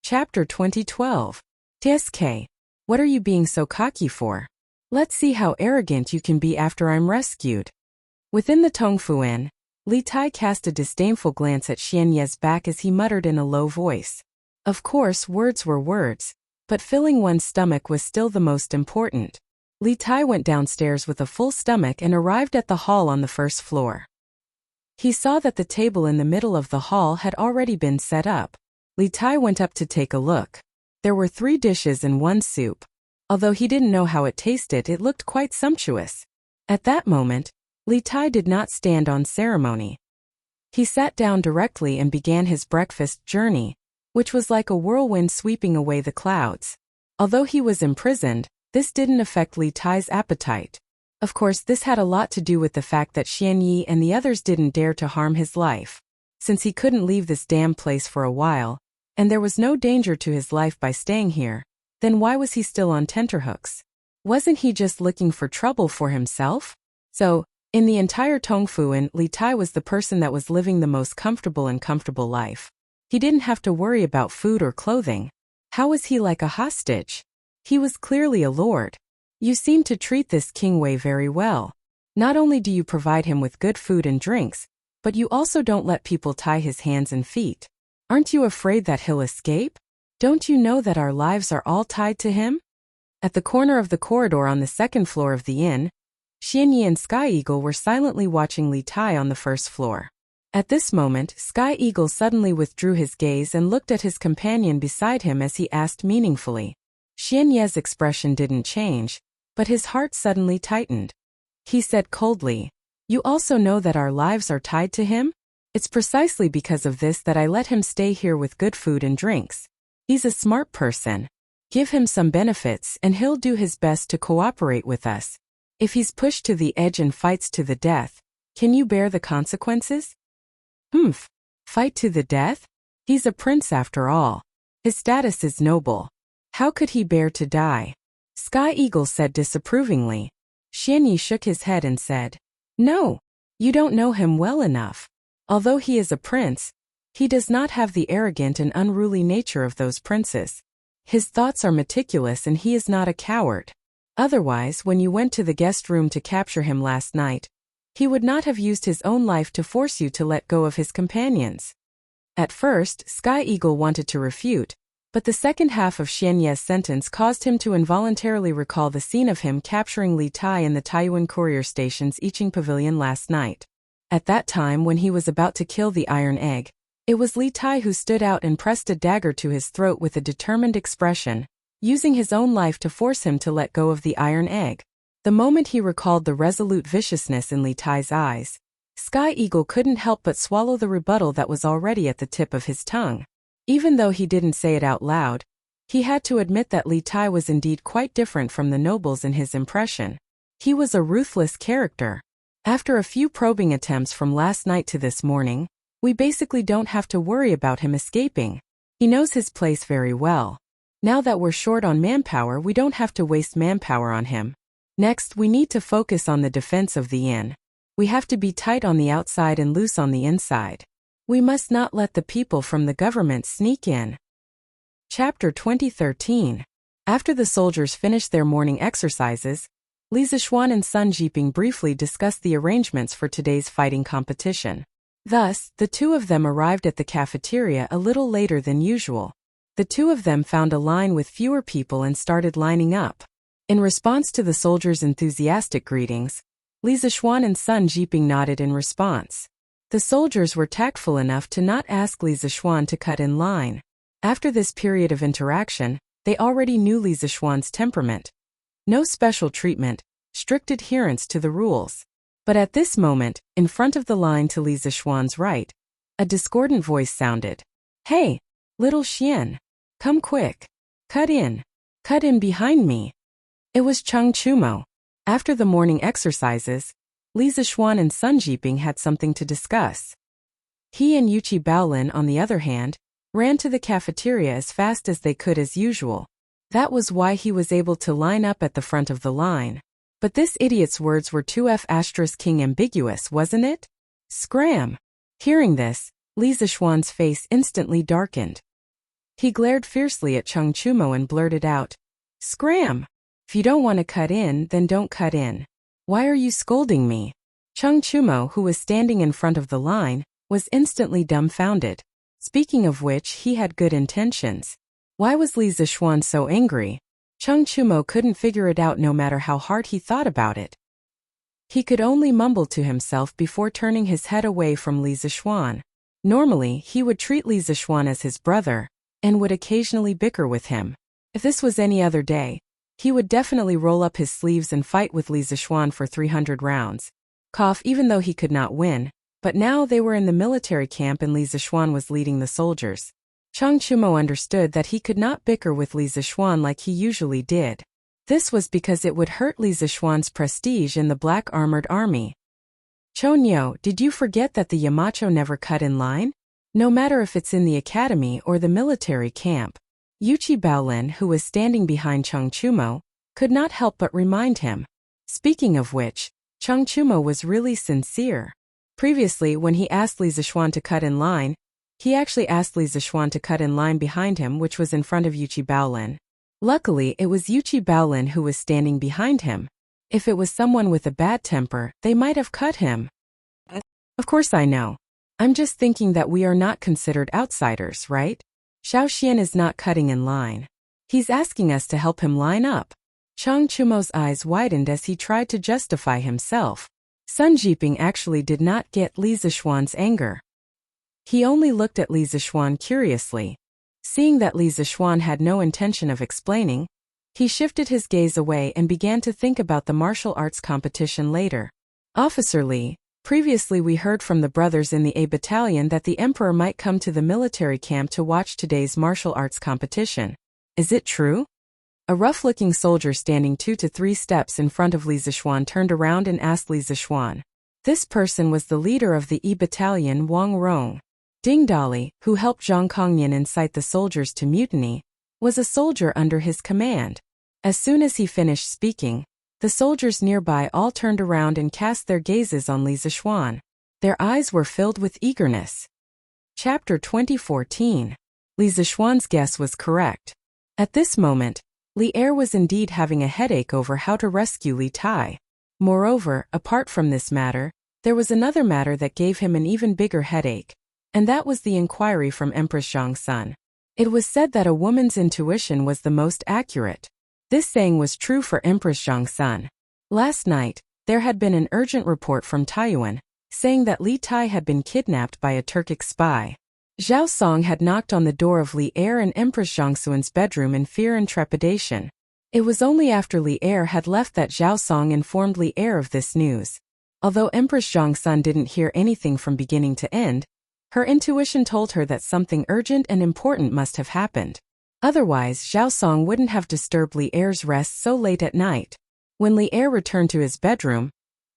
Chapter 2012. TSK. What are you being so cocky for? Let's see how arrogant you can be after I'm rescued. Within the Tongfuan, Li Tai cast a disdainful glance at Xian Ye's back as he muttered in a low voice. Of course, words were words, but filling one's stomach was still the most important. Li Tai went downstairs with a full stomach and arrived at the hall on the first floor. He saw that the table in the middle of the hall had already been set up. Li Tai went up to take a look. There were 3 dishes and 1 soup. Although he didn't know how it tasted, it looked quite sumptuous. At that moment, Li Tai did not stand on ceremony. He sat down directly and began his breakfast journey, which was like a whirlwind sweeping away the clouds. Although he was imprisoned, this didn't affect Li Tai's appetite. Of course, this had a lot to do with the fact that Xian Yi and the others didn't dare to harm his life. Since he couldn't leave this damn place for a while, and there was no danger to his life by staying here, then why was he still on tenterhooks? Wasn't he just looking for trouble for himself? So, in the entire Tongfuan, Li Tai was the person that was living the most comfortable life. He didn't have to worry about food or clothing. How was he like a hostage? He was clearly a lord. You seem to treat this King Wei very well. Not only do you provide him with good food and drinks, but you also don't let people tie his hands and feet. Aren't you afraid that he'll escape? Don't you know that our lives are all tied to him? At the corner of the corridor on the 2nd floor of the inn, Xian Yi and Sky Eagle were silently watching Li Tai on the 1st floor. At this moment, Sky Eagle suddenly withdrew his gaze and looked at his companion beside him as he asked meaningfully. Xian Ye's expression didn't change, but his heart suddenly tightened. He said coldly, "You also know that our lives are tied to him? It's precisely because of this that I let him stay here with good food and drinks. He's a smart person. Give him some benefits and he'll do his best to cooperate with us. If he's pushed to the edge and fights to the death, can you bear the consequences?" Fight to the death? He's a prince after all. His status is noble. How could he bear to die? Sky Eagle said disapprovingly. Xian Yi shook his head and said, "No, you don't know him well enough. Although he is a prince, he does not have the arrogant and unruly nature of those princes. His thoughts are meticulous and he is not a coward. Otherwise, when you went to the guest room to capture him last night, he would not have used his own life to force you to let go of his companions." At first, Sky Eagle wanted to refute, but the second half of Xian Ye's sentence caused him to involuntarily recall the scene of him capturing Li Tai in the Taiyuan courier station's Iching Pavilion last night. At that time, when he was about to kill the Iron Egg, it was Li Tai who stood out and pressed a dagger to his throat with a determined expression, using his own life to force him to let go of the Iron Egg. The moment he recalled the resolute viciousness in Li Tai's eyes, Sky Eagle couldn't help but swallow the rebuttal that was already at the tip of his tongue. Even though he didn't say it out loud, he had to admit that Li Tai was indeed quite different from the nobles in his impression. He was a ruthless character. After a few probing attempts from last night to this morning, we basically don't have to worry about him escaping. He knows his place very well. Now that we're short on manpower, we don't have to waste manpower on him. Next, we need to focus on the defense of the inn. We have to be tight on the outside and loose on the inside. We must not let the people from the government sneak in. Chapter 2013. After the soldiers finished their morning exercises, Li Zishuan and Sun Jiping briefly discussed the arrangements for today's fighting competition. Thus, the 2 of them arrived at the cafeteria a little later than usual. The 2 of them found a line with fewer people and started lining up. In response to the soldiers' enthusiastic greetings, Li Zishuan and Sun Jiping nodded in response. The soldiers were tactful enough to not ask Li Zishuan to cut in line. After this period of interaction, they already knew Li Zishuan's temperament. No special treatment, strict adherence to the rules. But at this moment, in front of the line to Li Zishuan's right, a discordant voice sounded. "Hey, little Xian, come quick. Cut in behind me." It was Cheng Chumo. After the morning exercises, Li Zishuan and Sun Jiping had something to discuss. He and Yuchi Baolin, on the other hand, ran to the cafeteria as fast as they could as usual. That was why he was able to line up at the front of the line. But this idiot's words were too king ambiguous, wasn't it? Scram! Hearing this, Li Zishuan's face instantly darkened. He glared fiercely at Chung Chumo and blurted out, "Scram! If you don't want to cut in, then don't cut in. Why are you scolding me?" Chung Chumo, who was standing in front of the line, was instantly dumbfounded. Speaking of which, he had good intentions. Why was Li Zixuan so angry? Chung Chumo couldn't figure it out no matter how hard he thought about it. He could only mumble to himself before turning his head away from Li Zixuan. Normally, he would treat Li Zixuan as his brother, and would occasionally bicker with him. If this was any other day, he would definitely roll up his sleeves and fight with Li Zixuan for 300 rounds. Even though he could not win, but now they were in the military camp and Li Zixuan was leading the soldiers. Chung Chumo understood that he could not bicker with Li Zixuan like he usually did. This was because it would hurt Li Zixuan's prestige in the Black Armored Army. "Chonyo, did you forget that the Yamacho never cut in line? No matter if it's in the academy or the military camp." Yuchi Baolin, who was standing behind Chung Chumo, could not help but remind him. Speaking of which, Chung Chumo was really sincere. Previously, when he asked Li Zixuan to cut in line, he actually asked Li Zixuan to cut in line behind him, which was in front of Yuchi Baolin. Luckily, it was Yuchi Baolin who was standing behind him. If it was someone with a bad temper, they might have cut him. "Of course I know. I'm just thinking that we are not considered outsiders, right? Xiao Xian is not cutting in line. He's asking us to help him line up." Chung Chumo's eyes widened as he tried to justify himself. Sun Jiping actually did not get Li Zixuan's anger. He only looked at Li Zixuan curiously. Seeing that Li Zixuan had no intention of explaining, he shifted his gaze away and began to think about the martial arts competition later. "Officer Li, previously we heard from the brothers in the A Battalion that the Emperor might come to the military camp to watch today's martial arts competition. Is it true?" A rough-looking soldier standing 2 to 3 steps in front of Li Zixuan turned around and asked Li Zixuan. This person was the leader of the E Battalion, Wang Rong. Ding Dali, who helped Zhang Kongnian incite the soldiers to mutiny, was a soldier under his command. As soon as he finished speaking, the soldiers nearby all turned around and cast their gazes on Li Zixuan. Their eyes were filled with eagerness. Chapter 2014. Li Zixuan's guess was correct. At this moment, Li Er was indeed having a headache over how to rescue Li Tai. Moreover, apart from this matter, there was another matter that gave him an even bigger headache, and that was the inquiry from Empress Zhang Sun. It was said that a woman's intuition was the most accurate. This saying was true for Empress Zhang Sun. Last night, there had been an urgent report from Taiyuan, saying that Li Tai had been kidnapped by a Turkic spy. Zhao Song had knocked on the door of Li Er and Empress Zhang Sun's bedroom in fear and trepidation. It was only after Li Er had left that Zhao Song informed Li Er of this news. Although Empress Zhang Sun didn't hear anything from beginning to end, her intuition told her that something urgent and important must have happened. Otherwise, Zhao Song wouldn't have disturbed Li Er's rest so late at night. When Li Er returned to his bedroom,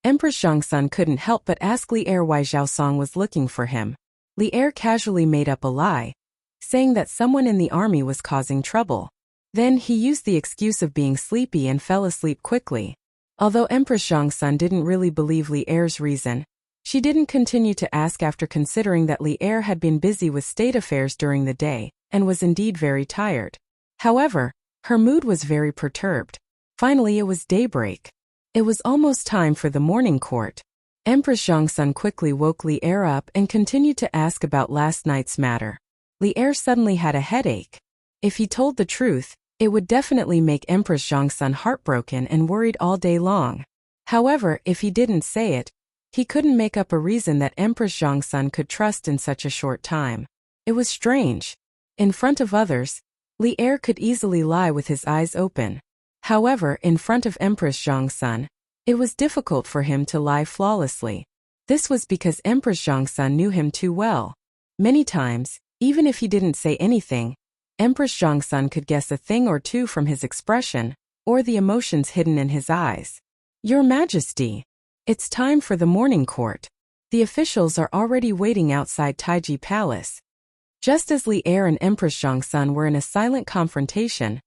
Empress Zhang Sun couldn't help but ask Li Er why Zhao Song was looking for him. Li Er casually made up a lie, saying that someone in the army was causing trouble. Then he used the excuse of being sleepy and fell asleep quickly. Although Empress Zhang Sun didn't really believe Li Er's reason, she didn't continue to ask after considering that Li Er had been busy with state affairs during the day, and was indeed very tired. However, her mood was very perturbed. Finally, it was daybreak. It was almost time for the morning court. Empress Zhang Sun quickly woke Li Er up and continued to ask about last night's matter. Li Er suddenly had a headache. If he told the truth, it would definitely make Empress Zhang Sun heartbroken and worried all day long. However, if he didn't say it, he couldn't make up a reason that Empress Zhang Sun could trust in such a short time. It was strange. In front of others, Li Er could easily lie with his eyes open. However, in front of Empress Zhang Sun, it was difficult for him to lie flawlessly. This was because Empress Zhang Sun knew him too well. Many times, even if he didn't say anything, Empress Zhang Sun could guess a thing or two from his expression, or the emotions hidden in his eyes. "Your Majesty, it's time for the morning court. The officials are already waiting outside Taiji Palace." Just as Li Er and Empress Zhang Sun were in a silent confrontation,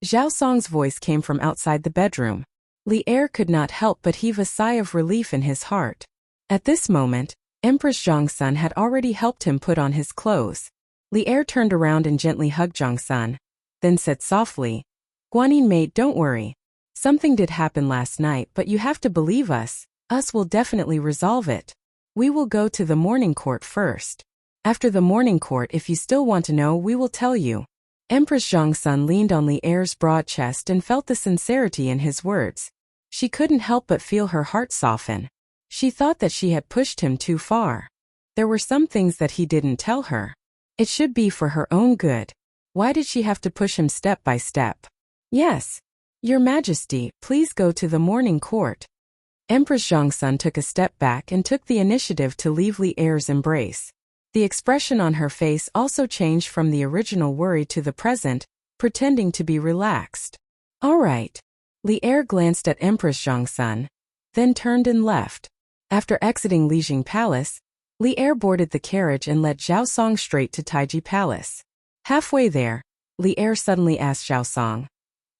Zhao Song's voice came from outside the bedroom. Li Er could not help but heave a sigh of relief in his heart. At this moment, Empress Zhang Sun had already helped him put on his clothes. Li Er turned around and gently hugged Zhang Sun, then said softly, Guanyin mate, don't worry. Something did happen last night, but you have to believe us. Us will definitely resolve it. We will go to the morning court first. After the morning court, if you still want to know, we will tell you. Empress Zhang Sun leaned on Li Er's broad chest and felt the sincerity in his words. She couldn't help but feel her heart soften. She thought that she had pushed him too far. There were some things that he didn't tell her. It should be for her own good. Why did she have to push him step by step? Yes. Your Majesty, please go to the morning court. Empress Zhang Sun took a step back and took the initiative to leave Li Er's embrace. The expression on her face also changed from the original worry to the present, pretending to be relaxed. All right. Li Er glanced at Empress Zhang Sun, then turned and left. After exiting Lijing Palace, Li Er boarded the carriage and led Zhao Song straight to Taiji Palace. Halfway there, Li Er suddenly asked Zhao Song,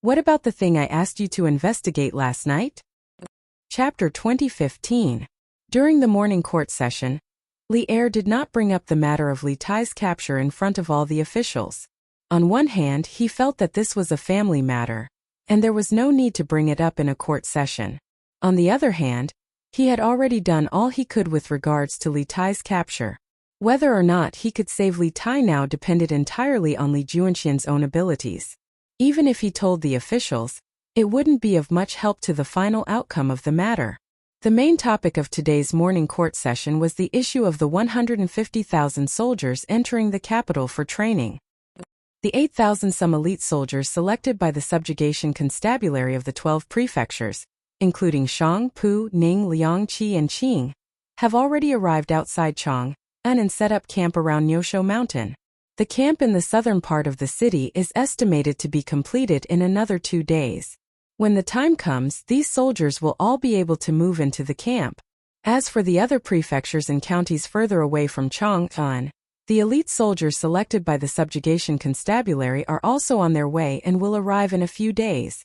What about the thing I asked you to investigate last night? Chapter 2015. During the morning court session, Li Er did not bring up the matter of Li Tai's capture in front of all the officials. On one hand, he felt that this was a family matter, and there was no need to bring it up in a court session. On the other hand, he had already done all he could with regards to Li Tai's capture. Whether or not he could save Li Tai now depended entirely on Li Juanxian's own abilities. Even if he told the officials, it wouldn't be of much help to the final outcome of the matter. The main topic of today's morning court session was the issue of the 150,000 soldiers entering the capital for training. The 8,000-some elite soldiers selected by the subjugation constabulary of the 12 prefectures, including Shang, Pu, Ning, Liang, Qi, and Qing, have already arrived outside Chang'an and set up camp around Nyosho Mountain. The camp in the southern part of the city is estimated to be completed in another 2 days. When the time comes, these soldiers will all be able to move into the camp. As for the other prefectures and counties further away from Chang'an, the elite soldiers selected by the subjugation constabulary are also on their way and will arrive in a few days.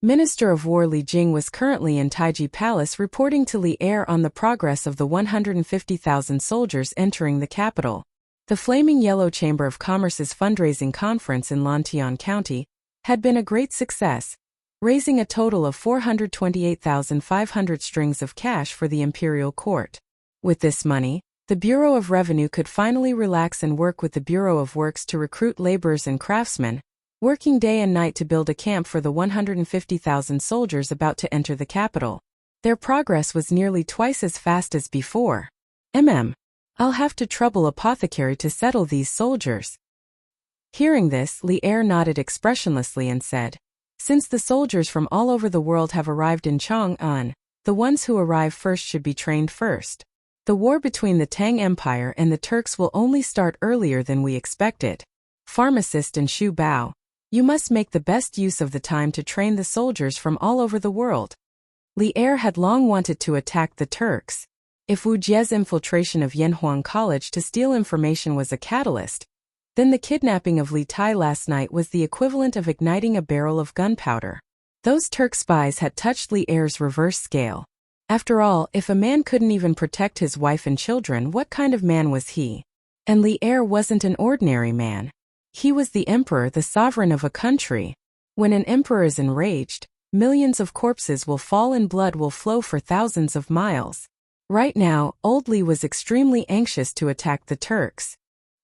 Minister of War Li Jing was currently in Taiji Palace reporting to Li Er on the progress of the 150,000 soldiers entering the capital. The Flaming Yellow Chamber of Commerce's fundraising conference in Lantian County had been a great success, raising a total of 428,500 strings of cash for the imperial court. With this money, the Bureau of Revenue could finally relax and work with the Bureau of Works to recruit laborers and craftsmen, working day and night to build a camp for the 150,000 soldiers about to enter the capital. Their progress was nearly twice as fast as before. I'll have to trouble Apothecary to settle these soldiers. Hearing this, Li Er nodded expressionlessly and said, Since the soldiers from all over the world have arrived in Chang'an, the ones who arrive first should be trained first. The war between the Tang Empire and the Turks will only start earlier than we expected. Pharmacist and Shu Bao, you must make the best use of the time to train the soldiers from all over the world. Li Er had long wanted to attack the Turks. If Wu Jie's infiltration of Yanhuang College to steal information was a catalyst, then the kidnapping of Li Tai last night was the equivalent of igniting a barrel of gunpowder. Those Turk spies had touched Li Er's reverse scale. After all, if a man couldn't even protect his wife and children, what kind of man was he? And Li Er wasn't an ordinary man. He was the emperor, the sovereign of a country. When an emperor is enraged, millions of corpses will fall and blood will flow for thousands of miles. Right now, Old Li was extremely anxious to attack the Turks.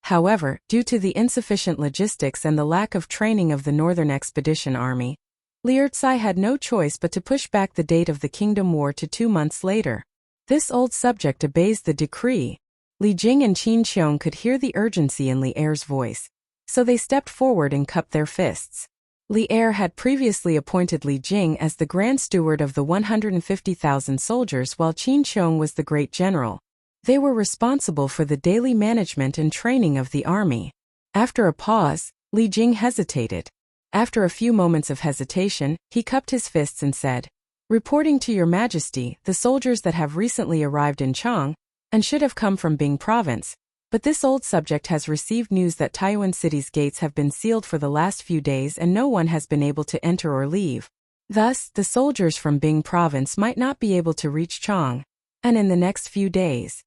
However, due to the insufficient logistics and the lack of training of the Northern Expedition Army, Li Ertsai had no choice but to push back the date of the Kingdom War to 2 months later. This old subject obeys the decree. Li Jing and Qin Qiong could hear the urgency in Li Er's voice, so they stepped forward and cupped their fists. Li Er had previously appointed Li Jing as the Grand Steward of the 150,000 soldiers while Qin Qiong was the Great General. They were responsible for the daily management and training of the army. After a pause, Li Jing hesitated. After a few moments of hesitation, he cupped his fists and said, Reporting to Your Majesty, the soldiers that have recently arrived in Chang, and should have come from Bing Province, but this old subject has received news that Taiyuan City's gates have been sealed for the last few days and no one has been able to enter or leave. Thus, the soldiers from Bing Province might not be able to reach Chang, and in the next few days,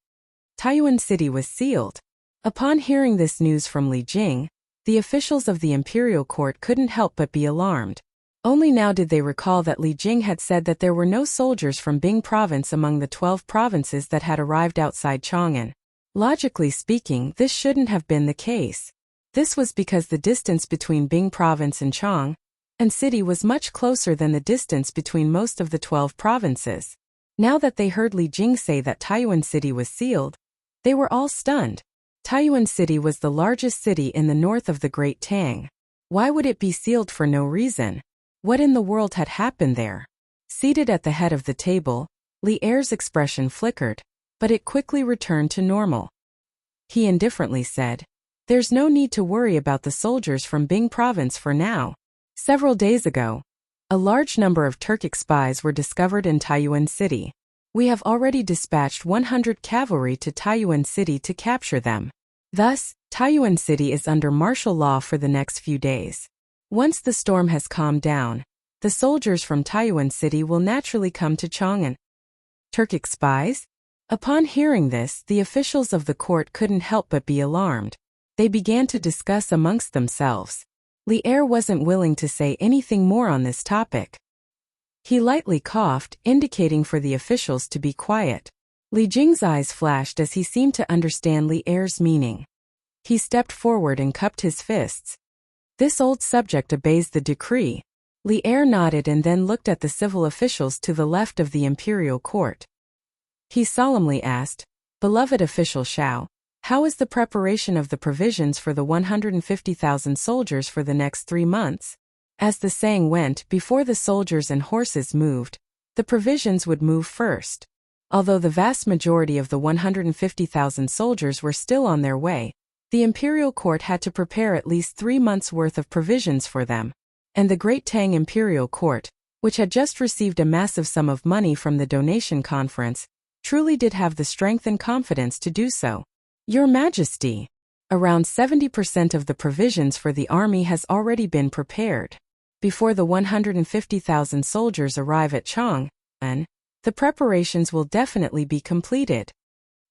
Taiyuan City was sealed. Upon hearing this news from Li Jing, the officials of the imperial court couldn't help but be alarmed. Only now did they recall that Li Jing had said that there were no soldiers from Bing province among the 12 provinces that had arrived outside Chang'an. Logically speaking, this shouldn't have been the case. This was because the distance between Bing province and Chang'an city was much closer than the distance between most of the 12 provinces. Now that they heard Li Jing say that Taiyuan City was sealed, they were all stunned. Taiyuan City was the largest city in the north of the Great Tang. Why would it be sealed for no reason? What in the world had happened there? Seated at the head of the table, Li Er's expression flickered, but it quickly returned to normal. He indifferently said, "There's no need to worry about the soldiers from Bing province for now. Several days ago, a large number of Turkic spies were discovered in Taiyuan City. We have already dispatched 100 cavalry to Taiyuan City to capture them. Thus, Taiyuan City is under martial law for the next few days. Once the storm has calmed down, the soldiers from Taiyuan City will naturally come to Chang'an." Turkic spies? Upon hearing this, the officials of the court couldn't help but be alarmed. They began to discuss amongst themselves. Li Er wasn't willing to say anything more on this topic. He lightly coughed, indicating for the officials to be quiet. Li Jing's eyes flashed as he seemed to understand Li Er's meaning. He stepped forward and cupped his fists. "This old subject obeys the decree." Li Er nodded and then looked at the civil officials to the left of the imperial court. He solemnly asked, "Beloved official Shao, how is the preparation of the provisions for the 150,000 soldiers for the next 3 months?" As the saying went, before the soldiers and horses moved, the provisions would move first. Although the vast majority of the 150,000 soldiers were still on their way, the imperial court had to prepare at least 3 months' worth of provisions for them, and the Great Tang Imperial Court, which had just received a massive sum of money from the donation conference, truly did have the strength and confidence to do so. "Your Majesty, around 70% of the provisions for the army has already been prepared. Before the 150,000 soldiers arrive at Chang'an, the preparations will definitely be completed."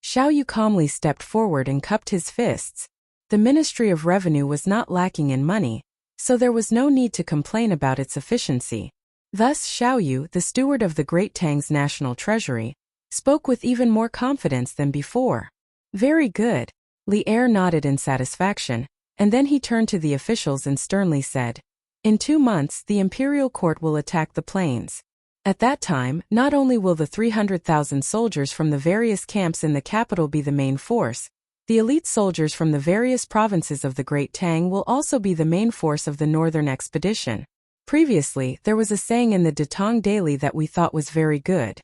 Xiao Yu calmly stepped forward and cupped his fists. The Ministry of Revenue was not lacking in money, so there was no need to complain about its efficiency. Thus Xiao Yu, the steward of the Great Tang's national treasury, spoke with even more confidence than before. "Very good." Li Er nodded in satisfaction, and then he turned to the officials and sternly said, "In 2 months the imperial court will attack the plains. At that time, not only will the 300,000 soldiers from the various camps in the capital be the main force, the elite soldiers from the various provinces of the Great Tang will also be the main force of the northern expedition. Previously, there was a saying in the Datong Daily that we thought was very good.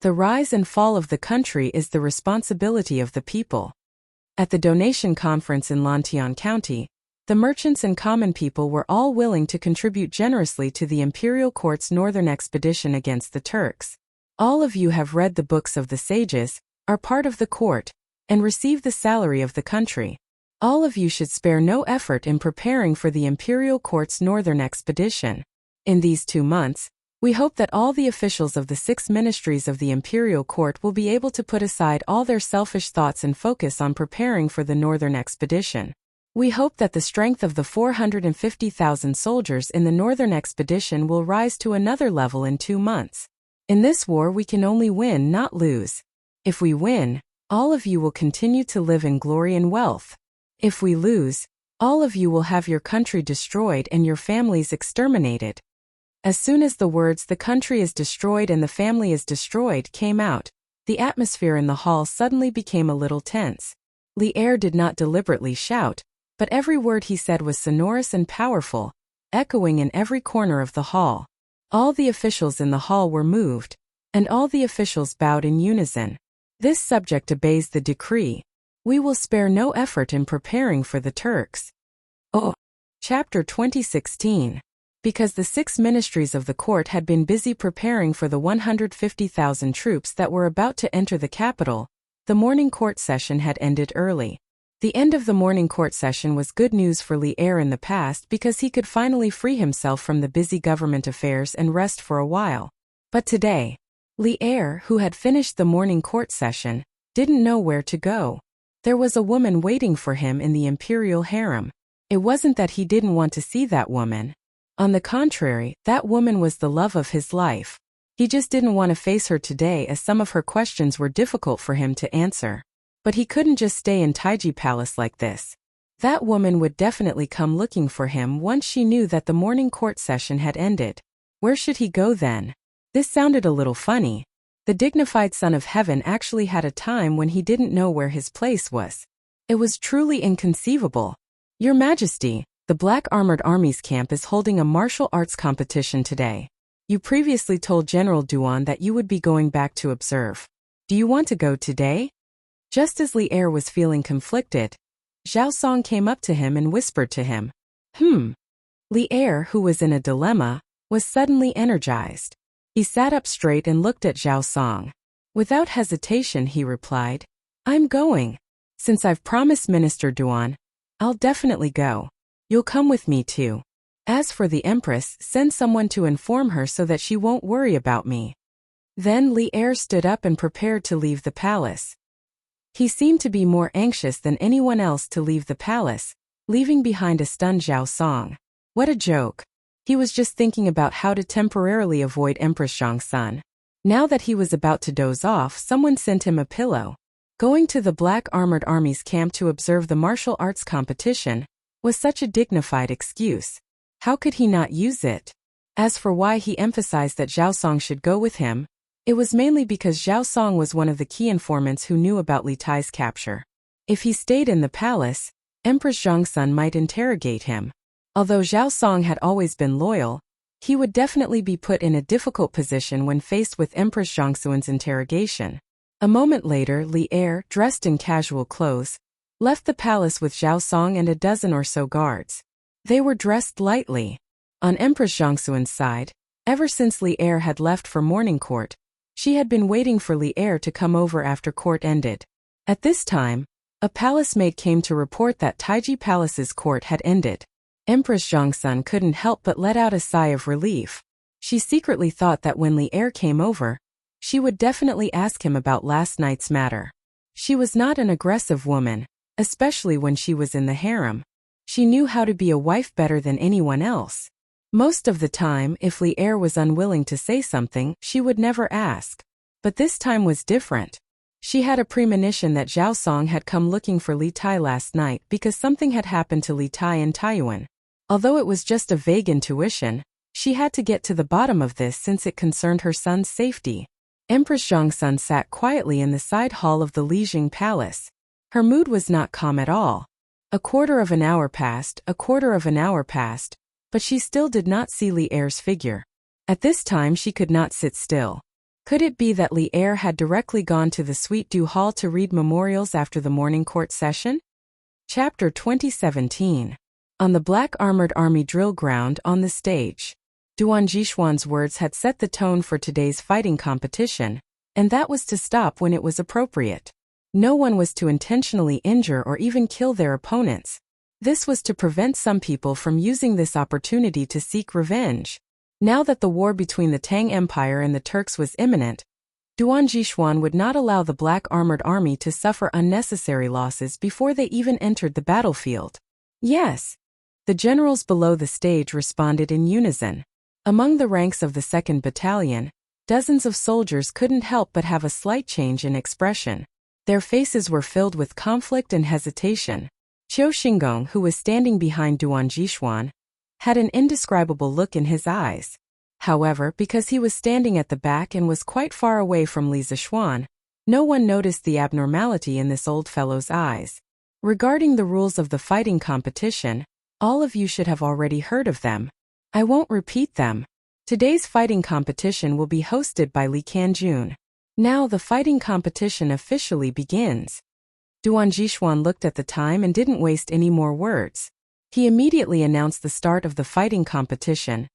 The rise and fall of the country is the responsibility of the people." At the donation conference in Lantian County, the merchants and common people were all willing to contribute generously to the imperial court's northern expedition against the Turks. "All of you have read the books of the sages, are part of the court, and receive the salary of the country. All of you should spare no effort in preparing for the imperial court's northern expedition. In these 2 months, we hope that all the officials of the 6 ministries of the imperial court will be able to put aside all their selfish thoughts and focus on preparing for the northern expedition. We hope that the strength of the 450,000 soldiers in the northern expedition will rise to another level in 2 months. In this war we can only win, not lose. If we win, all of you will continue to live in glory and wealth. If we lose, all of you will have your country destroyed and your families exterminated." As soon as the words "the country is destroyed and the family is destroyed" came out, the atmosphere in the hall suddenly became a little tense. Li Er did not deliberately shout, but every word he said was sonorous and powerful, echoing in every corner of the hall. All the officials in the hall were moved, and all the officials bowed in unison. "This subject obeys the decree. We will spare no effort in preparing for the Turks." Oh. Chapter 2016. Because the 6 ministries of the court had been busy preparing for the 150,000 troops that were about to enter the capital, the morning court session had ended early. The end of the morning court session was good news for Li Er in the past because he could finally free himself from the busy government affairs and rest for a while. But today, Li Er, who had finished the morning court session, didn't know where to go. There was a woman waiting for him in the imperial harem. It wasn't that he didn't want to see that woman. On the contrary, that woman was the love of his life. He just didn't want to face her today as some of her questions were difficult for him to answer. But he couldn't just stay in Taiji Palace like this. That woman would definitely come looking for him once she knew that the morning court session had ended. Where should he go then? This sounded a little funny. The dignified son of heaven actually had a time when he didn't know where his place was. It was truly inconceivable. Your Majesty, the Black Armored Army's camp is holding a martial arts competition today. You previously told General Duan that you would be going back to observe. Do you want to go today? Just as Li Er was feeling conflicted, Zhao Song came up to him and whispered to him. Li Er, who was in a dilemma, was suddenly energized. He sat up straight and looked at Zhao Song. Without hesitation he replied, I'm going. Since I've promised Minister Duan, I'll definitely go. You'll come with me too. As for the Empress, send someone to inform her so that she won't worry about me. Then Li Er stood up and prepared to leave the palace. He seemed to be more anxious than anyone else to leave the palace, leaving behind a stunned Zhao Song. What a joke. He was just thinking about how to temporarily avoid Empress Zhang Sun. Now that he was about to doze off, someone sent him a pillow. Going to the Black Armored Army's camp to observe the martial arts competition was such a dignified excuse. How could he not use it? As for why he emphasized that Zhao Song should go with him, it was mainly because Zhao Song was one of the key informants who knew about Li Tai's capture. If he stayed in the palace, Empress Zhang Sun might interrogate him. Although Zhao Song had always been loyal, he would definitely be put in a difficult position when faced with Empress Zhang Sun's interrogation. A moment later, Li Er, dressed in casual clothes, left the palace with Zhao Song and a dozen or so guards. They were dressed lightly. On Empress Zhang Sun's side, ever since Li Er had left for morning court, she had been waiting for Li Er to come over after court ended. At this time, a palace maid came to report that Taiji Palace's court had ended. Empress Zhang Sun couldn't help but let out a sigh of relief. She secretly thought that when Li Er came over, she would definitely ask him about last night's matter. She was not an aggressive woman, especially when she was in the harem. She knew how to be a wife better than anyone else. Most of the time, if Li Er was unwilling to say something, she would never ask. But this time was different. She had a premonition that Zhao Song had come looking for Li Tai last night because something had happened to Li Tai in Taiyuan. Although it was just a vague intuition, she had to get to the bottom of this since it concerned her son's safety. Empress Zhang Sun sat quietly in the side hall of the Lijing Palace. Her mood was not calm at all. A quarter of an hour passed, but she still did not see Li Er's figure. At this time she could not sit still. Could it be that Li Er had directly gone to the Suite du Hall to read memorials after the morning court session? Chapter 2017. On the Black Armored Army drill ground on the stage. Duan Jishuan's words had set the tone for today's fighting competition, and that was to stop when it was appropriate. No one was to intentionally injure or even kill their opponents. This was to prevent some people from using this opportunity to seek revenge. Now that the war between the Tang Empire and the Turks was imminent, Duan Jishuan would not allow the Black Armored Army to suffer unnecessary losses before they even entered the battlefield. Yes. The generals below the stage responded in unison. Among the ranks of the 2nd Battalion, dozens of soldiers couldn't help but have a slight change in expression. Their faces were filled with conflict and hesitation. Qiu Xinggong, who was standing behind Duan Jishuan, had an indescribable look in his eyes. However, because he was standing at the back and was quite far away from Li Zishuan, no one noticed the abnormality in this old fellow's eyes. Regarding the rules of the fighting competition, all of you should have already heard of them. I won't repeat them. Today's fighting competition will be hosted by Li Kanjun. Now the fighting competition officially begins. Duan Jishuan looked at the time and didn't waste any more words. He immediately announced the start of the fighting competition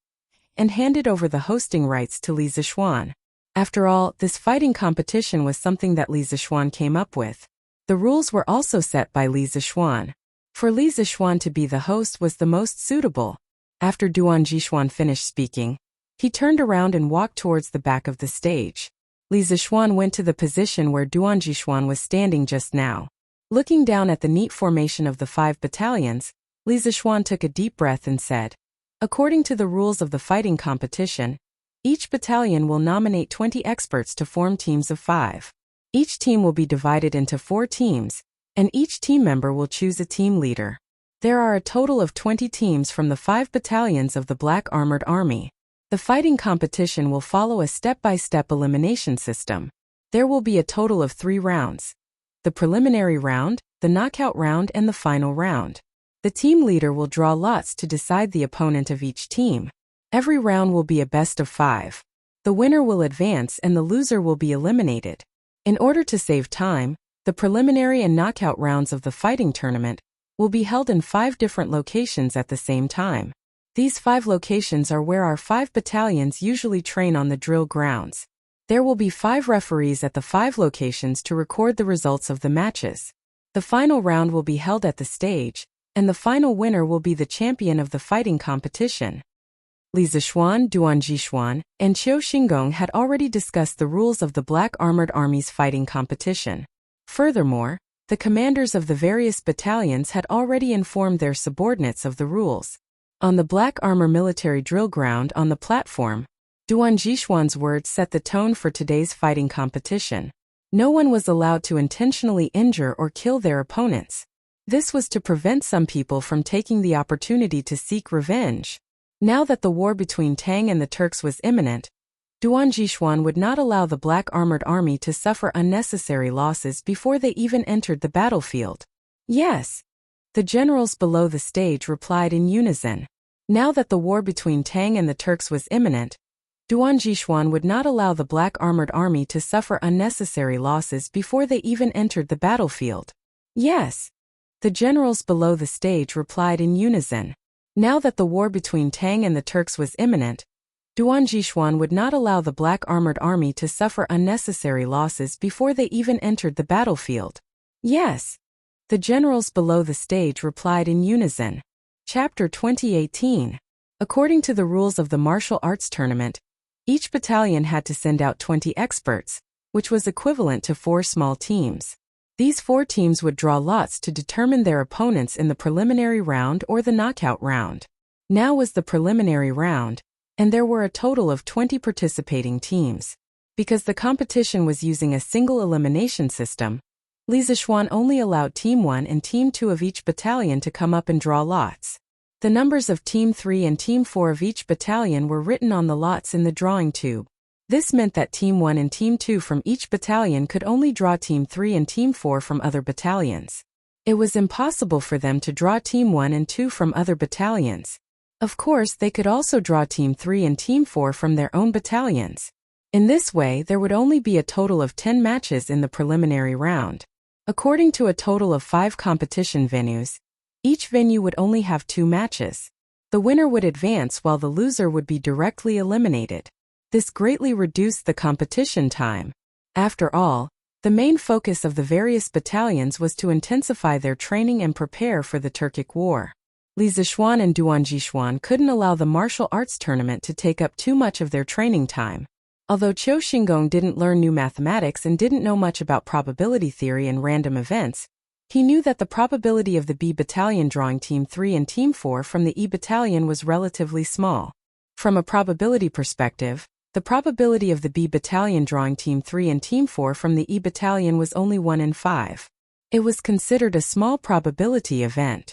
and handed over the hosting rights to Li Zishuan. After all, this fighting competition was something that Li Zishuan came up with. The rules were also set by Li Zishuan. For Li Zishuan to be the host was the most suitable. After Duan Jishuan finished speaking, he turned around and walked towards the back of the stage. Li Zishuan went to the position where Duan Jishuan was standing just now. Looking down at the neat formation of the 5 battalions, Li Zixuan took a deep breath and said, "According to the rules of the fighting competition, each battalion will nominate 20 experts to form teams of 5. Each team will be divided into 4 teams, and each team member will choose a team leader. There are a total of 20 teams from the 5 battalions of the Black Armored Army. The fighting competition will follow a step-by-step elimination system. There will be a total of 3 rounds: the preliminary round, the knockout round, and the final round. The team leader will draw lots to decide the opponent of each team. Every round will be a best of 5. The winner will advance and the loser will be eliminated. In order to save time, the preliminary and knockout rounds of the fighting tournament will be held in 5 different locations at the same time. These 5 locations are where our 5 battalions usually train on the drill grounds. There will be 5 referees at the 5 locations to record the results of the matches. The final round will be held at the stage, and the final winner will be the champion of the fighting competition." Li Zixuan, Duan Jixuan, and Qiu Xingong had already discussed the rules of the Black Armored Army's fighting competition. Furthermore, the commanders of the various battalions had already informed their subordinates of the rules. On the Black Armor military drill ground on the platform, Duan Jixuan's words set the tone for today's fighting competition. No one was allowed to intentionally injure or kill their opponents. This was to prevent some people from taking the opportunity to seek revenge. Now that the war between Tang and the Turks was imminent, Duan Jixuan would not allow the Black Armored Army to suffer unnecessary losses before they even entered the battlefield. "Yes," the generals below the stage replied in unison. Now that the war between Tang and the Turks was imminent, Duan Jixuan would not allow the Black Armored Army to suffer unnecessary losses before they even entered the battlefield. "Yes," the generals below the stage replied in unison. Now that the war between Tang and the Turks was imminent, Duan Jixuan would not allow the Black Armored Army to suffer unnecessary losses before they even entered the battlefield. "Yes," the generals below the stage replied in unison. Chapter 2018. According to the rules of the martial arts tournament, each battalion had to send out 20 experts, which was equivalent to 4 small teams. These 4 teams would draw lots to determine their opponents in the preliminary round or the knockout round. Now was the preliminary round, and there were a total of 20 participating teams. Because the competition was using a single elimination system, Li Zixuan only allowed Team 1 and Team 2 of each battalion to come up and draw lots. The numbers of Team 3 and Team 4 of each battalion were written on the lots in the drawing tube. This meant that Team 1 and Team 2 from each battalion could only draw Team 3 and Team 4 from other battalions. It was impossible for them to draw Team 1 and 2 from other battalions. Of course, they could also draw Team 3 and Team 4 from their own battalions. In this way, there would only be a total of 10 matches in the preliminary round. According to a total of 5 competition venues, each venue would only have 2 matches. The winner would advance while the loser would be directly eliminated. This greatly reduced the competition time. After all, the main focus of the various battalions was to intensify their training and prepare for the Turkic War. Li Zixuan and Duan Jixuan couldn't allow the martial arts tournament to take up too much of their training time. Although Qiu Xingong didn't learn new mathematics and didn't know much about probability theory and random events, he knew that the probability of the B battalion drawing Team 3 and Team 4 from the E battalion was relatively small. From a probability perspective, the probability of the B battalion drawing Team 3 and Team 4 from the E battalion was only 1 in 5. It was considered a small probability event.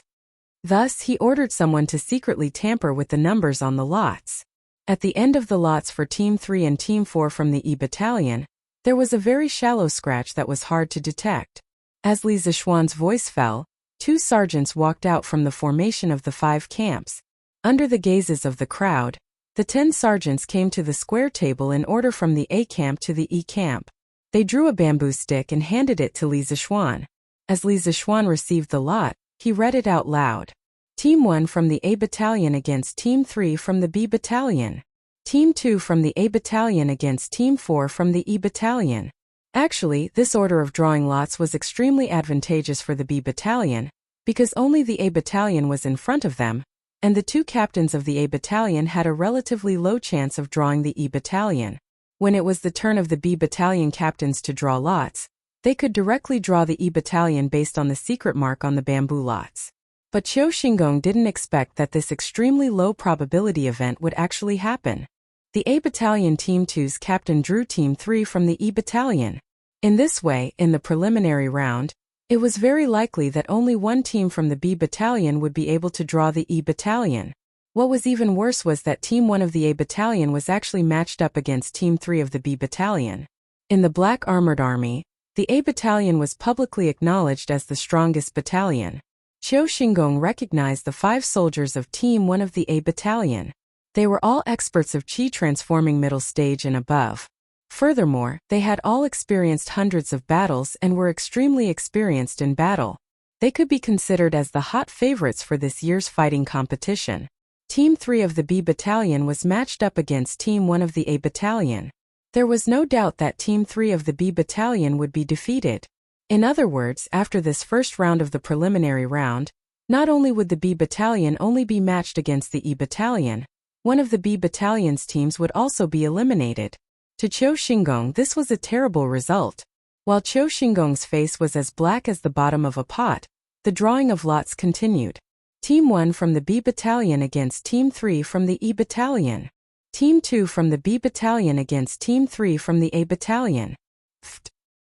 Thus, he ordered someone to secretly tamper with the numbers on the lots. At the end of the lots for Team 3 and Team 4 from the E battalion, there was a very shallow scratch that was hard to detect. As Li Zixuan's voice fell, 2 sergeants walked out from the formation of the 5 camps. Under the gazes of the crowd, the 10 sergeants came to the square table in order from the A camp to the E camp. They drew a bamboo stick and handed it to Li Zixuan. As Li Zixuan received the lot, he read it out loud. Team 1 from the A battalion against Team 3 from the B battalion. Team 2 from the A battalion against Team 4 from the E battalion. Actually, this order of drawing lots was extremely advantageous for the B battalion, because only the A battalion was in front of them, and the 2 captains of the A battalion had a relatively low chance of drawing the E battalion. When it was the turn of the B battalion captains to draw lots, They could directly draw the E battalion based on the secret mark on the bamboo lots. But Qiu Xingong didn't expect that this extremely low probability event would actually happen. The A Battalion Team 2's captain drew Team 3 from the E Battalion. In this way, in the preliminary round, it was very likely that only one team from the B Battalion would be able to draw the E Battalion. What was even worse was that Team 1 of the A Battalion was actually matched up against Team 3 of the B Battalion. In the Black Armored Army, the A Battalion was publicly acknowledged as the strongest battalion. Qiu Xingong recognized the 5 soldiers of Team 1 of the A Battalion. They were all experts of Qi transforming middle stage and above. Furthermore, they had all experienced hundreds of battles and were extremely experienced in battle. They could be considered as the hot favorites for this year's fighting competition. Team 3 of the B Battalion was matched up against Team 1 of the A Battalion. There was no doubt that Team 3 of the B Battalion would be defeated. In other words, after this first round of the preliminary round, not only would the B Battalion only be matched against the E Battalion, one of the B Battalion's teams would also be eliminated. To Qiu Xingong, this was a terrible result. While Qiu Xingong's face was as black as the bottom of a pot, the drawing of lots continued. Team 1 from the B Battalion against Team 3 from the E Battalion. Team 2 from the B Battalion against Team 3 from the A Battalion.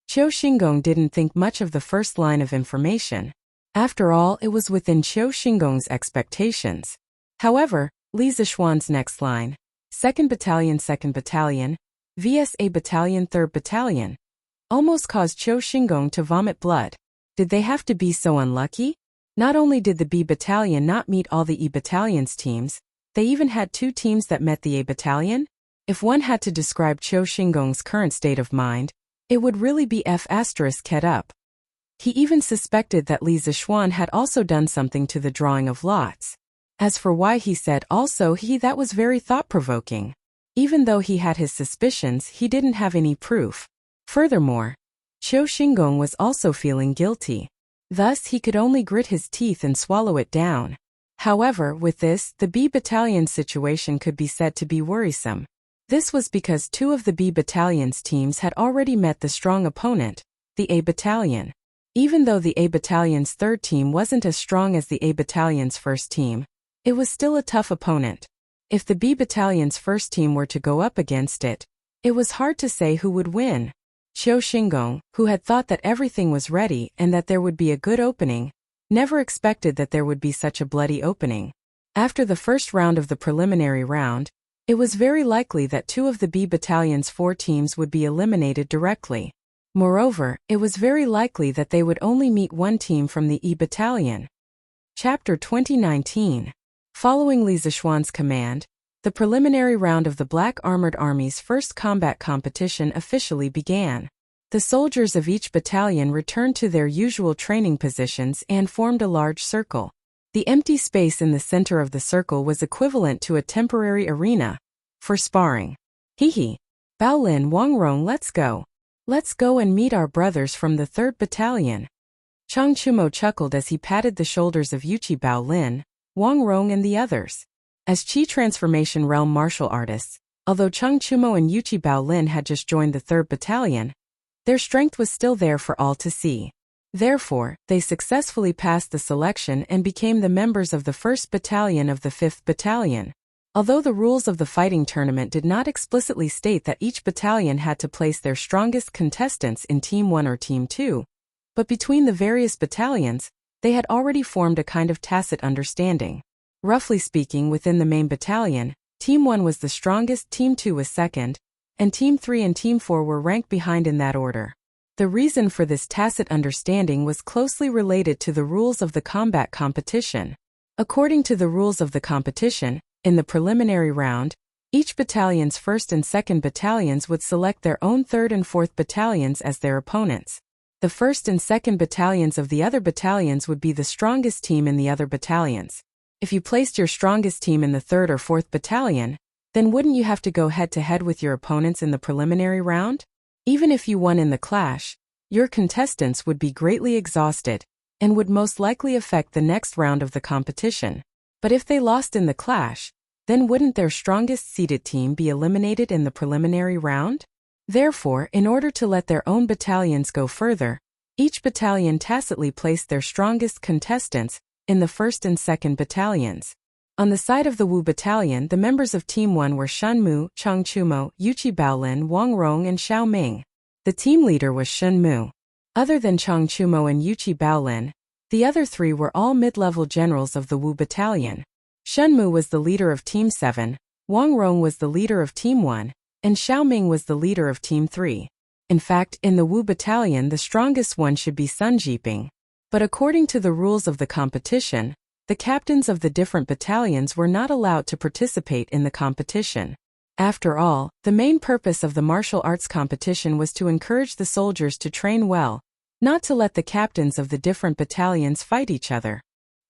Qiu Xingong didn't think much of the first line of information. After all, it was within Qiu Xingong's expectations. However, Li Zishuan's next line, 2nd Battalion vs A Battalion 3rd Battalion, almost caused Qiu Xingong to vomit blood. Did they have to be so unlucky? Not only did the B Battalion not meet all the E Battalion's teams, they even had 2 teams that met the A Battalion? If one had to describe Qiu Xingong's current state of mind, it would really be F***ed up. He even suspected that Li Zishuan had also done something to the drawing of lots. As for why he said also that was very thought-provoking. Even though he had his suspicions, he didn't have any proof. Furthermore, Qiu Xingong was also feeling guilty. Thus, he could only grit his teeth and swallow it down. However, with this, the B Battalion's situation could be said to be worrisome. This was because 2 of the B Battalion's teams had already met the strong opponent, the A Battalion. Even though the A Battalion's 3rd team wasn't as strong as the A Battalion's 1st team, it was still a tough opponent. If the B Battalion's 1st team were to go up against it, it was hard to say who would win. Qiu Xingong, who had thought that everything was ready and that there would be a good opening, never expected that there would be such a bloody opening. After the first round of the preliminary round, it was very likely that 2 of the B Battalion's 4 teams would be eliminated directly. Moreover, it was very likely that they would only meet one team from the E Battalion. Chapter 2019. Following Li Zishuan's command, the preliminary round of the Black Armored Army's first combat competition officially began. The soldiers of each battalion returned to their usual training positions and formed a large circle. The empty space in the center of the circle was equivalent to a temporary arena for sparring. Hehe. Baolin Wangrong, let's go. Let's go and meet our brothers from the 3rd Battalion. Chang Chumo chuckled as he patted the shoulders of Yuchi Baolin, Wangrong and the others. As Qi Transformation Realm martial artists, although Chang Chumo and Yuchi Baolin had just joined the 3rd Battalion, their strength was still there for all to see. Therefore, they successfully passed the selection and became the members of the 1st Battalion of the 5th Battalion. Although the rules of the fighting tournament did not explicitly state that each battalion had to place their strongest contestants in Team 1 or Team 2, but between the various battalions, they had already formed a kind of tacit understanding. Roughly speaking, within the main battalion, Team 1 was the strongest, Team 2 was second, and Team 3 and Team 4 were ranked behind in that order. The reason for this tacit understanding was closely related to the rules of the combat competition. According to the rules of the competition, in the preliminary round, each battalion's 1st and 2nd battalions would select their own 3rd and 4th battalions as their opponents. The 1st and 2nd battalions of the other battalions would be the strongest team in the other battalions. If you placed your strongest team in the 3rd or 4th battalion, then wouldn't you have to go head-to-head with your opponents in the preliminary round? Even if you won in the clash, your contestants would be greatly exhausted, and would most likely affect the next round of the competition. But if they lost in the clash, then wouldn't their strongest seeded team be eliminated in the preliminary round? Therefore, in order to let their own battalions go further, each battalion tacitly placed their strongest contestants in the 1st and 2nd battalions. On the side of the Wu battalion, the members of Team 1 were Shen Mu, Chang Chumo, Yuqi Baolin, Wang Rong and Xiao Ming. The team leader was Shen Mu. Other than Chang Chumo and Yuqi Baolin, the other 3 were all mid-level generals of the Wu battalion. Shen Mu was the leader of Team 7, Wang Rong was the leader of Team 1, and Xiao Ming was the leader of Team 3. In fact, in the Wu battalion the strongest one should be Sun Jiping. But according to the rules of the competition, the captains of the different battalions were not allowed to participate in the competition. After all, the main purpose of the martial arts competition was to encourage the soldiers to train well, not to let the captains of the different battalions fight each other.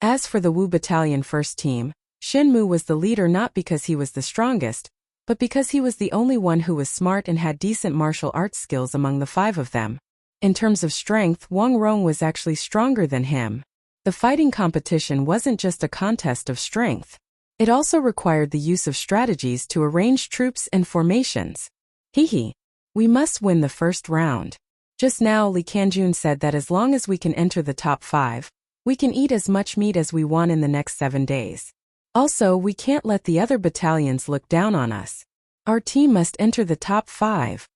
As for the Wu battalion first team, Shen Mu was the leader not because he was the strongest, but because he was the only one who was smart and had decent martial arts skills among the 5 of them. In terms of strength, Wang Rong was actually stronger than him. The fighting competition wasn't just a contest of strength. It also required the use of strategies to arrange troops and formations. Hehe. We must win the first round. Just now Li Kanjun said that as long as we can enter the top 5, we can eat as much meat as we want in the next 7 days. Also, we can't let the other battalions look down on us. Our team must enter the top 5.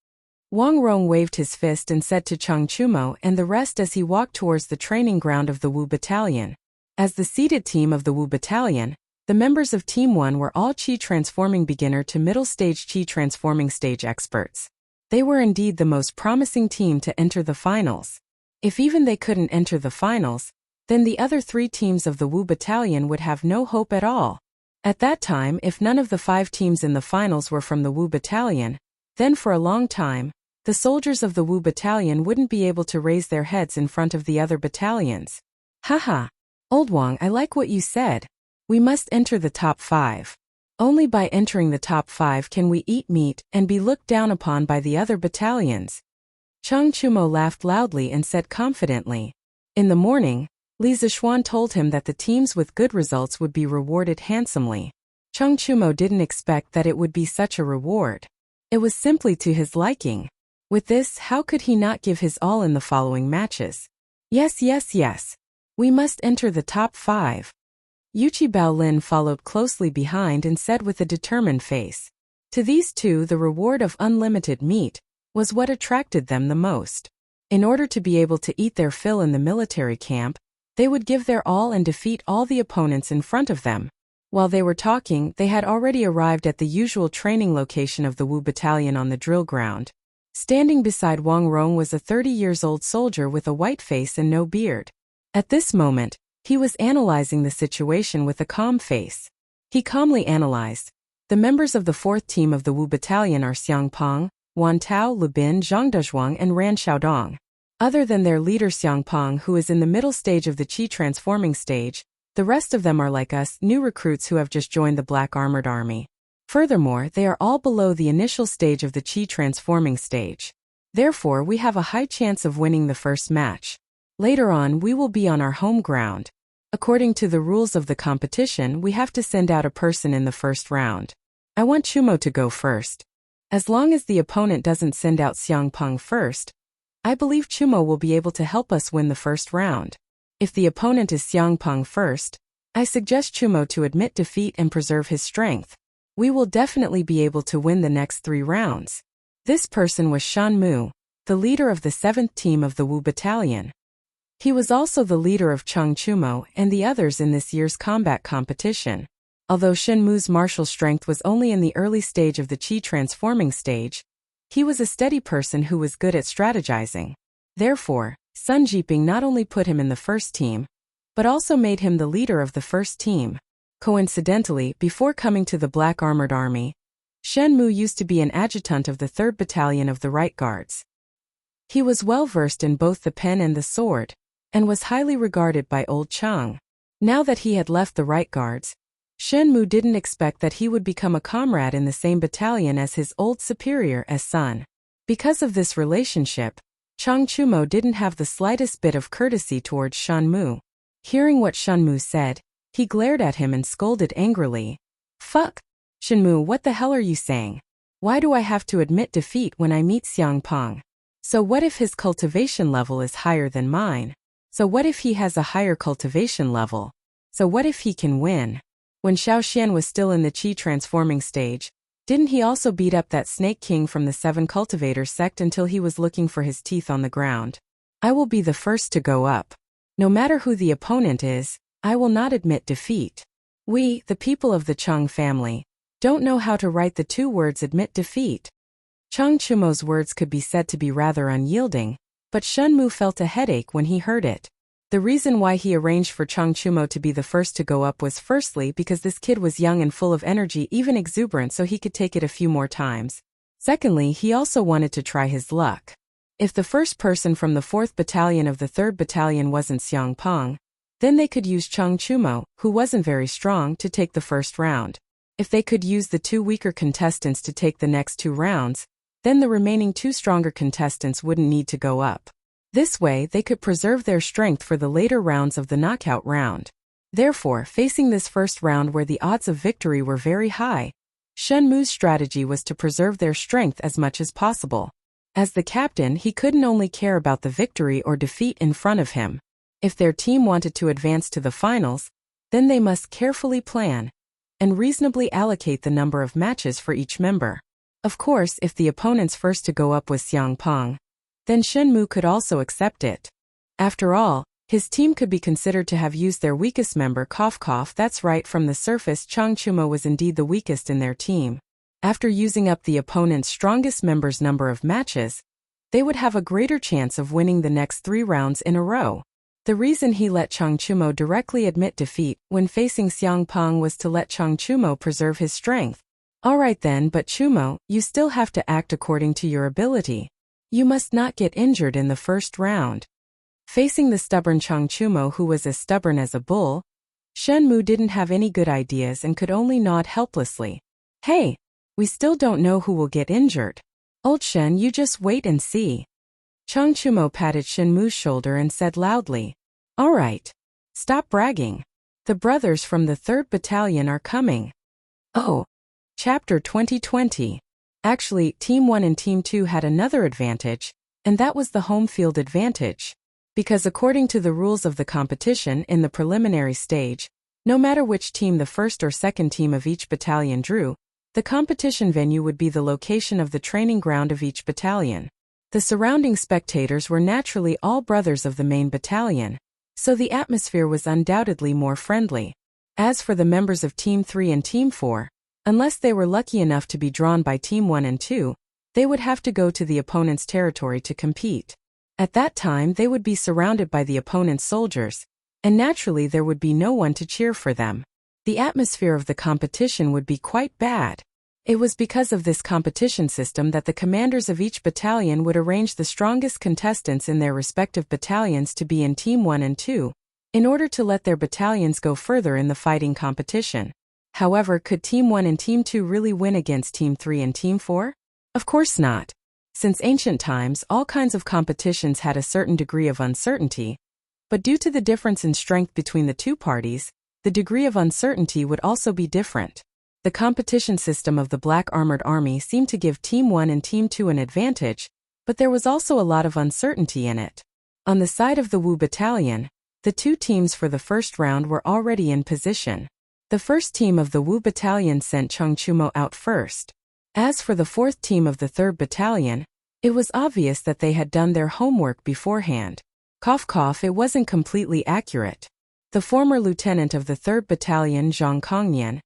Wang Rong waved his fist and said to Chang Chumo and the rest as he walked towards the training ground of the Wu battalion. As the seeded team of the Wu battalion, the members of Team 1 were all Qi transforming beginner to middle stage Qi transforming stage experts. They were indeed the most promising team to enter the finals. If even they couldn't enter the finals, then the other 3 teams of the Wu battalion would have no hope at all. At that time, if none of the 5 teams in the finals were from the Wu battalion, then for a long time, the soldiers of the Wu battalion wouldn't be able to raise their heads in front of the other battalions. Haha. Old Wang, I like what you said. We must enter the top 5. Only by entering the top 5 can we eat meat and be looked down upon by the other battalions. Chang Chumo laughed loudly and said confidently. In the morning, Li Zishuan told him that the teams with good results would be rewarded handsomely. Chang Chumo didn't expect that it would be such a reward. It was simply to his liking. With this, how could he not give his all in the following matches? Yes. We must enter the top 5. Yuqi Baolin followed closely behind and said with a determined face. To these 2, the reward of unlimited meat was what attracted them the most. In order to be able to eat their fill in the military camp, they would give their all and defeat all the opponents in front of them. While they were talking, they had already arrived at the usual training location of the Wu battalion on the drill ground. Standing beside Wang Rong was a 30-years-old soldier with a white face and no beard. At this moment, he was analyzing the situation with a calm face. He calmly analyzed. The members of the 4th team of the Wu battalion are Xiang Peng, Wan Tao, Lu Bin, Zhang Dezhuang and Ran Xiaodong. Other than their leader Xiang Peng, who is in the middle stage of the Qi transforming stage, the rest of them are like us, new recruits who have just joined the Black Armored Army. Furthermore, they are all below the initial stage of the Qi transforming stage. Therefore, we have a high chance of winning the first match. Later on, we will be on our home ground. According to the rules of the competition, we have to send out a person in the first round. I want Chumo to go first. As long as the opponent doesn't send out Xiang Peng first, I believe Chumo will be able to help us win the first round. If the opponent is Xiang Peng first, I suggest Chumo to admit defeat and preserve his strength. We will definitely be able to win the next 3 rounds. This person was Shan Mu, the leader of the 7th team of the Wu battalion. He was also the leader of Chang Chumo and the others in this year's combat competition. Although Shan Mu's martial strength was only in the early stage of the Qi transforming stage, he was a steady person who was good at strategizing. Therefore, Sun Jiping not only put him in the first team, but also made him the leader of the first team. Coincidentally, before coming to the Black Armored Army, Shen Mu used to be an adjutant of the 3rd Battalion of the Right Guards. He was well versed in both the pen and the sword, and was highly regarded by Old Chang. Now that he had left the Right Guards, Shen Mu didn't expect that he would become a comrade in the same battalion as his old superior as Sun. Because of this relationship, Chang Chumo didn't have the slightest bit of courtesy towards Shan Mu. Hearing what Shan Mu said, he glared at him and scolded angrily. Fuck! Shan Mu, what the hell are you saying? Why do I have to admit defeat when I meet Xiang Peng? So what if his cultivation level is higher than mine? So what if he has a higher cultivation level? So what if he can win? When Xiao Xian was still in the Qi transforming stage, didn't he also beat up that Snake King from the 7 Cultivator sect until he was looking for his teeth on the ground? I will be the first to go up. No matter who the opponent is, I will not admit defeat. We, the people of the Cheng family, don't know how to write the 2 words admit defeat. Cheng Chumo's words could be said to be rather unyielding, but Shen Mu felt a headache when he heard it. The reason why he arranged for Cheng Chumo to be the first to go up was firstly because this kid was young and full of energy, even exuberant, so he could take it a few more times. Secondly, he also wanted to try his luck. If the first person from the 4th Battalion of the 3rd Battalion wasn't Xiang Peng, then they could use Cheng Chumo, who wasn't very strong, to take the first round. If they could use the 2 weaker contestants to take the next 2 rounds, then the remaining 2 stronger contestants wouldn't need to go up. This way they could preserve their strength for the later rounds of the knockout round. Therefore, facing this first round where the odds of victory were very high, Shen Mu's strategy was to preserve their strength as much as possible. As the captain, he couldn't only care about the victory or defeat in front of him. If their team wanted to advance to the finals, then they must carefully plan and reasonably allocate the number of matches for each member. Of course, if the opponent's first to go up was Xiang Peng, then Shen Mu could also accept it. After all, his team could be considered to have used their weakest member. That's right, from the surface Cheng Chumo was indeed the weakest in their team. After using up the opponent's strongest member's number of matches, they would have a greater chance of winning the next 3 rounds in a row. The reason he let Cheng Chumo directly admit defeat when facing Xiang Peng was to let Cheng Chumo preserve his strength. Alright then, but Chumo, you still have to act according to your ability. You must not get injured in the first round. Facing the stubborn Cheng Chumo, who was as stubborn as a bull, Shen Mu didn't have any good ideas and could only nod helplessly. Hey, we still don't know who will get injured. Old Shen, you just wait and see. Cheng Chumo patted Shen Mu's shoulder and said loudly, Alright. Stop bragging. The brothers from the 3rd Battalion are coming. Oh. Chapter 2020. Actually, Team 1 and Team 2 had another advantage, and that was the home field advantage. Because according to the rules of the competition in the preliminary stage, no matter which team the first or second team of each battalion drew, the competition venue would be the location of the training ground of each battalion. The surrounding spectators were naturally all brothers of the main battalion, so the atmosphere was undoubtedly more friendly. As for the members of Team 3 and Team 4, unless they were lucky enough to be drawn by Team 1 and 2, they would have to go to the opponent's territory to compete. At that time they would be surrounded by the opponent's soldiers, and naturally there would be no one to cheer for them. The atmosphere of the competition would be quite bad. It was because of this competition system that the commanders of each battalion would arrange the strongest contestants in their respective battalions to be in Team 1 and 2, in order to let their battalions go further in the fighting competition. However, could Team 1 and Team 2 really win against Team 3 and Team 4? Of course not. Since ancient times, all kinds of competitions had a certain degree of uncertainty, but due to the difference in strength between the two parties, the degree of uncertainty would also be different. The competition system of the Black Armored Army seemed to give Team 1 and Team 2 an advantage, but there was also a lot of uncertainty in it. On the side of the Wu Battalion, the 2 teams for the first round were already in position. The first team of the Wu Battalion sent Cheng Chumo out first. As for the 4th team of the 3rd Battalion, it was obvious that they had done their homework beforehand. It wasn't completely accurate. The former lieutenant of the 3rd Battalion, Zhang Kongnian,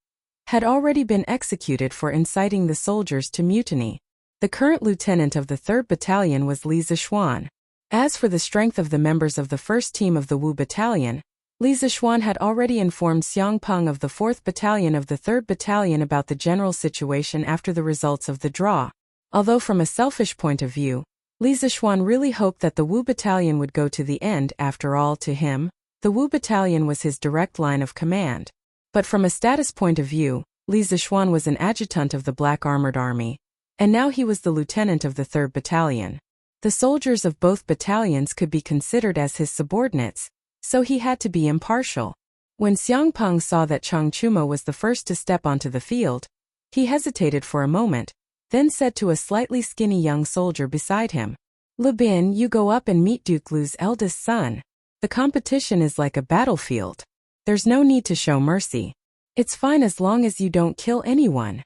had already been executed for inciting the soldiers to mutiny. The current lieutenant of the 3rd Battalion was Li Zishuan. As for the strength of the members of the first team of the Wu Battalion, Li Zishuan had already informed Xiang Peng of the 4th Battalion of the 3rd Battalion about the general situation after the results of the draw. Although from a selfish point of view, Li Zishuan really hoped that the Wu Battalion would go to the end. After all, to him, the Wu Battalion was his direct line of command. But from a status point of view, Li Zishuan was an adjutant of the Black Armored Army, and now he was the lieutenant of the 3rd Battalion. The soldiers of both battalions could be considered as his subordinates, so he had to be impartial. When Xiang Peng saw that Cheng Chumo was the first to step onto the field, he hesitated for a moment, then said to a slightly skinny young soldier beside him, "Lu Bin, you go up and meet Duke Lu's eldest son. The competition is like a battlefield. There's no need to show mercy. It's fine as long as you don't kill anyone."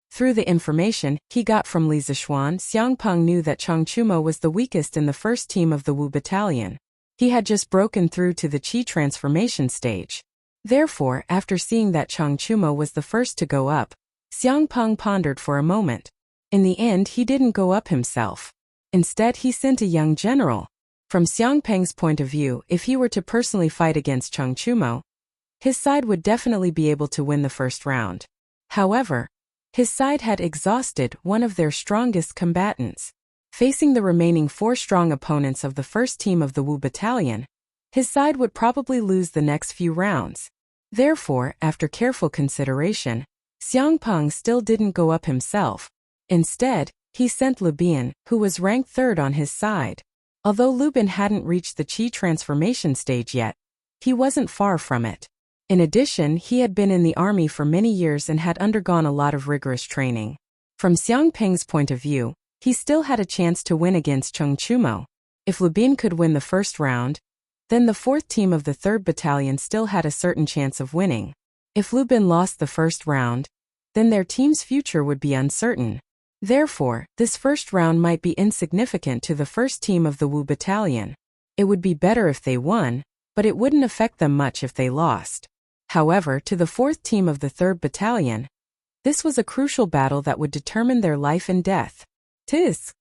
Through the information he got from Li Zishuan, Xiangpeng knew that Chang Chumo was the weakest in the first team of the Wu battalion. He had just broken through to the Qi transformation stage. Therefore, after seeing that Chang Chumo was the first to go up, Xiangpeng pondered for a moment. In the end, he didn't go up himself. Instead, he sent a young general. From Xiangpeng's point of view, if he were to personally fight against Chang Chumo, his side would definitely be able to win the first round. However, his side had exhausted one of their strongest combatants. Facing the remaining 4 strong opponents of the first team of the Wu battalion, his side would probably lose the next few rounds. Therefore, after careful consideration, Xiangpeng still didn't go up himself. Instead, he sent Lu Bin, who was ranked 3rd on his side. Although Lu Bin hadn't reached the Qi transformation stage yet, he wasn't far from it. In addition, he had been in the army for many years and had undergone a lot of rigorous training. From Xiangpeng's point of view, he still had a chance to win against Chang Chumo. If Lu Bin could win the first round, then the 4th team of the 3rd battalion still had a certain chance of winning. If Lu Bin lost the first round, then their team's future would be uncertain. Therefore, this first round might be insignificant to the first team of the Wu battalion. It would be better if they won, but it wouldn't affect them much if they lost. However, to the 4th team of the 3rd battalion, this was a crucial battle that would determine their life and death. "Tis.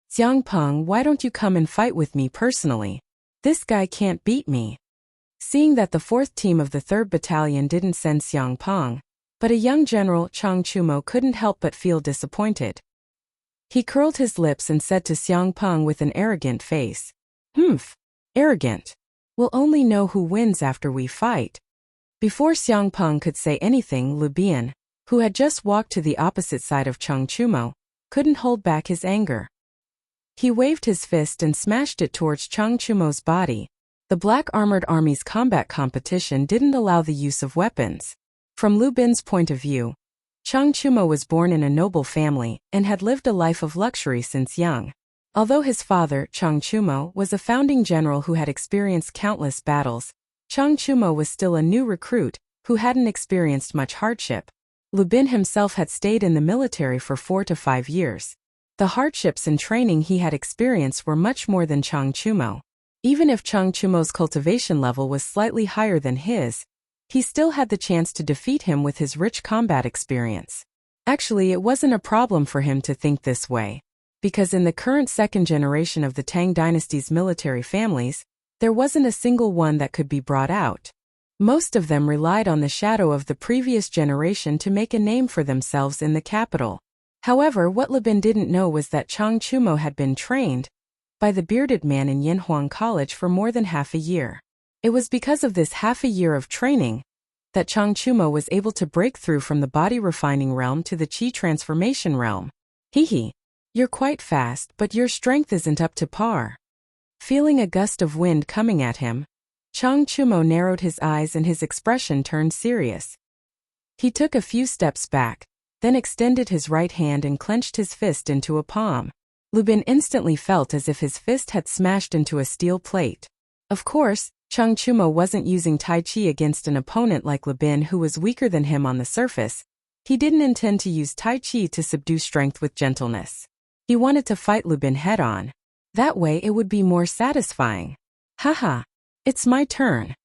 Xiangpeng, why don't you come and fight with me personally? This guy can't beat me." Seeing that the 4th team of the 3rd battalion didn't send Xiangpeng, but a young general, Chang Chumo, couldn't help but feel disappointed. He curled his lips and said to Xiangpeng with an arrogant face, Arrogant. We'll only know who wins after we fight." Before Xiangpeng could say anything, Lu Bin, who had just walked to the opposite side of Chang Chumo, couldn't hold back his anger. He waved his fist and smashed it towards Chang Chumo's body. The Black Armored Army's combat competition didn't allow the use of weapons. From Lu Bin's point of view, Chang Chumo was born in a noble family and had lived a life of luxury since young. Although his father, Chang Chumo, was a founding general who had experienced countless battles, Chang Chumo was still a new recruit who hadn't experienced much hardship. Lu Bin himself had stayed in the military for 4 to 5 years. The hardships and training he had experienced were much more than Chang Chumo. Even if Chang Chumo's cultivation level was slightly higher than his, he still had the chance to defeat him with his rich combat experience. Actually, it wasn't a problem for him to think this way, because in the current 2nd generation of the Tang dynasty's military families, there wasn't a single one that could be brought out. Most of them relied on the shadow of the previous generation to make a name for themselves in the capital. However, what Lu Bin didn't know was that Chang Chumo had been trained by the bearded man in Yinhuang College for more than half a year. It was because of this half a year of training that Chang Chumo was able to break through from the body refining realm to the Qi transformation realm. You're quite fast, but your strength isn't up to par. Feeling a gust of wind coming at him, Chang Chumo narrowed his eyes and his expression turned serious. He took a few steps back, then extended his right hand and clenched his fist into a palm. Lu Bin instantly felt as if his fist had smashed into a steel plate. Of course, Chang Chumo wasn't using Tai Chi against an opponent like Lu Bin who was weaker than him on the surface. He didn't intend to use Tai Chi to subdue strength with gentleness. He wanted to fight Lu Bin head-on. That way it would be more satisfying. Haha, it's my turn.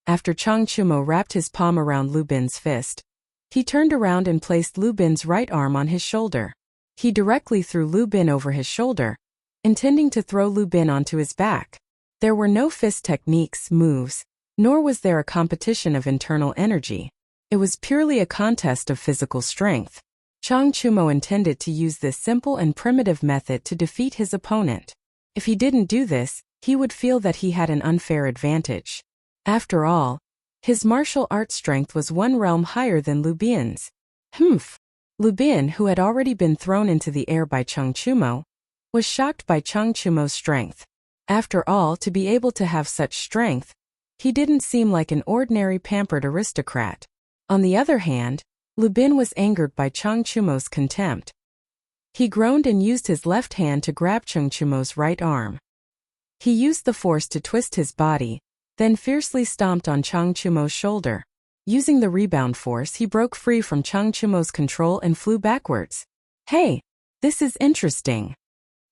After Chang Chumo wrapped his palm around Lu Bin's fist, he turned around and placed Lu Bin's right arm on his shoulder. He directly threw Lu Bin over his shoulder, intending to throw Lu Bin onto his back. There were no fist techniques, moves, nor was there a competition of internal energy. It was purely a contest of physical strength. Chang Chumo intended to use this simple and primitive method to defeat his opponent. If he didn't do this, he would feel that he had an unfair advantage. After all, his martial arts strength was one realm higher than Lu Bin's. Lu Bin, who had already been thrown into the air by Chang Chumo, was shocked by Chang Chumo's strength. After all, to be able to have such strength, he didn't seem like an ordinary pampered aristocrat. On the other hand, Lu Bin was angered by Chang Chumo's contempt. He groaned and used his left hand to grab Changchumo's right arm. He used the force to twist his body, then fiercely stomped on Changchumo's shoulder. Using the rebound force, he broke free from Changchumo's control and flew backwards. Hey, this is interesting.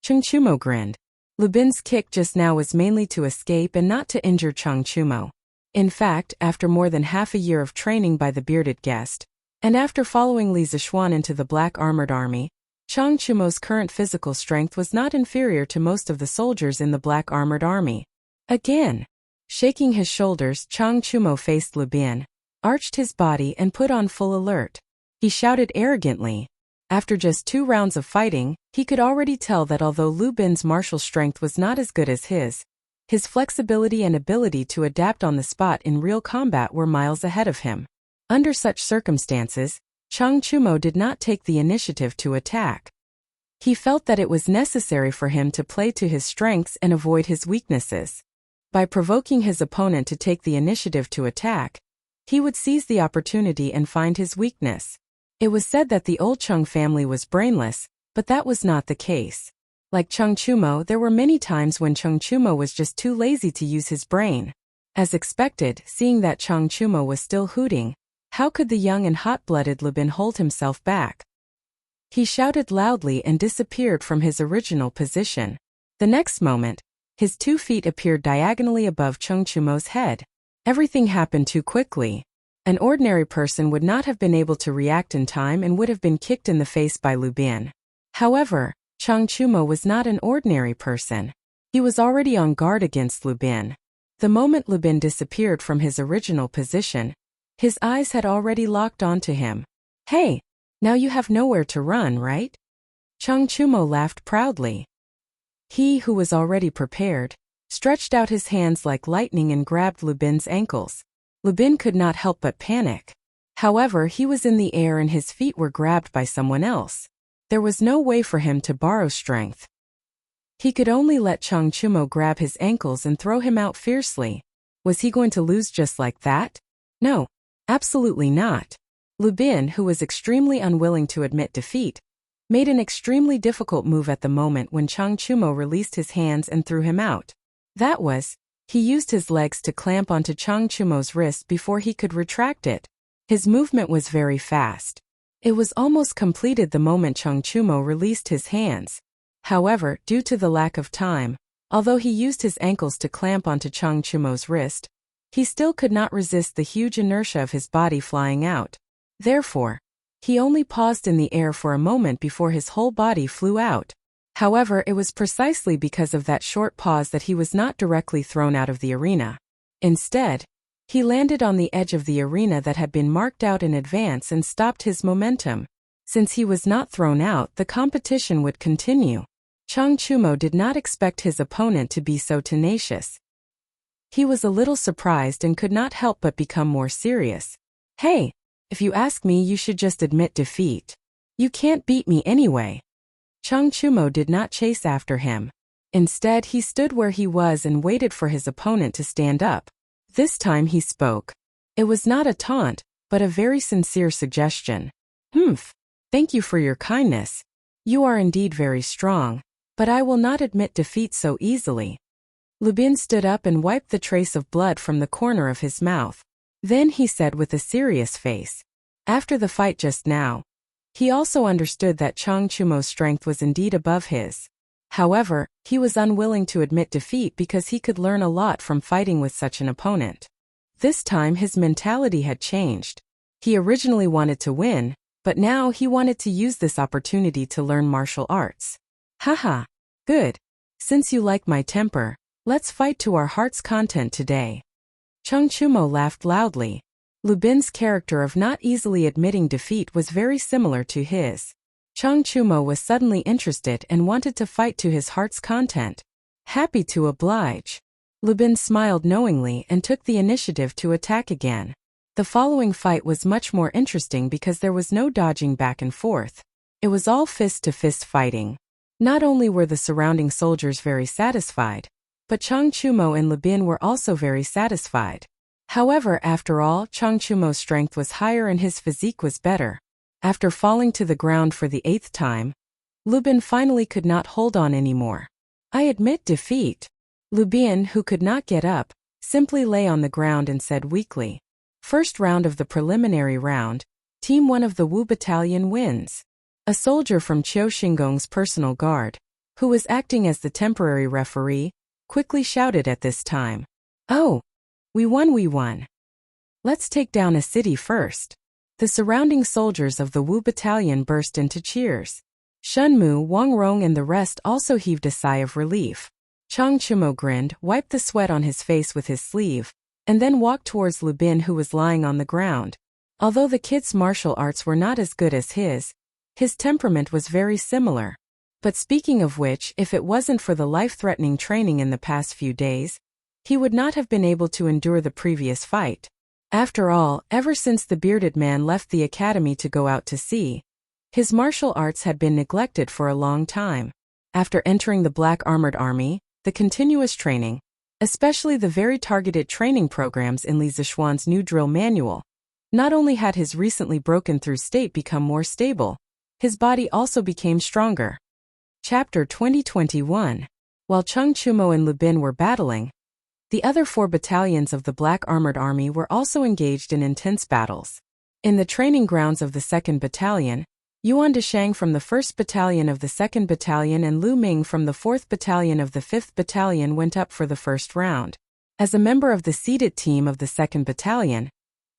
Changchumo grinned. Lu Bin's kick just now was mainly to escape and not to injure Changchumo. In fact, after more than half a year of training by the bearded guest, and after following Li Zixuan into the Black Armored Army, Changchumo's current physical strength was not inferior to most of the soldiers in the Black Armored Army. Again, shaking his shoulders, Changchumo faced Lu Bin, arched his body and put on full alert. He shouted arrogantly. After just 2 rounds of fighting, he could already tell that although Lu Bin's martial strength was not as good as his flexibility and ability to adapt on the spot in real combat were miles ahead of him. Under such circumstances, Changchumo did not take the initiative to attack. He felt that it was necessary for him to play to his strengths and avoid his weaknesses. By provoking his opponent to take the initiative to attack, he would seize the opportunity and find his weakness. It was said that the old Chung family was brainless, but that was not the case. Like Changchumo, there were many times when Changchumo was just too lazy to use his brain. As expected, seeing that Changchumo was still hooting, how could the young and hot-blooded Lu Bin hold himself back? He shouted loudly and disappeared from his original position. The next moment, his 2 feet appeared diagonally above Changchumo's head. Everything happened too quickly. An ordinary person would not have been able to react in time and would have been kicked in the face by Lu Bin. However, Changchumo was not an ordinary person. He was already on guard against Lu Bin. The moment Lu Bin disappeared from his original position, his eyes had already locked onto him. Hey, now you have nowhere to run, right? Changchumo laughed proudly. He, who was already prepared, stretched out his hands like lightning and grabbed Lu Bin's ankles. Lu Bin could not help but panic. However, he was in the air and his feet were grabbed by someone else. There was no way for him to borrow strength. He could only let Changchumo grab his ankles and throw him out fiercely. Was he going to lose just like that? No, absolutely not. Lu Bin, who was extremely unwilling to admit defeat, made an extremely difficult move at the moment when Changchumo released his hands and threw him out. That was, he used his legs to clamp onto Changchumo's wrist before he could retract it. His movement was very fast. It was almost completed the moment Changchumo released his hands. However, due to the lack of time, although he used his ankles to clamp onto Changchumo's wrist, he still could not resist the huge inertia of his body flying out. Therefore, he only paused in the air for a moment before his whole body flew out. However, it was precisely because of that short pause that he was not directly thrown out of the arena. Instead, he landed on the edge of the arena that had been marked out in advance and stopped his momentum. Since he was not thrown out, the competition would continue. Changchumo did not expect his opponent to be so tenacious. He was a little surprised and could not help but become more serious. Hey, if you ask me, you should just admit defeat. You can't beat me anyway. Changchumo did not chase after him. Instead, he stood where he was and waited for his opponent to stand up. This time he spoke. It was not a taunt, but a very sincere suggestion. Thank you for your kindness. You are indeed very strong, but I will not admit defeat so easily. Lu Bin stood up and wiped the trace of blood from the corner of his mouth. Then he said with a serious face, after the fight just now, he also understood that Changchumo's strength was indeed above his. However, he was unwilling to admit defeat because he could learn a lot from fighting with such an opponent. This time his mentality had changed. He originally wanted to win, but now he wanted to use this opportunity to learn martial arts. Haha, good. Since you like my temper, let's fight to our heart's content today. Changchumo laughed loudly. Lu Bin's character of not easily admitting defeat was very similar to his. Changchumo was suddenly interested and wanted to fight to his heart's content. Happy to oblige. Lu Bin smiled knowingly and took the initiative to attack again. The following fight was much more interesting because there was no dodging back and forth. It was all fist-to-fist fighting. Not only were the surrounding soldiers very satisfied, but Changchumo and Lu Bin were also very satisfied. However, after all, Changchumo's strength was higher and his physique was better. After falling to the ground for the 8th time, Lu Bin finally could not hold on anymore. I admit defeat. Lu Bin, who could not get up, simply lay on the ground and said weakly. First round of the preliminary round, Team 1 of the Wu Battalion wins. A soldier from Qiu Xingong's personal guard, who was acting as the temporary referee, quickly shouted at this time. Oh! We won! Let's take down a city first. The surrounding soldiers of the Wu Battalion burst into cheers. Shunmu, Wang Rong and the rest also heaved a sigh of relief. Chang Chumo grinned, wiped the sweat on his face with his sleeve, and then walked towards Lu Bin, who was lying on the ground. Although the kid's martial arts were not as good as his temperament was very similar. But speaking of which, if it wasn't for the life-threatening training in the past few days, he would not have been able to endure the previous fight. After all, ever since the bearded man left the academy to go out to sea, his martial arts had been neglected for a long time. After entering the Black Armored Army, the continuous training, especially the very targeted training programs in Li Zixuan's new drill manual, not only had his recently broken-through state become more stable, his body also became stronger. Chapter 2021. While Cheng Chumo and Lu Bin were battling, the other 4 battalions of the Black Armored Army were also engaged in intense battles. In the training grounds of the 2nd Battalion, Yuan Deshang from the 1st Battalion of the 2nd Battalion and Lu Ming from the 4th Battalion of the 5th Battalion went up for the first round. As a member of the seeded team of the 2nd Battalion,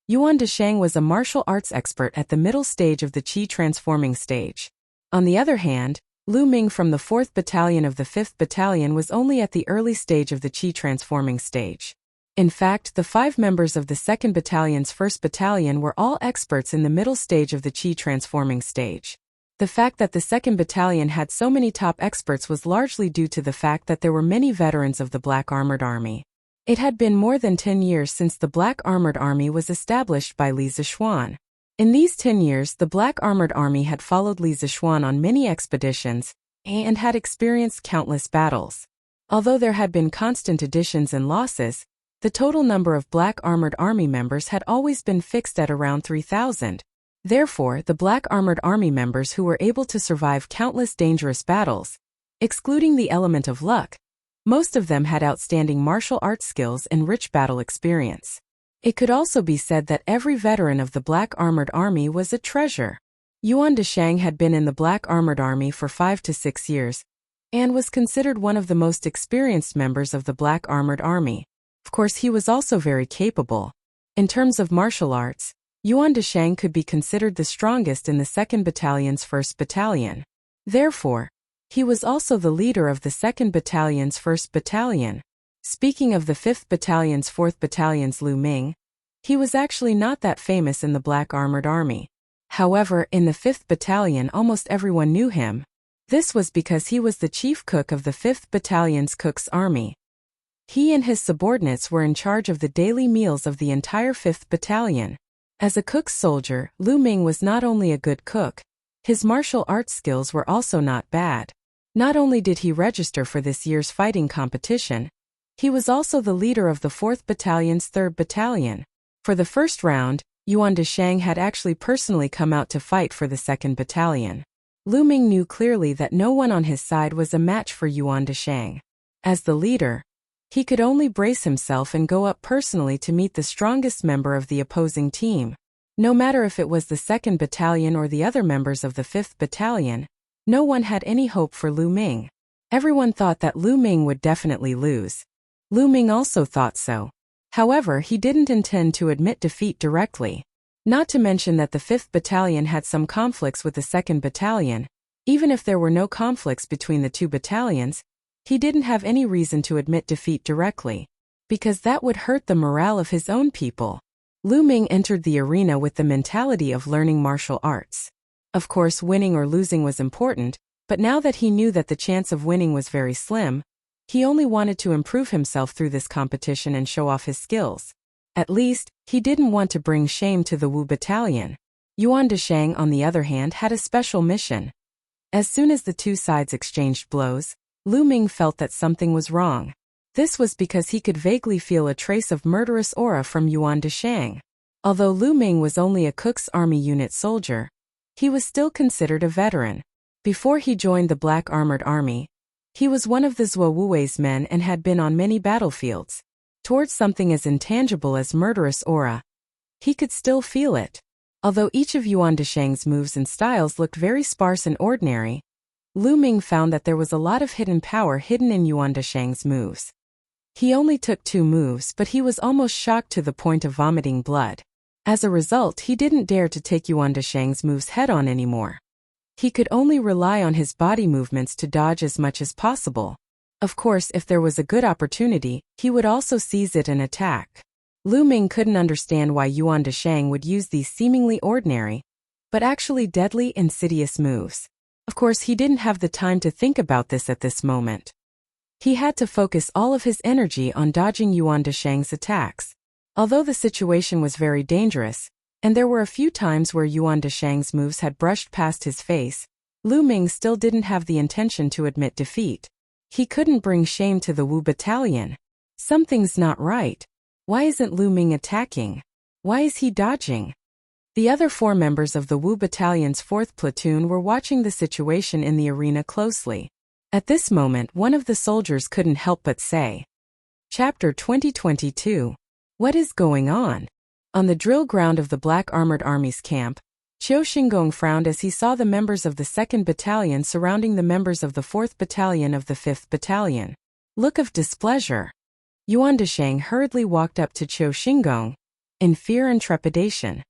Yuan Deshang was a martial arts expert at the middle stage of the Qi transforming stage. On the other hand, Lu Ming from the 4th Battalion of the 5th Battalion was only at the early stage of the Qi transforming stage. In fact, the 5 members of the 2nd Battalion's 1st Battalion were all experts in the middle stage of the Qi transforming stage. The fact that the 2nd Battalion had so many top experts was largely due to the fact that there were many veterans of the Black Armored Army. It had been more than 10 years since the Black Armored Army was established by Li Zixuan. In these 10 years, the Black Armored Army had followed Li Zixuan on many expeditions and had experienced countless battles. Although there had been constant additions and losses, the total number of Black Armored Army members had always been fixed at around 3,000. Therefore, the Black Armored Army members who were able to survive countless dangerous battles, excluding the element of luck, most of them had outstanding martial arts skills and rich battle experience. It could also be said that every veteran of the Black Armored Army was a treasure. Yuan Deshang had been in the Black Armored Army for 5 to 6 years, and was considered one of the most experienced members of the Black Armored Army. Of course, he was also very capable. In terms of martial arts, Yuan Deshang could be considered the strongest in the 2nd Battalion's 1st Battalion. Therefore, he was also the leader of the 2nd Battalion's 1st Battalion. Speaking of the 5th Battalion's 4th Battalion's Lu Ming, he was actually not that famous in the Black Armored Army. However, in the 5th Battalion almost everyone knew him. This was because he was the chief cook of the 5th Battalion's Cook's Army. He and his subordinates were in charge of the daily meals of the entire 5th Battalion. As a cook's soldier, Lu Ming was not only a good cook, his martial arts skills were also not bad. Not only did he register for this year's fighting competition, he was also the leader of the 4th Battalion's 3rd Battalion. For the first round, Yuan Deshang had actually personally come out to fight for the 2nd Battalion. Lu Ming knew clearly that no one on his side was a match for Yuan Deshang. As the leader, he could only brace himself and go up personally to meet the strongest member of the opposing team. No matter if it was the 2nd Battalion or the other members of the 5th Battalion, no one had any hope for Lu Ming. Everyone thought that Lu Ming would definitely lose. Lu Ming also thought so. However, he didn't intend to admit defeat directly. Not to mention that the 5th Battalion had some conflicts with the 2nd Battalion. Even if there were no conflicts between the 2 battalions, he didn't have any reason to admit defeat directly, because that would hurt the morale of his own people. Lu Ming entered the arena with the mentality of learning martial arts. Of course, winning or losing was important, but now that he knew that the chance of winning was very slim, he only wanted to improve himself through this competition and show off his skills. At least, he didn't want to bring shame to the Wu Battalion. Yuan Deshang, on the other hand, had a special mission. As soon as the 2 sides exchanged blows, Lu Ming felt that something was wrong. This was because he could vaguely feel a trace of murderous aura from Yuan Deshang. Although Lu Ming was only a Cook's Army unit soldier, he was still considered a veteran. Before he joined the Black Armored Army, he was one of the Zuowuwei's men and had been on many battlefields. Towards something as intangible as murderous aura, he could still feel it. Although each of Yuan Desheng's moves and styles looked very sparse and ordinary, Lu Ming found that there was a lot of hidden power hidden in Yuan Desheng's moves. He only took 2 moves, but he was almost shocked to the point of vomiting blood. As a result, he didn't dare to take Yuan Desheng's moves head-on anymore. He could only rely on his body movements to dodge as much as possible. Of course, if there was a good opportunity, he would also seize it and attack. Lu Ming couldn't understand why Yuan Desheng would use these seemingly ordinary, but actually deadly, insidious moves. Of course, he didn't have the time to think about this at this moment. He had to focus all of his energy on dodging Yuan Desheng's attacks. Although the situation was very dangerous, and there were a few times where Yuan Desheng's moves had brushed past his face, Lu Ming still didn't have the intention to admit defeat. He couldn't bring shame to the Wu battalion. Something's not right. Why isn't Lu Ming attacking? Why is he dodging? The other 4 members of the Wu battalion's 4th platoon were watching the situation in the arena closely. At this moment, one of the soldiers couldn't help but say, Chapter 2022. What is going on? On the drill ground of the Black Armored Army's camp, Qiu Xingong frowned as he saw the members of the 2nd Battalion surrounding the members of the 4th Battalion of the 5th Battalion. Look of displeasure. Yuan Desheng hurriedly walked up to Qiu Xingong, in fear and trepidation.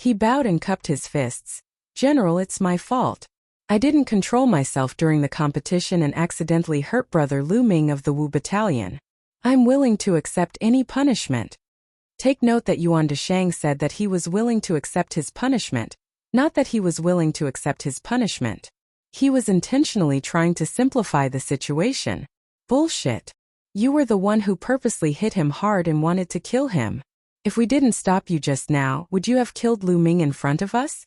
He bowed and cupped his fists. General, it's my fault. I didn't control myself during the competition and accidentally hurt Brother Lu Ming of the Wu Battalion. I'm willing to accept any punishment. Take note that Yuan Desheng said that he was willing to accept his punishment, not that he was willing to accept his punishment. He was intentionally trying to simplify the situation. Bullshit. You were the one who purposely hit him hard and wanted to kill him. If we didn't stop you just now, would you have killed Lu Ming in front of us?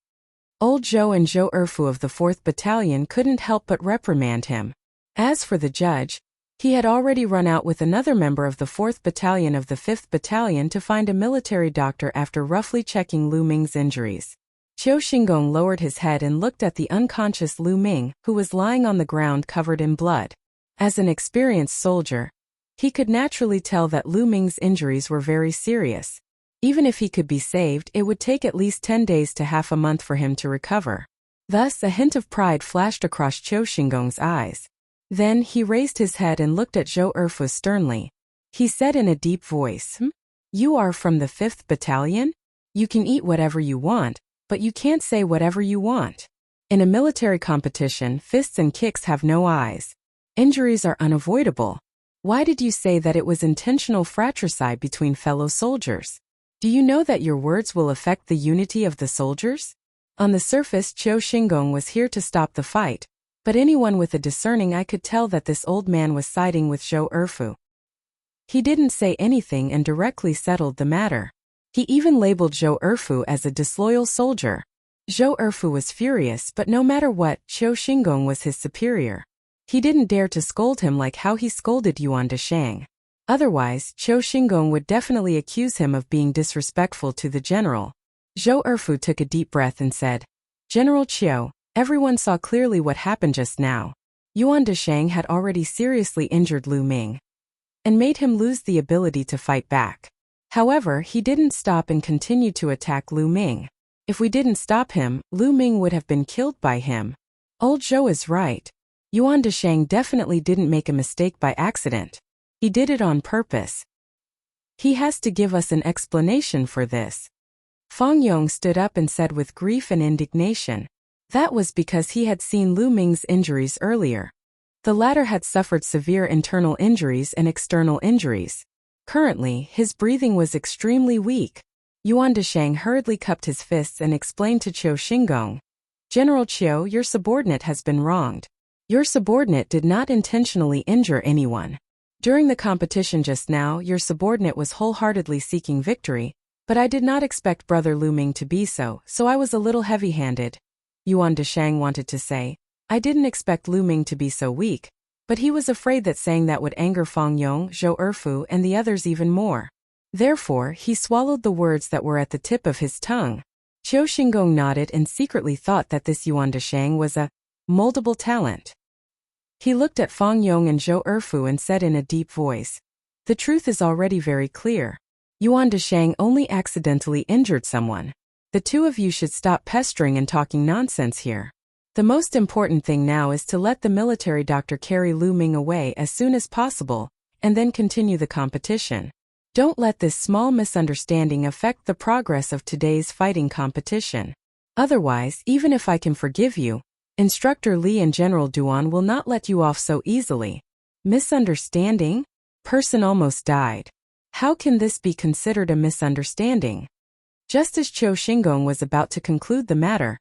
Old Zhou and Zhou Erfu of the 4th Battalion couldn't help but reprimand him. As for the judge, he had already run out with another member of the 4th Battalion of the 5th Battalion to find a military doctor after roughly checking Lu Ming's injuries. Qiu Xingong lowered his head and looked at the unconscious Lu Ming, who was lying on the ground covered in blood. As an experienced soldier, he could naturally tell that Lu Ming's injuries were very serious. Even if he could be saved, it would take at least 10 days to half a month for him to recover. Thus, a hint of pride flashed across Qiu Xingong's eyes. Then, he raised his head and looked at Zhou Erfu sternly. He said in a deep voice, You are from the 5th Battalion? You can eat whatever you want, but you can't say whatever you want. In a military competition, fists and kicks have no eyes. Injuries are unavoidable. Why did you say that it was intentional fratricide between fellow soldiers? Do you know that your words will affect the unity of the soldiers? On the surface, Qiu Xingong was here to stop the fight, but anyone with a discerning eye could tell that this old man was siding with Zhou Erfu. He didn't say anything and directly settled the matter. He even labeled Zhou Erfu as a disloyal soldier. Zhou Erfu was furious, but no matter what, Qiu Xingong was his superior. He didn't dare to scold him like how he scolded Yuan Desheng. Otherwise, Qiu Xingong would definitely accuse him of being disrespectful to the general. Zhou Erfu took a deep breath and said, General Qiu, everyone saw clearly what happened just now. Yuan Desheng had already seriously injured Lu Ming and made him lose the ability to fight back. However, he didn't stop and continued to attack Lu Ming. If we didn't stop him, Lu Ming would have been killed by him. Old Zhou is right. Yuan Desheng definitely didn't make a mistake by accident. He did it on purpose. He has to give us an explanation for this. Fang Yong stood up and said with grief and indignation. That was because he had seen Lu Ming's injuries earlier. The latter had suffered severe internal injuries and external injuries. Currently, his breathing was extremely weak. Yuan Desheng hurriedly cupped his fists and explained to Qiu Xingong, General Qiu, your subordinate has been wronged. Your subordinate did not intentionally injure anyone. During the competition just now, your subordinate was wholeheartedly seeking victory, but I did not expect Brother Lu Ming to be so I was a little heavy-handed. Yuan Desheng wanted to say, I didn't expect Lu Ming to be so weak, but he was afraid that saying that would anger Fang Yong, Zhou Erfu, and the others even more. Therefore, he swallowed the words that were at the tip of his tongue. Qiu Xingong nodded and secretly thought that this Yuan Desheng was a moldable talent. He looked at Fang Yong and Zhou Erfu and said in a deep voice, "The truth is already very clear. Yuan Deshang only accidentally injured someone. The two of you should stop pestering and talking nonsense here. The most important thing now is to let the military doctor carry Lu Ming away as soon as possible, and then continue the competition. Don't let this small misunderstanding affect the progress of today's fighting competition. Otherwise, even if I can forgive you, Instructor Li and General Duan will not let you off so easily." Misunderstanding? Person almost died. How can this be considered a misunderstanding? Just as Qiu Xingong was about to conclude the matter,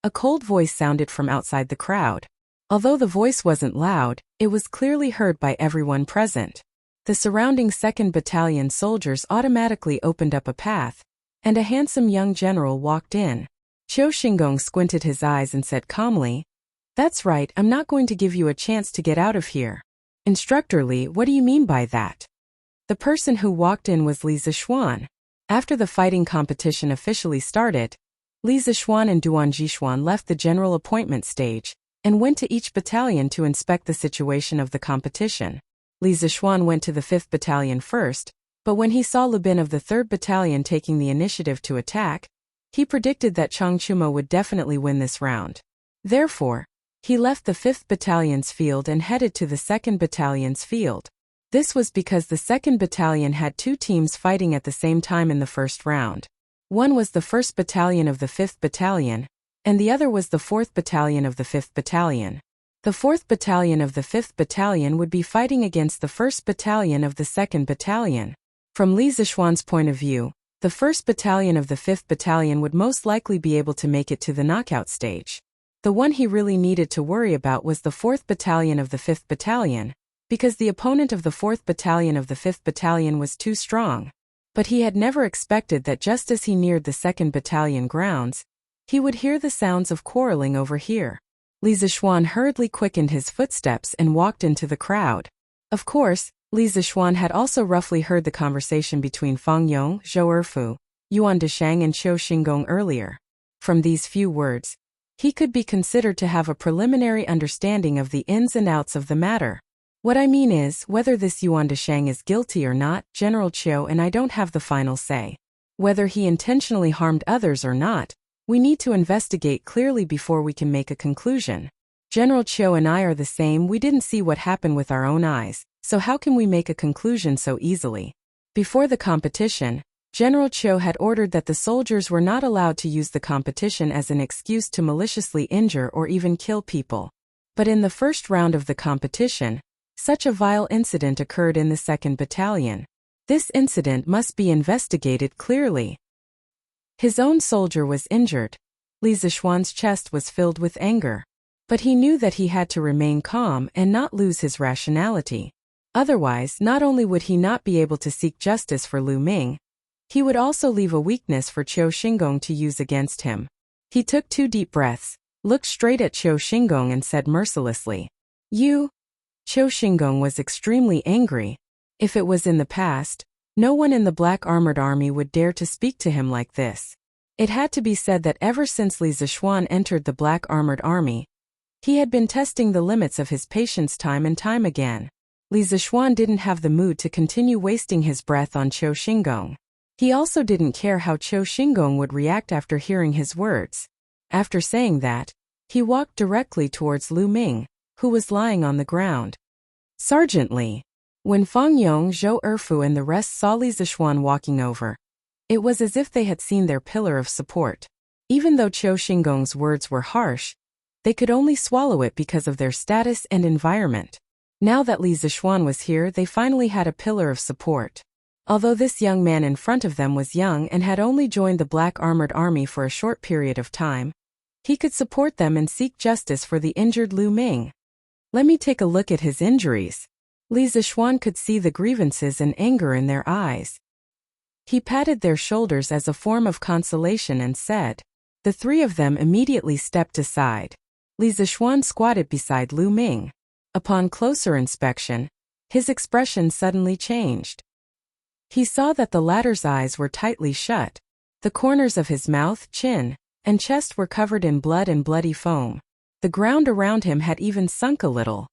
a cold voice sounded from outside the crowd. Although the voice wasn't loud, it was clearly heard by everyone present. The surrounding 2nd Battalion soldiers automatically opened up a path, and a handsome young general walked in. Qiu Xingong squinted his eyes and said calmly, "That's right, I'm not going to give you a chance to get out of here." "Instructor Li, what do you mean by that?" The person who walked in was Li Zixuan. After the fighting competition officially started, Li Zixuan and Duan Jixuan left the general appointment stage and went to each battalion to inspect the situation of the competition. Li Zixuan went to the 5th Battalion first, but when he saw Lu Bin of the 3rd Battalion taking the initiative to attack, he predicted that Chang Chuma would definitely win this round. Therefore, he left the 5th Battalion's field and headed to the 2nd Battalion's field. This was because the 2nd Battalion had two teams fighting at the same time in the first round. One was the 1st Battalion of the 5th Battalion, and the other was the 4th Battalion of the 5th Battalion. The 4th Battalion of the 5th Battalion would be fighting against the 1st Battalion of the 2nd Battalion. From Li Zixuan's point of view, the 1st Battalion of the 5th Battalion would most likely be able to make it to the knockout stage. The one he really needed to worry about was the 4th Battalion of the 5th Battalion, because the opponent of the 4th Battalion of the 5th Battalion was too strong. But he had never expected that just as he neared the 2nd Battalion grounds, he would hear the sounds of quarreling over here. Li Zixuan hurriedly quickened his footsteps and walked into the crowd. Of course, Li Zixuan had also roughly heard the conversation between Fang Yong, Zhou Erfu, Yuan Deshang and Qiu Xingong earlier. From these few words, he could be considered to have a preliminary understanding of the ins and outs of the matter. What I mean is, whether this Yuan Deshang is guilty or not, General Qiu and I don't have the final say. Whether he intentionally harmed others or not, we need to investigate clearly before we can make a conclusion. General Qiu and I are the same, we didn't see what happened with our own eyes, so how can we make a conclusion so easily? Before the competition, General Qiu had ordered that the soldiers were not allowed to use the competition as an excuse to maliciously injure or even kill people. But in the first round of the competition, such a vile incident occurred in the 2nd Battalion. This incident must be investigated clearly. His own soldier was injured. Li Zixuan's chest was filled with anger. But he knew that he had to remain calm and not lose his rationality. Otherwise, not only would he not be able to seek justice for Lu Ming, he would also leave a weakness for Qiu Xingong to use against him. He took 2 deep breaths, looked straight at Qiu Xingong and said mercilessly, "You?" Qiu Xingong was extremely angry. If it was in the past, no one in the Black Armored Army would dare to speak to him like this. It had to be said that ever since Li Zixuan entered the Black Armored Army, he had been testing the limits of his patience time and time again. Li Zixuan didn't have the mood to continue wasting his breath on Qiu Xingong. He also didn't care how Qiu Xingong would react after hearing his words. After saying that, he walked directly towards Lu Ming, who was lying on the ground. "Sergeant Li." When Fang Yong, Zhou Erfu and the rest saw Li Zixuan walking over, it was as if they had seen their pillar of support. Even though Qiu Xingong's words were harsh, they could only swallow it because of their status and environment. Now that Li Zixuan was here, they finally had a pillar of support. Although this young man in front of them was young and had only joined the Black Armored Army for a short period of time, he could support them and seek justice for the injured Lu Ming. "Let me take a look at his injuries." Li Zixuan could see the grievances and anger in their eyes. He patted their shoulders as a form of consolation and said. The 3 of them immediately stepped aside. Li Zixuan squatted beside Lu Ming. Upon closer inspection, his expression suddenly changed. He saw that the latter's eyes were tightly shut. The corners of his mouth, chin, and chest were covered in blood and bloody foam. The ground around him had even sunk a little.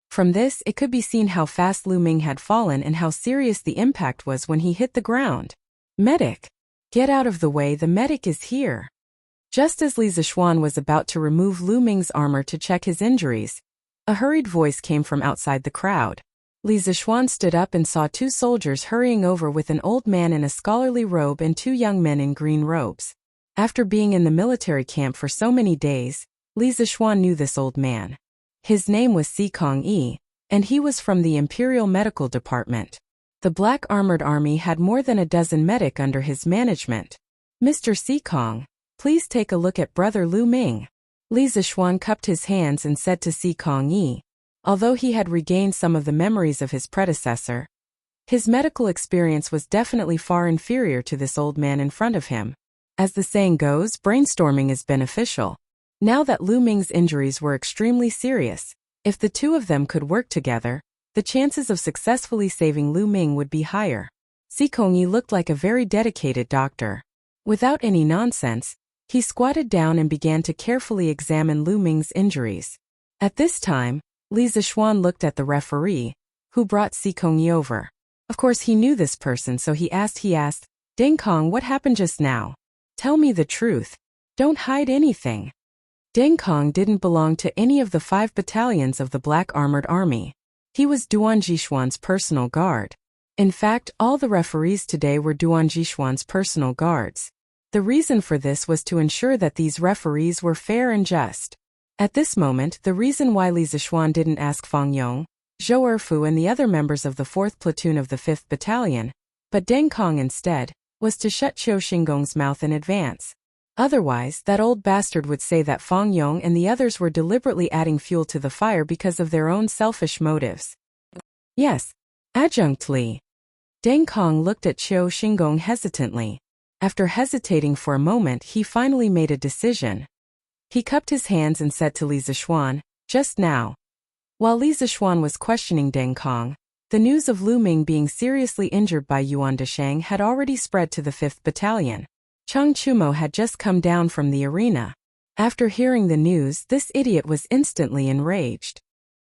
From this, it could be seen how fast Lu Ming had fallen and how serious the impact was when he hit the ground. Medic! Get out of the way, the medic is here. Just as Li Zixuan was about to remove Lu Ming's armor to check his injuries, a hurried voice came from outside the crowd. Li Zixuan stood up and saw 2 soldiers hurrying over with an old man in a scholarly robe and 2 young men in green robes. After being in the military camp for so many days, Li Zixuan knew this old man. His name was Si Kong-yi, and he was from the Imperial Medical Department. The Black Armored Army had more than a dozen medic under his management. Mr. Si Kong, please take a look at Brother Lu Ming. Li Zixuan cupped his hands and said to Si Kong-yi. Although he had regained some of the memories of his predecessor, his medical experience was definitely far inferior to this old man in front of him. As the saying goes, brainstorming is beneficial. Now that Lu Ming's injuries were extremely serious, if the 2 of them could work together, the chances of successfully saving Lu Ming would be higher. Si Kongyi looked like a very dedicated doctor. Without any nonsense, he squatted down and began to carefully examine Lu Ming's injuries. At this time, Li Zixuan looked at the referee, who brought Si Kongyi over. Of course he knew this person, so he asked, Deng Kong, what happened just now? Tell me the truth. Don't hide anything. Deng Kong didn't belong to any of the 5 battalions of the Black Armored Army. He was Duan Jishuan's personal guard. In fact, all the referees today were Duan Jishuan's personal guards. The reason for this was to ensure that these referees were fair and just. At this moment, the reason why Li Zixuan didn't ask Fang Yong, Zhou Erfu and the other members of the 4th platoon of the 5th battalion, but Deng Kong instead, was to shut Qiu Xinggong's mouth in advance. Otherwise, that old bastard would say that Fang Yong and the others were deliberately adding fuel to the fire because of their own selfish motives. Yes, Adjunct Li. Deng Kong looked at Qiu Xinggong hesitantly. After hesitating for a moment, he finally made a decision. He cupped his hands and said to Li Zixuan, just now. While Li Zixuan was questioning Deng Kong, the news of Lu Ming being seriously injured by Yuan Desheng had already spread to the 5th battalion. Cheng Chumo had just come down from the arena. After hearing the news, this idiot was instantly enraged.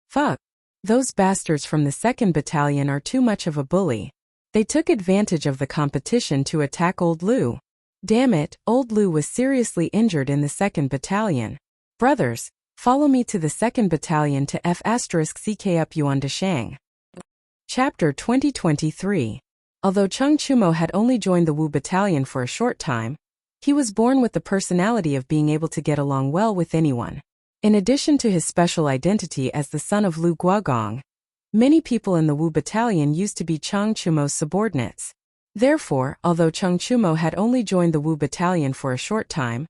Fuck. Those bastards from the 2nd battalion are too much of a bully. They took advantage of the competition to attack old Lu. Damn it, old Lu was seriously injured in the 2nd battalion. Brothers, follow me to the 2nd battalion to F***CK up Yuan Desheng. Chapter 2023. Although Cheng Chumo had only joined the Wu battalion for a short time, he was born with the personality of being able to get along well with anyone. In addition to his special identity as the son of Lu Guogong, many people in the Wu battalion used to be Cheng Chumo's subordinates. Therefore, although Cheng Chumo had only joined the Wu battalion for a short time,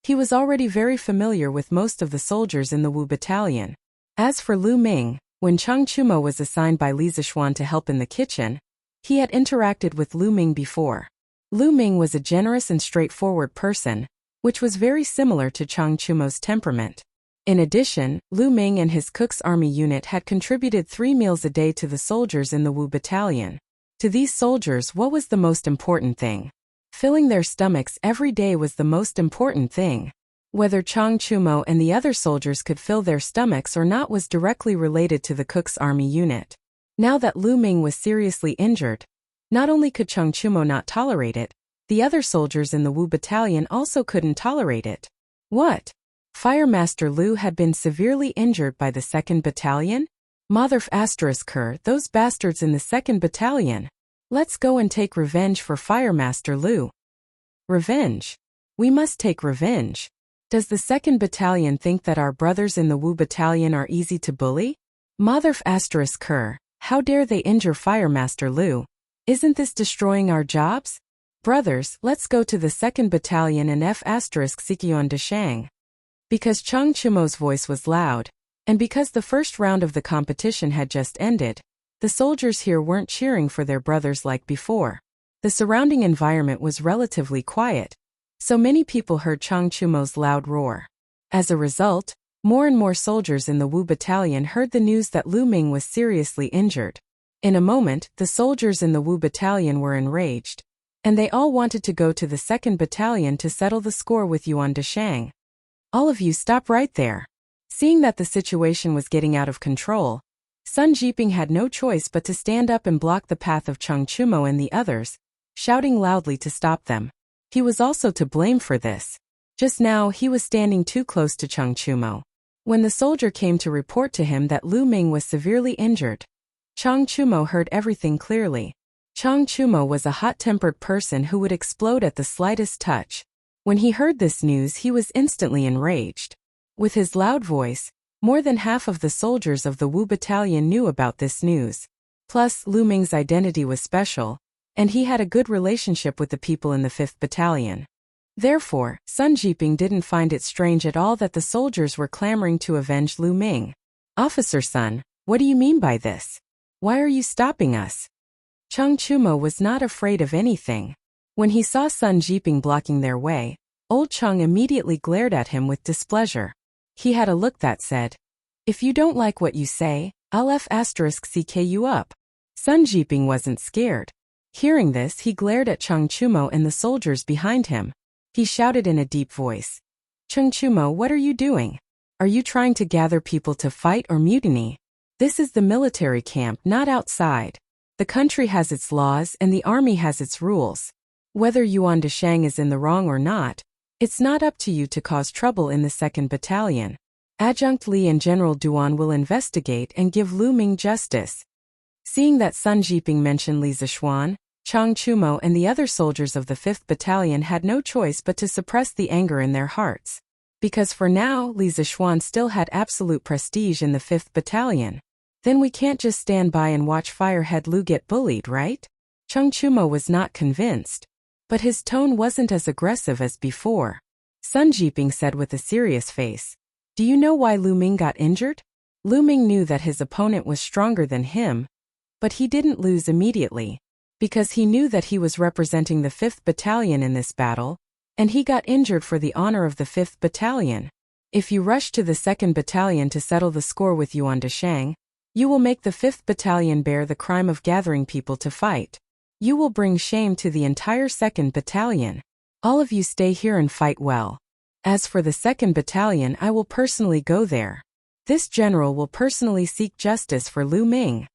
he was already very familiar with most of the soldiers in the Wu battalion. As for Lu Ming, when Cheng Chumo was assigned by Li Zixuan to help in the kitchen, he had interacted with Lu Ming before. Lu Ming was a generous and straightforward person, which was very similar to Cheng Chumo's temperament. In addition, Lu Ming and his cook's army unit had contributed 3 meals a day to the soldiers in the Wu battalion. To these soldiers, what was the most important thing? Filling their stomachs every day was the most important thing. Whether Cheng Chumo and the other soldiers could fill their stomachs or not was directly related to the cook's army unit. Now that Lu Ming was seriously injured, not only could Cheng Chumo not tolerate it, the other soldiers in the Wu battalion also couldn't tolerate it. What? Firemaster Lu had been severely injured by the 2nd battalion? Mother****, those bastards in the 2nd battalion. Let's go and take revenge for Firemaster Lu. Revenge? We must take revenge. Does the 2nd battalion think that our brothers in the Wu battalion are easy to bully? Mother****, how dare they injure Firemaster Lu? Isn't this destroying our jobs? Brothers, let's go to the 2nd battalion and F*****, Yuan Desheng. Because Cheng Chumo's voice was loud, and because the first round of the competition had just ended, the soldiers here weren't cheering for their brothers like before. The surrounding environment was relatively quiet, so many people heard Cheng Chumo's loud roar. As a result, more and more soldiers in the Wu battalion heard the news that Lu Ming was seriously injured. In a moment, the soldiers in the Wu battalion were enraged, and they all wanted to go to the 2nd battalion to settle the score with Yuan Desheng. All of you stop right there. Seeing that the situation was getting out of control, Sun Jiping had no choice but to stand up and block the path of Cheng Chumo and the others, shouting loudly to stop them. He was also to blame for this. Just now he was standing too close to Cheng Chumo. When the soldier came to report to him that Lu Ming was severely injured, Cheng Chumo heard everything clearly. Cheng Chumo was a hot-tempered person who would explode at the slightest touch. When he heard this news, he was instantly enraged. With his loud voice, more than half of the soldiers of the Wu battalion knew about this news. Plus, Lu Ming's identity was special, and he had a good relationship with the people in the 5th Battalion. Therefore, Sun Jiping didn't find it strange at all that the soldiers were clamoring to avenge Lu Ming. "Officer Sun, what do you mean by this? Why are you stopping us?" Cheng Chumo was not afraid of anything. When he saw Sun Jiping blocking their way, old Cheng immediately glared at him with displeasure. He had a look that said, "If you don't like what you say, I'll *CK you up." Sun Jiping wasn't scared. Hearing this, he glared at Cheng Chumo and the soldiers behind him. He shouted in a deep voice, "Cheng Chumo, what are you doing? Are you trying to gather people to fight or mutiny? This is the military camp, not outside. The country has its laws and the army has its rules. Whether Yuan Dashang is in the wrong or not, it's not up to you to cause trouble in the 2nd Battalion. Adjunct Li and General Duan will investigate and give Lu Ming justice." Seeing that Sun Jiping mentioned Li Zishuan, Cheng Chumo and the other soldiers of the 5th Battalion had no choice but to suppress the anger in their hearts. Because for now, Li Zishuan still had absolute prestige in the 5th Battalion. Then we can't just stand by and watch Firehead Lu get bullied, right? Cheng Chumo was not convinced. But his tone wasn't as aggressive as before. Sun Jiping said with a serious face, "Do you know why Lu Ming got injured?" Lu Ming knew that his opponent was stronger than him, but he didn't lose immediately, because he knew that he was representing the 5th Battalion in this battle, and he got injured for the honor of the 5th Battalion. If you rush to the 2nd Battalion to settle the score with Yuan Dashang, you will make the 5th Battalion bear the crime of gathering people to fight. You will bring shame to the entire 2nd Battalion. All of you stay here and fight well. As for the 2nd Battalion, I will personally go there. This general will personally seek justice for Lu Ming."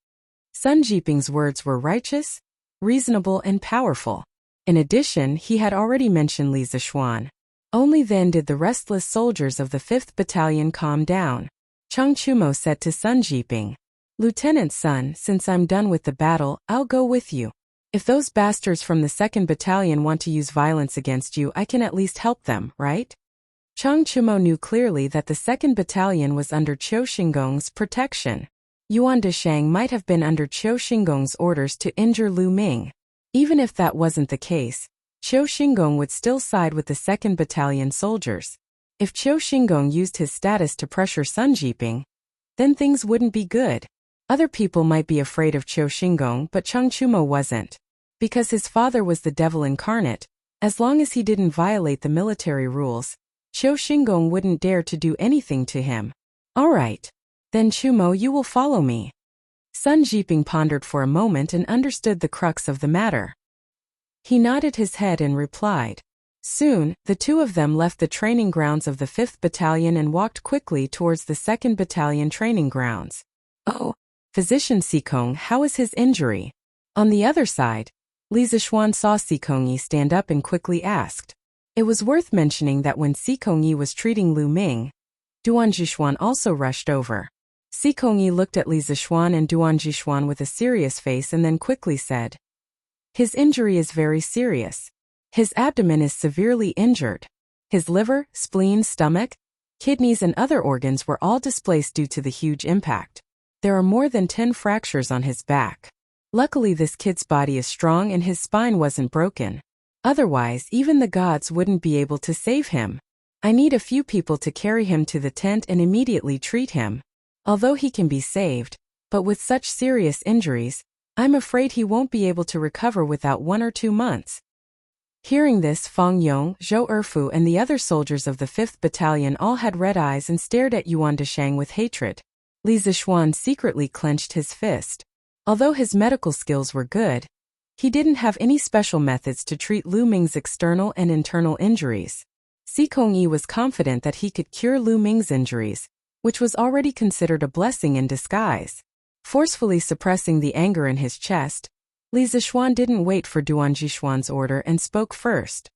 Sun Jiping's words were righteous, reasonable and powerful. In addition, he had already mentioned Li Zishuan. Only then did the restless soldiers of the 5th Battalion calm down. Cheng Chumo said to Sun Jiping, "Lieutenant Sun, since I'm done with the battle, I'll go with you. If those bastards from the 2nd Battalion want to use violence against you, I can at least help them, right?" Cheng Chumo knew clearly that the 2nd Battalion was under Qiu Xingong's protection. Yuan Dashang might have been under Qiu Xingong's orders to injure Lu Ming. Even if that wasn't the case, Qiu Xingong would still side with the 2nd Battalion soldiers. If Qiu Xingong used his status to pressure Sun Jiping, then things wouldn't be good. Other people might be afraid of Qiu Xingong, but Cheng Chumo wasn't. Because his father was the devil incarnate, as long as he didn't violate the military rules, Qiu Xingong wouldn't dare to do anything to him. "All right. Then Chumo, you will follow me." Sun Jiping pondered for a moment and understood the crux of the matter. He nodded his head and replied. Soon, the two of them left the training grounds of the 5th Battalion and walked quickly towards the 2nd Battalion training grounds. "Oh, Physician Sikong, how is his injury?" On the other side, Li Zishuan saw Sikong stand up and quickly asked. It was worth mentioning that when Sikong was treating Lu Ming, Duan Zishuan also rushed over. Sikong looked at Li Zishuan and Duan Zishuan with a serious face and then quickly said, "His injury is very serious. His abdomen is severely injured. His liver, spleen, stomach, kidneys and other organs were all displaced due to the huge impact. There are more than 10 fractures on his back. Luckily this kid's body is strong and his spine wasn't broken. Otherwise, even the gods wouldn't be able to save him. I need a few people to carry him to the tent and immediately treat him. Although he can be saved, but with such serious injuries, I'm afraid he won't be able to recover without 1 or 2 months." Hearing this, Fang Yong, Zhou Erfu and the other soldiers of the 5th Battalion all had red eyes and stared at Yuan Dashang with hatred. Li Zishuan secretly clenched his fist. Although his medical skills were good, he didn't have any special methods to treat Lu Ming's external and internal injuries. Sikong was confident that he could cure Lu Ming's injuries, which was already considered a blessing in disguise. Forcefully suppressing the anger in his chest, Li Zishuan didn't wait for Duan Jishuan's order and spoke first.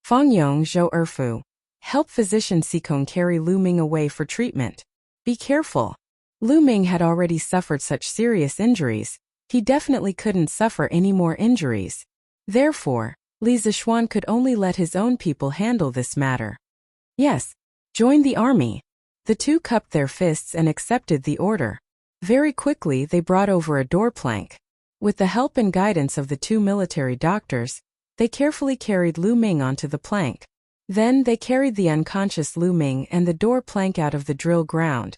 Fang Yong Zhou Erfu. Help physician Sikong carry Lu Ming away for treatment. Be careful. Lu Ming had already suffered such serious injuries, he definitely couldn't suffer any more injuries. Therefore, Li Zishuan could only let his own people handle this matter. Yes, join the army. The two cupped their fists and accepted the order. Very quickly they brought over a door plank. With the help and guidance of the two military doctors, they carefully carried Lu Ming onto the plank. Then they carried the unconscious Lu Ming and the door plank out of the drill ground.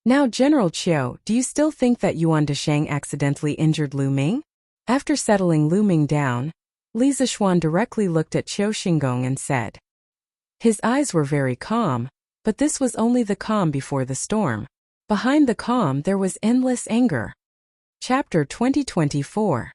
Now General Qiu, do you still think that Yuan Desheng accidentally injured Lu Ming? After settling Lu Ming down, Li Zishuan directly looked at Qiu Xingong and said. His eyes were very calm, but this was only the calm before the storm. Behind the calm there was endless anger. Chapter 2024.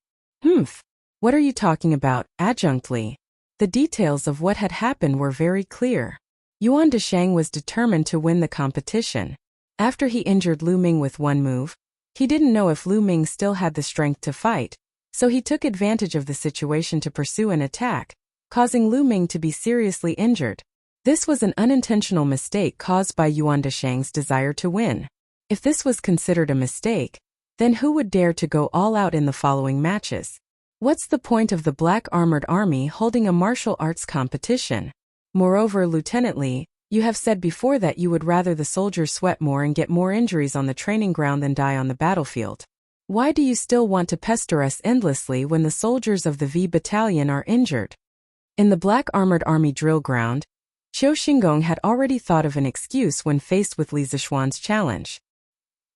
What are you talking about, Adjunct Li? The details of what had happened were very clear. Yuan Desheng was determined to win the competition. After he injured Lu Ming with one move, he didn't know if Lu Ming still had the strength to fight, so he took advantage of the situation to pursue an attack, causing Lu Ming to be seriously injured. This was an unintentional mistake caused by Yuan Desheng's desire to win. If this was considered a mistake, then who would dare to go all out in the following matches? What's the point of the Black Armored Army holding a martial arts competition? Moreover, Lieutenant Li, you have said before that you would rather the soldiers sweat more and get more injuries on the training ground than die on the battlefield. Why do you still want to pester us endlessly when the soldiers of the V Battalion are injured? In the Black Armored Army drill ground, Qiu Xingong had already thought of an excuse when faced with Li Zishuan's challenge.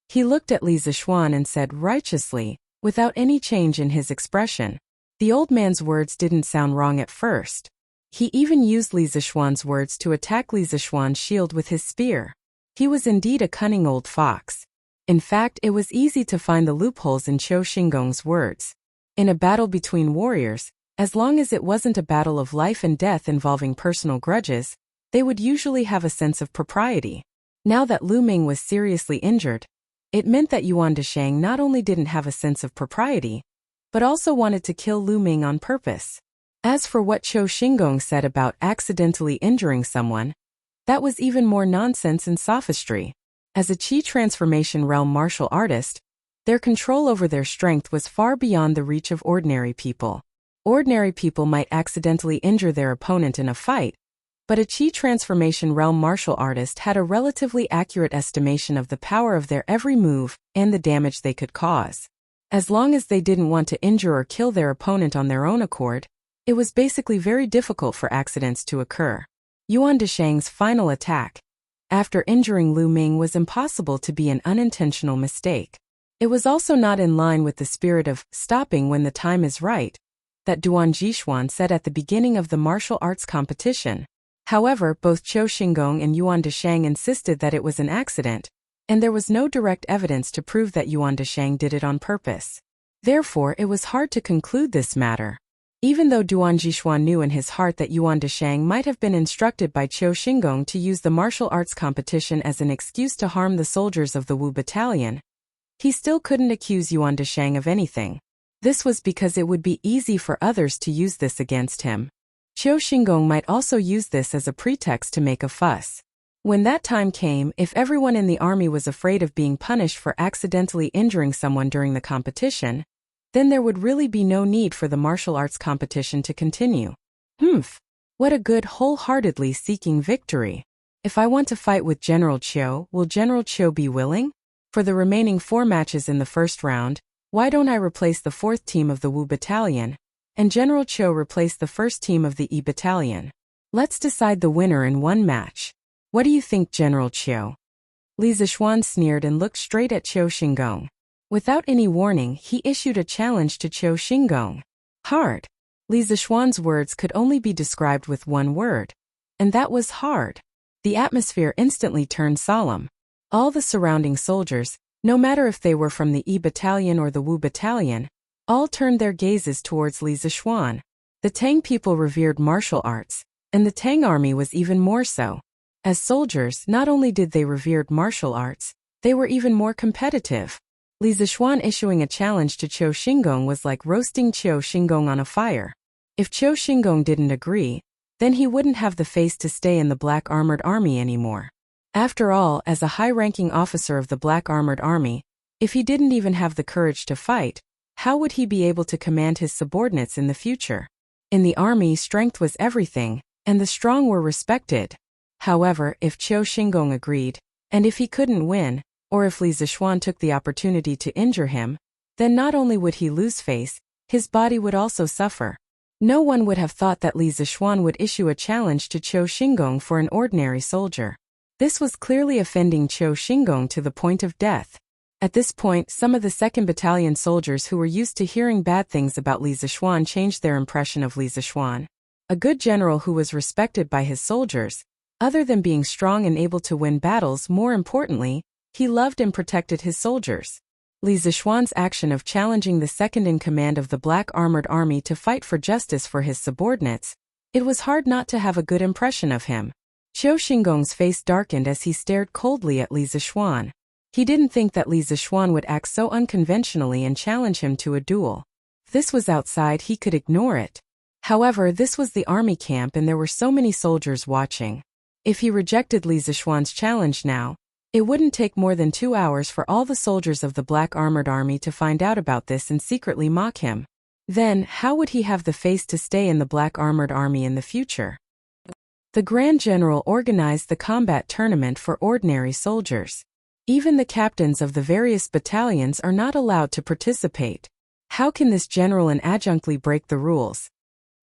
He looked at Li Zishuan and said righteously, without any change in his expression. The old man's words didn't sound wrong at first. He even used Li Zishuan's words to attack Li Zishuan's shield with his spear. He was indeed a cunning old fox. In fact, it was easy to find the loopholes in Qiu Xinggong's words. In a battle between warriors, as long as it wasn't a battle of life and death involving personal grudges, they would usually have a sense of propriety. Now that Lu Ming was seriously injured, it meant that Yuan Desheng not only didn't have a sense of propriety, but also wanted to kill Lu Ming on purpose. As for what Qiu Xinggong said about accidentally injuring someone, that was even more nonsense and sophistry. As a Qi transformation realm martial artist, their control over their strength was far beyond the reach of ordinary people. Ordinary people might accidentally injure their opponent in a fight, but a Qi transformation realm martial artist had a relatively accurate estimation of the power of their every move and the damage they could cause. As long as they didn't want to injure or kill their opponent on their own accord, it was basically very difficult for accidents to occur. Yuan Desheng's final attack, after injuring Lu Ming, was impossible to be an unintentional mistake. It was also not in line with the spirit of stopping when the time is right that Duan Jishuan said at the beginning of the martial arts competition. However, both Qiu Xinggong and Yuan Desheng insisted that it was an accident, and there was no direct evidence to prove that Yuan Desheng did it on purpose. Therefore, it was hard to conclude this matter. Even though Duan Jishuan knew in his heart that Yuan Desheng might have been instructed by Qiu Xinggong to use the martial arts competition as an excuse to harm the soldiers of the Wu Battalion, he still couldn't accuse Yuan Desheng of anything. This was because it would be easy for others to use this against him. Qiu Xinggong might also use this as a pretext to make a fuss. When that time came, if everyone in the army was afraid of being punished for accidentally injuring someone during the competition, then there would really be no need for the martial arts competition to continue. What a good wholeheartedly seeking victory. If I want to fight with General Qiu, will General Qiu be willing? For the remaining 4 matches in the first round, why don't I replace the 4th team of the Wu Battalion, and General Qiu replace the 1st team of the Yi Battalion? Let's decide the winner in one match. What do you think, General Qiu? Li Zishuan sneered and looked straight at Qiu Xinggong. Without any warning, he issued a challenge to Qiu Xinggong. Hard. Li Zishuan's words could only be described with one word, and that was hard. The atmosphere instantly turned solemn. All the surrounding soldiers, no matter if they were from the Yi Battalion or the Wu Battalion, all turned their gazes towards Li Zishuan. The Tang people revered martial arts, and the Tang army was even more so. As soldiers, not only did they revered martial arts, they were even more competitive. Li Zixuan issuing a challenge to Qiu Xingong was like roasting Qiu Xingong on a fire. If Qiu Xingong didn't agree, then he wouldn't have the face to stay in the Black Armored Army anymore. After all, as a high-ranking officer of the Black Armored Army, if he didn't even have the courage to fight, how would he be able to command his subordinates in the future? In the army, strength was everything, and the strong were respected. However, if Qiu Xingong agreed, and if he couldn't win, or if Li Zixuan took the opportunity to injure him, then not only would he lose face, his body would also suffer. No one would have thought that Li Zixuan would issue a challenge to Qiu Xingong for an ordinary soldier. This was clearly offending Qiu Xingong to the point of death. At this point, some of the 2nd Battalion soldiers who were used to hearing bad things about Li Zixuan changed their impression of Li Zixuan. A good general who was respected by his soldiers. Other than being strong and able to win battles, more importantly, he loved and protected his soldiers. Li Zixuan's action of challenging the second-in-command of the Black Armored Army to fight for justice for his subordinates, it was hard not to have a good impression of him. Qiu Xingong's face darkened as he stared coldly at Li Zixuan. He didn't think that Li Zixuan would act so unconventionally and challenge him to a duel. If this was outside, he could ignore it. However, this was the army camp and there were so many soldiers watching. If he rejected Li Zixuan's challenge now, it wouldn't take more than 2 hours for all the soldiers of the Black Armored Army to find out about this and secretly mock him. Then, how would he have the face to stay in the Black Armored Army in the future? The Grand General organized the combat tournament for ordinary soldiers. Even the captains of the various battalions are not allowed to participate. How can this general and adjunctly break the rules?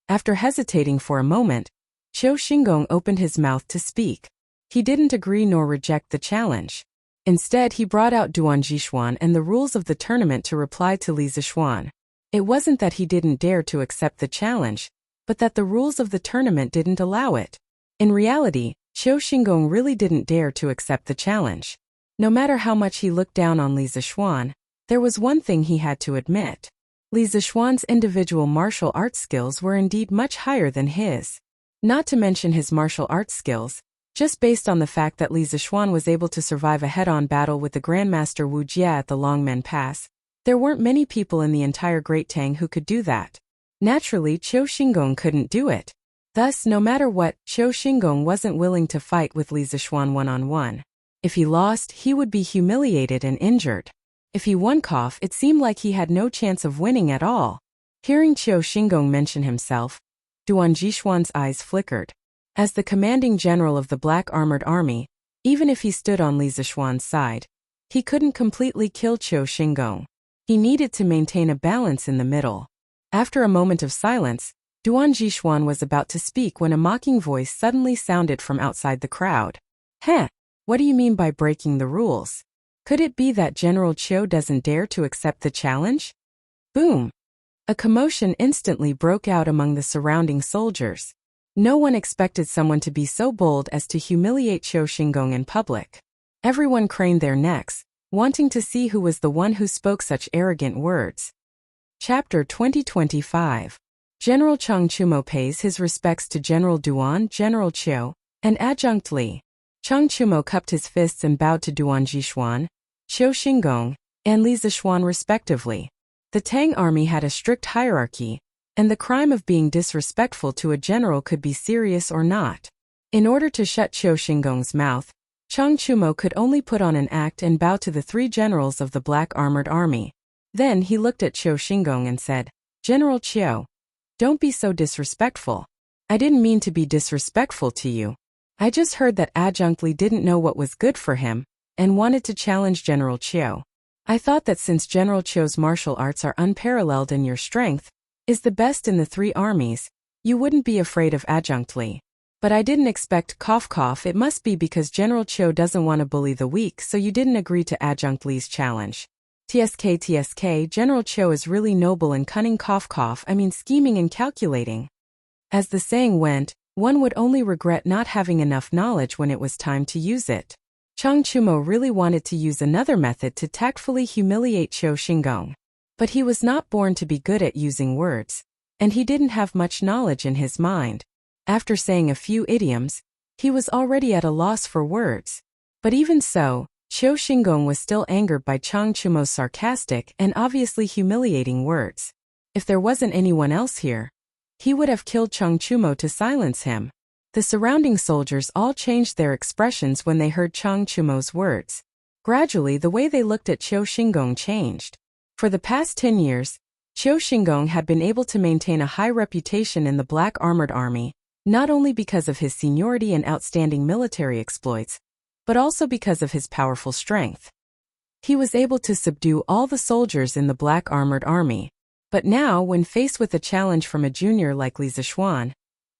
After hesitating for a moment, Qiu Xingong opened his mouth to speak. He didn't agree nor reject the challenge. Instead, he brought out Duan Jixuan and the rules of the tournament to reply to Li Zixuan. It wasn't that he didn't dare to accept the challenge, but that the rules of the tournament didn't allow it. In reality, Qiu Xingong really didn't dare to accept the challenge. No matter how much he looked down on Li Zixuan, there was one thing he had to admit. Li Zixuan's individual martial arts skills were indeed much higher than his. Not to mention his martial arts skills, just based on the fact that Li Zixuan was able to survive a head-on battle with the Grandmaster Wuxia at the Longmen Pass, there weren't many people in the entire Great Tang who could do that. Naturally, Qiu Xingong couldn't do it. Thus, no matter what, Qiu Xingong wasn't willing to fight with Li Zixuan one-on-one. If he lost, he would be humiliated and injured. If he won, it seemed like he had no chance of winning at all. Hearing Qiu Xingong mention himself, Duan Jixuan's eyes flickered. As the commanding general of the Black Armored Army, even if he stood on Li Zixuan's side, he couldn't completely kill Qiu Xingong. He needed to maintain a balance in the middle. After a moment of silence, Duan Jixuan was about to speak when a mocking voice suddenly sounded from outside the crowd. Heh, what do you mean by breaking the rules? Could it be that General Qiu doesn't dare to accept the challenge? Boom! A commotion instantly broke out among the surrounding soldiers. No one expected someone to be so bold as to humiliate Qiu Xingong in public. Everyone craned their necks, wanting to see who was the one who spoke such arrogant words. Chapter 2025. General Chang Chumo pays his respects to General Duan, General Qiu, and Adjunct Li. Chang Chumo cupped his fists and bowed to Duan Jixuan, Qiu Xingong, and Li Zixuan respectively. The Tang army had a strict hierarchy, and the crime of being disrespectful to a general could be serious or not. In order to shut Qiu Xingong's mouth, Chang Chumo could only put on an act and bow to the 3 generals of the Black Armored Army. Then he looked at Qiu Xingong and said, General Qiu, don't be so disrespectful. I didn't mean to be disrespectful to you. I just heard that Adjunct Li didn't know what was good for him, and wanted to challenge General Qiu. I thought that since General Qiu's martial arts are unparalleled and your strength is the best in the 3 armies, you wouldn't be afraid of Adjunct Li. But I didn't expect it must be because General Qiu doesn't want to bully the weak, so you didn't agree to Adjunct Li's challenge. TSK, General Qiu is really noble and cunning scheming and calculating. As the saying went, one would only regret not having enough knowledge when it was time to use it. Chang Chumo really wanted to use another method to tactfully humiliate Qiu Xingong. But he was not born to be good at using words, and he didn't have much knowledge in his mind. After saying a few idioms, He was already at a loss for words. But even so, Qiu Xingong was still angered by Chang Chumo's sarcastic and obviously humiliating words. If there wasn't anyone else here, he would have killed Chang Chumo to silence him. The surrounding soldiers all changed their expressions when they heard Chang Chumo's words. Gradually, the way they looked at Qiu Xingong changed. For the past 10 years, Qiu Xingong had been able to maintain a high reputation in the Black Armored Army, not only because of his seniority and outstanding military exploits, but also because of his powerful strength. He was able to subdue all the soldiers in the Black Armored Army. But now, when faced with a challenge from a junior like Li Zishuan,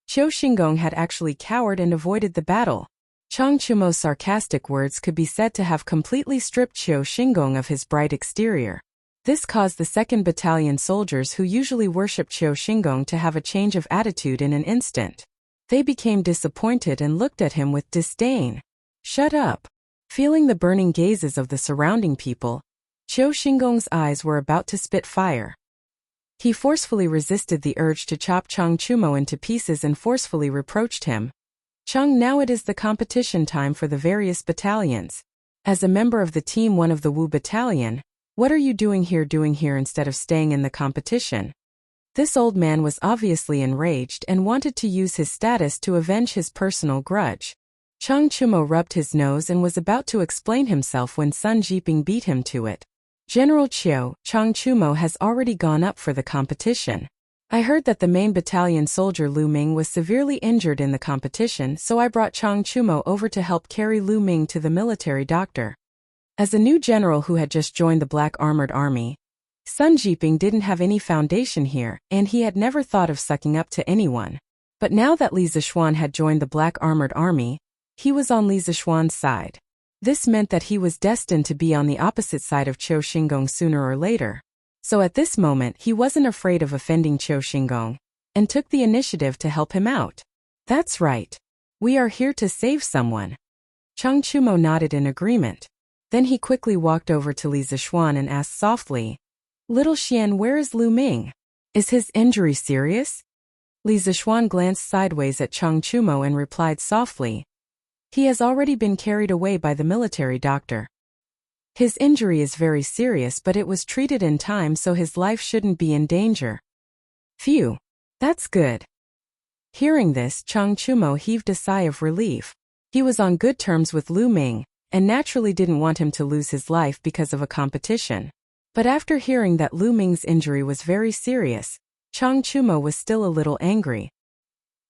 Qiu Xingong had actually cowered and avoided the battle. Chang Chumo's sarcastic words could be said to have completely stripped Qiu Xingong of his bright exterior. This caused the 2nd Battalion soldiers who usually worshipped Qiu Xingong to have a change of attitude in an instant. They became disappointed and looked at him with disdain. "Shut up." Feeling the burning gazes of the surrounding people, Qiu Xingong's eyes were about to spit fire. He forcefully resisted the urge to chop Chang Chumo into pieces and forcefully reproached him. "Chang, now it is the competition time for the various battalions. As a member of the Team 1 of the Wu Battalion, what are you doing here instead of staying in the competition?" This old man was obviously enraged and wanted to use his status to avenge his personal grudge. Chang Chumo rubbed his nose and was about to explain himself when Sun Jiping beat him to it. "General Qiu, Chang Chumo has already gone up for the competition. I heard that the main battalion soldier Lu Ming was severely injured in the competition, so I brought Chang Chumo over to help carry Lu Ming to the military doctor." As a new general who had just joined the Black Armored Army, Sun Jiping didn't have any foundation here, and he had never thought of sucking up to anyone. But now that Li Zishuan had joined the Black Armored Army, he was on Li Zishuan's side. This meant that he was destined to be on the opposite side of Qiu Xingong sooner or later. So at this moment, he wasn't afraid of offending Qiu Xingong, and took the initiative to help him out. "That's right. We are here to save someone." Chang Chumo nodded in agreement. Then he quickly walked over to Li Zishuan and asked softly, "Little Xian, where is Lu Ming? Is his injury serious?" Li Zishuan glanced sideways at Chang Chumo and replied softly, "He has already been carried away by the military doctor. His injury is very serious, but it was treated in time, so his life shouldn't be in danger." "Phew. That's good." Hearing this, Chang Chumo heaved a sigh of relief. He was on good terms with Lu Ming, and naturally didn't want him to lose his life because of a competition. But after hearing that Lu Ming's injury was very serious, Chang Chumo was still a little angry.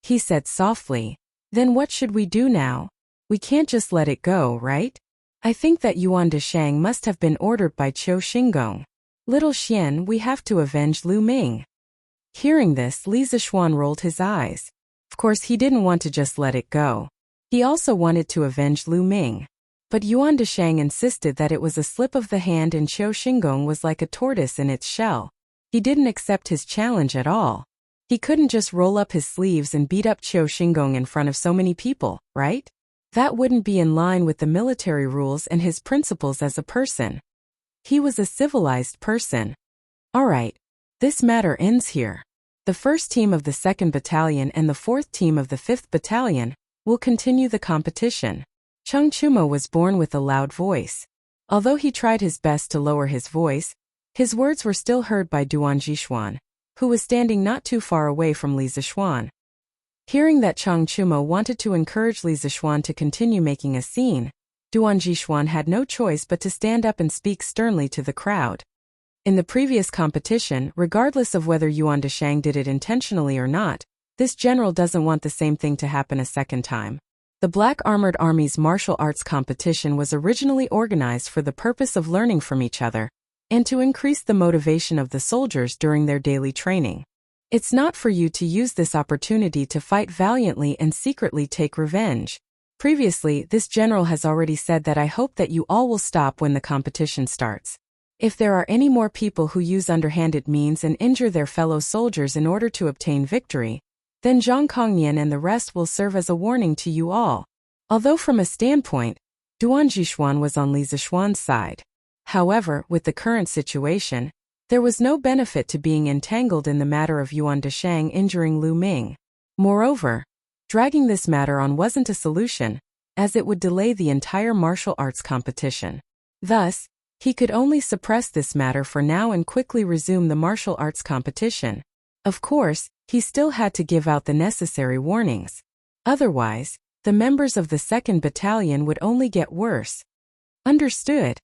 He said softly, "Then what should we do now? We can't just let it go, right? I think that Yuan Deshang must have been ordered by Qiu Xingong. Little Xian, we have to avenge Lu Ming." Hearing this, Li Zishuan rolled his eyes. Of course, he didn't want to just let it go. He also wanted to avenge Lu Ming. But Yuan Deshang insisted that it was a slip of the hand and Qiu Xingong was like a tortoise in its shell. He didn't accept his challenge at all. He couldn't just roll up his sleeves and beat up Qiu Xingong in front of so many people, right? That wouldn't be in line with the military rules and his principles as a person. He was a civilized person. Alright, this matter ends here. The 1st team of the 2nd Battalion and the 4th team of the 5th Battalion will continue the competition. Chang Chumo was born with a loud voice. Although he tried his best to lower his voice, his words were still heard by Duan Jishuan, who was standing not too far away from Li Zishuan. Hearing that Chang Chumo wanted to encourage Li Zishuan to continue making a scene, Duan Jishuan had no choice but to stand up and speak sternly to the crowd. In the previous competition, regardless of whether Yuan Deshang did it intentionally or not, this general doesn't want the same thing to happen a second time. The Black Armored Army's martial arts competition was originally organized for the purpose of learning from each other, and to increase the motivation of the soldiers during their daily training. It's not for you to use this opportunity to fight valiantly and secretly take revenge. Previously, this general has already said that I hope that you all will stop when the competition starts. If there are any more people who use underhanded means and injure their fellow soldiers in order to obtain victory, then Zhang Kongnian and the rest will serve as a warning to you all. Although from a standpoint, Duan Jishuan was on Li Zishuan's side. However, with the current situation, there was no benefit to being entangled in the matter of Yuan Deshang injuring Lu Ming. Moreover, Dragging this matter on wasn't a solution, as it would delay the entire martial arts competition. Thus, he could only suppress this matter for now and quickly resume the martial arts competition. Of course, he still had to give out the necessary warnings. Otherwise, the members of the 2nd Battalion would only get worse. Understood.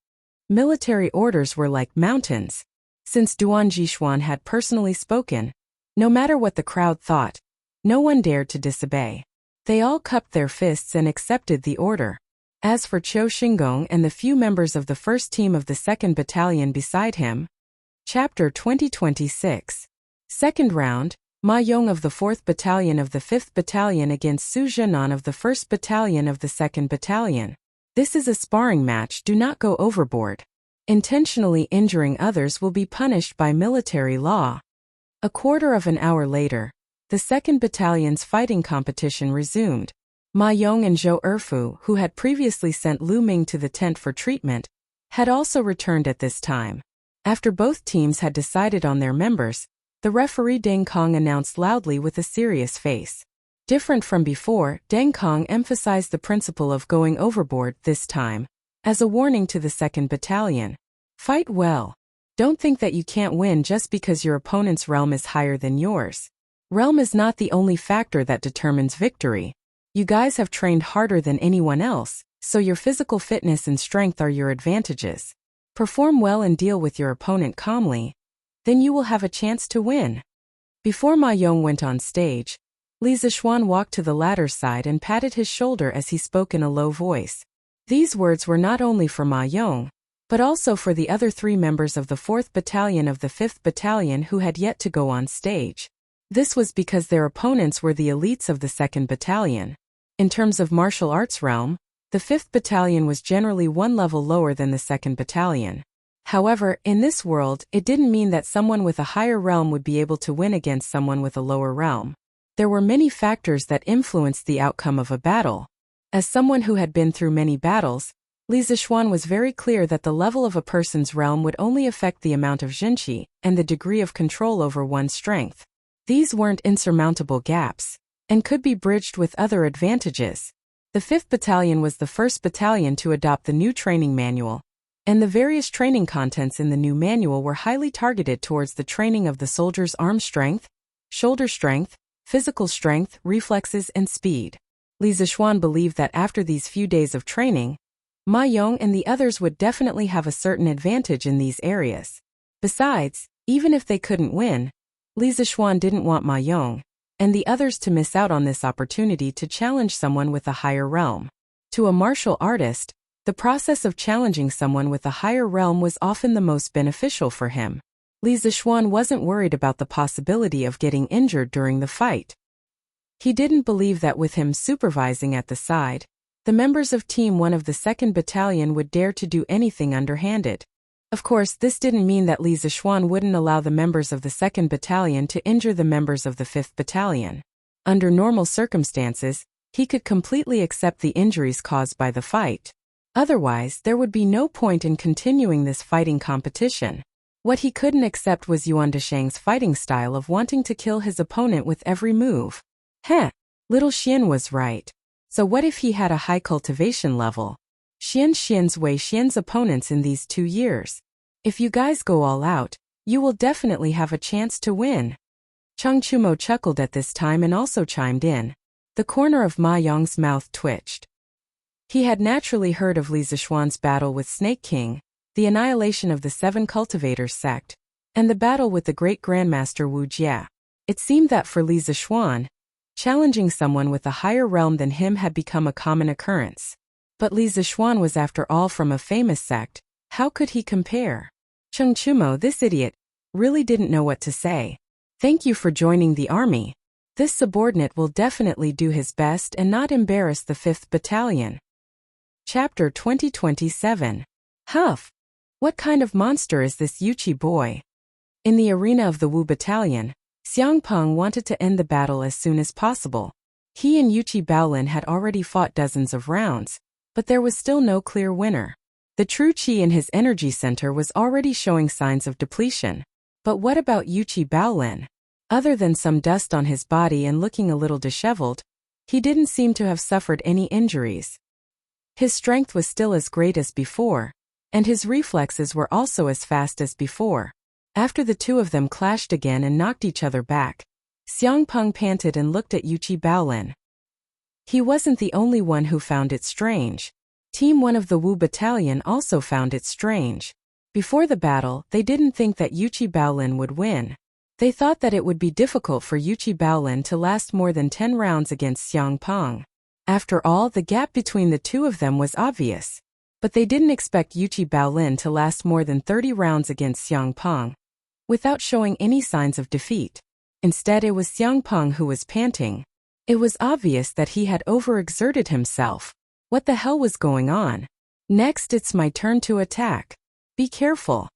Military orders were like mountains. Since Duan Jishuan had personally spoken, no matter what the crowd thought, no one dared to disobey. They all cupped their fists and accepted the order. As for Qiu Xingong and the few members of the first team of the 2nd Battalion beside him, Chapter 2026. Second round, Ma Yong of the 4th Battalion of the 5th Battalion against Su Zhenan of the 1st Battalion of the 2nd Battalion. This is a sparring match, do not go overboard. Intentionally injuring others will be punished by military law. A quarter of an hour later, the 2nd Battalion's fighting competition resumed. Ma Yong and Zhou Erfu, who had previously sent Lu Ming to the tent for treatment, had also returned at this time. After both teams had decided on their members, the referee Deng Kong announced loudly with a serious face. Different from before, Deng Kong emphasized the principle of going overboard this time, as a warning to the 2nd Battalion. Fight well. Don't think that you can't win just because your opponent's realm is higher than yours. Realm is not the only factor that determines victory. You guys have trained harder than anyone else, so your physical fitness and strength are your advantages. Perform well and deal with your opponent calmly. Then you will have a chance to win. Before Ma Yong went on stage, Li Zishuan walked to the latter's side and patted his shoulder as he spoke in a low voice. These words were not only for Ma Yong, but also for the other 3 members of the 4th Battalion of the 5th Battalion who had yet to go on stage. This was because their opponents were the elites of the 2nd Battalion. In terms of martial arts realm, the 5th Battalion was generally one level lower than the 2nd Battalion. However, in this world, it didn't mean that someone with a higher realm would be able to win against someone with a lower realm. There were many factors that influenced the outcome of a battle. As someone who had been through many battles, Li Zishuan was very clear that the level of a person's realm would only affect the amount of jinqi and the degree of control over one's strength. These weren't insurmountable gaps, and could be bridged with other advantages. The 5th Battalion was the first battalion to adopt the new training manual, and the various training contents in the new manual were highly targeted towards the training of the soldier's arm strength, shoulder strength, physical strength, reflexes, and speed. Li Zishuan believed that after these few days of training, Ma Yong and the others would definitely have a certain advantage in these areas. Besides, even if they couldn't win, Li Zishuan didn't want Ma Yong and the others to miss out on this opportunity to challenge someone with a higher realm. To a martial artist, the process of challenging someone with a higher realm was often the most beneficial for him. Li Zishuan wasn't worried about the possibility of getting injured during the fight. He didn't believe that with him supervising at the side, the members of Team 1 of the 2nd Battalion would dare to do anything underhanded. Of course, this didn't mean that Li Zishuan wouldn't allow the members of the 2nd Battalion to injure the members of the 5th Battalion. Under normal circumstances, he could completely accept the injuries caused by the fight. Otherwise, there would be no point in continuing this fighting competition. What he couldn't accept was Yuan Deshang's fighting style of wanting to kill his opponent with every move. Little Xian was right. So what if he had a high cultivation level? Xian's Wei Xian's opponents in these 2 years. If you guys go all out, you will definitely have a chance to win. Cheng Chumo chuckled at this time and also chimed in. The corner of Ma Yong's mouth twitched. He had naturally heard of Li Zishuan's battle with Snake King, the annihilation of the 7 cultivators sect, and the battle with the great grandmaster Wuxia. It seemed that for Li Zishuan, challenging someone with a higher realm than him had become a common occurrence. But Li Zishuan was after all from a famous sect. How could he compare? Cheng Chumo, this idiot, really didn't know what to say. Thank you for joining the army. This subordinate will definitely do his best and not embarrass the 5th Battalion. Chapter 2027. Huff! What kind of monster is this Yuchi boy? In the arena of the Wu Battalion, Xiang Peng wanted to end the battle as soon as possible. He and Yuchi Baolin had already fought dozens of rounds, but there was still no clear winner. The true qi in his energy center was already showing signs of depletion. But what about Yuchi Baolin? Other than some dust on his body and looking a little disheveled, He didn't seem to have suffered any injuries. His strength was still as great as before, and his reflexes were also as fast as before. After the two of them clashed again and knocked each other back, Xiang Peng panted and looked at Yuqi Baolin. He wasn't the only one who found it strange. Team 1 of the Wu Battalion also found it strange. Before the battle, they didn't think that Yuqi Baolin would win. They thought that it would be difficult for Yuqi Baolin to last more than 10 rounds against Xiang Peng. After all, the gap between the two of them was obvious. But they didn't expect Yuqi Baolin to last more than 30 rounds against Xiang Peng without showing any signs of defeat. Instead, it was Xiang Peng who was panting. It was obvious that he had overexerted himself. What the hell was going on? Next, it's my turn to attack. Be careful.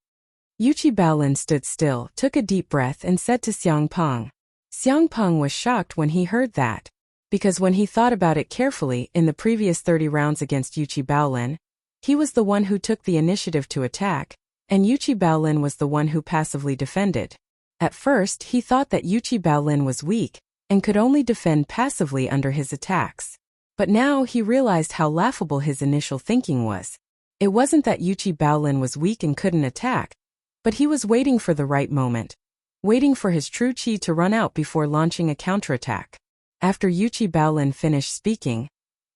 Yuqi Baolin stood still, took a deep breath and said to Xiang Peng. Xiang Peng was shocked when he heard that. Because when he thought about it carefully, in the previous 30 rounds against Yuqi Baolin, he was the one who took the initiative to attack, and Yuqi Baolin was the one who passively defended. At first, he thought that Yuqi Baolin was weak, and could only defend passively under his attacks. But now he realized how laughable his initial thinking was. It wasn't that Yuqi Baolin was weak and couldn't attack, but he was waiting for the right moment, waiting for his true chi to run out before launching a counterattack. After Yuqi Baolin finished speaking,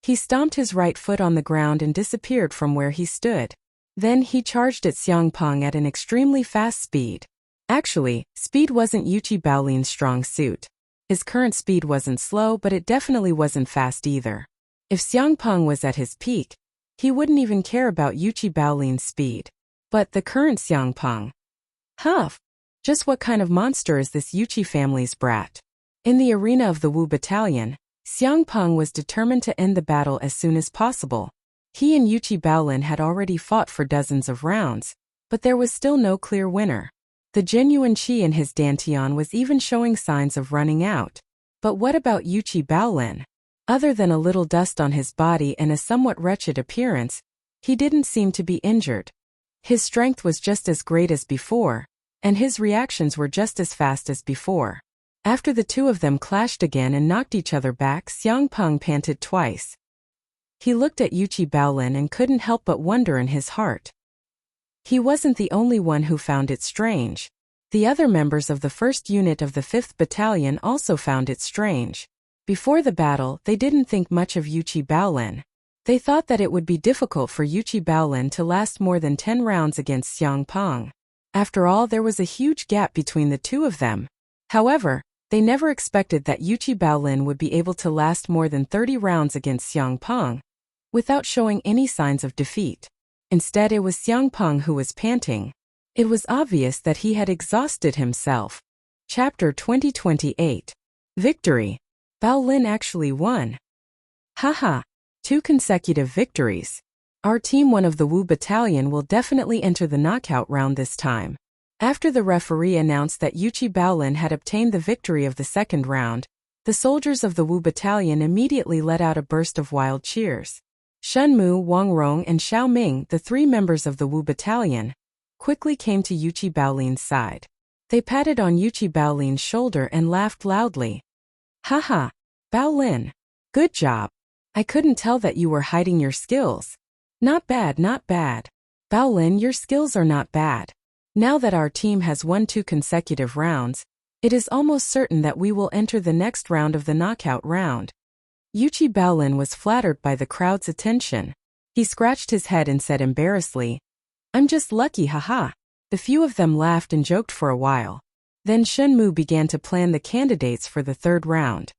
he stomped his right foot on the ground and disappeared from where he stood. Then he charged at Xiang Peng at an extremely fast speed. Actually, speed wasn't Yuqi Baolin's strong suit. His current speed wasn't slow, but it definitely wasn't fast either. If Xiang Peng was at his peak, he wouldn't even care about Yuqi Baolin's speed. But the current Xiang Peng. Huff! Just what kind of monster is this Yuqi family's brat? In the arena of the Wu Battalion, Xiang Peng was determined to end the battle as soon as possible. He and Yuqi Baolin had already fought for dozens of rounds, but there was still no clear winner. The genuine qi in his dantian was even showing signs of running out. But what about Yuqi Baolin? Other than a little dust on his body and a somewhat wretched appearance, he didn't seem to be injured. His strength was just as great as before, and his reactions were just as fast as before. After the two of them clashed again and knocked each other back, Xiang Peng panted twice. He looked at Yuqi Baolin and couldn't help but wonder in his heart. He wasn't the only one who found it strange. The other members of the 1st Unit of the 5th Battalion also found it strange. Before the battle, they didn't think much of Yuqi Baolin. They thought that it would be difficult for Yuqi Baolin to last more than 10 rounds against Xiang Peng. After all, there was a huge gap between the two of them. However, they never expected that Yuqi Baolin would be able to last more than 30 rounds against Xiang Peng without showing any signs of defeat. Instead, it was Xiang Peng who was panting. It was obvious that he had exhausted himself. Chapter 2028. Victory. Baolin actually won. Haha. 2 consecutive victories. Our Team 1 of the Wu Battalion will definitely enter the knockout round this time. After the referee announced that Yuqi Baolin had obtained the victory of the 2nd round, the soldiers of the Wu Battalion immediately let out a burst of wild cheers. Shen Mu, Wang Rong and Xiao Ming, the 3 members of the Wu Battalion, quickly came to Yuqi Baolin's side. They patted on Yuqi Baolin's shoulder and laughed loudly. Haha, Baolin. Good job. I couldn't tell that you were hiding your skills. Not bad, not bad. Baolin, your skills are not bad. Now that our team has won 2 consecutive rounds, it is almost certain that we will enter the next round of the knockout round. Yuqi Baolin was flattered by the crowd's attention. He scratched his head and said embarrassedly, I'm just lucky, haha. The few of them laughed and joked for a while. Then Shen Mu began to plan the candidates for the 3rd round.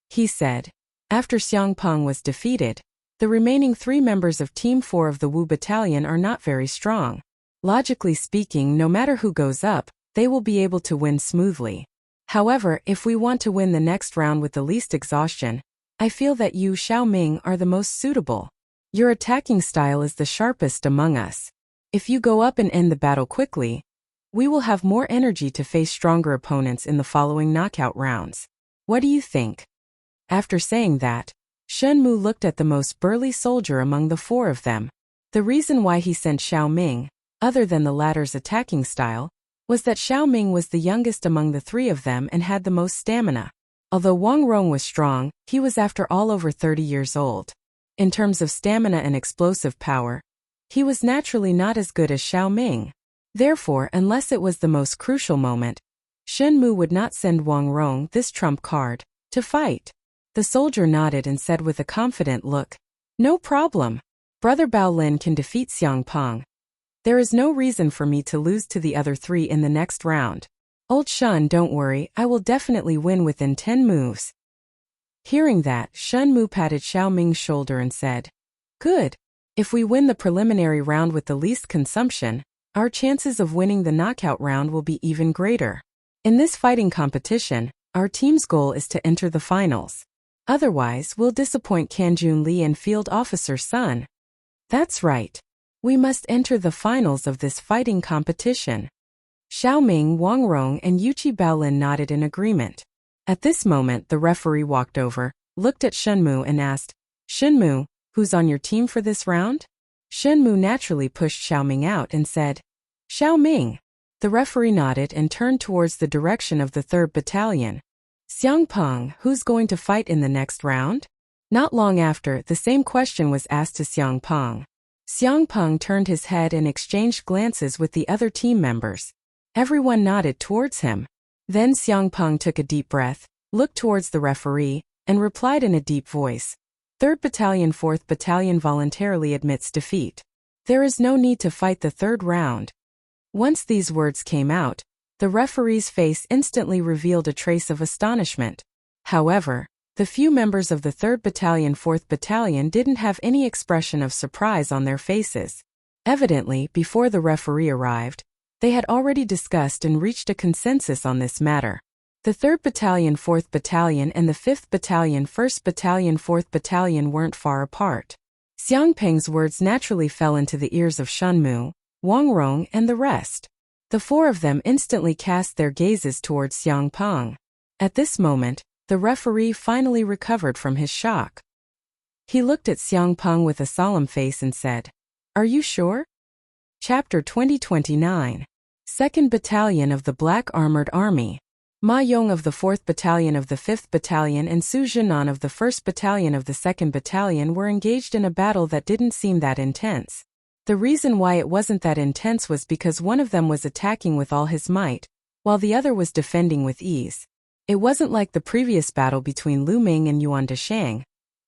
He said, after Xiang Peng was defeated, the remaining 3 members of Team 4 of the Wu Battalion are not very strong. Logically speaking, no matter who goes up, they will be able to win smoothly. However, if we want to win the next round with the least exhaustion, I feel that you, Xiao Ming, are the most suitable. Your attacking style is the sharpest among us. If you go up and end the battle quickly, we will have more energy to face stronger opponents in the following knockout rounds. What do you think? After saying that, Shen Mu looked at the most burly soldier among the 4 of them. The reason why he sent Xiao Ming, other than the latter's attacking style, was that Xiao Ming was the youngest among the 3 of them and had the most stamina. Although Wang Rong was strong, he was after all over 30 years old. In terms of stamina and explosive power, he was naturally not as good as Xiao Ming. Therefore, unless it was the most crucial moment, Shen Mu would not send Wang Rong this trump card to fight. The soldier nodded and said with a confident look, "No problem. Brother Bao Lin can defeat Xiang Peng. There is no reason for me to lose to the other three in the next round. Old Shen, don't worry, I will definitely win within 10 moves." Hearing that, Shen Mu patted Xiao Ming's shoulder and said, "Good. If we win the preliminary round with the least consumption, our chances of winning the knockout round will be even greater. In this fighting competition, our team's goal is to enter the finals. Otherwise, we'll disappoint Kanjun Li and Field Officer Sun." "That's right. We must enter the finals of this fighting competition." Xiao Ming, Wang Rong, and Yuchi Baolin nodded in agreement. At this moment, the referee walked over, looked at Shenmu and asked, "Shenmu, who's on your team for this round?" Shenmu naturally pushed Xiao Ming out and said, "Xiao Ming." The referee nodded and turned towards the direction of the 3rd Battalion. "Xiang Peng, who's going to fight in the next round?" Not long after, the same question was asked to Xiang Peng. Xiang Peng turned his head and exchanged glances with the other team members. Everyone nodded towards him. Then Xiang Peng took a deep breath, looked towards the referee, and replied in a deep voice, "3rd Battalion 4th Battalion voluntarily admits defeat. There is no need to fight the 3rd round." Once these words came out, the referee's face instantly revealed a trace of astonishment. However, the few members of the 3rd Battalion 4th Battalion didn't have any expression of surprise on their faces. Evidently, before the referee arrived, they had already discussed and reached a consensus on this matter. The 3rd Battalion 4th Battalion and the 5th Battalion 1st Battalion 4th Battalion weren't far apart. Xiang Peng's words naturally fell into the ears of Shenmu, Wang Rong, and the rest. The 4 of them instantly cast their gazes towards Xiang Peng. At this moment, the referee finally recovered from his shock. He looked at Xiang Peng with a solemn face and said, "Are you sure?" Chapter 2029. 2nd Battalion of the Black Armored Army. Ma Yong of the 4th Battalion of the 5th Battalion and Su Zhenan of the 1st Battalion of the 2nd Battalion were engaged in a battle that didn't seem that intense. The reason why it wasn't that intense was because one of them was attacking with all his might, while the other was defending with ease. It wasn't like the previous battle between Lu Ming and Yuan Deshang,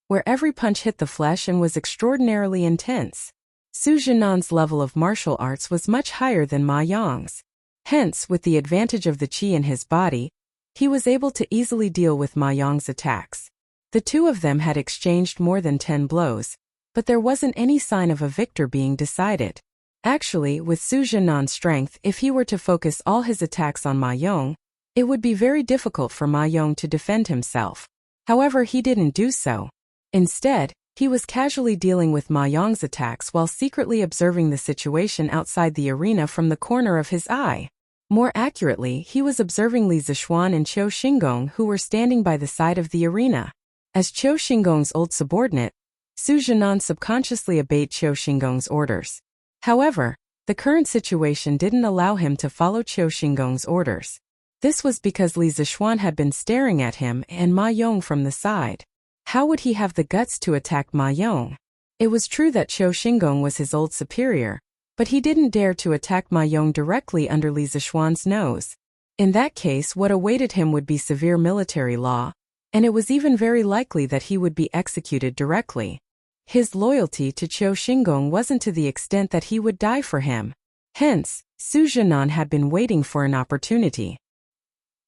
where every punch hit the flesh and was extraordinarily intense. Su Zhenan's level of martial arts was much higher than Ma Yong's. Hence, with the advantage of the qi in his body, he was able to easily deal with Ma Yong's attacks. The two of them had exchanged more than 10 blows, but there wasn't any sign of a victor being decided. Actually, with Su Zhenan's strength, if he were to focus all his attacks on Ma Yong, it would be very difficult for Ma Yong to defend himself. However, he didn't do so. Instead, he was casually dealing with Ma Yong's attacks while secretly observing the situation outside the arena from the corner of his eye. More accurately, he was observing Li Zishuan and Qiu Xingong, who were standing by the side of the arena. As Qiu Xingong's old subordinate, Su Zhenan subconsciously obeyed Qiu Xingong's orders. However, the current situation didn't allow him to follow Qiu Xingong's orders. This was because Li Zishuan had been staring at him and Ma Yong from the side. How would he have the guts to attack Ma Yong? It was true that Qiu Xingong was his old superior, but he didn't dare to attack Ma Yong directly under Li Zishuan's nose. In that case, what awaited him would be severe military law, and it was even very likely that he would be executed directly. His loyalty to Qiu Xingong wasn't to the extent that he would die for him. Hence, Su Zhenan had been waiting for an opportunity.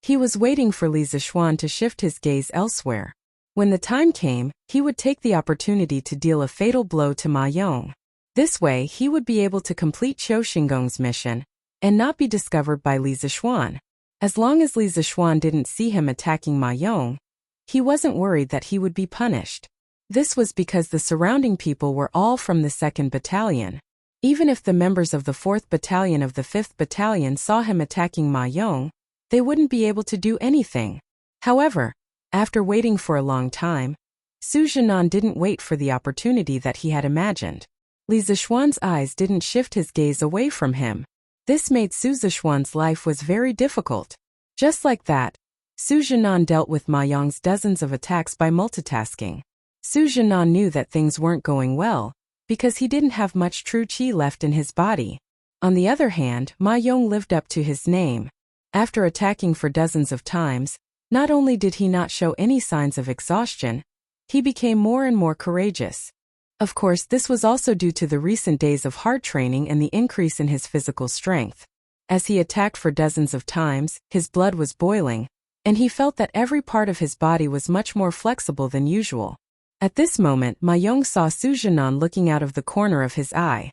He was waiting for Li Zishuan to shift his gaze elsewhere. When the time came, he would take the opportunity to deal a fatal blow to Ma Yong. This way, he would be able to complete Qiu Xingong's mission and not be discovered by Li Zishuan. As long as Li Zishuan didn't see him attacking Ma Yong, he wasn't worried that he would be punished. This was because the surrounding people were all from the 2nd Battalion. Even if the members of the 4th Battalion of the 5th Battalion saw him attacking Ma Yong, they wouldn't be able to do anything. However, after waiting for a long time, Su Zhenan didn't wait for the opportunity that he had imagined. Li Zishuan's eyes didn't shift his gaze away from him. This made Su Zishuan's life was very difficult. Just like that, Su Zhinan dealt with Ma Yong's dozens of attacks by multitasking. Su Zhinan knew that things weren't going well, because he didn't have much true qi left in his body. On the other hand, Ma Yong lived up to his name. After attacking for dozens of times, not only did he not show any signs of exhaustion, he became more and more courageous. Of course, this was also due to the recent days of hard training and the increase in his physical strength. As he attacked for dozens of times, his blood was boiling, and he felt that every part of his body was much more flexible than usual. At this moment, Ma Yong saw Su Zhinan looking out of the corner of his eye.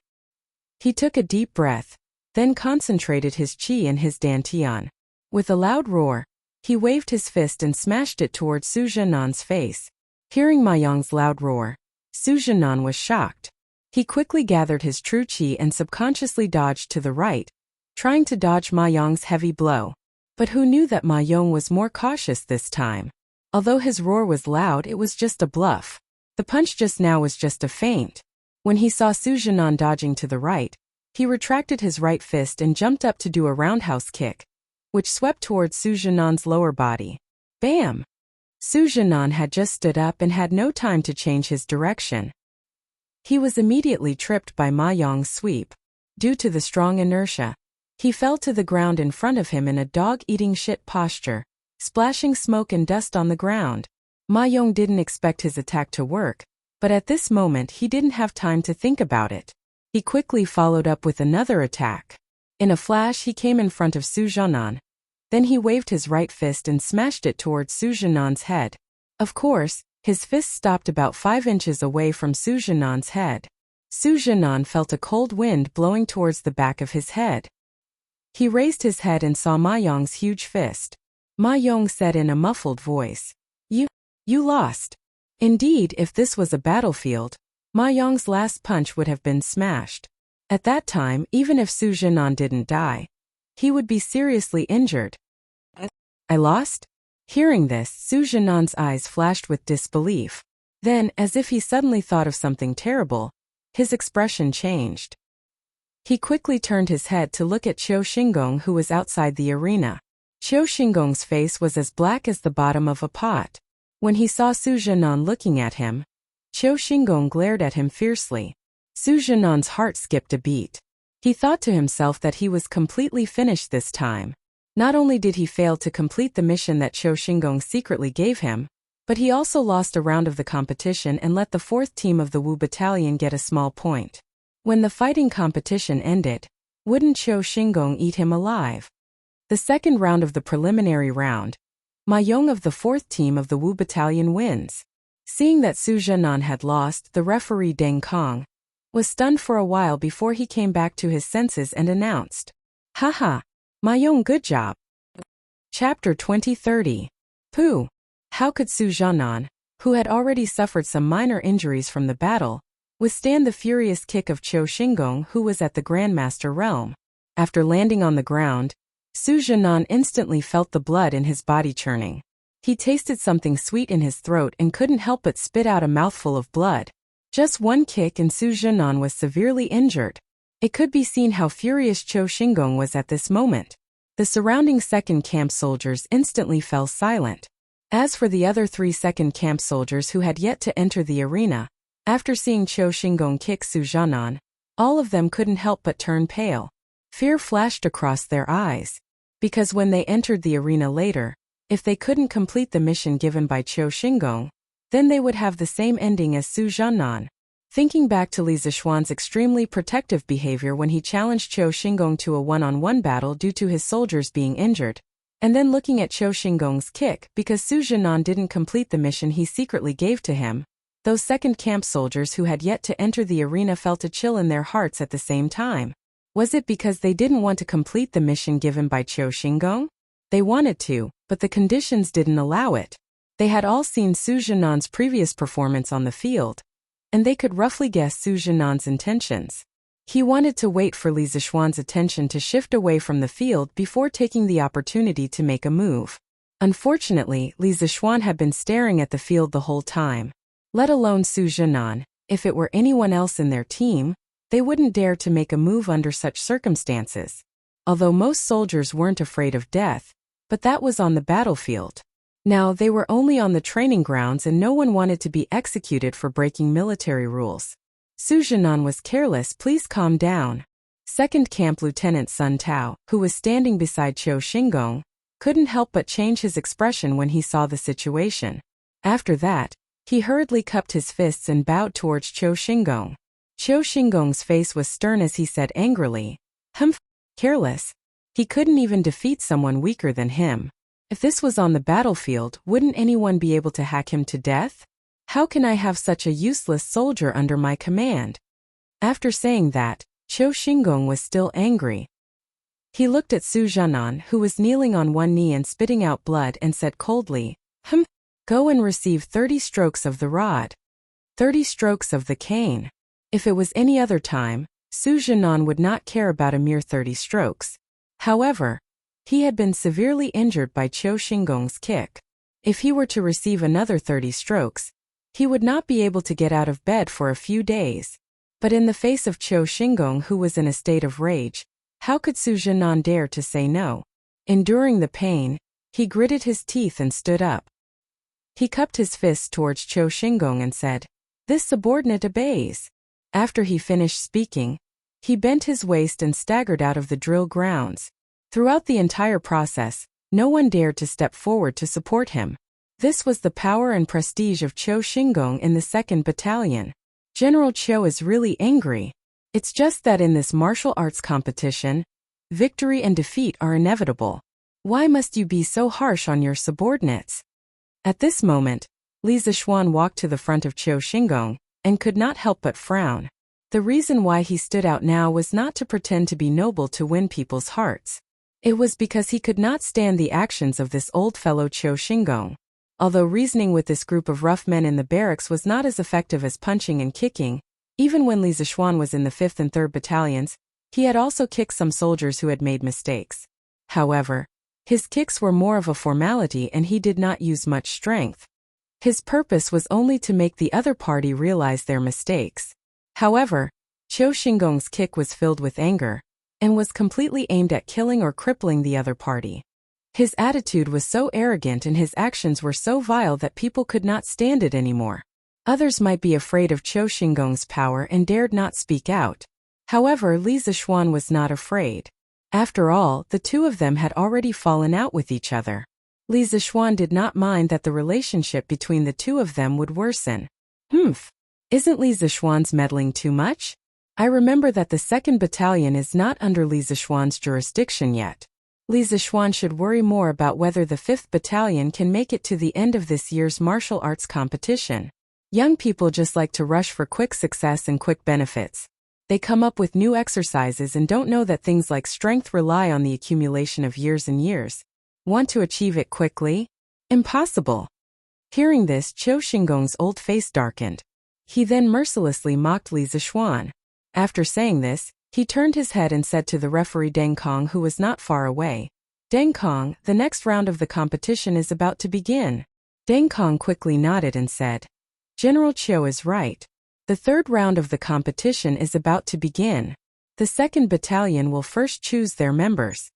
He took a deep breath, then concentrated his qi in his dantian. With a loud roar, he waved his fist and smashed it towards Su Zhinan's face. Hearing Ma Yong's loud roar, Su Zhinan was shocked. He quickly gathered his true qi and subconsciously dodged to the right, trying to dodge Ma Yong's heavy blow. But who knew that Ma Yong was more cautious this time? Although his roar was loud, it was just a bluff. The punch just now was just a feint. When he saw Su Zhinan dodging to the right, he retracted his right fist and jumped up to do a roundhouse kick, which swept towards Su Zhinan's lower body. Bam! Su Zhinan had just stood up and had no time to change his direction. He was immediately tripped by Ma Yong's sweep. Due to the strong inertia, he fell to the ground in front of him in a dog-eating shit posture, splashing smoke and dust on the ground. Ma Yong didn't expect his attack to work, but at this moment he didn't have time to think about it. He quickly followed up with another attack. In a flash he came in front of Su Zhinan. Then he waved his right fist and smashed it towards Su Zhinan's head. Of course, his fist stopped about 5 inches away from Su Zhinan's head. Su Zhinan felt a cold wind blowing towards the back of his head. He raised his head and saw Ma Yong's huge fist. Ma Yong said in a muffled voice, You lost. Indeed, if this was a battlefield, Ma Yong's last punch would have been smashed. At that time, even if Su Zhinan didn't die, he would be seriously injured. I lost? Hearing this, Su Zhinan's eyes flashed with disbelief. Then, as if he suddenly thought of something terrible, his expression changed. He quickly turned his head to look at Qiu Xingong, who was outside the arena. Qiu Xingong's face was as black as the bottom of a pot. When he saw Su Zhinan looking at him, Qiu Xingong glared at him fiercely. Su Zhinan's heart skipped a beat. He thought to himself that he was completely finished this time. Not only did he fail to complete the mission that Qiu Xingong secretly gave him, but he also lost a round of the competition and let the 4th team of the Wu battalion get a small point. When the fighting competition ended, wouldn't Qiu Xingong eat him alive? The second round of the preliminary round, Ma Yong of the 4th team of the Wu battalion wins. Seeing that Su Zhinan had lost, the referee Deng Kong was stunned for a while before he came back to his senses and announced, Haha, Ma Yong, good job. Chapter 2030. Pooh! How could Su Zhinan, who had already suffered some minor injuries from the battle, withstand the furious kick of Qiu Xingong, who was at the Grandmaster realm? After landing on the ground, Su Zhinan instantly felt the blood in his body churning. He tasted something sweet in his throat and couldn't help but spit out a mouthful of blood. Just one kick and Su Zhinan was severely injured. It could be seen how furious Qiu Xingong was at this moment. The surrounding second camp soldiers instantly fell silent. As for the other 3 second camp soldiers who had yet to enter the arena, after seeing Qiu Xingong kick Su Zhinan, all of them couldn't help but turn pale. Fear flashed across their eyes. Because when they entered the arena later, if they couldn't complete the mission given by Qiu Xingong, then they would have the same ending as Su Zhinan. Thinking back to Li Zixuan's extremely protective behavior when he challenged Qiu Xingong to a one-on-one battle due to his soldiers being injured, and then looking at Qiu Xingong's kick because Su Zhinan didn't complete the mission he secretly gave to him, those second camp soldiers who had yet to enter the arena felt a chill in their hearts at the same time. Was it because they didn't want to complete the mission given by Qiu Xingong? They wanted to, but the conditions didn't allow it. They had all seen Su Zhinan's previous performance on the field, and they could roughly guess Su Zhinan's intentions. He wanted to wait for Li Zixuan's attention to shift away from the field before taking the opportunity to make a move. Unfortunately, Li Zixuan had been staring at the field the whole time. Let alone Su Zhinan, if it were anyone else in their team, they wouldn't dare to make a move under such circumstances. Although most soldiers weren't afraid of death, But that was on the battlefield. Now they were only on the training grounds and no one wanted to be executed for breaking military rules. Su Zhanan was careless. Please calm down. Second Camp Lieutenant Sun Tao, who was standing beside Qiu Xingong, couldn't help but change his expression when he saw the situation. After that, he hurriedly cupped his fists and bowed towards Qiu Xingong. Qiu Xingong's face was stern as he said angrily, "Humph, careless. He couldn't even defeat someone weaker than him. If this was on the battlefield, wouldn't anyone be able to hack him to death? How can I have such a useless soldier under my command?" After saying that, Qiu Xingong was still angry. He looked at Su Zhanan, who was kneeling on one knee and spitting out blood, and said coldly, "Go and receive 30 strokes of the rod. 30 strokes of the cane." If it was any other time, Su Zhanan would not care about a mere 30 strokes. However, he had been severely injured by Qiu Xingong's kick. If he were to receive another 30 strokes, he would not be able to get out of bed for a few days. But in the face of Qiu Xingong, who was in a state of rage, how could Su Zhanan dare to say no? Enduring the pain, he gritted his teeth and stood up. He cupped his fists towards Qiu Xingong and said, "This subordinate obeys." After he finished speaking, he bent his waist and staggered out of the drill grounds. Throughout the entire process, no one dared to step forward to support him. This was the power and prestige of Qiu Xingong in the 2nd Battalion. General Qiu is really angry. It's just that in this martial arts competition, victory and defeat are inevitable. Why must you be so harsh on your subordinates? At this moment, Li Zixuan walked to the front of Qiu Xingong and could not help but frown. The reason why he stood out now was not to pretend to be noble to win people's hearts. It was because he could not stand the actions of this old fellow Qiu Xingong. Although reasoning with this group of rough men in the barracks was not as effective as punching and kicking, even when Li Zixuan was in the 5th and 3rd battalions, he had also kicked some soldiers who had made mistakes. However, his kicks were more of a formality and he did not use much strength. His purpose was only to make the other party realize their mistakes. However, Qiu Xingong's kick was filled with anger, and was completely aimed at killing or crippling the other party. His attitude was so arrogant and his actions were so vile that people could not stand it anymore. Others might be afraid of Qiu Xingong's power and dared not speak out. However, Li Zixuan was not afraid. After all, the two of them had already fallen out with each other. Li Zixuan did not mind that the relationship between the two of them would worsen. Isn't Li Zixuan's meddling too much? I remember that the 2nd Battalion is not under Li Zixuan's jurisdiction yet. Li Zixuan should worry more about whether the 5th Battalion can make it to the end of this year's martial arts competition. Young people just like to rush for quick success and quick benefits. They come up with new exercises and don't know that things like strength rely on the accumulation of years and years. Want to achieve it quickly? Impossible. Hearing this, Qiu Xingong's old face darkened. He then mercilessly mocked Li Zixuan. After saying this, he turned his head and said to the referee Deng Kong, who was not far away, "Deng Kong, the next round of the competition is about to begin." Deng Kong quickly nodded and said, "General Qiu is right. The 3rd round of the competition is about to begin. The 2nd Battalion will first choose their members."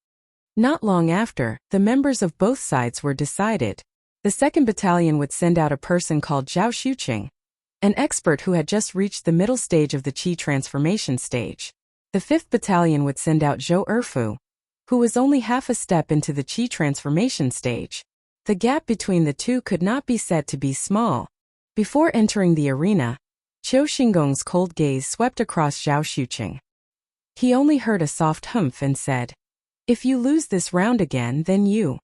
Not long after, the members of both sides were decided. The 2nd Battalion would send out a person called Zhao Xuqing, an expert who had just reached the middle stage of the Qi transformation stage. The 5th Battalion would send out Zhou Erfu, who was only half a step into the Qi transformation stage. The gap between the two could not be said to be small. Before entering the arena, Qiu Xingong's cold gaze swept across Zhao Xuqing. He only heard a soft humph and said, "If you lose this round again, then you."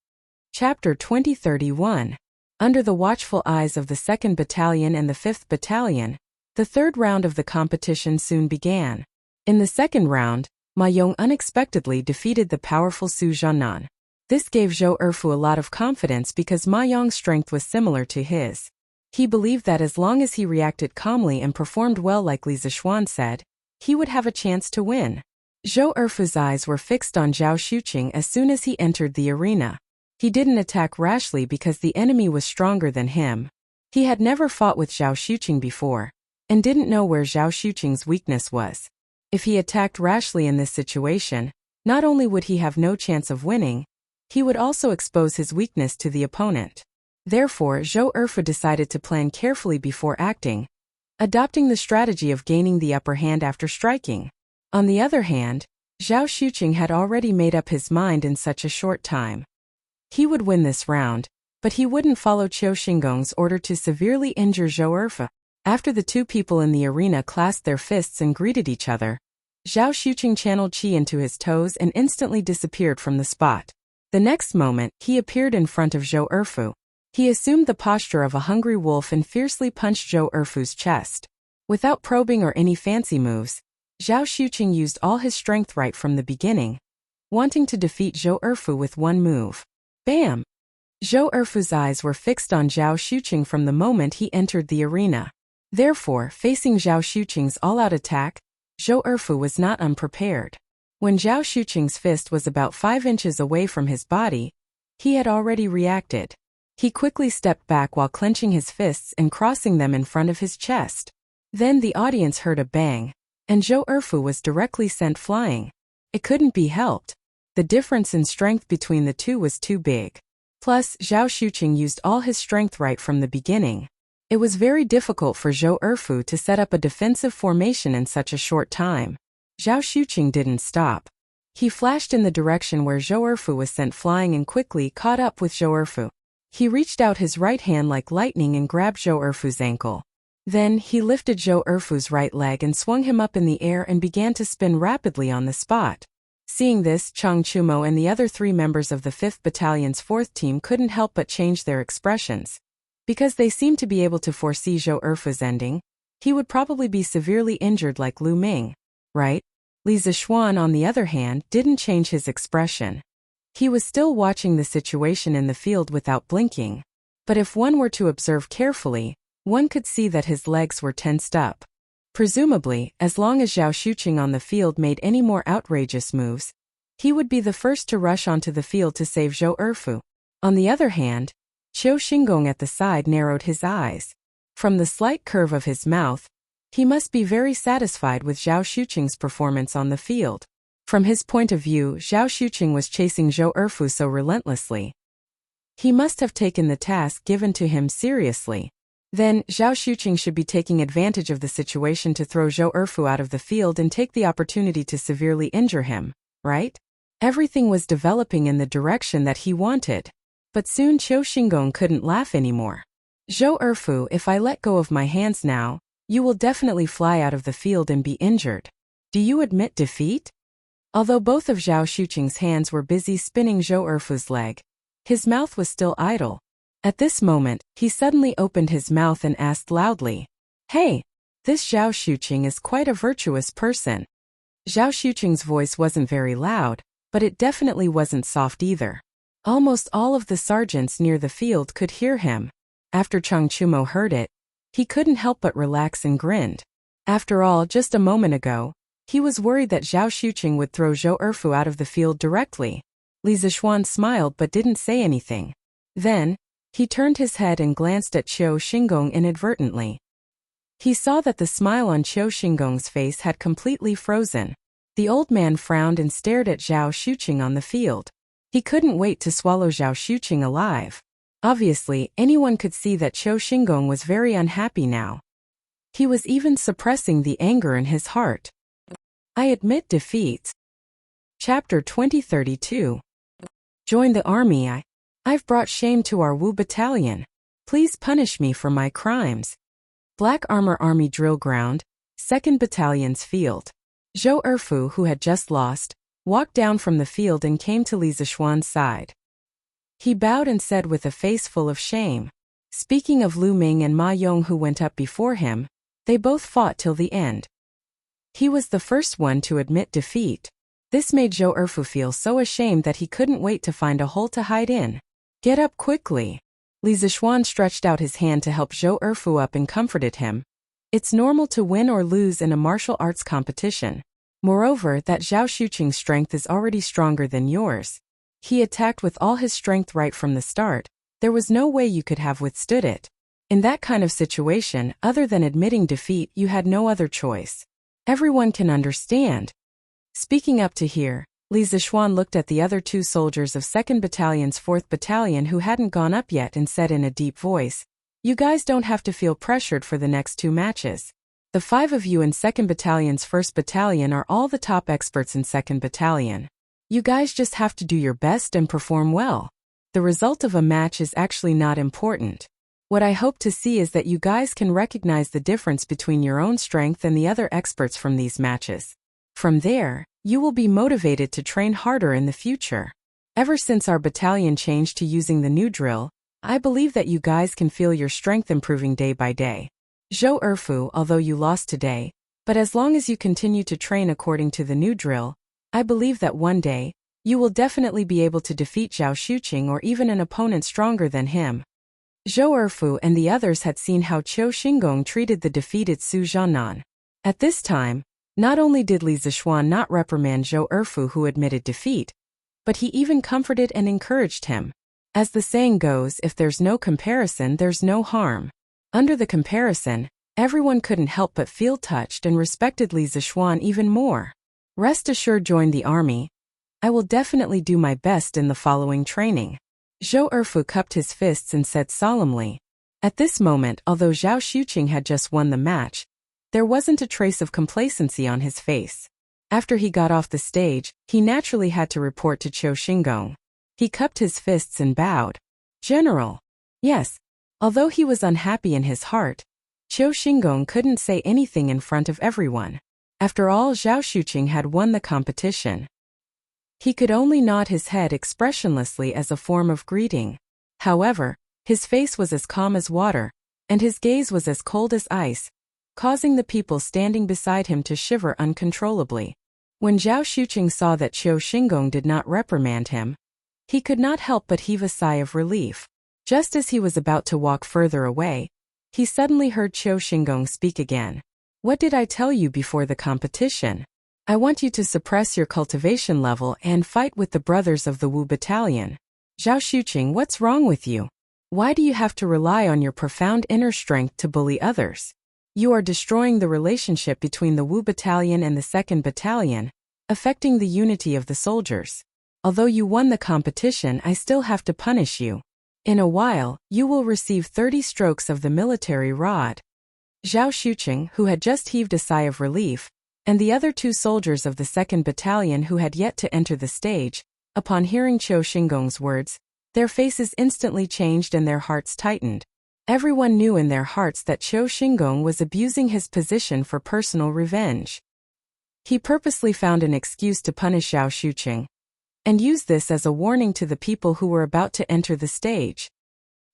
Chapter 2031. Under the watchful eyes of the 2nd Battalion and the 5th Battalion, the 3rd round of the competition soon began. In the 2nd round, Ma Yong unexpectedly defeated the powerful Su Zhanan. This gave Zhou Erfu a lot of confidence because Ma Yong's strength was similar to his. He believed that as long as he reacted calmly and performed well like Li Zixuan said, he would have a chance to win. Zhou Erfu's eyes were fixed on Zhao Xuqing as soon as he entered the arena. He didn't attack rashly because the enemy was stronger than him. He had never fought with Zhao Xuqing before, and didn't know where Zhao Xuqing's weakness was. If he attacked rashly in this situation, not only would he have no chance of winning, He would also expose his weakness to the opponent. Therefore, Zhou Erfu decided to plan carefully before acting, adopting the strategy of gaining the upper hand after striking. On the other hand, Zhao Xuqing had already made up his mind in such a short time. He would win this round, but he wouldn't follow Qiu Xingong's order to severely injure Zhou Erfu. After the two people in the arena clasped their fists and greeted each other, Zhao Xuqing channeled qi into his toes and instantly disappeared from the spot. The next moment, he appeared in front of Zhou Erfu. He assumed the posture of a hungry wolf and fiercely punched Zhou Erfu's chest. Without probing or any fancy moves, Zhao Xuqing used all his strength right from the beginning, wanting to defeat Zhou Erfu with one move. Bam! Zhou Erfu's eyes were fixed on Zhao Xuqing from the moment he entered the arena. Therefore, facing Zhao Xuqing's all-out attack, Zhou Erfu was not unprepared. When Zhao Xuqing's fist was about 5 inches away from his body, he had already reacted. He quickly stepped back while clenching his fists and crossing them in front of his chest. Then the audience heard a bang, and Zhou Erfu was directly sent flying. It couldn't be helped. The difference in strength between the two was too big. Plus, Zhao Xuqing used all his strength right from the beginning. It was very difficult for Zhou Erfu to set up a defensive formation in such a short time. Zhao Xuqing didn't stop. He flashed in the direction where Zhou Erfu was sent flying and quickly caught up with Zhou Erfu. He reached out his right hand like lightning and grabbed Zhou Erfu's ankle. Then, he lifted Zhou Erfu's right leg and swung him up in the air and began to spin rapidly on the spot. Seeing this, Chang Chumo and the other 3 members of the 5th Battalion's 4th team couldn't help but change their expressions. Because they seemed to be able to foresee Zhou Erfu's ending, he would probably be severely injured like Lu Ming, right? Li Zishuan, on the other hand, didn't change his expression. He was still watching the situation in the field without blinking. But if one were to observe carefully, one could see that his legs were tensed up. Presumably, as long as Zhao Xuqing on the field made any more outrageous moves, he would be the first to rush onto the field to save Zhou Erfu. On the other hand, Qiu Xingong at the side narrowed his eyes. From the slight curve of his mouth, he must be very satisfied with Zhao Xuqing's performance on the field. From his point of view, Zhao Xuqing was chasing Zhou Erfu so relentlessly. He must have taken the task given to him seriously. Then, Zhao Xuqing should be taking advantage of the situation to throw Zhou Erfu out of the field and take the opportunity to severely injure him, right? Everything was developing in the direction that he wanted. But soon Qiu Xingong couldn't laugh anymore. Zhou Erfu, if I let go of my hands now, you will definitely fly out of the field and be injured. Do you admit defeat? Although both of Zhao Xuqing's hands were busy spinning Zhou Erfu's leg, his mouth was still idle. At this moment, he suddenly opened his mouth and asked loudly, "Hey, this Zhao Xuqing is quite a virtuous person." Zhao Xuqing's voice wasn't very loud, but it definitely wasn't soft either. Almost all of the sergeants near the field could hear him. After Chang Chumo heard it, he couldn't help but relax and grinned. After all, just a moment ago, he was worried that Zhao Xuqing would throw Zhou Erfu out of the field directly. Li Zishuan smiled but didn't say anything. Then, he turned his head and glanced at Qiu Xingong inadvertently. He saw that the smile on Qiu Xingong's face had completely frozen. The old man frowned and stared at Zhao Xuqing on the field. He couldn't wait to swallow Zhao Xuqing alive. Obviously, anyone could see that Qiu Xingong was very unhappy now. He was even suppressing the anger in his heart. I admit defeat. Chapter 2032. Join the army. I've brought shame to our Wu battalion. Please punish me for my crimes. Black Armor Army Drill Ground, 2nd Battalion's field. Zhou Erfu, who had just lost, walked down from the field and came to Li Zishuan's side. He bowed and said with a face full of shame. Speaking of Lu Ming and Ma Yong who went up before him, they both fought till the end. He was the first one to admit defeat. This made Zhou Erfu feel so ashamed that he couldn't wait to find a hole to hide in. Get up quickly. Li Zishuan stretched out his hand to help Zhou Erfu up and comforted him. It's normal to win or lose in a martial arts competition. Moreover, that Zhao Xuqing's strength is already stronger than yours. He attacked with all his strength right from the start. There was no way you could have withstood it. In that kind of situation, other than admitting defeat, you had no other choice. Everyone can understand. Speaking up to here, Li Zixuan looked at the other 2 soldiers of 2nd Battalion's 4th Battalion who hadn't gone up yet and said in a deep voice, "You guys don't have to feel pressured for the next 2 matches. The 5 of you in 2nd Battalion's 1st Battalion are all the top experts in 2nd Battalion. You guys just have to do your best and perform well. The result of a match is actually not important. What I hope to see is that you guys can recognize the difference between your own strength and the other experts from these matches. From there, you will be motivated to train harder in the future. Ever since our battalion changed to using the new drill, I believe that you guys can feel your strength improving day by day. Zhou Erfu, although you lost today, but as long as you continue to train according to the new drill, I believe that one day, you will definitely be able to defeat Zhao Xuqing or even an opponent stronger than him." Zhou Erfu and the others had seen how Qiu Xingong treated the defeated Su Zhannan. At this time, not only did Li Zixuan not reprimand Zhou Erfu who admitted defeat, but he even comforted and encouraged him. As the saying goes, if there's no comparison, there's no harm. Under the comparison, everyone couldn't help but feel touched and respected Li Zixuan even more. "Rest assured, join the army. I will definitely do my best in the following training." Zhou Erfu cupped his fists and said solemnly. At this moment, although Zhao Xuqing had just won the match, there wasn't a trace of complacency on his face. After he got off the stage, he naturally had to report to Qiu Xingong. He cupped his fists and bowed. "General." Yes. Although he was unhappy in his heart, Qiu Xingong couldn't say anything in front of everyone. After all, Zhao Xuqing had won the competition. He could only nod his head expressionlessly as a form of greeting. However, his face was as calm as water, and his gaze was as cold as ice, causing the people standing beside him to shiver uncontrollably. When Zhao Xuqing saw that Qiu Xingong did not reprimand him, he could not help but heave a sigh of relief. Just as he was about to walk further away, he suddenly heard Qiu Xingong speak again. "What did I tell you before the competition? I want you to suppress your cultivation level and fight with the brothers of the Wu Battalion. Zhao Xuqing, what's wrong with you? Why do you have to rely on your profound inner strength to bully others? You are destroying the relationship between the Wu Battalion and the 2nd Battalion, affecting the unity of the soldiers. Although you won the competition, I still have to punish you. In a while, you will receive 30 strokes of the military rod." Zhao Xuqing, who had just heaved a sigh of relief, and the other 2 soldiers of the 2nd Battalion who had yet to enter the stage, upon hearing Qiu Xingong's words, their faces instantly changed and their hearts tightened. Everyone knew in their hearts that Qiu Xingong was abusing his position for personal revenge. He purposely found an excuse to punish Zhao Xuqing, and used this as a warning to the people who were about to enter the stage.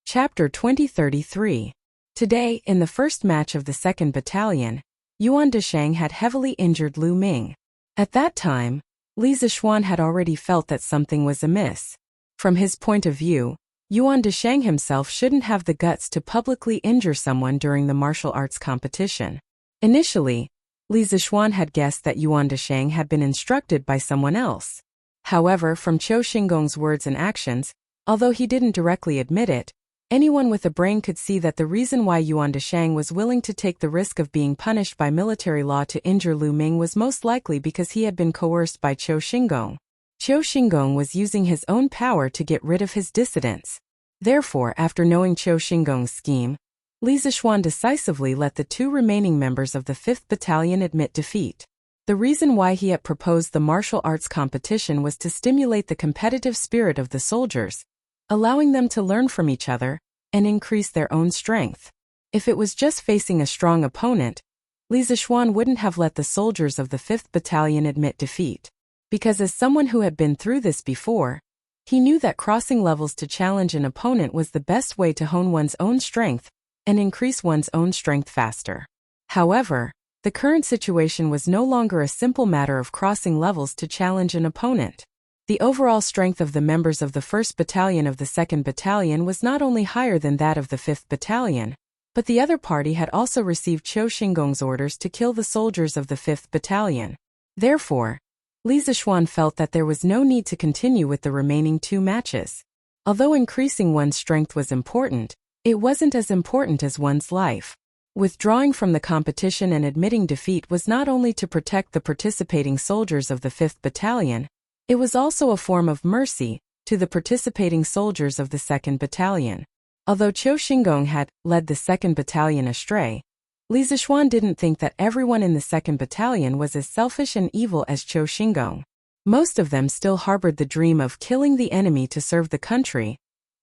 Chapter 2033. Today, in the first match of the 2nd Battalion, Yuan Deshang had heavily injured Lu Ming. At that time, Li Zixuan had already felt that something was amiss. From his point of view, Yuan Deshang himself shouldn't have the guts to publicly injure someone during the martial arts competition. Initially, Li Zixuan had guessed that Yuan Deshang had been instructed by someone else. However, from Qiu Xingong's words and actions, although he didn't directly admit it, anyone with a brain could see that the reason why Yuan Deshang was willing to take the risk of being punished by military law to injure Lu Ming was most likely because he had been coerced by Qiu Xingong. Qiu Xingong was using his own power to get rid of his dissidents. Therefore, after knowing Qiu Xingong's scheme, Li Zixuan decisively let the 2 remaining members of the 5th Battalion admit defeat. The reason why he had proposed the martial arts competition was to stimulate the competitive spirit of the soldiers, allowing them to learn from each other and increase their own strength. If it was just facing a strong opponent, Li Zixuan wouldn't have let the soldiers of the 5th Battalion admit defeat. Because as someone who had been through this before, he knew that crossing levels to challenge an opponent was the best way to hone one's own strength and increase one's own strength faster. However, the current situation was no longer a simple matter of crossing levels to challenge an opponent. The overall strength of the members of the 1st Battalion of the 2nd Battalion was not only higher than that of the 5th Battalion, but the other party had also received Qiu Xingong's orders to kill the soldiers of the 5th Battalion. Therefore, Li Zixuan felt that there was no need to continue with the remaining 2 matches. Although increasing one's strength was important, it wasn't as important as one's life. Withdrawing from the competition and admitting defeat was not only to protect the participating soldiers of the 5th Battalion, It was also a form of mercy to the participating soldiers of the 2nd Battalion. Although Qiu Xingong had led the 2nd Battalion astray, Li Zixuan didn't think that everyone in the 2nd Battalion was as selfish and evil as Qiu Xingong. Most of them still harbored the dream of killing the enemy to serve the country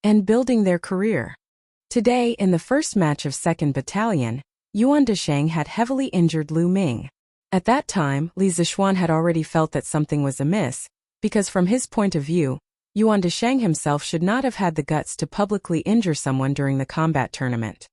and building their career. Today, in the first match of 2nd Battalion, Yuan Desheng had heavily injured Lu Ming. At that time, Li Zixuan had already felt that something was amiss, because from his point of view, Yuan Desheng himself should not have had the guts to publicly injure someone during the combat tournament.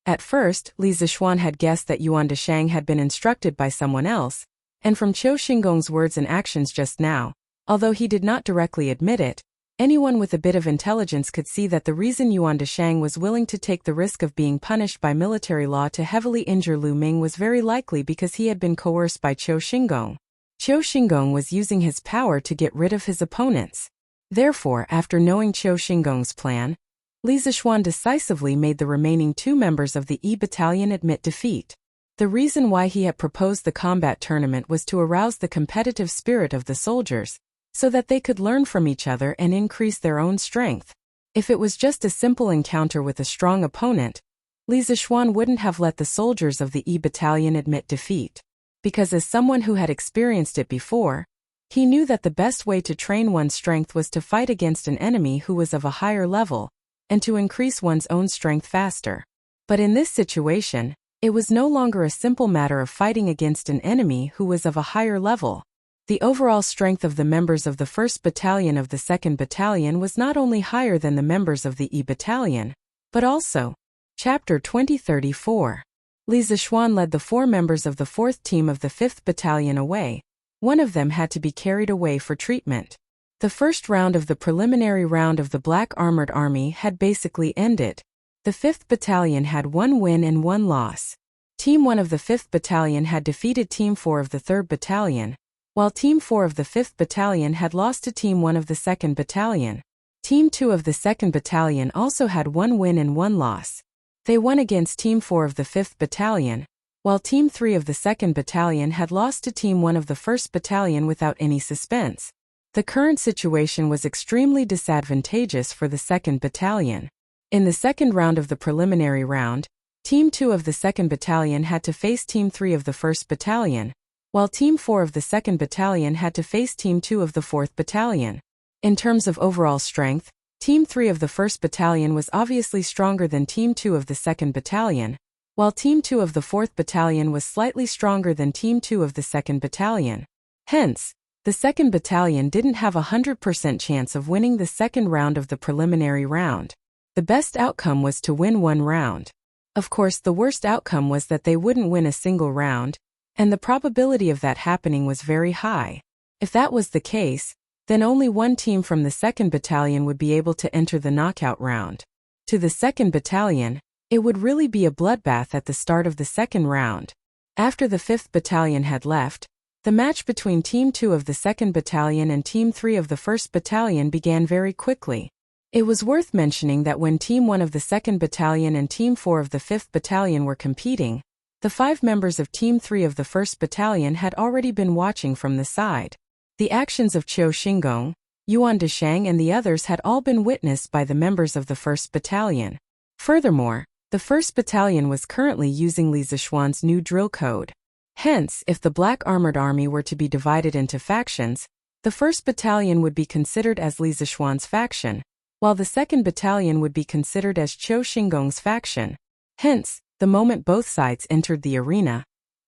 At first, Li Zixuan had guessed that Yuan Desheng had been instructed by someone else, and from Qiu Xingong's words and actions just now, although he did not directly admit it, anyone with a bit of intelligence could see that the reason Yuan Desheng was willing to take the risk of being punished by military law to heavily injure Lu Ming was very likely because he had been coerced by Qiu Xingong. Qiu Xingong was using his power to get rid of his opponents. Therefore, after knowing Qiu Xingong's plan, Li Zixuan decisively made the remaining 2 members of the E Battalion admit defeat. The reason why he had proposed the combat tournament was to arouse the competitive spirit of the soldiers, so that they could learn from each other and increase their own strength. If it was just a simple encounter with a strong opponent, Li Zixuan wouldn't have let the soldiers of the E Battalion admit defeat. Because as someone who had experienced it before, he knew that the best way to train one's strength was to fight against an enemy who was of a higher level, and to increase one's own strength faster. But in this situation, it was no longer a simple matter of fighting against an enemy who was of a higher level. The overall strength of the members of the 1st Battalion of the 2nd Battalion was not only higher than the members of the E Battalion, but also. Chapter 2034. Li Zixuan led the 4 members of the 4th team of the 5th Battalion away. One of them had to be carried away for treatment. The first round of the preliminary round of the Black Armored Army had basically ended. The 5th Battalion had 1 win and 1 loss. Team 1 of the 5th Battalion had defeated Team 4 of the 3rd Battalion, while Team 4 of the 5th Battalion had lost to Team 1 of the 2nd Battalion. Team 2 of the 2nd Battalion also had 1 win and 1 loss. They won against Team 4 of the 5th Battalion, while Team 3 of the 2nd Battalion had lost to Team 1 of the 1st Battalion without any suspense. The current situation was extremely disadvantageous for the 2nd Battalion. In the second round of the preliminary round, Team 2 of the 2nd Battalion had to face Team 3 of the 1st Battalion, while Team 4 of the 2nd Battalion had to face Team 2 of the 4th Battalion. In terms of overall strength, Team 3 of the 1st Battalion was obviously stronger than Team 2 of the 2nd Battalion, while Team 2 of the 4th Battalion was slightly stronger than Team 2 of the 2nd Battalion. Hence, the 2nd Battalion didn't have a 100% chance of winning the second round of the preliminary round. The best outcome was to win 1 round. Of course, the worst outcome was that they wouldn't win a single round, and the probability of that happening was very high. If that was the case, then only 1 team from the 2nd Battalion would be able to enter the knockout round. To the 2nd Battalion, it would really be a bloodbath at the start of the second round. After the 5th Battalion had left, the match between Team 2 of the 2nd Battalion and Team 3 of the 1st Battalion began very quickly. It was worth mentioning that when Team 1 of the 2nd Battalion and Team 4 of the 5th Battalion were competing, the 5 members of Team 3 of the 1st Battalion had already been watching from the side. The actions of Qiu Xingong, Yuan Desheng and the others had all been witnessed by the members of the 1st Battalion. Furthermore, the 1st Battalion was currently using Li Zixuan's new drill code. Hence, if the Black Armored Army were to be divided into factions, the 1st Battalion would be considered as Li Zixuan's faction, while the 2nd Battalion would be considered as Qiu Xingong's faction. Hence, the moment both sides entered the arena,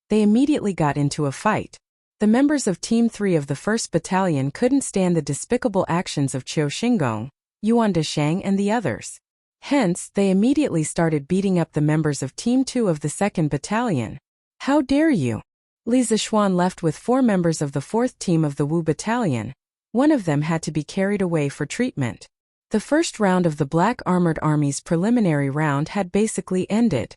they immediately got into a fight. The members of Team 3 of the 1st Battalion couldn't stand the despicable actions of Qiu Xingong, Yuan Desheng and the others. Hence, they immediately started beating up the members of Team 2 of the 2nd Battalion. How dare you! Li Zixuan left with 4 members of the 4th team of the Wu Battalion. One of them had to be carried away for treatment. The first round of the Black Armored Army's preliminary round had basically ended.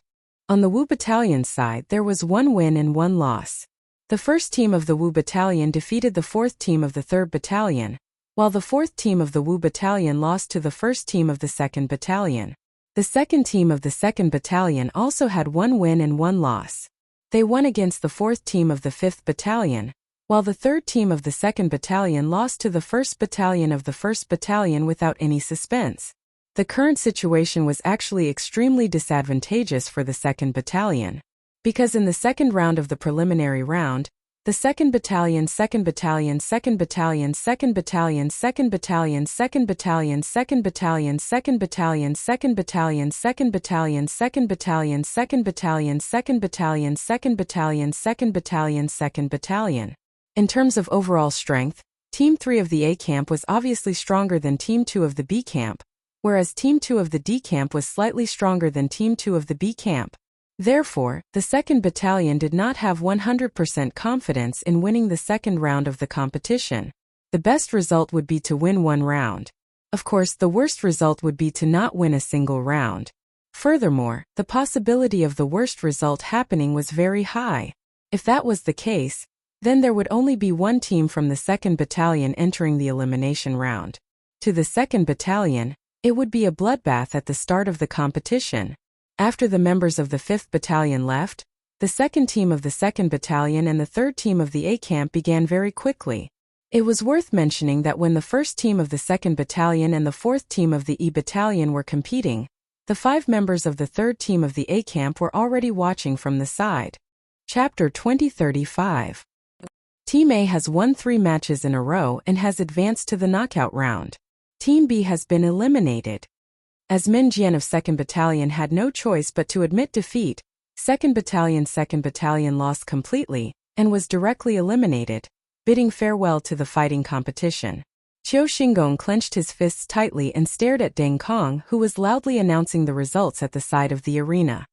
On the Wu Battalion's side there was 1 win and 1 loss. The first team of the Wu Battalion defeated the 4th team of the 3rd Battalion, while the 4th team of the Wu Battalion lost to the 1st team of the 2nd Battalion. The 2nd team of the 2nd Battalion also had 1 win and 1 loss. They won against the 4th team of the 5th Battalion, while the 3rd team of the 2nd Battalion lost to the 1st Battalion of the 1st Battalion without any suspense. The current situation was actually extremely disadvantageous for the 2nd Battalion, because in the second round of the preliminary round, the 2nd Battalion, 2nd Battalion, 2nd Battalion, 2nd Battalion, 2nd Battalion, 2nd Battalion, 2nd Battalion, 2nd Battalion, 2nd Battalion, 2nd Battalion, 2nd Battalion, 2nd Battalion, 2nd Battalion, 2nd Battalion, 2nd Battalion, 2nd Battalion. In terms of overall strength, Team 3 of the A camp was obviously stronger than Team 2 of the B camp, whereas Team 2 of the D camp was slightly stronger than Team 2 of the B camp. Therefore, the 2nd Battalion did not have 100% confidence in winning the second round of the competition. The best result would be to win one round. Of course, the worst result would be to not win a single round. Furthermore, the possibility of the worst result happening was very high. If that was the case, then there would only be one team from the 2nd Battalion entering the elimination round. To the 2nd Battalion, it would be a bloodbath at the start of the competition. After the members of the 5th Battalion left, the 2nd team of the 2nd Battalion and the 3rd team of the A camp began very quickly. It was worth mentioning that when the 1st team of the 2nd Battalion and the 4th team of the E Battalion were competing, the 5 members of the 3rd team of the A camp were already watching from the side. Chapter 2035. Team A has won 3 matches in a row and has advanced to the knockout round. Team B has been eliminated. As Min Jian of 2nd Battalion had no choice but to admit defeat, 2nd Battalion lost completely and was directly eliminated, bidding farewell to the fighting competition. Qiu Xinggong clenched his fists tightly and stared at Deng Kong, who was loudly announcing the results at the side of the arena.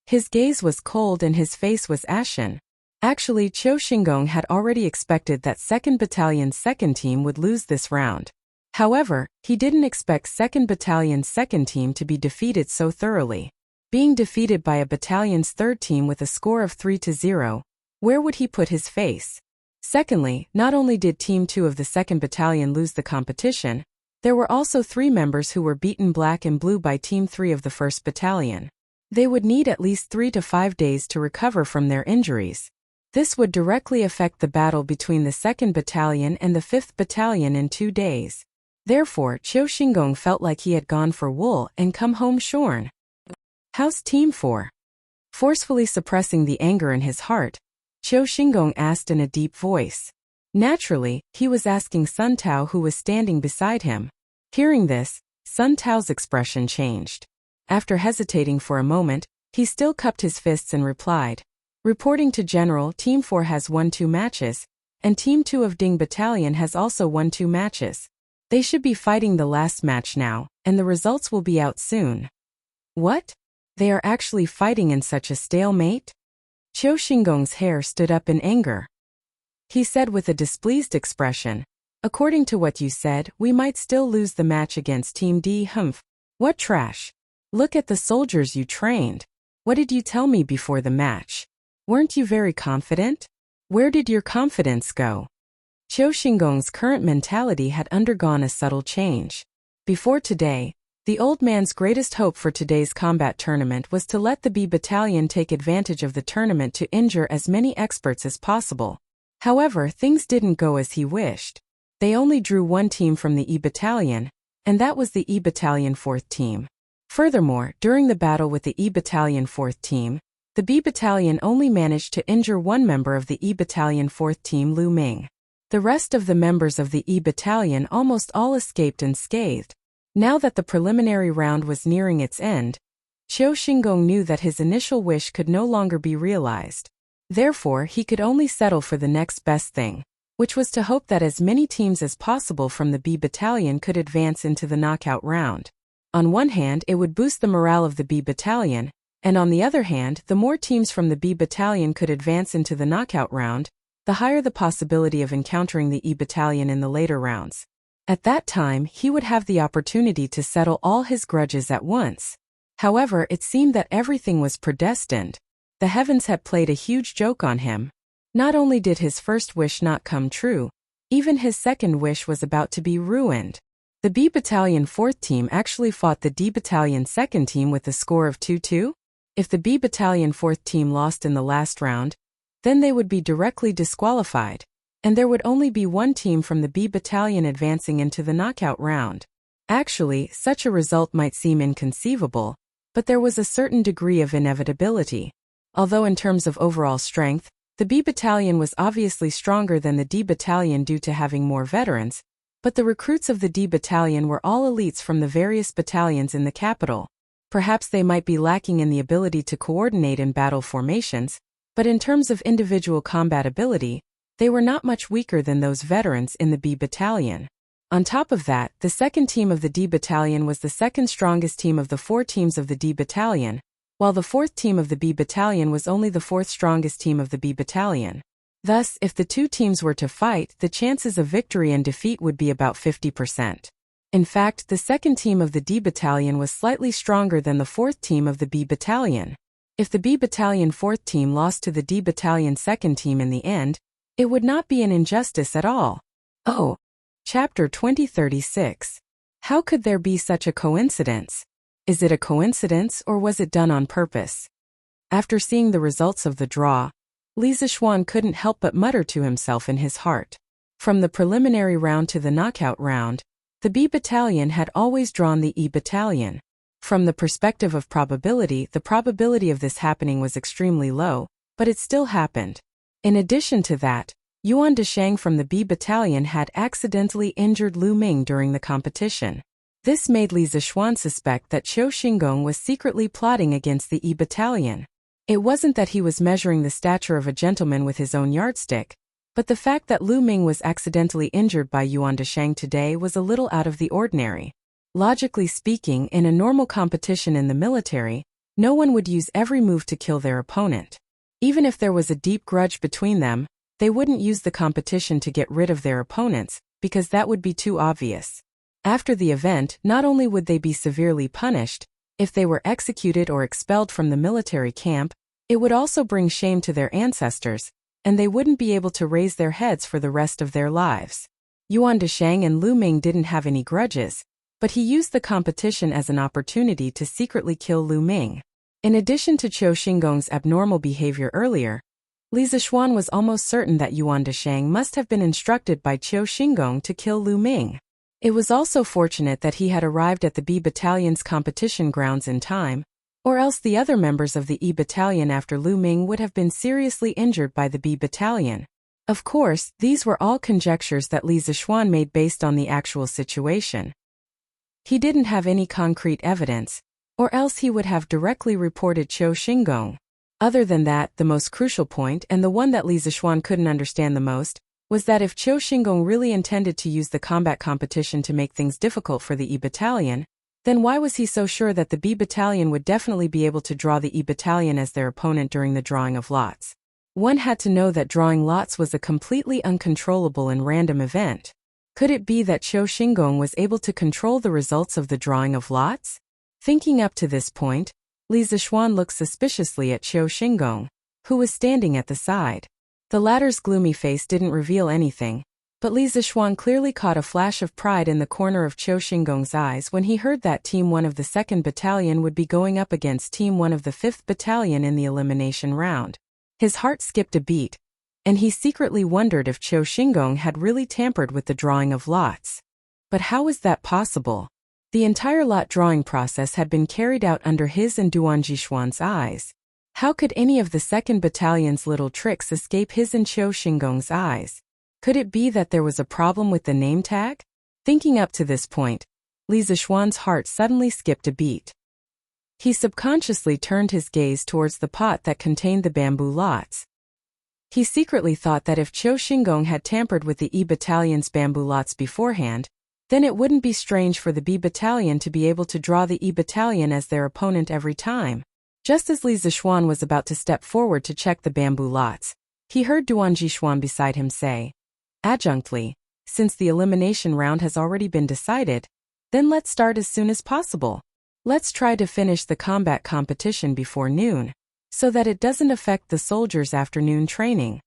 His gaze was cold and his face was ashen. Actually, Qiu Xinggong had already expected that 2nd Battalion's second team would lose this round. However, he didn't expect 2nd Battalion's second team to be defeated so thoroughly. Being defeated by a battalion's third team with a score of 3-0, where would he put his face? Secondly, not only did Team 2 of the 2nd Battalion lose the competition, there were also 3 members who were beaten black and blue by Team 3 of the 1st Battalion. They would need at least 3 to 5 days to recover from their injuries. This would directly affect the battle between the 2nd Battalion and the 5th Battalion in 2 days. Therefore, Qiu Xinggong felt like he had gone for wool and come home shorn. How's Team 4? Forcefully suppressing the anger in his heart, Qiu Xinggong asked in a deep voice. Naturally, he was asking Sun Tao, who was standing beside him. Hearing this, Sun Tao's expression changed. After hesitating for a moment, he still cupped his fists and replied. Reporting to General, Team 4 has won 2 matches, and Team 2 of Ding Battalion has also won 2 matches. They should be fighting the last match now, and the results will be out soon. What? They are actually fighting in such a stalemate? Qiu Xinggong's hair stood up in anger. He said with a displeased expression, according to what you said, we might still lose the match against Team D. Humph. What trash. Look at the soldiers you trained. What did you tell me before the match? Weren't you very confident? Where did your confidence go? Qiu Xinggong's current mentality had undergone a subtle change. Before today, the old man's greatest hope for today's combat tournament was to let the B Battalion take advantage of the tournament to injure as many experts as possible. However, things didn't go as he wished. They only drew 1 team from the E Battalion, and that was the E Battalion 4th team. Furthermore, during the battle with the E Battalion 4th team, the B Battalion only managed to injure 1 member of the E Battalion 4th team, Lu Ming. The rest of the members of the E Battalion almost all escaped unscathed. Now that the preliminary round was nearing its end, Qiu Xinggong knew that his initial wish could no longer be realized. Therefore, he could only settle for the next best thing, which was to hope that as many teams as possible from the B Battalion could advance into the knockout round. On one hand, it would boost the morale of the B Battalion, and on the other hand, the more teams from the B Battalion could advance into the knockout round, the higher the possibility of encountering the E Battalion in the later rounds. At that time, he would have the opportunity to settle all his grudges at once. However, it seemed that everything was predestined. The heavens had played a huge joke on him. Not only did his first wish not come true, even his second wish was about to be ruined. The B Battalion 4th team actually fought the D Battalion 2nd team with a score of 2-2. If the B Battalion 4th team lost in the last round, then they would be directly disqualified. and there would only be one team from the B battalion advancing into the knockout round. Actually, such a result might seem inconceivable, but there was a certain degree of inevitability. Although in terms of overall strength, the B battalion was obviously stronger than the D battalion due to having more veterans, but the recruits of the D battalion were all elites from the various battalions in the capital. Perhaps they might be lacking in the ability to coordinate in battle formations, but in terms of individual combat ability, they were not much weaker than those veterans in the B battalion. On top of that, the second team of the D battalion was the second strongest team of the 4 teams of the D battalion, while the fourth team of the B battalion was only the fourth strongest team of the B battalion. Thus, if the two teams were to fight, the chances of victory and defeat would be about 50%. In fact, the second team of the D battalion was slightly stronger than the fourth team of the B battalion. If the B battalion fourth team lost to the D battalion second team in the end, it would not be an injustice at all. Oh. Chapter 2036. How could there be such a coincidence? Is it a coincidence or was it done on purpose? After seeing the results of the draw, Li Zixuan couldn't help but mutter to himself in his heart. From the preliminary round to the knockout round, the B battalion had always drawn the E battalion. From the perspective of probability, the probability of this happening was extremely low, but it still happened. In addition to that, Yuan Deshang from the B battalion had accidentally injured Lu Ming during the competition. This made Li Zixuan suspect that Qiu Xingong was secretly plotting against the E battalion. It wasn't that he was measuring the stature of a gentleman with his own yardstick, but the fact that Lu Ming was accidentally injured by Yuan Deshang today was a little out of the ordinary. Logically speaking, in a normal competition in the military, no one would use every move to kill their opponent. Even if there was a deep grudge between them, they wouldn't use the competition to get rid of their opponents, because that would be too obvious. After the event, not only would they be severely punished, if they were executed or expelled from the military camp, it would also bring shame to their ancestors, and they wouldn't be able to raise their heads for the rest of their lives. Yuan Deshang and Lu Ming didn't have any grudges, but he used the competition as an opportunity to secretly kill Lu Ming. In addition to Qiu Xingong's abnormal behavior earlier, Li Zixuan was almost certain that Yuan Deshang must have been instructed by Qiu Xingong to kill Lu Ming. It was also fortunate that he had arrived at the B battalion's competition grounds in time, or else the other members of the E battalion after Lu Ming would have been seriously injured by the B battalion. Of course, these were all conjectures that Li Zixuan made based on the actual situation. He didn't have any concrete evidence, or else he would have directly reported Qiu Xingong. Other than that, the most crucial point, and the one that Li Zixuan couldn't understand the most, was that if Qiu Xingong really intended to use the combat competition to make things difficult for the E battalion, then why was he so sure that the B battalion would definitely be able to draw the E battalion as their opponent during the drawing of lots? One had to know that drawing lots was a completely uncontrollable and random event. Could it be that Qiu Xingong was able to control the results of the drawing of lots? Thinking up to this point, Li Zixuan looked suspiciously at Qiu Xingong, who was standing at the side. The latter's gloomy face didn't reveal anything, but Li Zixuan clearly caught a flash of pride in the corner of Qiu Xingong's eyes when he heard that Team 1 of the 2nd Battalion would be going up against Team 1 of the 5th Battalion in the elimination round. His heart skipped a beat, and he secretly wondered if Qiu Xingong had really tampered with the drawing of lots. But how was that possible? The entire lot drawing process had been carried out under his and Duan Jishuan's eyes. How could any of the 2nd Battalion's little tricks escape his and Qiu Xingong's eyes? Could it be that there was a problem with the name tag? Thinking up to this point, Li Zixuan's heart suddenly skipped a beat. He subconsciously turned his gaze towards the pot that contained the bamboo lots. He secretly thought that if Qiu Xingong had tampered with the E Battalion's bamboo lots beforehand, then it wouldn't be strange for the B Battalion to be able to draw the E Battalion as their opponent every time. Just as Li Zixuan was about to step forward to check the bamboo lots, he heard Duan Jishuan beside him say, adjunctly, since the elimination round has already been decided, then let's start as soon as possible. Let's try to finish the combat competition before noon, so that it doesn't affect the soldiers' afternoon training.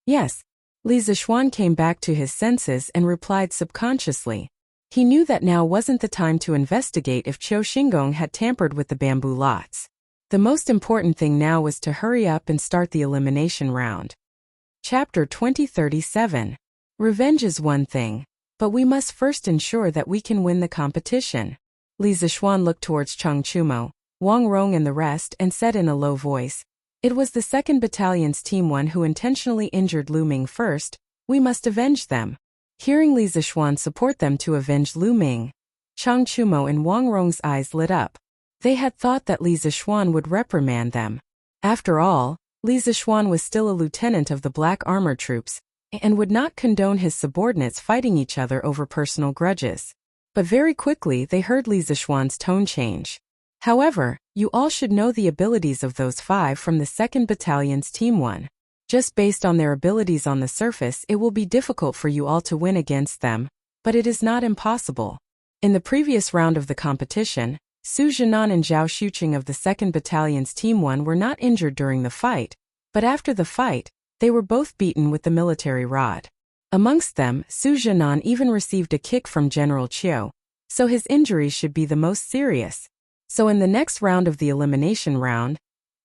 Yes. Li Zixuan came back to his senses and replied subconsciously. He knew that now wasn't the time to investigate if Qiu Xingong had tampered with the bamboo lots. The most important thing now was to hurry up and start the elimination round. Chapter 2037. Revenge is one thing, but we must first ensure that we can win the competition. Li Zixuan looked towards Cheng Chumo, Wang Rong and the rest and said in a low voice, "It was the 2nd Battalion's Team 1 who intentionally injured Lu Ming first. We must avenge them." Hearing Li Zixuan support them to avenge Lu Ming, Cheng Chumo and Wang Rong's eyes lit up. They had thought that Li Zixuan would reprimand them. After all, Li Zixuan was still a lieutenant of the Black Armor Troops, and would not condone his subordinates fighting each other over personal grudges. But very quickly they heard Li Zixuan's tone change. "However, you all should know the abilities of those 5 from the 2nd Battalion's Team 1. Just based on their abilities on the surface, it will be difficult for you all to win against them, but it is not impossible." In the previous round of the competition, Su Jinan and Zhao Xuqing of the 2nd Battalion's Team 1 were not injured during the fight, but after the fight, they were both beaten with the military rod. Amongst them, Su Jinan even received a kick from General Qiu, so his injuries should be the most serious. So in the next round of the elimination round,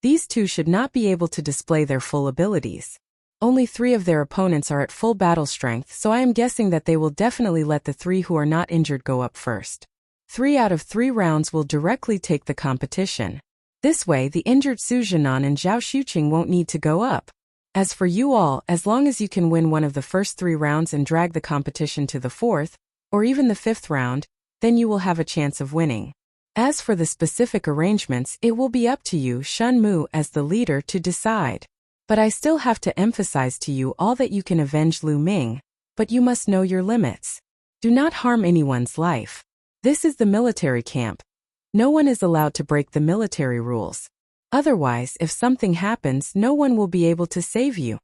these two should not be able to display their full abilities. Only 3 of their opponents are at full battle strength, so I am guessing that they will definitely let the 3 who are not injured go up first. 3 out of 3 rounds will directly take the competition. This way the injured Su Jinan and Zhao Xuqing won't need to go up. As for you all, as long as you can win one of the first 3 rounds and drag the competition to the 4th, or even the 5th round, then you will have a chance of winning. As for the specific arrangements, it will be up to you, Shen Mu, as the leader, to decide. But I still have to emphasize to you all that you can avenge Lu Ming, but you must know your limits. Do not harm anyone's life. This is the military camp. No one is allowed to break the military rules. Otherwise, if something happens, no one will be able to save you.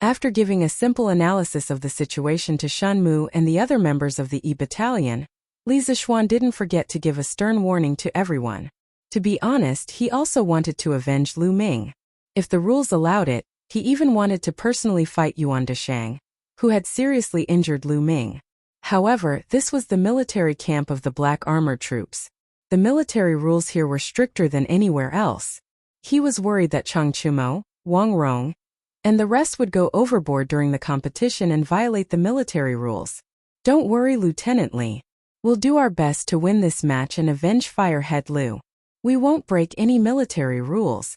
After giving a simple analysis of the situation to Shen Mu and the other members of the E Battalion, Li Zixuan didn't forget to give a stern warning to everyone. To be honest, he also wanted to avenge Lu Ming. If the rules allowed it, he even wanted to personally fight Yuan Deshang, who had seriously injured Lu Ming. However, this was the military camp of the Black Armor Troops. The military rules here were stricter than anywhere else. He was worried that Cheng Chumo, Wang Rong, and the rest would go overboard during the competition and violate the military rules. "Don't worry, Lieutenant Li. We'll do our best to win this match and avenge Firehead Lu. We won't break any military rules."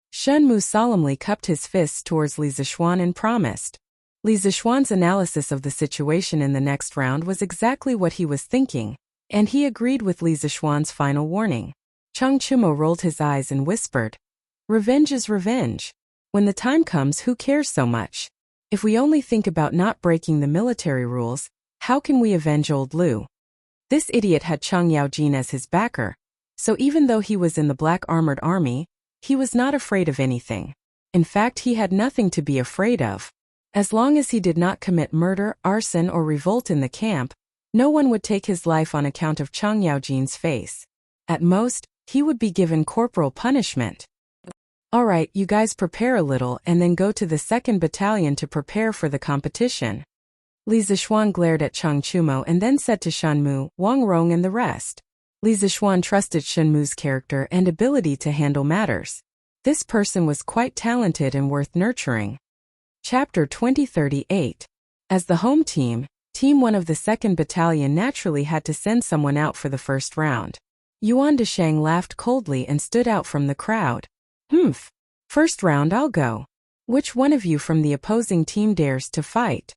Shen Mu solemnly cupped his fists towards Li Zixuan and promised. Li Zixuan's analysis of the situation in the next round was exactly what he was thinking, and he agreed with Li Zixuan's final warning. Cheng Chumo rolled his eyes and whispered, "Revenge is revenge. When the time comes, who cares so much? If we only think about not breaking the military rules, how can we avenge old Lu?" This idiot had Cheng Yaojin as his backer, so even though he was in the Black Armored Army, he was not afraid of anything. In fact, he had nothing to be afraid of. As long as he did not commit murder, arson, or revolt in the camp, no one would take his life on account of Cheng Yaojin's face. At most, he would be given corporal punishment. "Alright, you guys prepare a little and then go to the 2nd Battalion to prepare for the competition." Li Zixuan glared at Cheng Chumo and then said to Shen Mu, Wang Rong and the rest. Li Zixuan trusted Shen Mu's character and ability to handle matters. This person was quite talented and worth nurturing. Chapter 2038. As the home team, Team 1 of the 2nd Battalion naturally had to send someone out for the first round. Yuan Deshang laughed coldly and stood out from the crowd. "Humph. First round I'll go. Which one of you from the opposing team dares to fight?"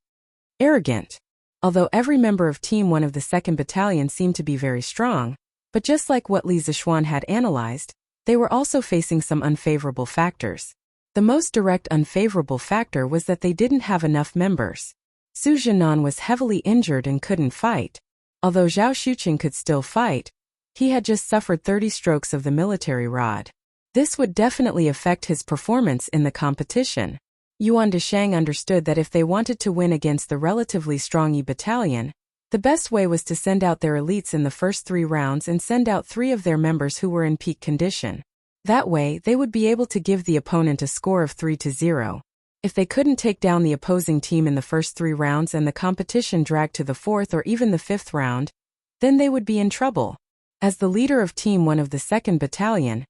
Arrogant. Although every member of Team 1 of the 2nd Battalion seemed to be very strong, but just like what Li Zixuan had analyzed, they were also facing some unfavorable factors. The most direct unfavorable factor was that they didn't have enough members. Su Jinan was heavily injured and couldn't fight. Although Zhao Xuqing could still fight, he had just suffered 30 strokes of the military rod. This would definitely affect his performance in the competition. Yuan Deshang understood that if they wanted to win against the relatively strong E Battalion, the best way was to send out their elites in the first 3 rounds and send out 3 of their members who were in peak condition. That way, they would be able to give the opponent a score of 3-0. If they couldn't take down the opposing team in the first 3 rounds and the competition dragged to the 4th or even the 5th round, then they would be in trouble. As the leader of Team 1 of the 2nd Battalion,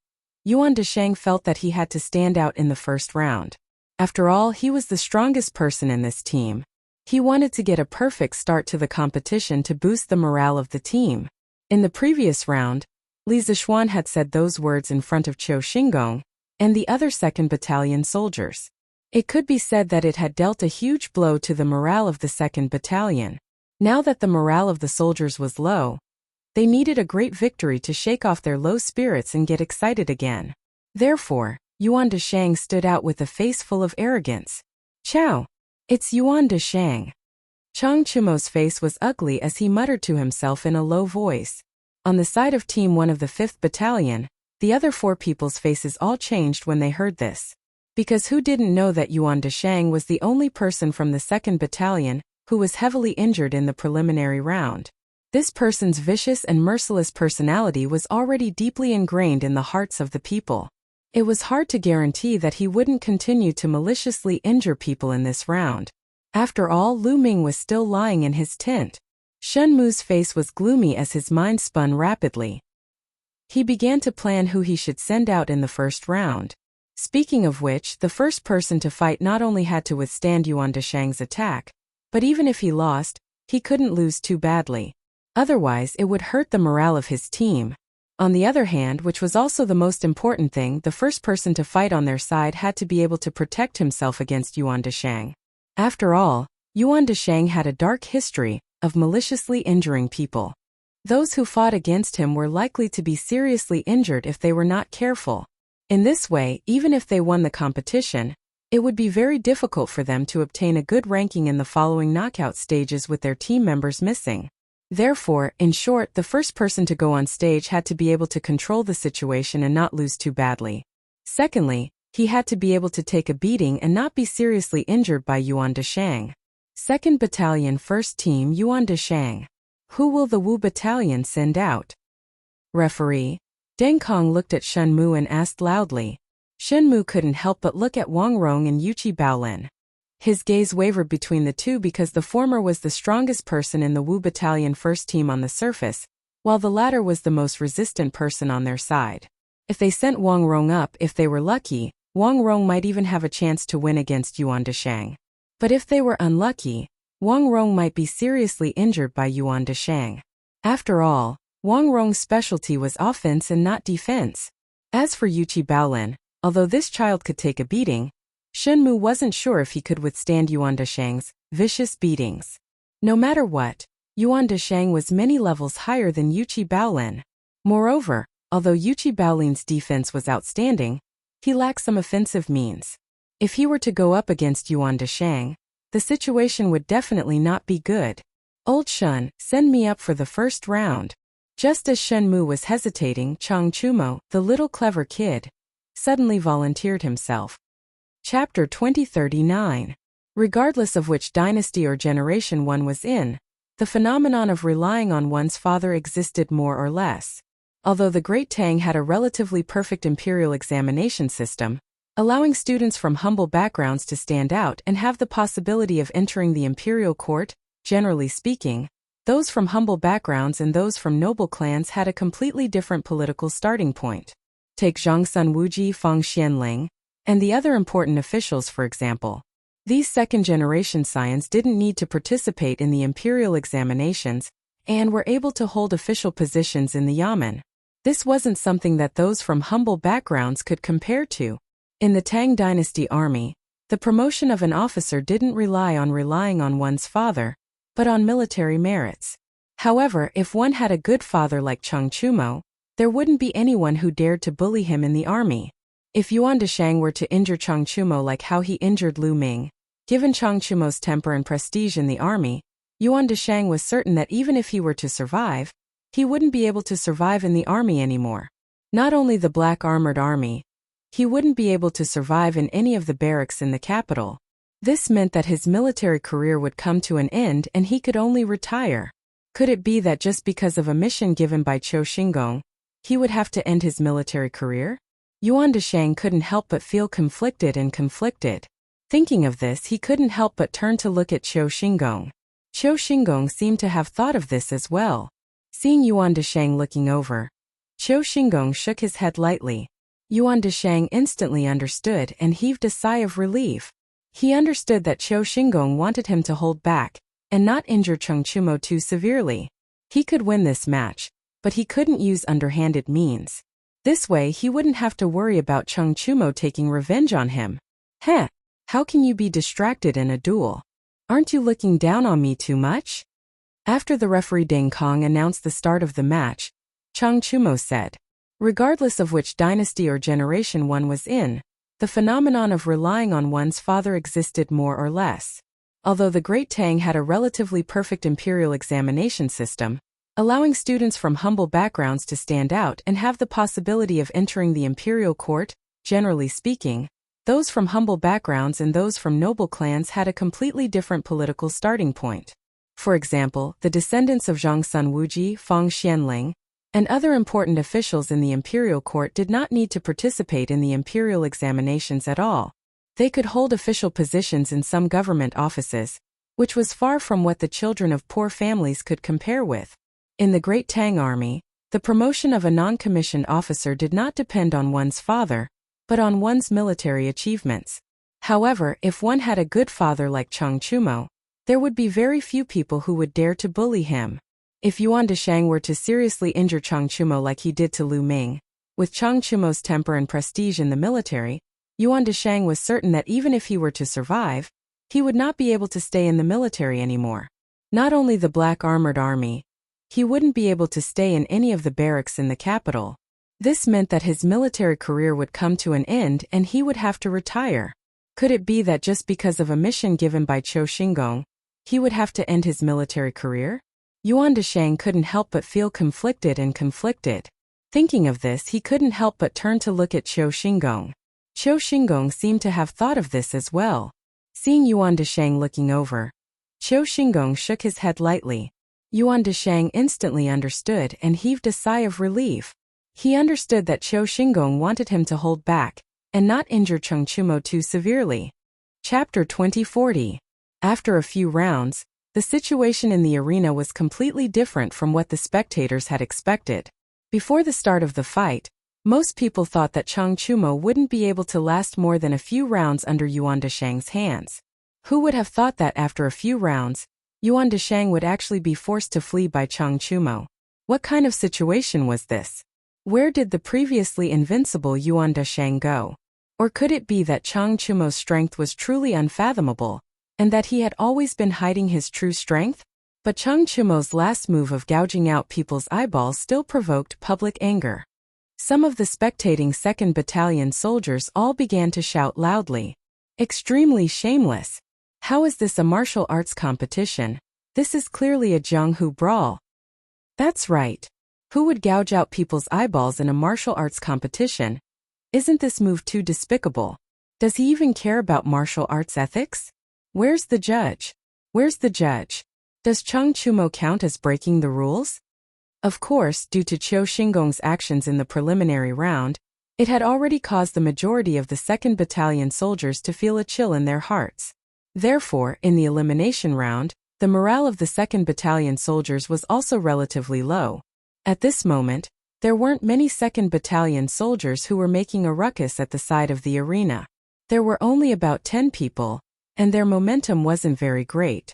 Yuan Deshang felt that he had to stand out in the first round. After all, he was the strongest person in this team. He wanted to get a perfect start to the competition to boost the morale of the team. In the previous round, Li Zixuan had said those words in front of Qiu Xingong and the other 2nd Battalion soldiers. It could be said that it had dealt a huge blow to the morale of the 2nd Battalion. Now that the morale of the soldiers was low, they needed a great victory to shake off their low spirits and get excited again. Therefore, Yuan Deshang stood out with a face full of arrogance. "Chow! It's Yuan Deshang." Chang Chumo's face was ugly as he muttered to himself in a low voice. On the side of Team 1 of the 5th Battalion, the other 4 people's faces all changed when they heard this. Because who didn't know that Yuan Deshang was the only person from the 2nd Battalion who was heavily injured in the preliminary round? This person's vicious and merciless personality was already deeply ingrained in the hearts of the people. It was hard to guarantee that he wouldn't continue to maliciously injure people in this round. After all, Lu Ming was still lying in his tent. Shen Mu's face was gloomy as his mind spun rapidly. He began to plan who he should send out in the first round. Speaking of which, the first person to fight not only had to withstand Yuan Deshang's attack, but even if he lost, he couldn't lose too badly. Otherwise, it would hurt the morale of his team. On the other hand, which was also the most important thing, the first person to fight on their side had to be able to protect himself against Yuan Deshang. After all, Yuan Deshang had a dark history of maliciously injuring people. Those who fought against him were likely to be seriously injured if they were not careful. In this way, even if they won the competition, it would be very difficult for them to obtain a good ranking in the following knockout stages with their team members missing. Therefore, in short, the first person to go on stage had to be able to control the situation and not lose too badly. Secondly, he had to be able to take a beating and not be seriously injured by Yuan Deshang. 2nd Battalion 1st Team Yuan Deshang. Who will the Wu Battalion send out? Referee. Deng Kong looked at Shen Mu and asked loudly. Shen Mu couldn't help but look at Wang Rong and Yuqi Baolin. His gaze wavered between the two because the former was the strongest person in the Wu Battalion 1st Team on the surface, while the latter was the most resistant person on their side. If they sent Wang Rong up, if they were lucky, Wang Rong might even have a chance to win against Yuan Deshang. But if they were unlucky, Wang Rong might be seriously injured by Yuan Deshang. After all, Wang Rong's specialty was offense and not defense. As for Yuqi Baolin, although this child could take a beating, Shen Mu wasn't sure if he could withstand Yuan Deshang's vicious beatings. No matter what, Yuan Deshang was many levels higher than Yuqi Baolin. Moreover, although Yuqi Baolin's defense was outstanding, he lacked some offensive means. If he were to go up against Yuan Deshang, the situation would definitely not be good. "Old Shun, send me up for the first round." Just as Shen Mu was hesitating, Chang Chumo, the little clever kid, suddenly volunteered himself. Chapter 2039. Regardless of which dynasty or generation one was in, the phenomenon of relying on one's father existed more or less. Although the Great Tang had a relatively perfect imperial examination system, allowing students from humble backgrounds to stand out and have the possibility of entering the imperial court, generally speaking, those from humble backgrounds and those from noble clans had a completely different political starting point. Take Zhangsun Wuji, Fang Xianling, and the other important officials, for example. These second-generation scions didn't need to participate in the imperial examinations and were able to hold official positions in the Yamen. This wasn't something that those from humble backgrounds could compare to. In the Tang Dynasty army, the promotion of an officer didn't rely on relying on one's father, but on military merits. However, if one had a good father like Chang Chumo, there wouldn't be anyone who dared to bully him in the army. If Yuan Deshang were to injure Chang Chumo like how he injured Lu Ming, given Chang Chumo's temper and prestige in the army, Yuan Deshang was certain that even if he were to survive, he wouldn't be able to survive in the army anymore. Not only the black armored army, he wouldn't be able to survive in any of the barracks in the capital. This meant that his military career would come to an end and he could only retire. Could it be that just because of a mission given by Qiu Xingong, he would have to end his military career? Yuan Deshang couldn't help but feel conflicted. Thinking of this, he couldn't help but turn to look at Qiu Xingong. Qiu Xingong seemed to have thought of this as well. Seeing Yuan Deshang looking over, Qiu Xingong shook his head lightly. Yuan Deshang instantly understood and heaved a sigh of relief. He understood that Qiu Xingong wanted him to hold back and not injure Cheng Chumo too severely. He could win this match, but he couldn't use underhanded means. This way he wouldn't have to worry about Cheng Chumo taking revenge on him. Heh, how can you be distracted in a duel? Aren't you looking down on me too much? After the referee Deng Kong announced the start of the match, Cheng Chumo said, regardless of which dynasty or generation one was in, the phenomenon of relying on one's father existed more or less. Although the Great Tang had a relatively perfect imperial examination system, allowing students from humble backgrounds to stand out and have the possibility of entering the imperial court, generally speaking, those from humble backgrounds and those from noble clans had a completely different political starting point. For example, the descendants of Zhongsun Wuji, Fang Xianling, and other important officials in the imperial court did not need to participate in the imperial examinations at all. They could hold official positions in some government offices, which was far from what the children of poor families could compare with. In the Great Tang Army, the promotion of a non-commissioned officer did not depend on one's father, but on one's military achievements. However, if one had a good father like Cheng Chumo, there would be very few people who would dare to bully him. If Yuan Deshang were to seriously injure Cheng Chumo like he did to Lu Ming, with Cheng Chumo's temper and prestige in the military, Yuan Deshang was certain that even if he were to survive, he would not be able to stay in the military anymore. Not only the Black Armored Army, he wouldn't be able to stay in any of the barracks in the capital. This meant that his military career would come to an end and he would have to retire. Could it be that just because of a mission given by Qiu Xingong, he would have to end his military career? Yuan Deshang couldn't help but feel conflicted. Thinking of this, he couldn't help but turn to look at Qiu Xingong. Qiu Xingong seemed to have thought of this as well. Seeing Yuan Deshang looking over, Qiu Xingong shook his head lightly. Yuan Deshang instantly understood and heaved a sigh of relief. He understood that Qiu Xingong wanted him to hold back and not injure Cheng Chumo too severely. Chapter 2040. After a few rounds, the situation in the arena was completely different from what the spectators had expected. Before the start of the fight, most people thought that Cheng Chumo wouldn't be able to last more than a few rounds under Yuan Deshang's hands. Who would have thought that after a few rounds, Yuan Deshang would actually be forced to flee by Cheng Chumo? What kind of situation was this? Where did the previously invincible Yuan Deshang go? Or could it be that Cheng Chumo's strength was truly unfathomable, and that he had always been hiding his true strength? But Cheng Chumo's last move of gouging out people's eyeballs still provoked public anger. Some of the spectating 2nd Battalion soldiers all began to shout loudly. Extremely shameless. How is this a martial arts competition? This is clearly a Jianghu brawl. That's right. Who would gouge out people's eyeballs in a martial arts competition? Isn't this move too despicable? Does he even care about martial arts ethics? Where's the judge? Where's the judge? Does Cheng Chumo count as breaking the rules? Of course, due to Qiu Xingong's actions in the preliminary round, it had already caused the majority of the 2nd Battalion soldiers to feel a chill in their hearts. Therefore, in the elimination round, the morale of the 2nd Battalion soldiers was also relatively low. At this moment, there weren't many 2nd Battalion soldiers who were making a ruckus at the side of the arena. There were only about 10 people, and their momentum wasn't very great.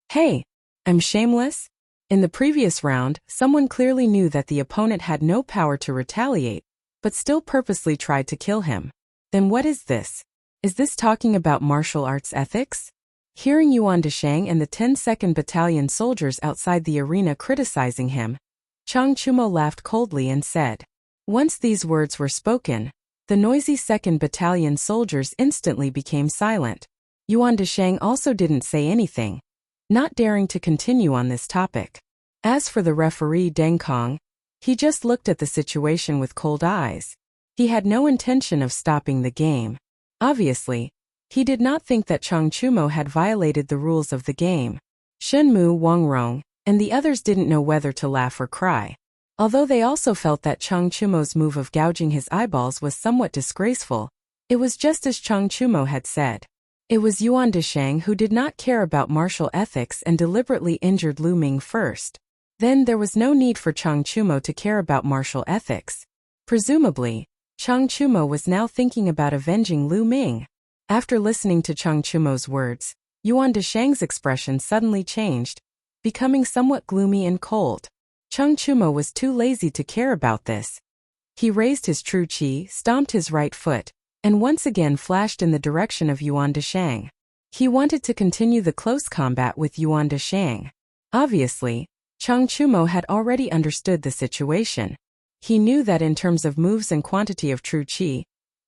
Hey, I'm shameless? In the previous round, someone clearly knew that the opponent had no power to retaliate, but still purposely tried to kill him. Then what is this? Is this talking about martial arts ethics? Hearing Yuan Deshang and the 10th Battalion soldiers outside the arena criticizing him, Cheng Chumo laughed coldly and said. Once these words were spoken, the noisy 2nd Battalion soldiers instantly became silent. Yuan Deshang also didn't say anything, not daring to continue on this topic. As for the referee Deng Kong, he just looked at the situation with cold eyes. He had no intention of stopping the game. Obviously, he did not think that Cheng Chumo had violated the rules of the game. Shenmu, Wangrong, and the others didn't know whether to laugh or cry. Although they also felt that Cheng Chumo's move of gouging his eyeballs was somewhat disgraceful, it was just as Cheng Chumo had said. It was Yuan Deshang who did not care about martial ethics and deliberately injured Lu Ming first. Then there was no need for Cheng Chumo to care about martial ethics. Presumably, Chang Chumo was now thinking about avenging Lu Ming. After listening to Chang Chumo's words, Yuan Deshang's expression suddenly changed, becoming somewhat gloomy and cold. Chang Chumo was too lazy to care about this. He raised his true qi, stomped his right foot, and once again flashed in the direction of Yuan Deshang. He wanted to continue the close combat with Yuan Deshang. Obviously, Chang Chumo had already understood the situation. He knew that in terms of moves and quantity of true qi,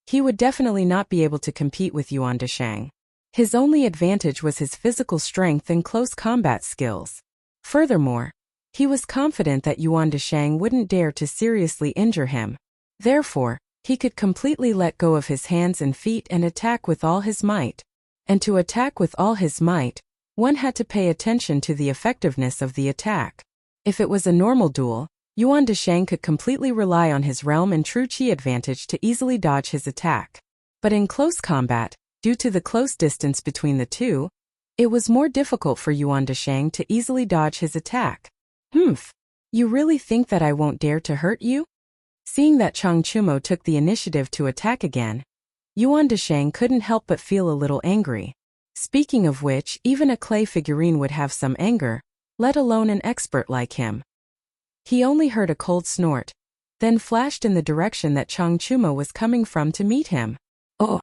he would definitely not be able to compete with Yuan Deshang. His only advantage was his physical strength and close combat skills. Furthermore, he was confident that Yuan Deshang wouldn't dare to seriously injure him. Therefore, he could completely let go of his hands and feet and attack with all his might. And to attack with all his might, one had to pay attention to the effectiveness of the attack. If it was a normal duel, Yuan Deshang could completely rely on his realm and true qi advantage to easily dodge his attack. But in close combat, due to the close distance between the two, it was more difficult for Yuan Deshang to easily dodge his attack. You really think that I won't dare to hurt you? Seeing that Chang Chumo took the initiative to attack again, Yuan Deshang couldn't help but feel a little angry. Speaking of which, even a clay figurine would have some anger, let alone an expert like him. He only heard a cold snort, then flashed in the direction that Chang Chumo was coming from to meet him. Oh!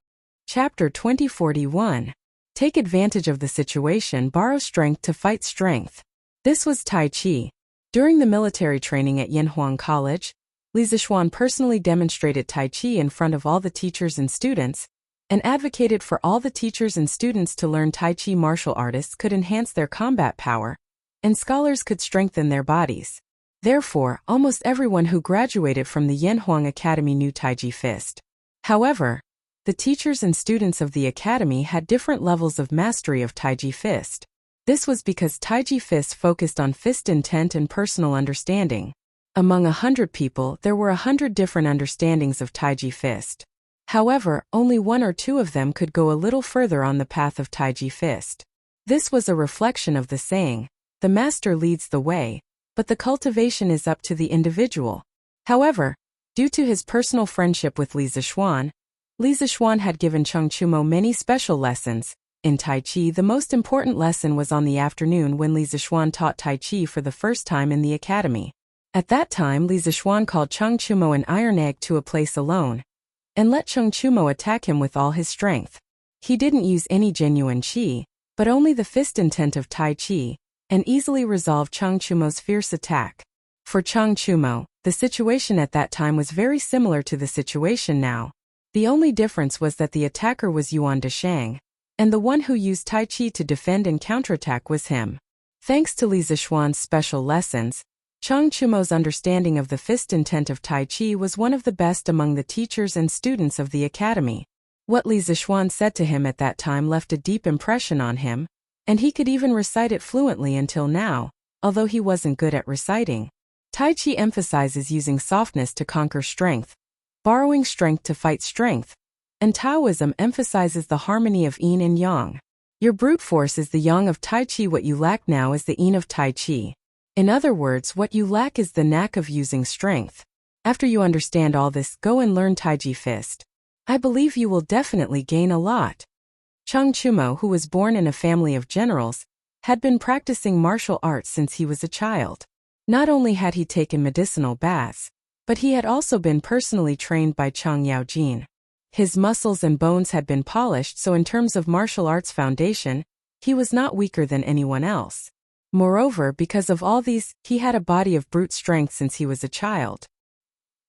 Chapter 2041. Take advantage of the situation, borrow strength to fight strength. This was Tai Chi. During the military training at Yanhuang College, Li Zixuan personally demonstrated Tai Chi in front of all the teachers and students, and advocated for all the teachers and students to learn Tai Chi. Martial artists could enhance their combat power, and scholars could strengthen their bodies. Therefore, almost everyone who graduated from the Yanhuang Academy knew Taiji Fist. However, the teachers and students of the academy had different levels of mastery of Taiji Fist. This was because Taiji Fist focused on fist intent and personal understanding. Among 100 people, there were 100 different understandings of Taiji Fist. However, only one or two of them could go a little further on the path of Taiji Fist. This was a reflection of the saying, "The master leads the way, but the cultivation is up to the individual." However, due to his personal friendship with Li Zixuan had given Chang Chumo many special lessons. In Tai Chi, the most important lesson was on the afternoon when Li Zixuan taught Tai Chi for the first time in the academy. At that time, Li Zixuan called Chang Chumo an iron egg to a place alone, and let Chang Chumo attack him with all his strength. He didn't use any genuine Qi, but only the fist intent of Tai Chi, and easily resolved Chang Chumo's fierce attack. For Chang Chumo, the situation at that time was very similar to the situation now. The only difference was that the attacker was Yuan Deshang, and the one who used Tai Chi to defend and counterattack was him. Thanks to Li Zixuan's special lessons, Chang Chumo's understanding of the fist intent of Tai Chi was one of the best among the teachers and students of the academy. What Li Zixuan said to him at that time left a deep impression on him, and he could even recite it fluently until now, although he wasn't good at reciting. Tai Chi emphasizes using softness to conquer strength, borrowing strength to fight strength, and Taoism emphasizes the harmony of yin and yang. Your brute force is the yang of Tai Chi. What you lack now is the yin of Tai Chi. In other words, what you lack is the knack of using strength. After you understand all this, go and learn Taiji Fist. I believe you will definitely gain a lot. Chang Chumo, who was born in a family of generals, had been practicing martial arts since he was a child. Not only had he taken medicinal baths, but he had also been personally trained by Chang Yaojin. His muscles and bones had been polished, so in terms of martial arts foundation, he was not weaker than anyone else. Moreover, because of all these, he had a body of brute strength since he was a child.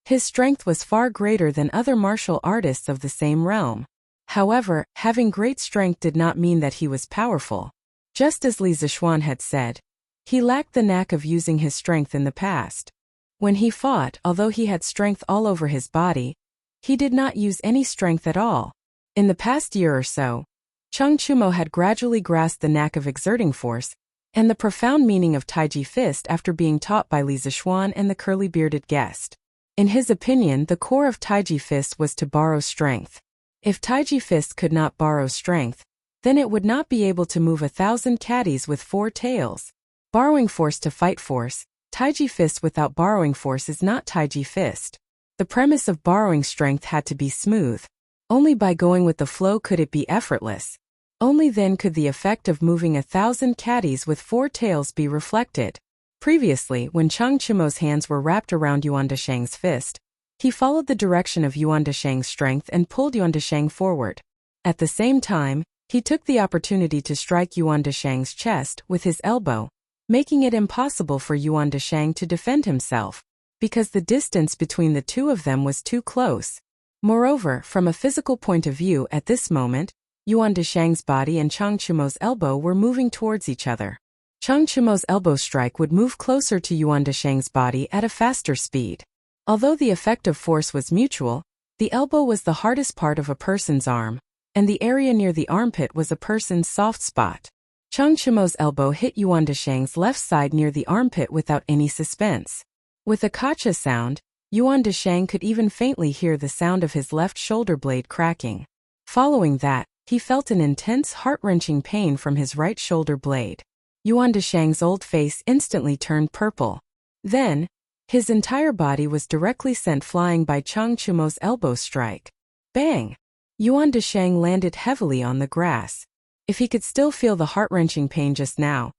His strength was far greater than other martial artists of the same realm. However, having great strength did not mean that he was powerful. Just as Li Zixuan had said, he lacked the knack of using his strength in the past. When he fought, although he had strength all over his body, he did not use any strength at all. In the past year or so, Chang Chumo had gradually grasped the knack of exerting force, and the profound meaning of Taiji Fist after being taught by Li Zixuan and the curly-bearded guest. In his opinion, the core of Taiji Fist was to borrow strength. If Taiji Fist could not borrow strength, then it would not be able to move 1,000 caddies with 4 tails. Borrowing force to fight force, Taiji Fist without borrowing force is not Taiji Fist. The premise of borrowing strength had to be smooth. Only by going with the flow could it be effortless. Only then could the effect of moving 1,000 caddies with 4 tails be reflected. Previously, when Chang Chumo's hands were wrapped around Yuan Dasheng's fist, he followed the direction of Yuan Dasheng's strength and pulled Yuan Dasheng forward. At the same time, he took the opportunity to strike Yuan Dasheng's chest with his elbow, making it impossible for Yuan Dasheng to defend himself, because the distance between the two of them was too close. Moreover, from a physical point of view at this moment, Yuan Dasheng's body and Chang Chumo's elbow were moving towards each other. Chang Chumo's elbow strike would move closer to Yuan Dasheng's body at a faster speed. Although the effect of force was mutual, the elbow was the hardest part of a person's arm, and the area near the armpit was a person's soft spot. Chang Chumo's elbow hit Yuan Dasheng's left side near the armpit without any suspense. With a kacha sound, Yuan Dasheng could even faintly hear the sound of his left shoulder blade cracking. Following that, he felt an intense heart-wrenching pain from his right shoulder blade. Yuan Dasheng's old face instantly turned purple. Then, his entire body was directly sent flying by Chang Chumo's elbow strike. Bang! Yuan Dasheng landed heavily on the grass. If he could still feel the heart-wrenching pain just now,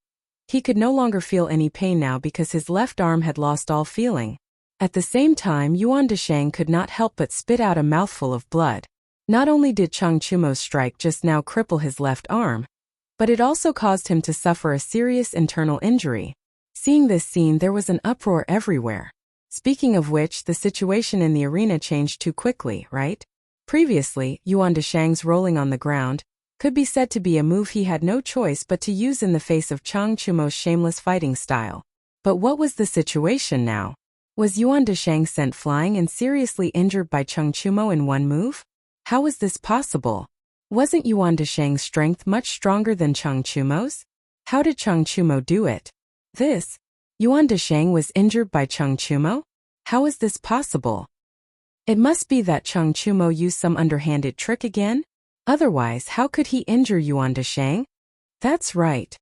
he could no longer feel any pain now because his left arm had lost all feeling. At the same time, Yuan Dasheng could not help but spit out a mouthful of blood. Not only did Chang Chumo's strike just now cripple his left arm, but it also caused him to suffer a serious internal injury. Seeing this scene, there was an uproar everywhere. Speaking of which, the situation in the arena changed too quickly, right? Previously, Yuan Dasheng's rolling on the ground could be said to be a move he had no choice but to use in the face of Chang Chumo's shameless fighting style. But what was the situation now? Was Yuan Dasheng sent flying and seriously injured by Chang Chumo in one move? How was this possible? Wasn't Yuan Dasheng's strength much stronger than Chang Chumo's? How did Chang Chumo do it? Yuan Dasheng was injured by Chang Chumo? How is this possible? It must be that Chang Chumo used some underhanded trick again? Otherwise, how could he injure Yuan Dasheng? That's right.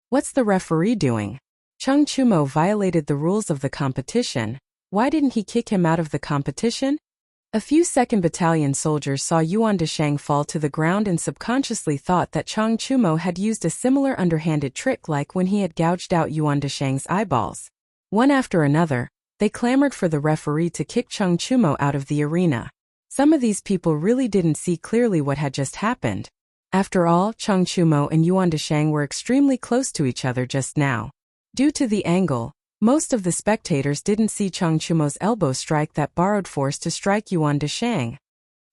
What's the referee doing? Chang Chumo violated the rules of the competition. Why didn't he kick him out of the competition? A few 2nd Battalion soldiers saw Yuan Dasheng fall to the ground and subconsciously thought that Chang Chumo had used a similar underhanded trick like when he had gouged out Yuan Dasheng's eyeballs. One after another, they clamored for the referee to kick Chang Chumo out of the arena. Some of these people really didn't see clearly what had just happened. After all, Chang Chumo and Yuan Dasheng were extremely close to each other just now. Due to the angle, most of the spectators didn't see Chang Chumo's elbow strike that borrowed force to strike Yuan Dasheng.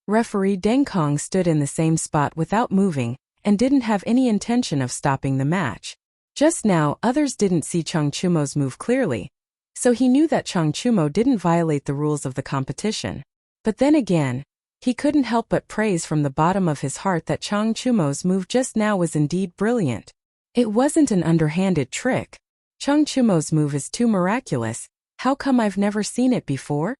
Referee Deng Kong stood in the same spot without moving and didn't have any intention of stopping the match. Just now, others didn't see Chang Chumo's move clearly, so he knew that Chang Chumo didn't violate the rules of the competition. But then again, he couldn't help but praise from the bottom of his heart that Chang Chumo's move just now was indeed brilliant. It wasn't an underhanded trick. Chang Chumo's move is too miraculous. How come I've never seen it before?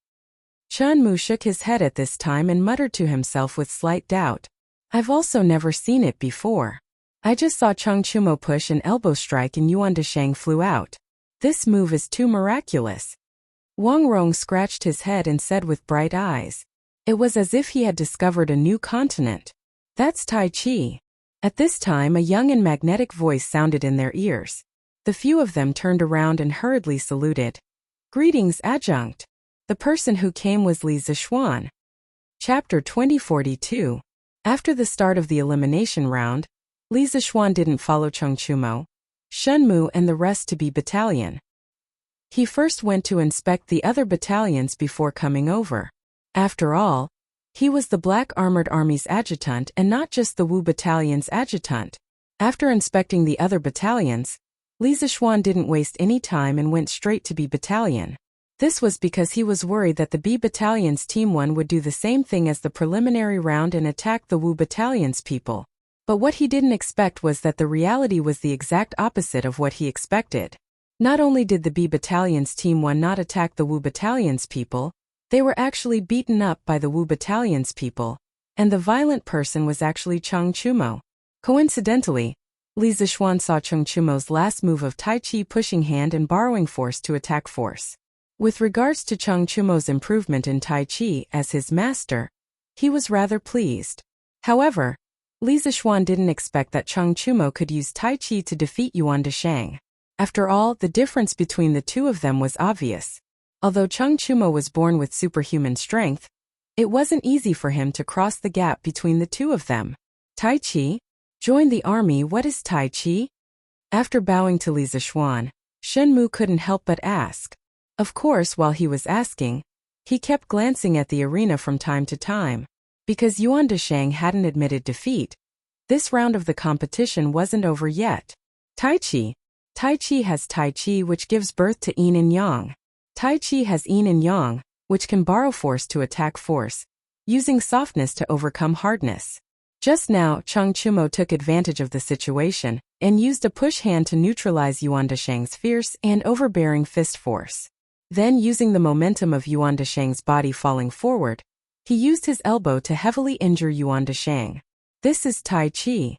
Chun Mu shook his head at this time and muttered to himself with slight doubt. I've also never seen it before. I just saw Chang Chumo push an elbow strike and Yuan Dasheng flew out. This move is too miraculous. Wang Rong scratched his head and said with bright eyes. It was as if he had discovered a new continent. That's Tai Chi. At this time, a young and magnetic voice sounded in their ears. The few of them turned around and hurriedly saluted. Greetings, adjunct. The person who came was Li Zixuan. Chapter 2042. After the start of the elimination round, Li Zixuan didn't follow Chang Chumo, Shun Mu and the rest to be battalion. He first went to inspect the other battalions before coming over. After all, he was the Black Armored Army's adjutant and not just the Wu Battalion's adjutant. After inspecting the other battalions, Li Zixuan didn't waste any time and went straight to B Battalion. This was because he was worried that the B Battalion's Team 1 would do the same thing as the preliminary round and attack the Wu Battalion's people. But what he didn't expect was that the reality was the exact opposite of what he expected. Not only did the B Battalion's Team 1 not attack the Wu Battalion's people, they were actually beaten up by the Wu Battalion's people, and the violent person was actually Chang Chumo. Coincidentally, Li Zixuan saw Chang Chumo's last move of Tai Chi pushing hand and borrowing force to attack force. With regards to Cheng Chumo's improvement in Tai Chi as his master, he was rather pleased. However, Li Zixuan didn't expect that Cheng Chumo could use Tai Chi to defeat Yuan Deshang. After all, the difference between the two of them was obvious. Although Cheng Chumo was born with superhuman strength, it wasn't easy for him to cross the gap between the two of them. Tai Chi? Join the army. What is Tai Chi? After bowing to Li Zixuan, Shen Mu couldn't help but ask. Of course, while he was asking, he kept glancing at the arena from time to time. Because Yuan Deshang hadn't admitted defeat, this round of the competition wasn't over yet. Tai Chi. Tai Chi has Tai Chi, which gives birth to Yin and Yang. Tai Chi has Yin and Yang, which can borrow force to attack force, using softness to overcome hardness. Just now, Cheng Chumo took advantage of the situation and used a push hand to neutralize Yuan Deshang's fierce and overbearing fist force. Then, using the momentum of Yuan Deshang's body falling forward, he used his elbow to heavily injure Yuan Deshang. This is Tai Chi.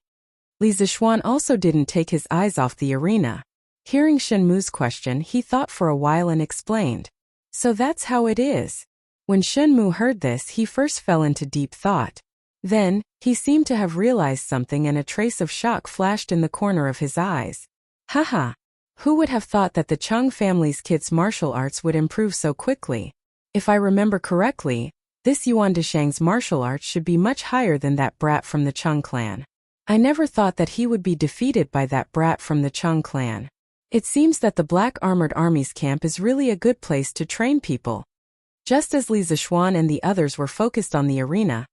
Li Zixuan also didn't take his eyes off the arena. Hearing Shen Mu's question, he thought for a while and explained. So that's how it is. When Shen Mu heard this, he first fell into deep thought. Then, he seemed to have realized something and a trace of shock flashed in the corner of his eyes. Haha! Who would have thought that the Cheng family's kids' martial arts would improve so quickly? If I remember correctly, this Yuan Deshang's martial arts should be much higher than that brat from the Cheng clan. I never thought that he would be defeated by that brat from the Cheng clan. It seems that the Black Armored Army's camp is really a good place to train people. Just as Li Zixuan and the others were focused on the arena,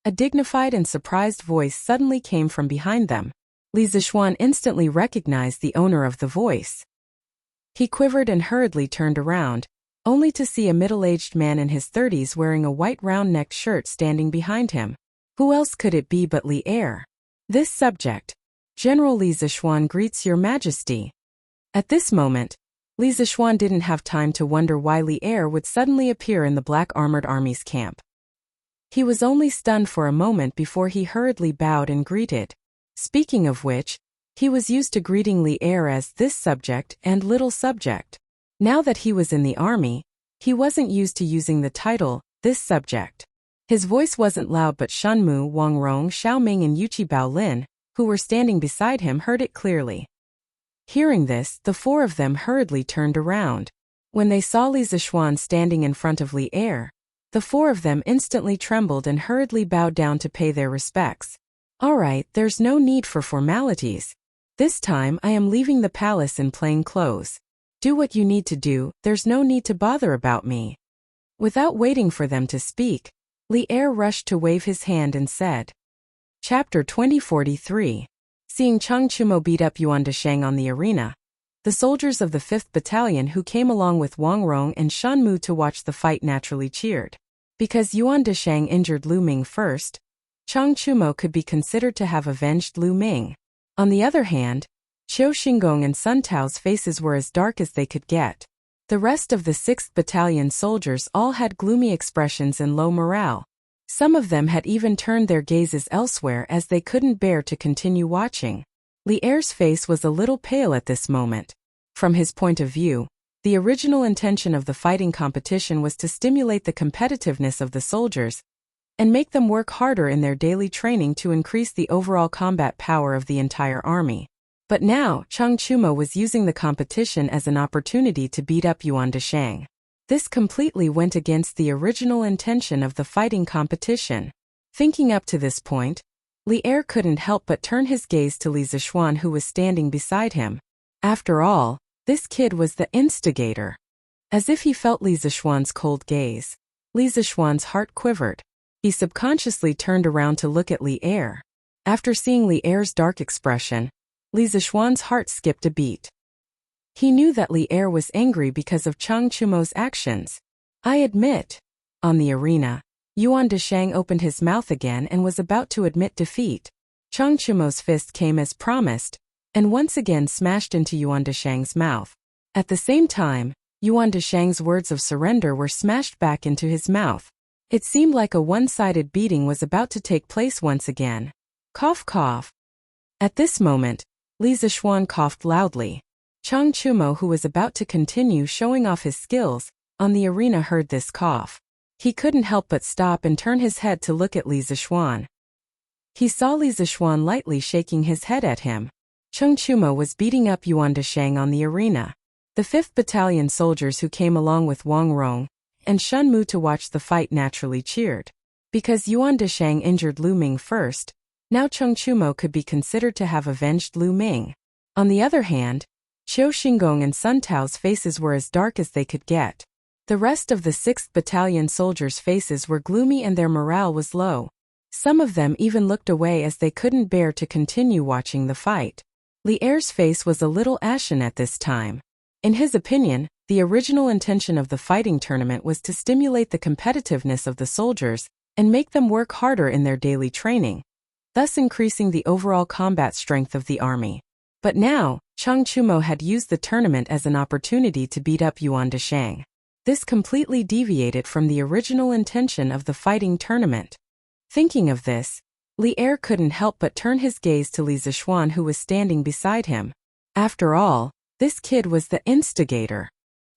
a dignified and surprised voice suddenly came from behind them. Li Zixuan instantly recognized the owner of the voice. He quivered and hurriedly turned around, only to see a middle-aged man in his 30s wearing a white round-necked shirt standing behind him. Who else could it be but Li Er? This subject, General Li Zixuan greets Your Majesty. At this moment, Li Zixuan didn't have time to wonder why Li Er would suddenly appear in the Black Armored Army's camp. He was only stunned for a moment before he hurriedly bowed and greeted. Speaking of which, he was used to greeting Li Er as this subject and little subject. Now that he was in the army, he wasn't used to using the title, this subject. His voice wasn't loud, but Shen Mu, Wang Rong, Xiao Ming and Yuqi Baolin, who were standing beside him, heard it clearly. Hearing this, the four of them hurriedly turned around. When they saw Li Zixuan standing in front of Li Er, the four of them instantly trembled and hurriedly bowed down to pay their respects. All right, there's no need for formalities. This time I am leaving the palace in plain clothes. Do what you need to do, there's no need to bother about me. Without waiting for them to speak, Li Er rushed to wave his hand and said. Chapter 2043. Seeing Cheng Chumo beat up Yuan Deshang on the arena, the soldiers of the 5th Battalion who came along with Wang Rong and Shen Mu to watch the fight naturally cheered. Because Yuan Deshang injured Lu Ming first, Cheng Chumo could be considered to have avenged Lu Ming. On the other hand, Qiu Xingong and Sun Tao's faces were as dark as they could get. The rest of the 6th Battalion soldiers all had gloomy expressions and low morale. Some of them had even turned their gazes elsewhere as they couldn't bear to continue watching. Li Er's face was a little pale at this moment. From his point of view, the original intention of the fighting competition was to stimulate the competitiveness of the soldiers and make them work harder in their daily training to increase the overall combat power of the entire army. But now, Cheng Chumo was using the competition as an opportunity to beat up Yuan Deshang. This completely went against the original intention of the fighting competition. Thinking up to this point, Li Er couldn't help but turn his gaze to Li Zixuan, who was standing beside him. After all, this kid was the instigator. As if he felt Li Zixuan's cold gaze, Li Zixuan's heart quivered. He subconsciously turned around to look at Li Er. After seeing Li Er's dark expression, Li Zixuan's heart skipped a beat. He knew that Li Er was angry because of Cheng Chumo's actions. I admit. On the arena, Yuan Deshang opened his mouth again and was about to admit defeat. Cheng Chumo's fist came as promised, and once again smashed into Yuan Deshang's mouth. At the same time, Yuan Deshang's words of surrender were smashed back into his mouth. It seemed like a one-sided beating was about to take place once again. Cough cough. At this moment, Li Zixuan coughed loudly. Cheng Chumo, who was about to continue showing off his skills, on the arena heard this cough. He couldn't help but stop and turn his head to look at Li Zishuan. He saw Li Zishuan lightly shaking his head at him. Cheng Chumo was beating up Yuan Deshang on the arena. The 5th Battalion soldiers who came along with Wang Rong and Shun Mu to watch the fight naturally cheered. Because Yuan Deshang injured Lu Ming first, now Cheng Chumo could be considered to have avenged Lu Ming. On the other hand, Qiu Xingong and Sun Tao's faces were as dark as they could get. The rest of the 6th Battalion soldiers' faces were gloomy and their morale was low. Some of them even looked away as they couldn't bear to continue watching the fight. Li Er's face was a little ashen at this time. In his opinion, the original intention of the fighting tournament was to stimulate the competitiveness of the soldiers and make them work harder in their daily training, thus increasing the overall combat strength of the army. But now, Cheng Chumo had used the tournament as an opportunity to beat up Yuan Deshang. This completely deviated from the original intention of the fighting tournament. Thinking of this, Li Er couldn't help but turn his gaze to Li Zishuan, who was standing beside him. After all, this kid was the instigator.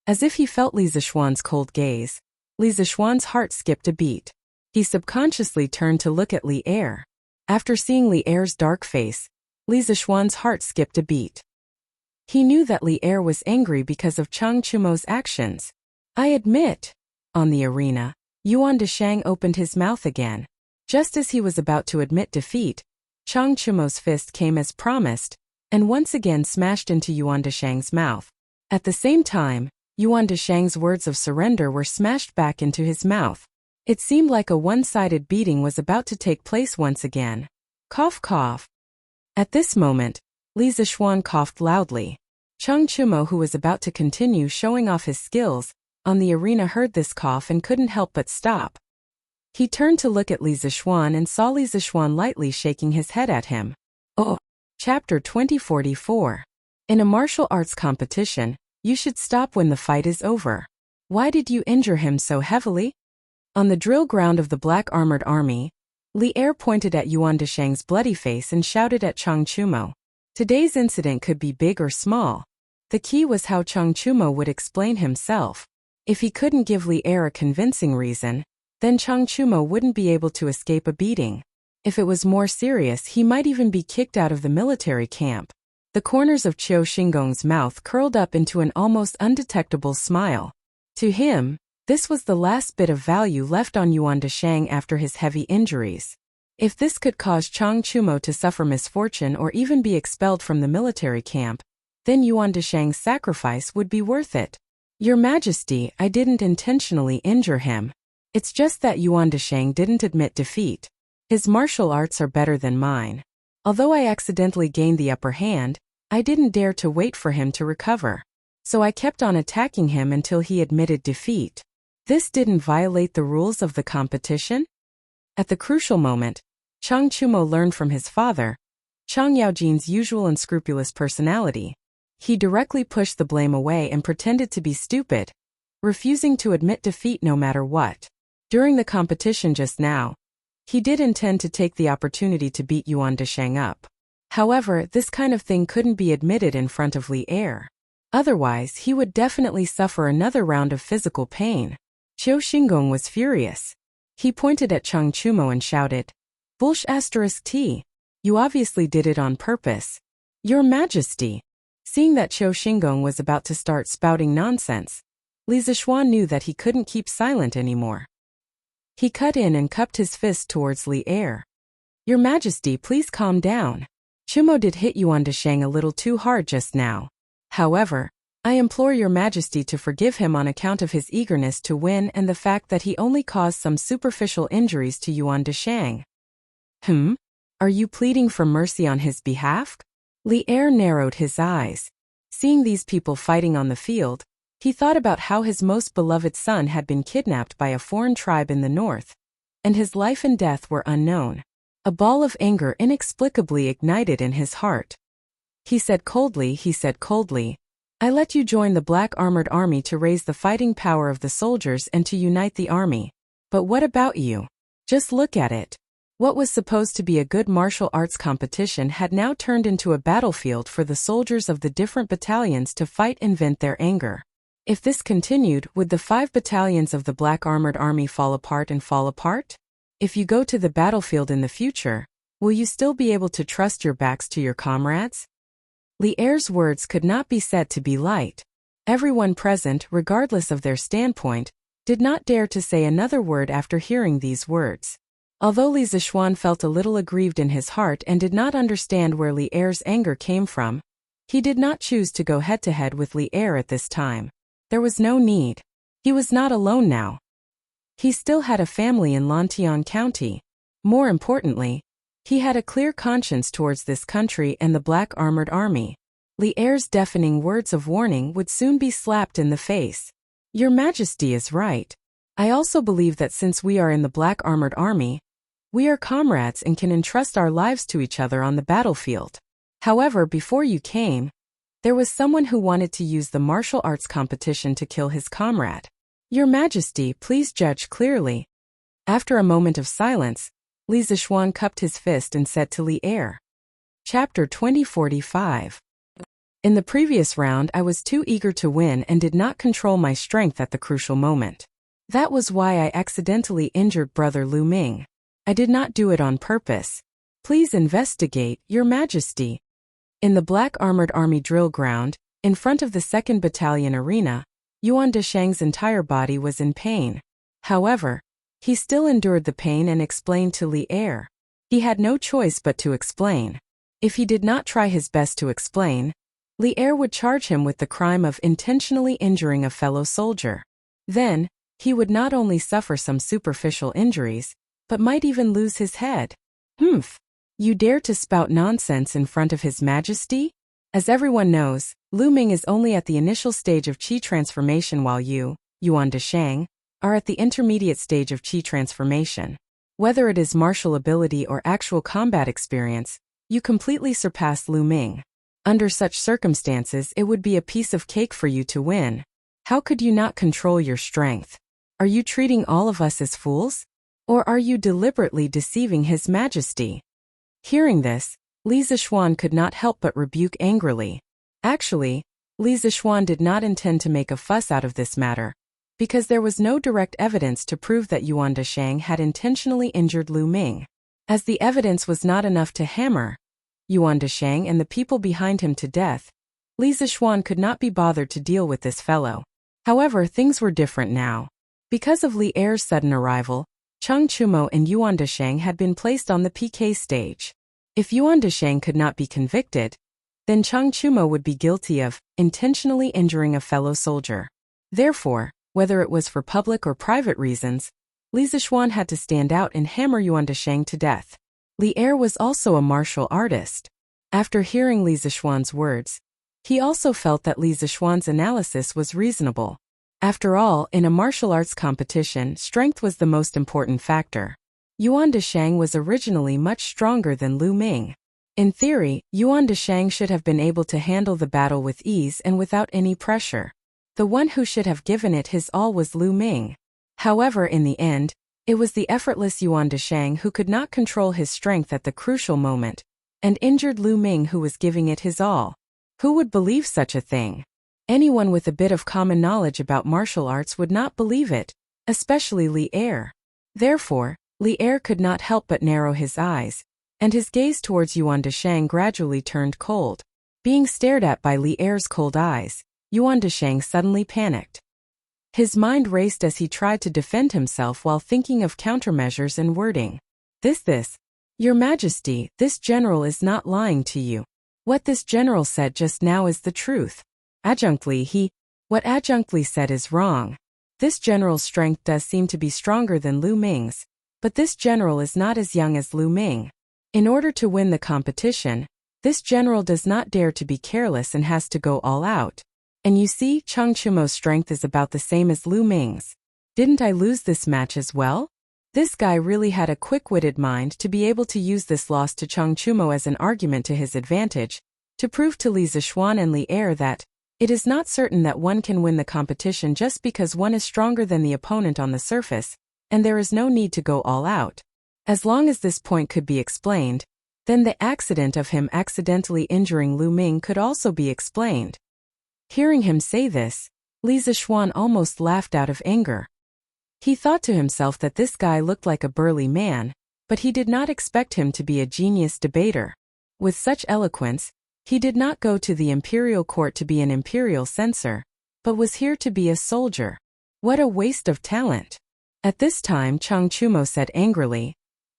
As if he felt Li Zishuan's cold gaze, Li Zishuan's heart skipped a beat. He subconsciously turned to look at Li Er. After seeing Li Er's dark face, Li Zishuan's heart skipped a beat. He knew that Li Er was angry because of Cheng Chumo's actions. I admit. On the arena, Yuan Deshang opened his mouth again. Just as he was about to admit defeat, Cheng Chumo's fist came as promised, and once again smashed into Yuan Deshang's mouth. At the same time, Yuan Deshang's words of surrender were smashed back into his mouth. It seemed like a one-sided beating was about to take place once again. Cough cough. At this moment, Li Zishuan coughed loudly. Cheng Chumo, who was about to continue showing off his skills on the arena, heard this cough and couldn't help but stop. He turned to look at Li Zishuan and saw Li Zishuan lightly shaking his head at him. Oh. Chapter 2044. In a martial arts competition, you should stop when the fight is over. Why did you injure him so heavily? On the drill ground of the Black Armored Army, Li Er pointed at Yuan Deshang's bloody face and shouted at Cheng Chumo. Today's incident could be big or small. The key was how Cheng Chumo would explain himself. If he couldn't give Li Er a convincing reason, then Cheng Chumo wouldn't be able to escape a beating. If it was more serious, he might even be kicked out of the military camp. The corners of Qiu Xingong's mouth curled up into an almost undetectable smile. To him, this was the last bit of value left on Yuan Deshang after his heavy injuries. If this could cause Cheng Chumo to suffer misfortune or even be expelled from the military camp, then Yuan Deshang's sacrifice would be worth it. Your Majesty, I didn't intentionally injure him. It's just that Yuan Deshang didn't admit defeat. His martial arts are better than mine. Although I accidentally gained the upper hand, I didn't dare to wait for him to recover. So I kept on attacking him until he admitted defeat. This didn't violate the rules of the competition? At the crucial moment, Cheng Chumo learned from his father, Cheng Yaojin's usual unscrupulous personality. He directly pushed the blame away and pretended to be stupid, refusing to admit defeat no matter what. During the competition just now, he did intend to take the opportunity to beat Yuan Deshang up. However, this kind of thing couldn't be admitted in front of Li Er. Otherwise, he would definitely suffer another round of physical pain. Qiu Xingong was furious. He pointed at Cheng Chumo and shouted, "T. You obviously did it on purpose. Your Majesty." Seeing that Qiu Xingong was about to start spouting nonsense, Li Zishuan knew that he couldn't keep silent anymore. He cut in and cupped his fist towards Li Er. Your Majesty, please calm down. Chumo did hit Yuan Deshang a little too hard just now. However, I implore your Majesty to forgive him on account of his eagerness to win and the fact that he only caused some superficial injuries to Yuan Deshang. Are you pleading for mercy on his behalf? Li Er narrowed his eyes. Seeing these people fighting on the field, he thought about how his most beloved son had been kidnapped by a foreign tribe in the north, and his life and death were unknown. A ball of anger inexplicably ignited in his heart. He said coldly, I let you join the Black Armored Army to raise the fighting power of the soldiers and to unite the army. But what about you? Just look at it. What was supposed to be a good martial arts competition had now turned into a battlefield for the soldiers of the different battalions to fight and vent their anger. If this continued, would the 5 battalions of the Black Armored Army fall apart and fall apart? If you go to the battlefield in the future, will you still be able to trust your backs to your comrades? Li Er's words could not be said to be light. Everyone present, regardless of their standpoint, did not dare to say another word after hearing these words. Although Li Zishuan felt a little aggrieved in his heart and did not understand where Li Er's anger came from, he did not choose to go head-to-head with Li Er at this time. There was no need. He was not alone now. He still had a family in Lantian County. More importantly, he had a clear conscience towards this country and the Black Armored Army. Li Er's deafening words of warning would soon be slapped in the face. Your Majesty is right. I also believe that since we are in the Black Armored Army, we are comrades and can entrust our lives to each other on the battlefield. However, before you came, there was someone who wanted to use the martial arts competition to kill his comrade. Your Majesty, please judge clearly. After a moment of silence, Li Zishuan cupped his fist and said to Li Er. Chapter 2045. In the previous round I was too eager to win and did not control my strength at the crucial moment. That was why I accidentally injured Brother Lu Ming. I did not do it on purpose. Please investigate, Your Majesty. In the Black Armored Army drill ground, in front of the 2nd Battalion arena, Yuan Deshang's entire body was in pain. However, he still endured the pain and explained to Li Er. He had no choice but to explain. If he did not try his best to explain, Li Er would charge him with the crime of intentionally injuring a fellow soldier. Then, he would not only suffer some superficial injuries, but might even lose his head. Humph! You dare to spout nonsense in front of His Majesty? As everyone knows, Lu Ming is only at the initial stage of Qi transformation while you, Yuan Deshang, are at the intermediate stage of Qi transformation. Whether it is martial ability or actual combat experience, you completely surpass Lu Ming. Under such circumstances, it would be a piece of cake for you to win. How could you not control your strength? Are you treating all of us as fools? Or are you deliberately deceiving His Majesty? Hearing this, Li Zishuan could not help but rebuke angrily. Actually, Li Zishuan did not intend to make a fuss out of this matter, because there was no direct evidence to prove that Yuan Deshang had intentionally injured Lu Ming. As the evidence was not enough to hammer Yuan Deshang and the people behind him to death, Li Zishuan could not be bothered to deal with this fellow. However, things were different now. Because of Li Er's sudden arrival, Cheng Chumo and Yuan Deshang had been placed on the PK stage. If Yuan Deshang could not be convicted, then Cheng Chumo would be guilty of intentionally injuring a fellow soldier. Therefore, whether it was for public or private reasons, Li Zishuan had to stand out and hammer Yuan Deshang to death. Li Er was also a martial artist. After hearing Li Zishuan's words, he also felt that Li Zishuan's analysis was reasonable. After all, in a martial arts competition, strength was the most important factor. Yuan Deshang was originally much stronger than Lu Ming. In theory, Yuan Deshang should have been able to handle the battle with ease and without any pressure. The one who should have given it his all was Lu Ming. However, in the end, it was the effortless Yuan Deshang who could not control his strength at the crucial moment, and injured Lu Ming who was giving it his all. Who would believe such a thing? Anyone with a bit of common knowledge about martial arts would not believe it, especially Li Er. Therefore, Li Er could not help but narrow his eyes, and his gaze towards Yuan Deshang gradually turned cold. Being stared at by Li Er's cold eyes, Yuan Deshang suddenly panicked. His mind raced as he tried to defend himself while thinking of countermeasures and wording. This, Your Majesty, this general is not lying to you. What this general said just now is the truth. What Adjunct Li said is wrong. This general's strength does seem to be stronger than Lu Ming's, but this general is not as young as Lu Ming. In order to win the competition, this general does not dare to be careless and has to go all out. And you see, Cheng Chumo's strength is about the same as Lu Ming's. Didn't I lose this match as well? This guy really had a quick-witted mind to be able to use this loss to Cheng Chumo as an argument to his advantage, to prove to Li Zishuan and Li Er that it is not certain that one can win the competition just because one is stronger than the opponent on the surface, and there is no need to go all out. As long as this point could be explained, then the accident of him accidentally injuring Lu Ming could also be explained. Hearing him say this, Li Zishuan almost laughed out of anger. He thought to himself that this guy looked like a burly man, but he did not expect him to be a genius debater. With such eloquence, he did not go to the imperial court to be an imperial censor, but was here to be a soldier. What a waste of talent! At this time Chang Chumo said angrily,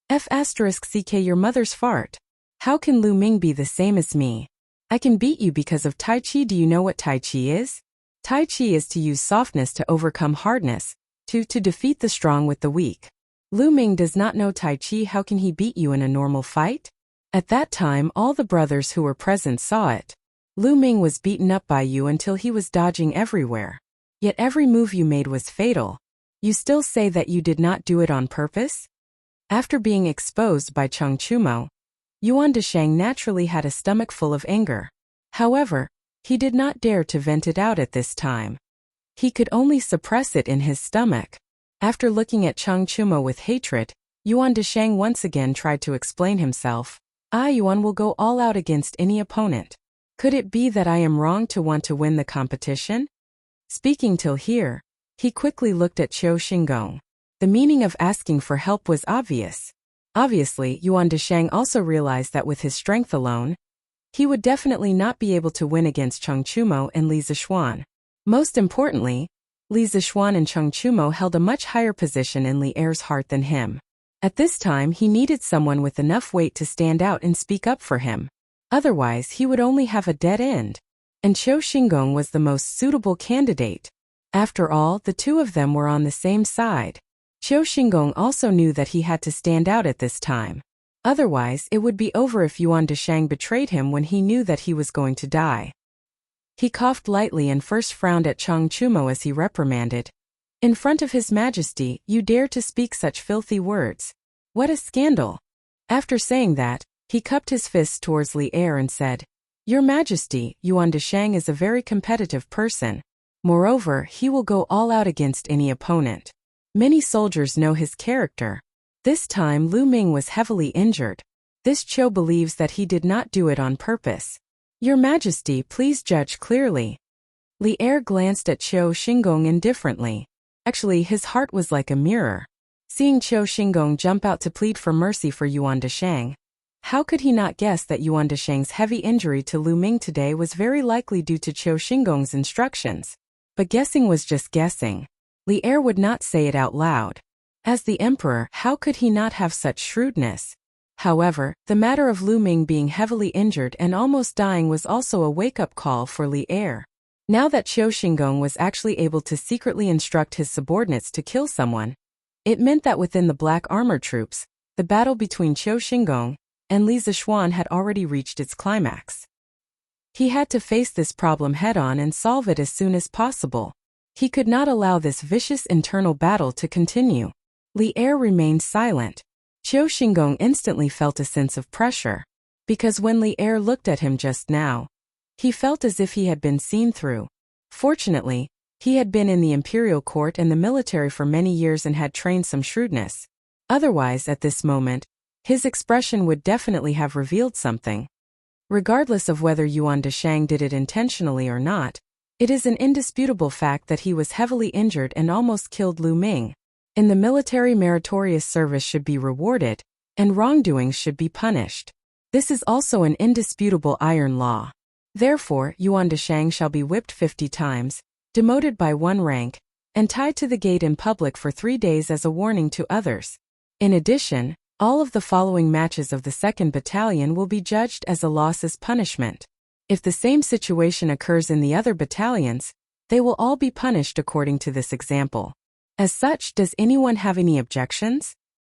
F***ck your mother's fart. How can Lu Ming be the same as me? I can beat you because of Tai Chi. Do you know what Tai Chi is? Tai Chi is to use softness to overcome hardness, to defeat the strong with the weak. Lu Ming does not know Tai Chi. How can he beat you in a normal fight? At that time all the brothers who were present saw it. Lu Ming was beaten up by you until he was dodging everywhere. Yet every move you made was fatal. You still say that you did not do it on purpose? After being exposed by Chang Chumo, Yuan Deshang naturally had a stomach full of anger. However, he did not dare to vent it out at this time. He could only suppress it in his stomach. After looking at Chang Chumo with hatred, Yuan Deshang once again tried to explain himself. Yuan will go all out against any opponent. Could it be that I am wrong to want to win the competition? Speaking till here, he quickly looked at Qiu Xingong. The meaning of asking for help was obvious. Obviously, Yuan Deshang also realized that with his strength alone, he would definitely not be able to win against Chang Chumo and Li Zishuan. Most importantly, Li Zishuan and Chang Chumo held a much higher position in Li Er's heart than him. At this time he needed someone with enough weight to stand out and speak up for him. Otherwise he would only have a dead end. And Qiu Xingong was the most suitable candidate. After all, the two of them were on the same side. Qiu Xingong also knew that he had to stand out at this time. Otherwise, it would be over if Yuan Deshang betrayed him when he knew that he was going to die. He coughed lightly and first frowned at Chang Chumo as he reprimanded. In front of His Majesty, you dare to speak such filthy words. What a scandal! After saying that, he cupped his fists towards Li Er and said, Your Majesty, Yuan Deshang is a very competitive person. Moreover, he will go all out against any opponent. Many soldiers know his character. This time Lu Ming was heavily injured. This Qiu believes that he did not do it on purpose. Your Majesty, please judge clearly. Li Er glanced at Qiu Xingong indifferently. Actually, his heart was like a mirror. Seeing Qiu Xingong jump out to plead for mercy for Yuan Deshang, how could he not guess that Yuan Deshang's heavy injury to Lu Ming today was very likely due to Qiu Xingong's instructions? But guessing was just guessing. Li Er would not say it out loud. As the emperor, how could he not have such shrewdness? However, the matter of Lu Ming being heavily injured and almost dying was also a wake-up call for Li Er. Now that Qiu Xingong was actually able to secretly instruct his subordinates to kill someone, it meant that within the black armor troops, the battle between Qiu Xingong and Li Zishuan had already reached its climax. He had to face this problem head-on and solve it as soon as possible. He could not allow this vicious internal battle to continue. Li Er remained silent. Qiu Xingong instantly felt a sense of pressure. Because when Li Er looked at him just now, he felt as if he had been seen through. Fortunately, he had been in the imperial court and the military for many years and had trained some shrewdness. Otherwise, at this moment, his expression would definitely have revealed something. Regardless of whether Yuan Deshang did it intentionally or not, it is an indisputable fact that he was heavily injured and almost killed Lu Ming. In the military, meritorious service should be rewarded, and wrongdoings should be punished. This is also an indisputable iron law. Therefore, Yuan Deshang shall be whipped 50 times, demoted by 1 rank, and tied to the gate in public for 3 days as a warning to others. In addition, all of the following matches of the 2nd Battalion will be judged as a loss as punishment. If the same situation occurs in the other battalions, they will all be punished according to this example. As such, does anyone have any objections?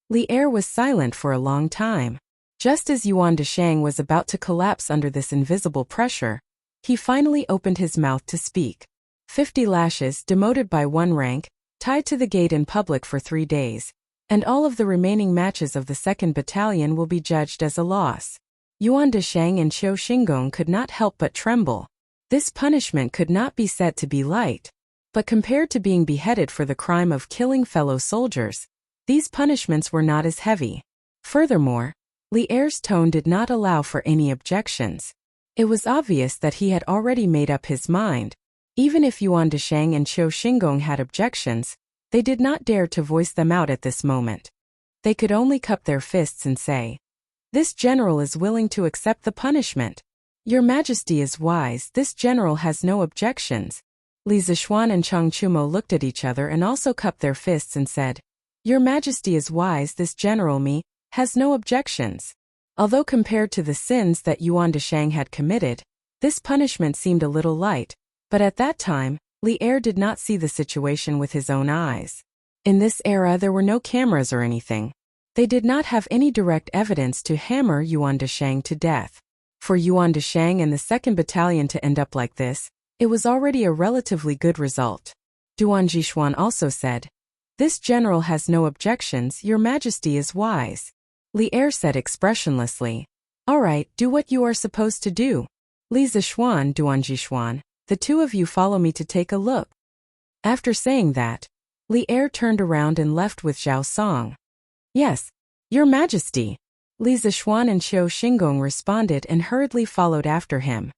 Li Er was silent for a long time. Just as Yuan Deshang was about to collapse under this invisible pressure, he finally opened his mouth to speak. 50 lashes, demoted by 1 rank, tied to the gate in public for 3 days, and all of the remaining matches of the 2nd Battalion will be judged as a loss. Yuan Deshang and Qiu Xingong could not help but tremble. This punishment could not be said to be light. But compared to being beheaded for the crime of killing fellow soldiers, these punishments were not as heavy. Furthermore, Li Er's tone did not allow for any objections. It was obvious that he had already made up his mind. Even if Yuan Deshang and Qiu Xingong had objections, they did not dare to voice them out at this moment. They could only cup their fists and say, "This general is willing to accept the punishment. Your Majesty is wise, this general has no objections." Li Zixuan and Chang Chumo looked at each other and also cupped their fists and said, "Your Majesty is wise, this general has no objections." Although compared to the sins that Yuan Deshang had committed, this punishment seemed a little light, but at that time, Li Er did not see the situation with his own eyes. In this era there were no cameras or anything. They did not have any direct evidence to hammer Yuan Deshang to death. For Yuan Deshang and the 2nd Battalion to end up like this, it was already a relatively good result. Duan Jishuan also said, "This general has no objections, Your Majesty is wise." Li Er said expressionlessly, "All right, do what you are supposed to do. Li Zixuan, Duan Jishuan, the two of you follow me to take a look." After saying that, Li Er turned around and left with Zhao Song. "Yes, Your Majesty." Li Zixuan and Qiu Xingong responded and hurriedly followed after him.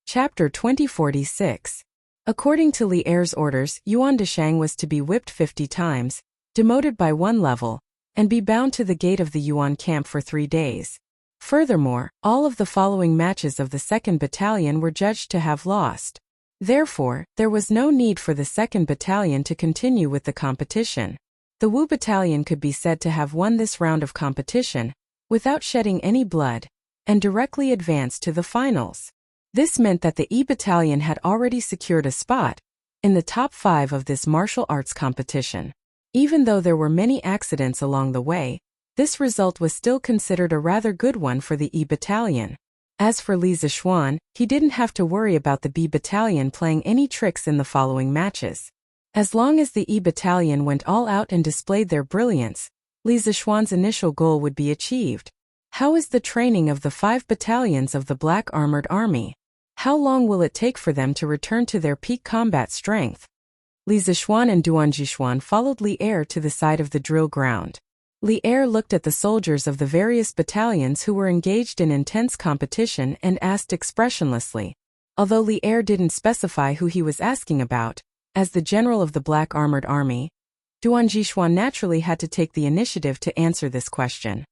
Chapter 2046. According to Li Er's orders, Yuan Deshang was to be whipped 50 times, demoted by 1 level, and be bound to the gate of the Yuan camp for 3 days. Furthermore, all of the following matches of the 2nd Battalion were judged to have lost. Therefore, there was no need for the 2nd Battalion to continue with the competition. The Wu Battalion could be said to have won this round of competition, without shedding any blood, and directly advanced to the finals. This meant that the E Battalion had already secured a spot in the top 5 of this martial arts competition. Even though there were many accidents along the way, this result was still considered a rather good one for the E Battalion. As for Li Zixuan, he didn't have to worry about the B Battalion playing any tricks in the following matches. As long as the E Battalion went all out and displayed their brilliance, Li Zixuan's initial goal would be achieved. How is the training of the 5 battalions of the Black Armored Army? How long will it take for them to return to their peak combat strength? Li Zixuan and Duan Jishuan followed Li Er to the side of the drill ground. Li Er looked at the soldiers of the various battalions who were engaged in intense competition and asked expressionlessly. Although Li Er didn't specify who he was asking about, as the general of the Black Armored Army, Duan Jishuan naturally had to take the initiative to answer this question.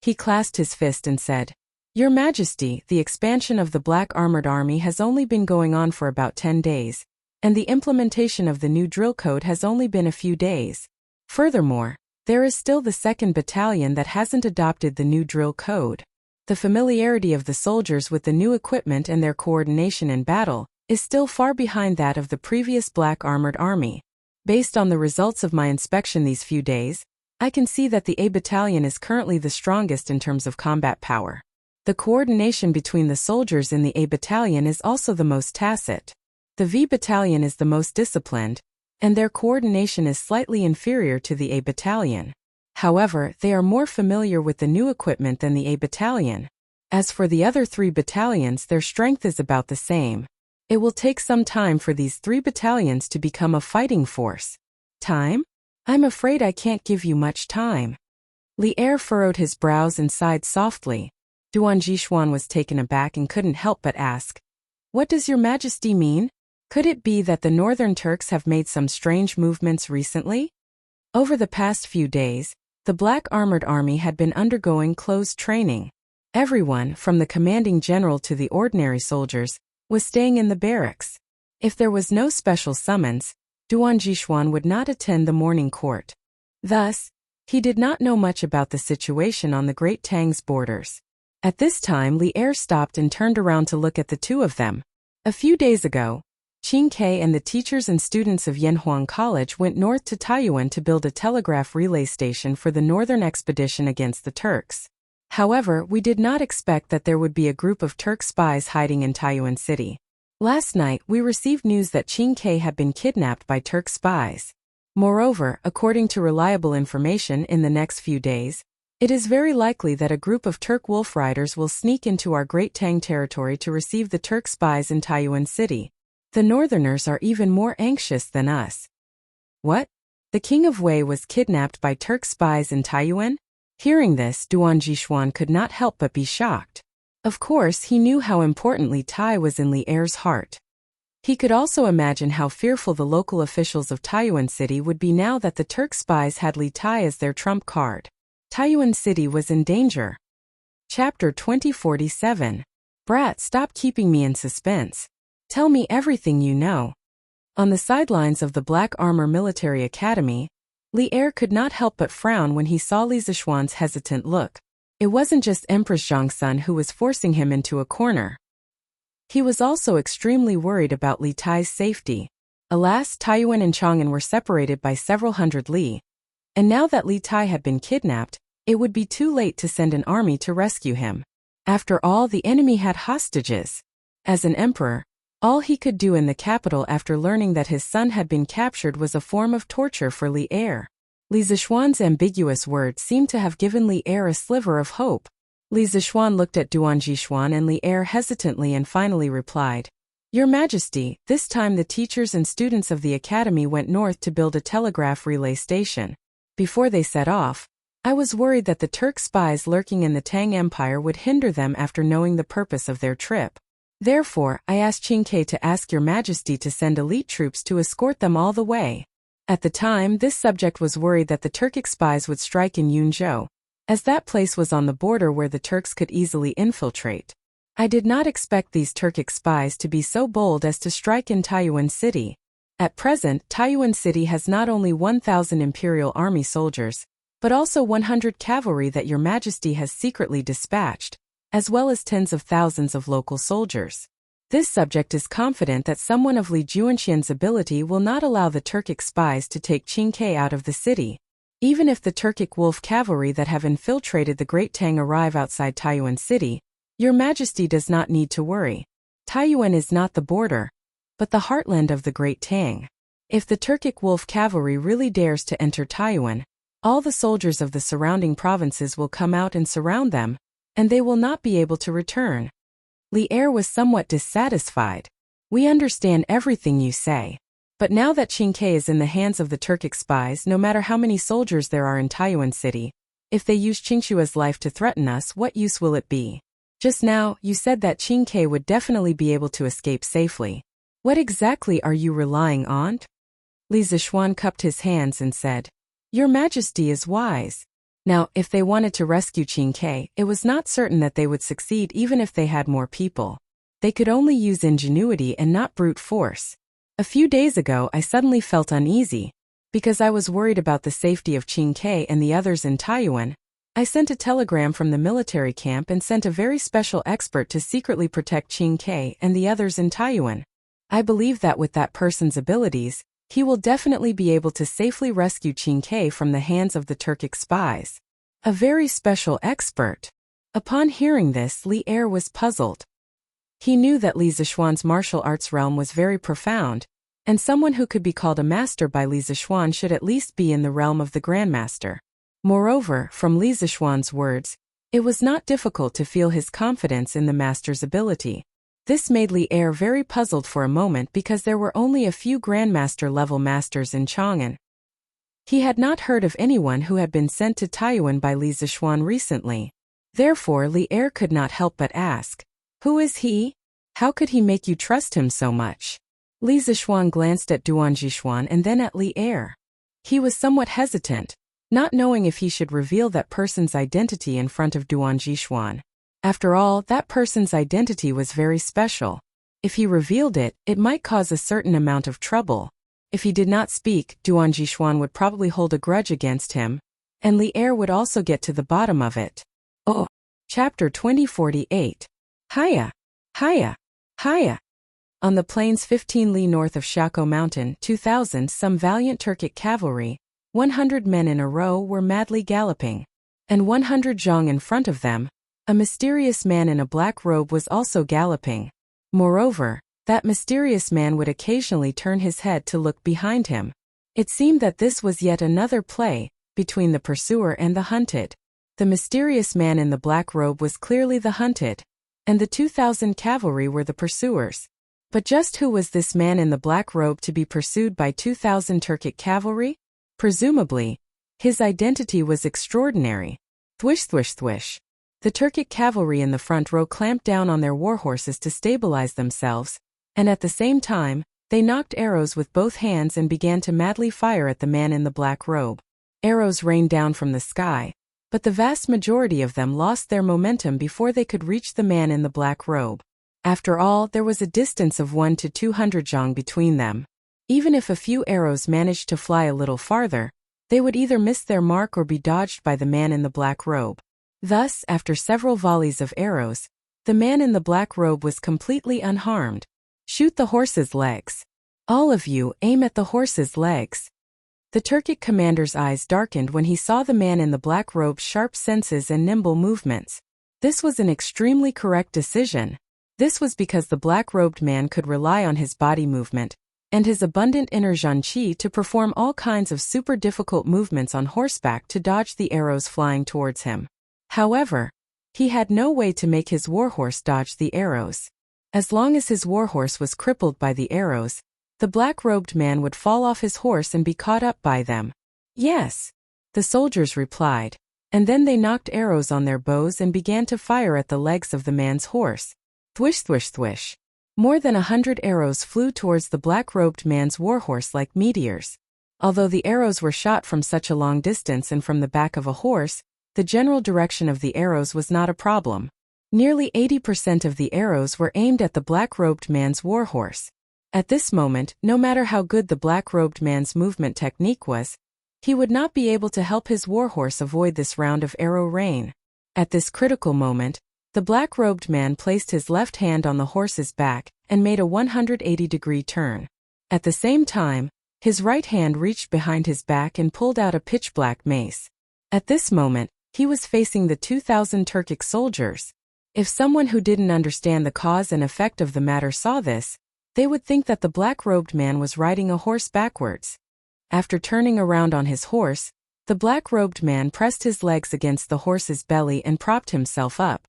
He clasped his fist and said, "Your Majesty, the expansion of the Black Armored Army has only been going on for about 10 days, and the implementation of the new drill code has only been a few days. Furthermore, there is still the 2nd Battalion that hasn't adopted the new drill code. The familiarity of the soldiers with the new equipment and their coordination in battle is still far behind that of the previous Black Armored Army. Based on the results of my inspection these few days, I can see that the A Battalion is currently the strongest in terms of combat power. The coordination between the soldiers in the A Battalion is also the most tacit. The V Battalion is the most disciplined, and their coordination is slightly inferior to the A Battalion. However, they are more familiar with the new equipment than the A Battalion. As for the other 3 battalions, their strength is about the same. It will take some time for these 3 battalions to become a fighting force." "Time? I'm afraid I can't give you much time." Li Er furrowed his brows and sighed softly. Duan Jishuan was taken aback and couldn't help but ask, "What does Your Majesty mean? Could it be that the Northern Turks have made some strange movements recently?" Over the past few days, the Black Armored Army had been undergoing closed training. Everyone, from the commanding general to the ordinary soldiers, was staying in the barracks. If there was no special summons, Duan Jishuan would not attend the morning court. Thus, he did not know much about the situation on the Great Tang's borders. At this time, Li Er stopped and turned around to look at the two of them. A few days ago, Qin Ke and the teachers and students of Yanhuang College went north to Taiyuan to build a telegraph relay station for the northern expedition against the Turks. However, we did not expect that there would be a group of Turk spies hiding in Taiyuan City. Last night, we received news that Qin Ke had been kidnapped by Turk spies. Moreover, according to reliable information, in the next few days, it is very likely that a group of Turk wolf riders will sneak into our Great Tang territory to receive the Turk spies in Taiyuan City. The Northerners are even more anxious than us. What? The King of Wei was kidnapped by Turk spies in Taiyuan? Hearing this, Duan Jishuan could not help but be shocked. Of course, he knew how importantly Tai was in Li Er's heart. He could also imagine how fearful the local officials of Taiyuan City would be now that the Turk spies had Li Tai as their trump card. Taiyuan City was in danger. Chapter 2047. Brat, stop keeping me in suspense. Tell me everything you know. On the sidelines of the Black Armor Military Academy, Li Er could not help but frown when he saw Li Zishuan's hesitant look. It wasn't just Empress Zhangsun who was forcing him into a corner. He was also extremely worried about Li Tai's safety. Alas, Taiyuan and Chang'an were separated by several hundred li, and now that Li Tai had been kidnapped, it would be too late to send an army to rescue him. After all, the enemy had hostages. As an emperor, all he could do in the capital after learning that his son had been captured was a form of torture for Li Er. Li Zishuan's ambiguous words seemed to have given Li Er a sliver of hope. Li Zishuan looked at Duan Jishuan and Li Er hesitantly and finally replied, "Your Majesty, this time the teachers and students of the academy went north to build a telegraph relay station. Before they set off, I was worried that the Turk spies lurking in the Tang Empire would hinder them after knowing the purpose of their trip. Therefore, I asked Qingke to ask Your Majesty to send elite troops to escort them all the way." At the time, this subject was worried that the Turkic spies would strike in Yunzhou, as that place was on the border where the Turks could easily infiltrate. I did not expect these Turkic spies to be so bold as to strike in Taiyuan City. At present, Taiyuan City has not only 1,000 Imperial Army soldiers, but also 100 cavalry that Your Majesty has secretly dispatched, as well as tens of thousands of local soldiers. This subject is confident that someone of Li Juanxian's ability will not allow the Turkic spies to take Qingke out of the city. Even if the Turkic wolf cavalry that have infiltrated the Great Tang arrive outside Taiyuan City, Your Majesty does not need to worry. Taiyuan is not the border, but the heartland of the Great Tang. If the Turkic wolf cavalry really dares to enter Taiyuan, all the soldiers of the surrounding provinces will come out and surround them, and they will not be able to return. Li Er was somewhat dissatisfied. "We understand everything you say. But now that Qingke is in the hands of the Turkic spies, no matter how many soldiers there are in Taiyuan City, if they use Qingshua's life to threaten us, what use will it be? Just now, you said that Qingke would definitely be able to escape safely. What exactly are you relying on?" Li Zishuan cupped his hands and said, "Your Majesty is wise." Now, if they wanted to rescue Qingke, it was not certain that they would succeed even if they had more people. They could only use ingenuity and not brute force. A few days ago, I suddenly felt uneasy. Because I was worried about the safety of Qingke and the others in Taiyuan, I sent a telegram from the military camp and sent a very special expert to secretly protect Qingke and the others in Taiyuan. I believe that with that person's abilities, he will definitely be able to safely rescue Qingke from the hands of the Turkic spies. A very special expert. Upon hearing this, Li Er was puzzled. He knew that Li Zishuan's martial arts realm was very profound, and someone who could be called a master by Li Zishuan should at least be in the realm of the Grandmaster. Moreover, from Li Zishuan's words, it was not difficult to feel his confidence in the master's ability. This made Li Er very puzzled for a moment because there were only a few Grandmaster-level masters in Chang'an. He had not heard of anyone who had been sent to Taiyuan by Li Zishuan recently. Therefore, Li Er could not help but ask, "Who is he? How could he make you trust him so much?" Li Zishuan glanced at Duan Jishuan and then at Li Er. He was somewhat hesitant, not knowing if he should reveal that person's identity in front of Duan Jishuan. After all, that person's identity was very special. If he revealed it, it might cause a certain amount of trouble. If he did not speak, Duan Jishuan would probably hold a grudge against him, and Li Er would also get to the bottom of it. Oh! Chapter 2048. Hiya! Hiya! Hiya! On the plains 15 li north of Shako Mountain, 2,000 some valiant Turkic cavalry, 100 men in a row were madly galloping, and 100 zhang in front of them. A mysterious man in a black robe was also galloping. Moreover, that mysterious man would occasionally turn his head to look behind him. It seemed that this was yet another play between the pursuer and the hunted. The mysterious man in the black robe was clearly the hunted, and the 2,000 cavalry were the pursuers. But just who was this man in the black robe to be pursued by 2,000 Turkic cavalry? Presumably, his identity was extraordinary. Thwish thwish thwish. The Turkic cavalry in the front row clamped down on their war horses to stabilize themselves, And at the same time, they knocked arrows with both hands and began to madly fire at the man in the black robe. Arrows rained down from the sky, but the vast majority of them lost their momentum before they could reach the man in the black robe. After all, there was a distance of 1 to 200 zhang between them. Even if a few arrows managed to fly a little farther, they would either miss their mark or be dodged by the man in the black robe. Thus, after several volleys of arrows, the man in the black robe was completely unharmed. Shoot the horse's legs. All of you, aim at the horse's legs. The Turkic commander's eyes darkened when he saw the man in the black robe's sharp senses and nimble movements. This was an extremely correct decision. This was because the black-robed man could rely on his body movement and his abundant inner zhan qi to perform all kinds of super difficult movements on horseback to dodge the arrows flying towards him. However, he had no way to make his warhorse dodge the arrows. As long as his warhorse was crippled by the arrows, the black-robed man would fall off his horse and be caught up by them. Yes, the soldiers replied, and then they knocked arrows on their bows and began to fire at the legs of the man's horse. Thwish thwish thwish. More than 100 arrows flew towards the black-robed man's warhorse like meteors. Although the arrows were shot from such a long distance and from the back of a horse, the general direction of the arrows was not a problem. Nearly 80% of the arrows were aimed at the black-robed man's warhorse. At this moment, no matter how good the black-robed man's movement technique was, he would not be able to help his warhorse avoid this round of arrow rain. At this critical moment, the black-robed man placed his left hand on the horse's back and made a 180-degree turn. At the same time, his right hand reached behind his back and pulled out a pitch-black mace. At this moment, he was facing the 2,000 Turkic soldiers. If someone who didn't understand the cause and effect of the matter saw this, they would think that the black-robed man was riding a horse backwards. After turning around on his horse, the black-robed man pressed his legs against the horse's belly and propped himself up.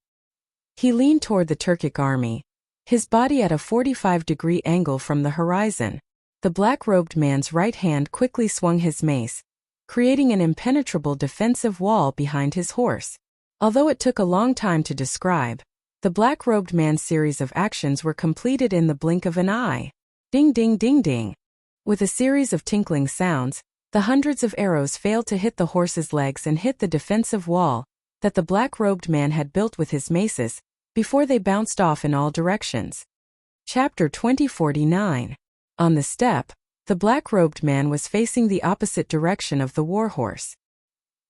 He leaned toward the Turkic army, his body at a 45-degree angle from the horizon. The black-robed man's right hand quickly swung his mace, creating an impenetrable defensive wall behind his horse. Although it took a long time to describe, the black-robed man's series of actions were completed in the blink of an eye. Ding ding ding ding. With a series of tinkling sounds, the hundreds of arrows failed to hit the horse's legs and hit the defensive wall that the black-robed man had built with his maces, before they bounced off in all directions. Chapter 2049. On the steppe, the black-robed man was facing the opposite direction of the warhorse.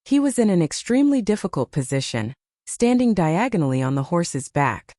He was in an extremely difficult position, standing diagonally on the horse's back.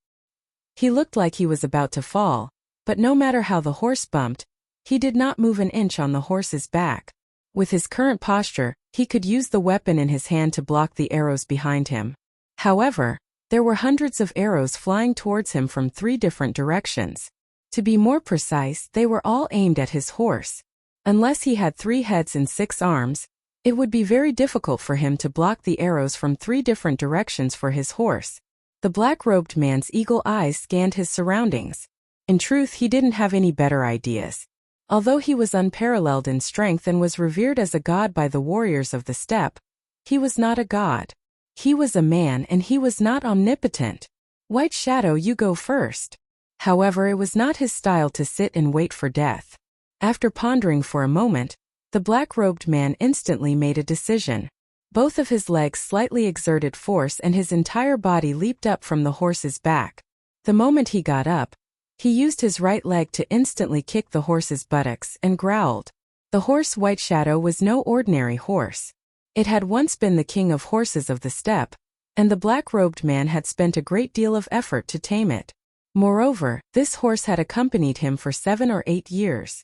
He looked like he was about to fall, but no matter how the horse bumped, he did not move an inch on the horse's back. With his current posture, he could use the weapon in his hand to block the arrows behind him. However, there were hundreds of arrows flying towards him from 3 different directions. To be more precise, they were all aimed at his horse. Unless he had 3 heads and 6 arms, it would be very difficult for him to block the arrows from 3 different directions for his horse. The black-robed man's eagle eyes scanned his surroundings. In truth, he didn't have any better ideas. Although he was unparalleled in strength and was revered as a god by the warriors of the steppe, he was not a god. He was a man and he was not omnipotent. White Shadow, you go first. However, it was not his style to sit and wait for death. After pondering for a moment, the black-robed man instantly made a decision. Both of his legs slightly exerted force and his entire body leaped up from the horse's back. The moment he got up, he used his right leg to instantly kick the horse's buttocks and growled. The horse White Shadow was no ordinary horse. It had once been the king of horses of the steppe, and the black-robed man had spent a great deal of effort to tame it. Moreover, this horse had accompanied him for 7 or 8 years.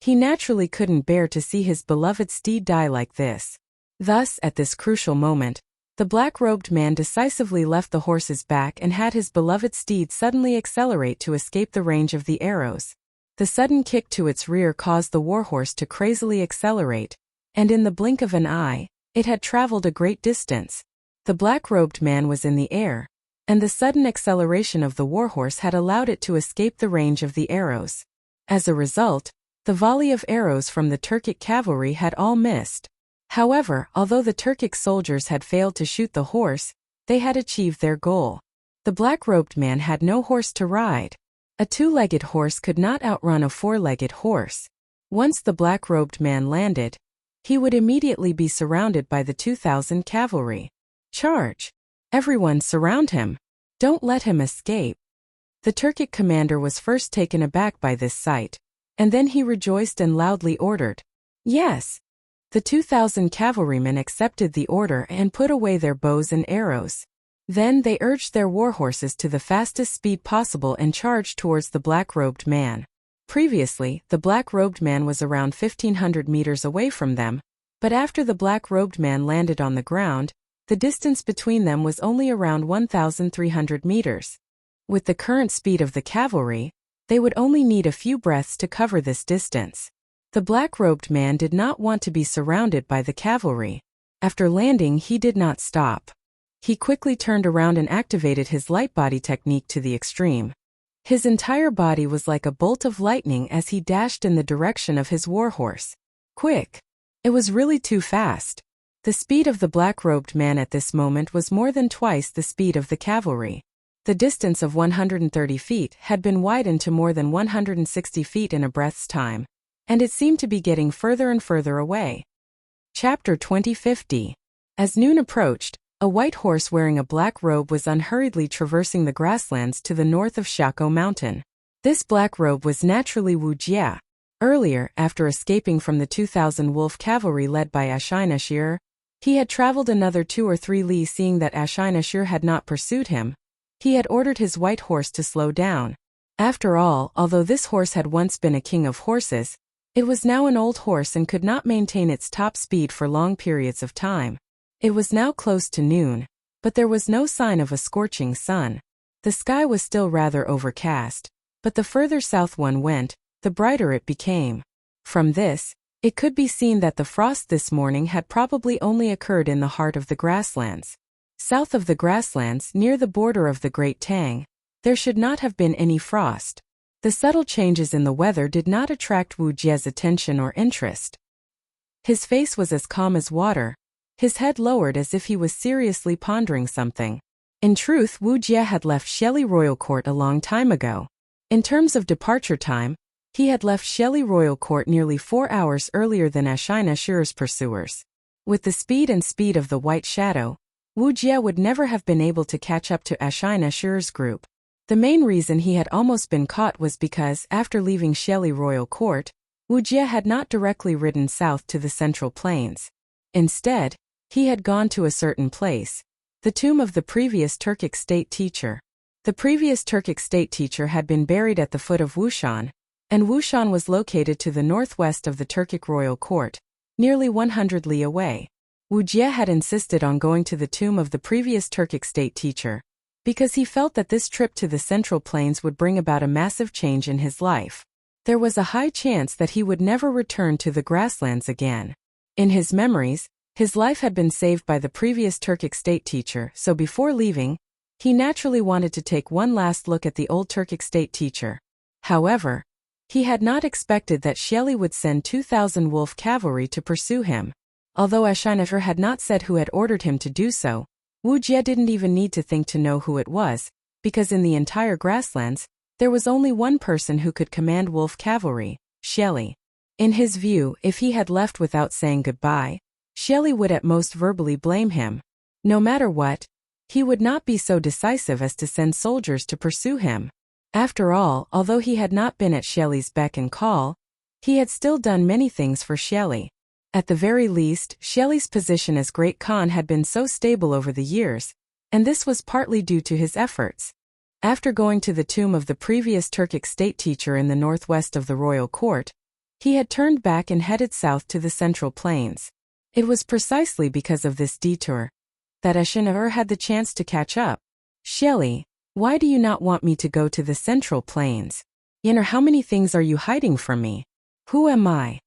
He naturally couldn't bear to see his beloved steed die like this. Thus, at this crucial moment, the black-robed man decisively left the horse's back and had his beloved steed suddenly accelerate to escape the range of the arrows. The sudden kick to its rear caused the warhorse to crazily accelerate, and in the blink of an eye, it had traveled a great distance. The black-robed man was in the air, and the sudden acceleration of the warhorse had allowed it to escape the range of the arrows. As a result, the volley of arrows from the Turkic cavalry had all missed. However, although the Turkic soldiers had failed to shoot the horse, they had achieved their goal. The black-robed man had no horse to ride. A two-legged horse could not outrun a four-legged horse. Once the black-robed man landed, he would immediately be surrounded by the 2,000 cavalry. Charge! Everyone surround him. Don't let him escape. The Turkic commander was first taken aback by this sight, and then he rejoiced and loudly ordered, "Yes!" The 2,000 cavalrymen accepted the order and put away their bows and arrows. Then they urged their warhorses to the fastest speed possible and charged towards the black-robed man. Previously, the black-robed man was around 1,500 meters away from them, but after the black-robed man landed on the ground, the distance between them was only around 1,300 meters. With the current speed of the cavalry, they would only need a few breaths to cover this distance. The black-robed man did not want to be surrounded by the cavalry. After landing, he did not stop. He quickly turned around and activated his light body technique to the extreme. His entire body was like a bolt of lightning as he dashed in the direction of his warhorse. Quick! It was really too fast. The speed of the black-robed man at this moment was more than twice the speed of the cavalry. The distance of 130 feet had been widened to more than 160 feet in a breath's time, and it seemed to be getting further and further away. Chapter 2050. As noon approached, a white horse wearing a black robe was unhurriedly traversing the grasslands to the north of Shako Mountain. This black robe was naturally Wuxia. Earlier, after escaping from the 2,000 wolf cavalry led by Ashinashir, he had traveled another 2 or 3 li. Seeing that Ashinashir had not pursued him, he had ordered his white horse to slow down. After all, although this horse had once been a king of horses, it was now an old horse and could not maintain its top speed for long periods of time. It was now close to noon, but there was no sign of a scorching sun. The sky was still rather overcast, but the further south one went, the brighter it became. From this, it could be seen that the frost this morning had probably only occurred in the heart of the grasslands. South of the grasslands, near the border of the Great Tang, there should not have been any frost. The subtle changes in the weather did not attract Wu Jie's attention or interest. His face was as calm as water, his head lowered as if he was seriously pondering something. In truth, Wu Jie had left Shelly Royal Court a long time ago. In terms of departure time, he had left Shelly Royal Court nearly 4 hours earlier than Ashinashir's pursuers. With the speed of the White Shadow, Wu Jie would never have been able to catch up to Ashinashir's group. The main reason he had almost been caught was because, after leaving Shelly Royal Court, Wu Jie had not directly ridden south to the Central Plains. Instead, he had gone to a certain place, the tomb of the previous Turkic state teacher. The previous Turkic state teacher had been buried at the foot of Wushan, and Wushan was located to the northwest of the Turkic royal court, nearly 100 li away. Wu Jie had insisted on going to the tomb of the previous Turkic state teacher, because he felt that this trip to the Central Plains would bring about a massive change in his life. There was a high chance that he would never return to the grasslands again. In his memories, his life had been saved by the previous Turkic state teacher, so before leaving, he naturally wanted to take one last look at the old Turkic state teacher. However, he had not expected that Shelly would send 2,000 wolf cavalry to pursue him. Although Ashinashir had not said who had ordered him to do so, Wu Jie didn't even need to think to know who it was, because in the entire grasslands, there was only one person who could command wolf cavalry, Shelly. In his view, if he had left without saying goodbye, Shelly would at most verbally blame him. No matter what, he would not be so decisive as to send soldiers to pursue him. After all, although he had not been at Shelly's beck and call, he had still done many things for Shelly. At the very least, Shelly's position as Great Khan had been so stable over the years, and this was partly due to his efforts. After going to the tomb of the previous Turkic state teacher in the northwest of the royal court, he had turned back and headed south to the Central Plains. It was precisely because of this detour that Ashinashir had the chance to catch up. Shelly, why do you not want me to go to the Central Plains? How many things are you hiding from me? Who am I?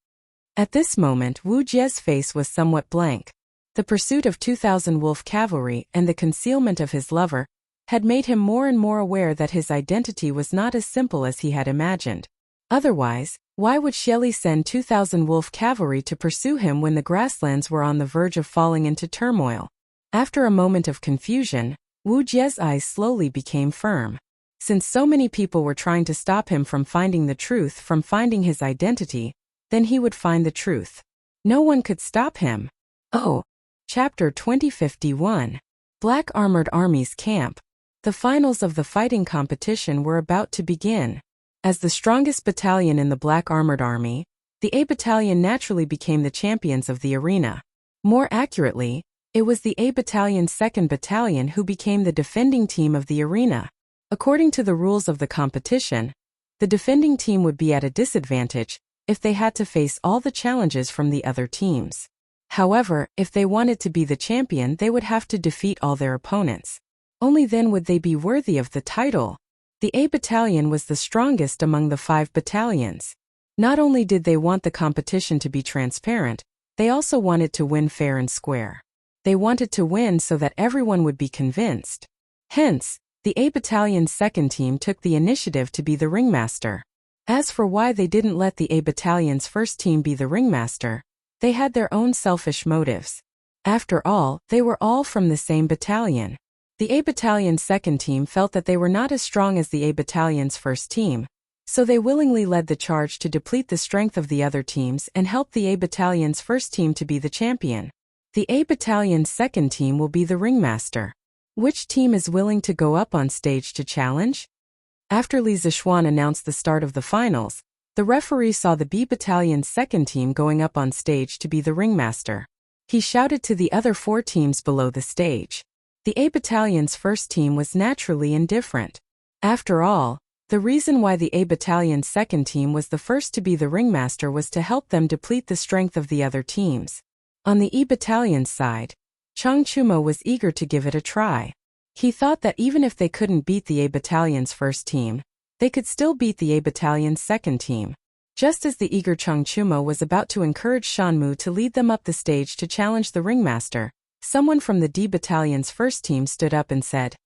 At this moment, Wu Jie's face was somewhat blank. The pursuit of 2,000 wolf cavalry and the concealment of his lover had made him more and more aware that his identity was not as simple as he had imagined. Otherwise, why would Shelly send 2,000 wolf cavalry to pursue him when the grasslands were on the verge of falling into turmoil? After a moment of confusion, Wu Jie's eyes slowly became firm. Since so many people were trying to stop him from finding the truth, from finding his identity, then he would find the truth. No one could stop him. Oh. Chapter 2051. Black Armored Army's Camp. The finals of the fighting competition were about to begin. As the strongest battalion in the Black Armored Army, the A Battalion naturally became the champions of the arena. More accurately, it was the A Battalion's 2nd Battalion who became the defending team of the arena. According to the rules of the competition, the defending team would be at a disadvantage if they had to face all the challenges from the other teams. However, if they wanted to be the champion, they would have to defeat all their opponents. Only then would they be worthy of the title. The A Battalion was the strongest among the 5 battalions. Not only did they want the competition to be transparent, they also wanted to win fair and square. They wanted to win so that everyone would be convinced. Hence, the A Battalion's 2nd team took the initiative to be the ringmaster. As for why they didn't let the A Battalion's 1st team be the ringmaster, they had their own selfish motives. After all, they were all from the same battalion. The A Battalion's 2nd team felt that they were not as strong as the A Battalion's 1st team, so they willingly led the charge to deplete the strength of the other teams and help the A Battalion's 1st team to be the champion. The A Battalion's 2nd team will be the ringmaster. Which team is willing to go up on stage to challenge? After Li Zixuan announced the start of the finals, the referee saw the B Battalion's 2nd team going up on stage to be the ringmaster. He shouted to the other 4 teams below the stage. The A Battalion's 1st team was naturally indifferent. After all, the reason why the A Battalion's 2nd team was the first to be the ringmaster was to help them deplete the strength of the other teams. On the E Battalion's side, Chang Chumo was eager to give it a try. He thought that even if they couldn't beat the A Battalion's 1st team, they could still beat the A Battalion's 2nd team. Just as the eager Chang Chumo was about to encourage Shanmu to lead them up the stage to challenge the ringmaster, someone from the D Battalion's 1st team stood up and said,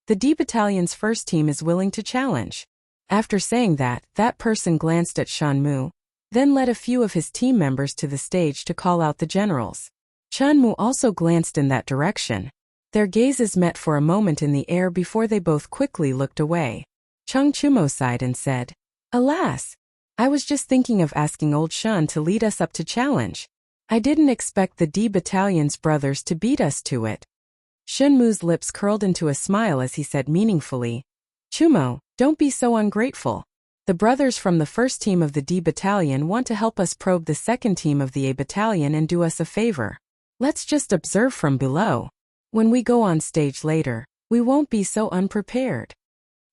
"The D Battalion's 1st team is willing to challenge." After saying that, that person glanced at Shanmu, then led a few of his team members to the stage to call out the generals. Shanmu also glanced in that direction. Their gazes met for a moment in the air before they both quickly looked away. Chang Chumo sighed and said, "Alas! I was just thinking of asking old Shun to lead us up to challenge. I didn't expect the D Battalion's brothers to beat us to it." Shunmu's lips curled into a smile as he said meaningfully, "Chumo, don't be so ungrateful. The brothers from the 1st team of the D Battalion want to help us probe the 2nd team of the A Battalion and do us a favor. Let's just observe from below. When we go on stage later, we won't be so unprepared."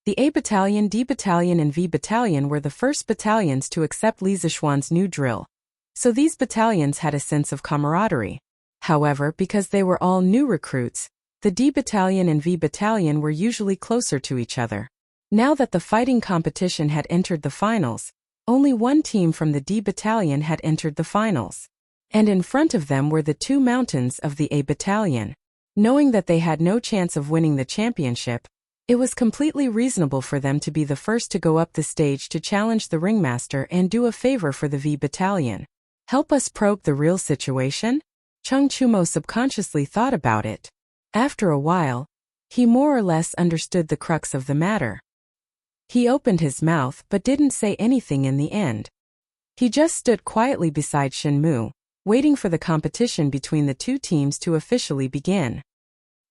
The A Battalion, D Battalion and V Battalion were the first battalions to accept Li Zixuan's new drill. So these battalions had a sense of camaraderie. However, because they were all new recruits, the D Battalion and V Battalion were usually closer to each other. Now that the fighting competition had entered the finals, only one team from the D Battalion had entered the finals. And in front of them were the 2 mountains of the A Battalion. Knowing that they had no chance of winning the championship, it was completely reasonable for them to be the first to go up the stage to challenge the ringmaster and do a favor for the V Battalion. Help us probe the real situation? Chang Chumo subconsciously thought about it. After a while, he more or less understood the crux of the matter. He opened his mouth but didn't say anything in the end. He just stood quietly beside Shenmu, waiting for the competition between the 2 teams to officially begin.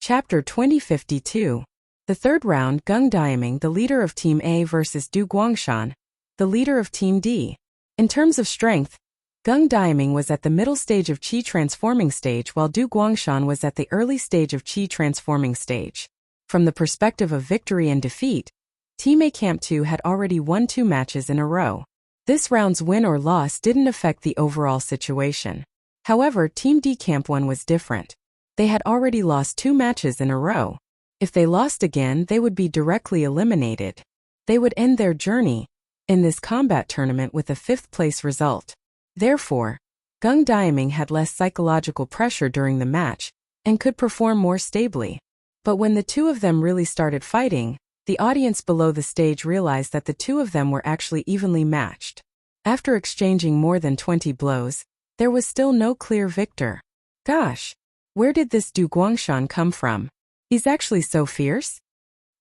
Chapter 2052. The 3rd round, Geng Diaming, the leader of Team A versus Du Guangshan, the leader of Team D. In terms of strength, Geng Diaming was at the middle stage of Qi transforming stage while Du Guangshan was at the early stage of Qi transforming stage. From the perspective of victory and defeat, Team A Camp 2 had already won 2 matches in a row. This round's win or loss didn't affect the overall situation. However, Team D Camp 1 was different. They had already lost 2 matches in a row. If they lost again, they would be directly eliminated. They would end their journey in this combat tournament with a 5th place result. Therefore, Geng Diaming had less psychological pressure during the match and could perform more stably. But when the 2 of them really started fighting, the audience below the stage realized that the 2 of them were actually evenly matched. After exchanging more than 20 blows, there was still no clear victor. Gosh, where did this Du Guangshan come from? He's actually so fierce?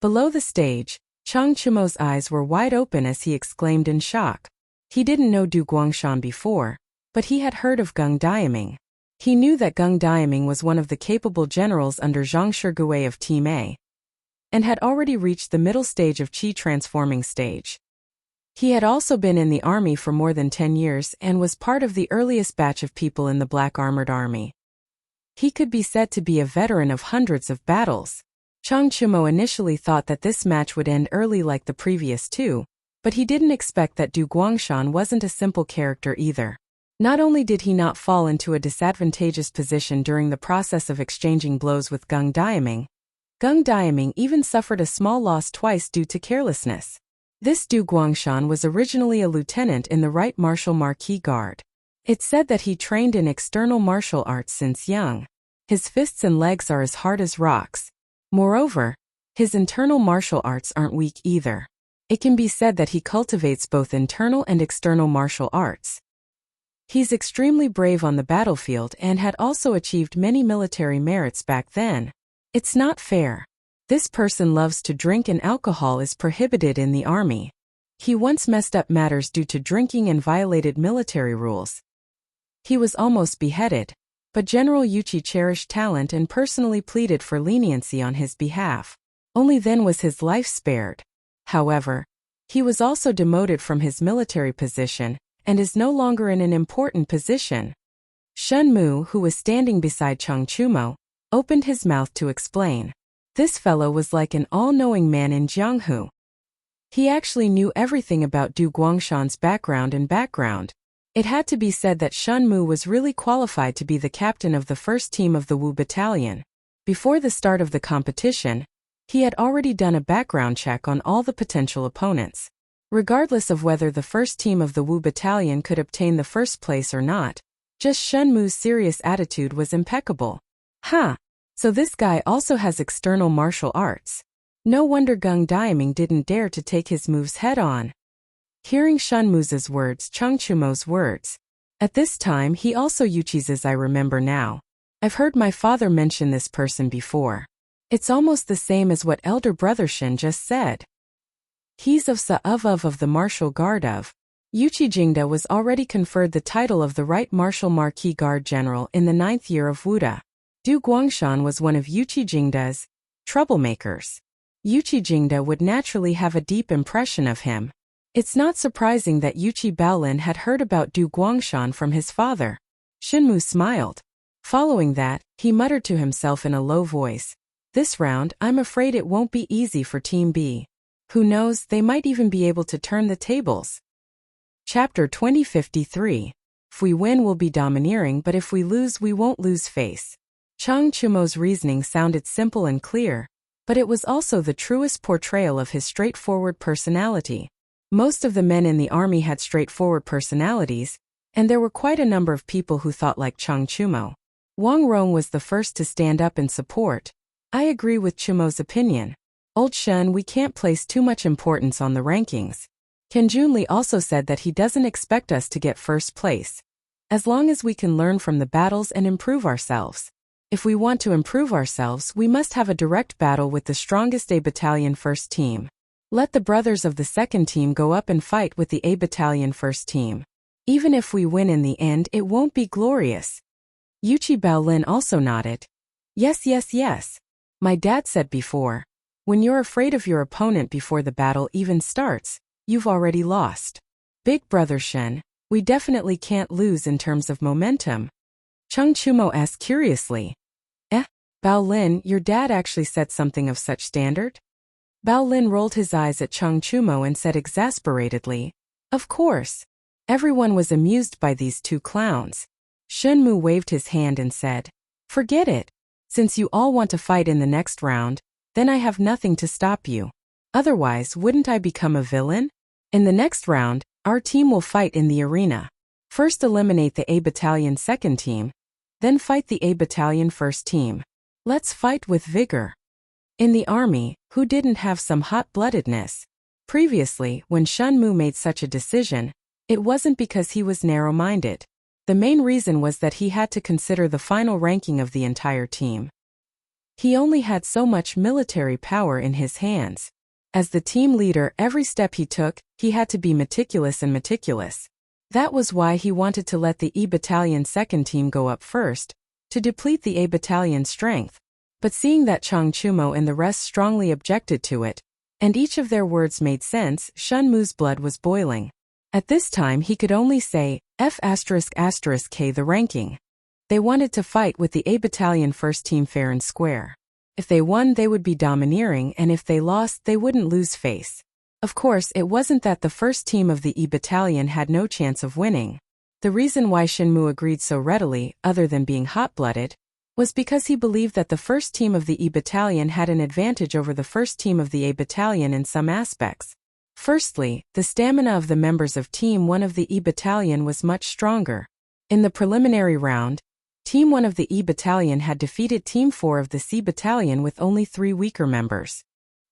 Below the stage, Chang Chumo's eyes were wide open as he exclaimed in shock. He didn't know Du Guangshan before, but he had heard of Geng Diaming. He knew that Geng Diaming was one of the capable generals under Zhang Shigui of Team A, and had already reached the middle stage of Qi transforming stage. He had also been in the army for more than 10 years and was part of the earliest batch of people in the Black Armored Army. He could be said to be a veteran of hundreds of battles. Chang Chumo initially thought that this match would end early like the previous two, but he didn't expect that Du Guangshan wasn't a simple character either. Not only did he not fall into a disadvantageous position during the process of exchanging blows with Geng Diaming even suffered a small loss twice due to carelessness. This Du Guangshan was originally a lieutenant in the Right Martial Marquis Guard. It's said that he trained in external martial arts since young. His fists and legs are as hard as rocks. Moreover, his internal martial arts aren't weak either. It can be said that he cultivates both internal and external martial arts. He's extremely brave on the battlefield and had also achieved many military merits back then. It's not fair. This person loves to drink and alcohol is prohibited in the army. He once messed up matters due to drinking and violated military rules. He was almost beheaded, but General Yuchi cherished talent and personally pleaded for leniency on his behalf. Only then was his life spared. However, he was also demoted from his military position and is no longer in an important position. Shen Mu, who was standing beside Chang Chumo, opened his mouth to explain. This fellow was like an all-knowing man in Jianghu. He actually knew everything about Du Guangshan's background. It had to be said that Shen Mu was really qualified to be the captain of the first team of the Wu Battalion. Before the start of the competition, he had already done a background check on all the potential opponents. Regardless of whether the first team of the Wu Battalion could obtain the first place or not, just Shen Mu's serious attitude was impeccable. So this guy also has external martial arts. No wonder Geng Diaming didn't dare to take his moves head-on. Hearing Shen Mu's words, Chang Chumo's words. At this time he also Yuchi's I remember now. I've heard my father mention this person before. It's almost the same as what elder brother Shen just said. He's of the Martial Guard of. Yuchi Jingda was already conferred the title of the Right Martial Marquis Guard General in the 9th year of Wuda. Du Guangshan was one of Yuchi Jingda's troublemakers. Yuchi Jingda would naturally have a deep impression of him. It's not surprising that Yuchi Baolin had heard about Du Guangshan from his father. Shenmu smiled. Following that, he muttered to himself in a low voice. This round, I'm afraid it won't be easy for Team B. Who knows, they might even be able to turn the tables. Chapter 2053. If we win we'll be domineering, but if we lose we won't lose face. Chang Chumo's reasoning sounded simple and clear, but it was also the truest portrayal of his straightforward personality. Most of the men in the army had straightforward personalities, and there were quite a number of people who thought like Chang Chumo. Wang Rong was the first to stand up in support. I agree with Chumo's opinion. Old Shen, we can't place too much importance on the rankings. Ken Junli also said that he doesn't expect us to get first place. As long as we can learn from the battles and improve ourselves. If we want to improve ourselves, we must have a direct battle with the strongest A Battalion first team. Let the brothers of the second team go up and fight with the A Battalion first team. Even if we win in the end, it won't be glorious. Yuchi Baolin also nodded. Yes. My dad said before. When you're afraid of your opponent before the battle even starts, you've already lost. Big brother Shen, we definitely can't lose in terms of momentum. Chang Chumo asked curiously. Baolin, your dad actually said something of such standard? Baolin rolled his eyes at Chang Chumo and said exasperatedly. Of course. Everyone was amused by these two clowns. Shenmu waved his hand and said, forget it. Since you all want to fight in the next round, then I have nothing to stop you. Otherwise, wouldn't I become a villain? In the next round, our team will fight in the arena. First eliminate the A Battalion second team, then fight the A Battalion first team. Let's fight with vigor. In the army, who didn't have some hot-bloodedness? Previously, when Shenmu made such a decision, it wasn't because he was narrow-minded. The main reason was that he had to consider the final ranking of the entire team. He only had so much military power in his hands. As the team leader, every step he took, he had to be meticulous and meticulous. That was why he wanted to let the E Battalion second team go up first, to deplete the A Battalion's strength. But seeing that Chang Chumo and the rest strongly objected to it, and each of their words made sense, Shun Mu's blood was boiling. At this time he could only say, F***K the ranking. They wanted to fight with the A Battalion first team fair and square. If they won they would be domineering, and if they lost they wouldn't lose face. Of course it wasn't that the first team of the E Battalion had no chance of winning. The reason why Shinmu agreed so readily, other than being hot-blooded, was because he believed that the first team of the E Battalion had an advantage over the first team of the A Battalion in some aspects. Firstly, the stamina of the members of Team 1 of the E Battalion was much stronger. In the preliminary round, Team 1 of the E Battalion had defeated Team 4 of the C Battalion with only 3 weaker members.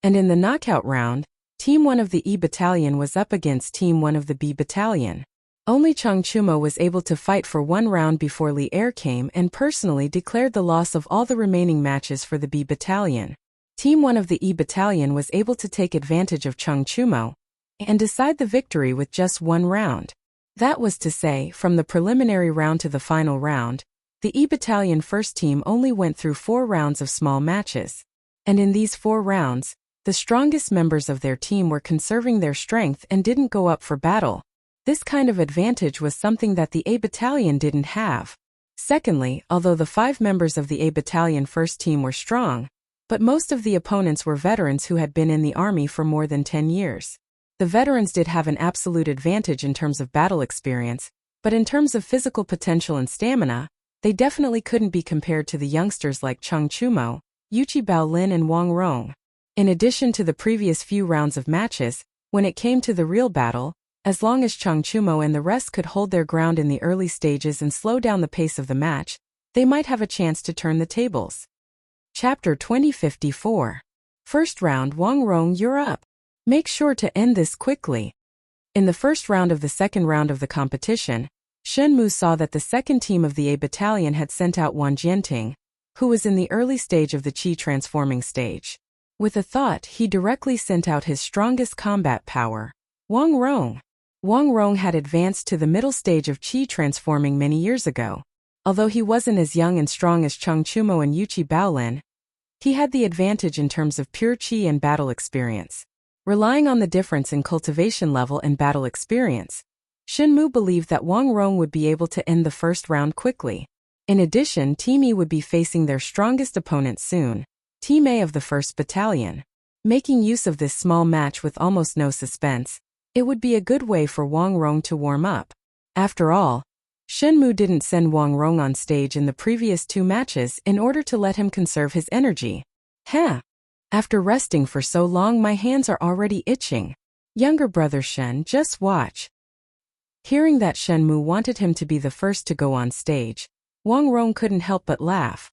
And in the knockout round, Team 1 of the E Battalion was up against Team 1 of the B Battalion. Only Chang Chumo was able to fight for one round before Li Er came and personally declared the loss of all the remaining matches for the B Battalion. Team 1 of the E Battalion was able to take advantage of Chang Chumo and decide the victory with just one round. That was to say, from the preliminary round to the final round, the E Battalion first team only went through 4 rounds of small matches. And in these 4 rounds, the strongest members of their team were conserving their strength and didn't go up for battle. This kind of advantage was something that the A Battalion didn't have. Secondly, although the 5 members of the A Battalion first team were strong, but most of the opponents were veterans who had been in the army for more than 10 years. The veterans did have an absolute advantage in terms of battle experience, but in terms of physical potential and stamina, they definitely couldn't be compared to the youngsters like Chang Chumo, Yuchi Baolin and Wang Rong. In addition to the previous few rounds of matches, when it came to the real battle, as long as Chang Chumo and the rest could hold their ground in the early stages and slow down the pace of the match, they might have a chance to turn the tables. Chapter 2054. First round. Wang Rong, you're up. Make sure to end this quickly. In the first round of the second round of the competition, Shenmu saw that the second team of the A Battalion had sent out Wang Jianting, who was in the early stage of the Qi transforming stage. With a thought, he directly sent out his strongest combat power, Wang Rong. Wang Rong had advanced to the middle stage of Qi transforming many years ago. Although he wasn't as young and strong as Chang Chumo and Yuchi Baolin, he had the advantage in terms of pure Qi and battle experience. Relying on the difference in cultivation level and battle experience, Shenmu believed that Wang Rong would be able to end the first round quickly. In addition, Team E would be facing their strongest opponent soon, Team A of the 1st Battalion. Making use of this small match with almost no suspense, it would be a good way for Wang Rong to warm up. After all, Shenmu didn't send Wang Rong on stage in the previous 2 matches in order to let him conserve his energy. After resting for so long, my hands are already itching. Younger brother Shen, just watch. Hearing that Shenmu wanted him to be the first to go on stage, Wang Rong couldn't help but laugh.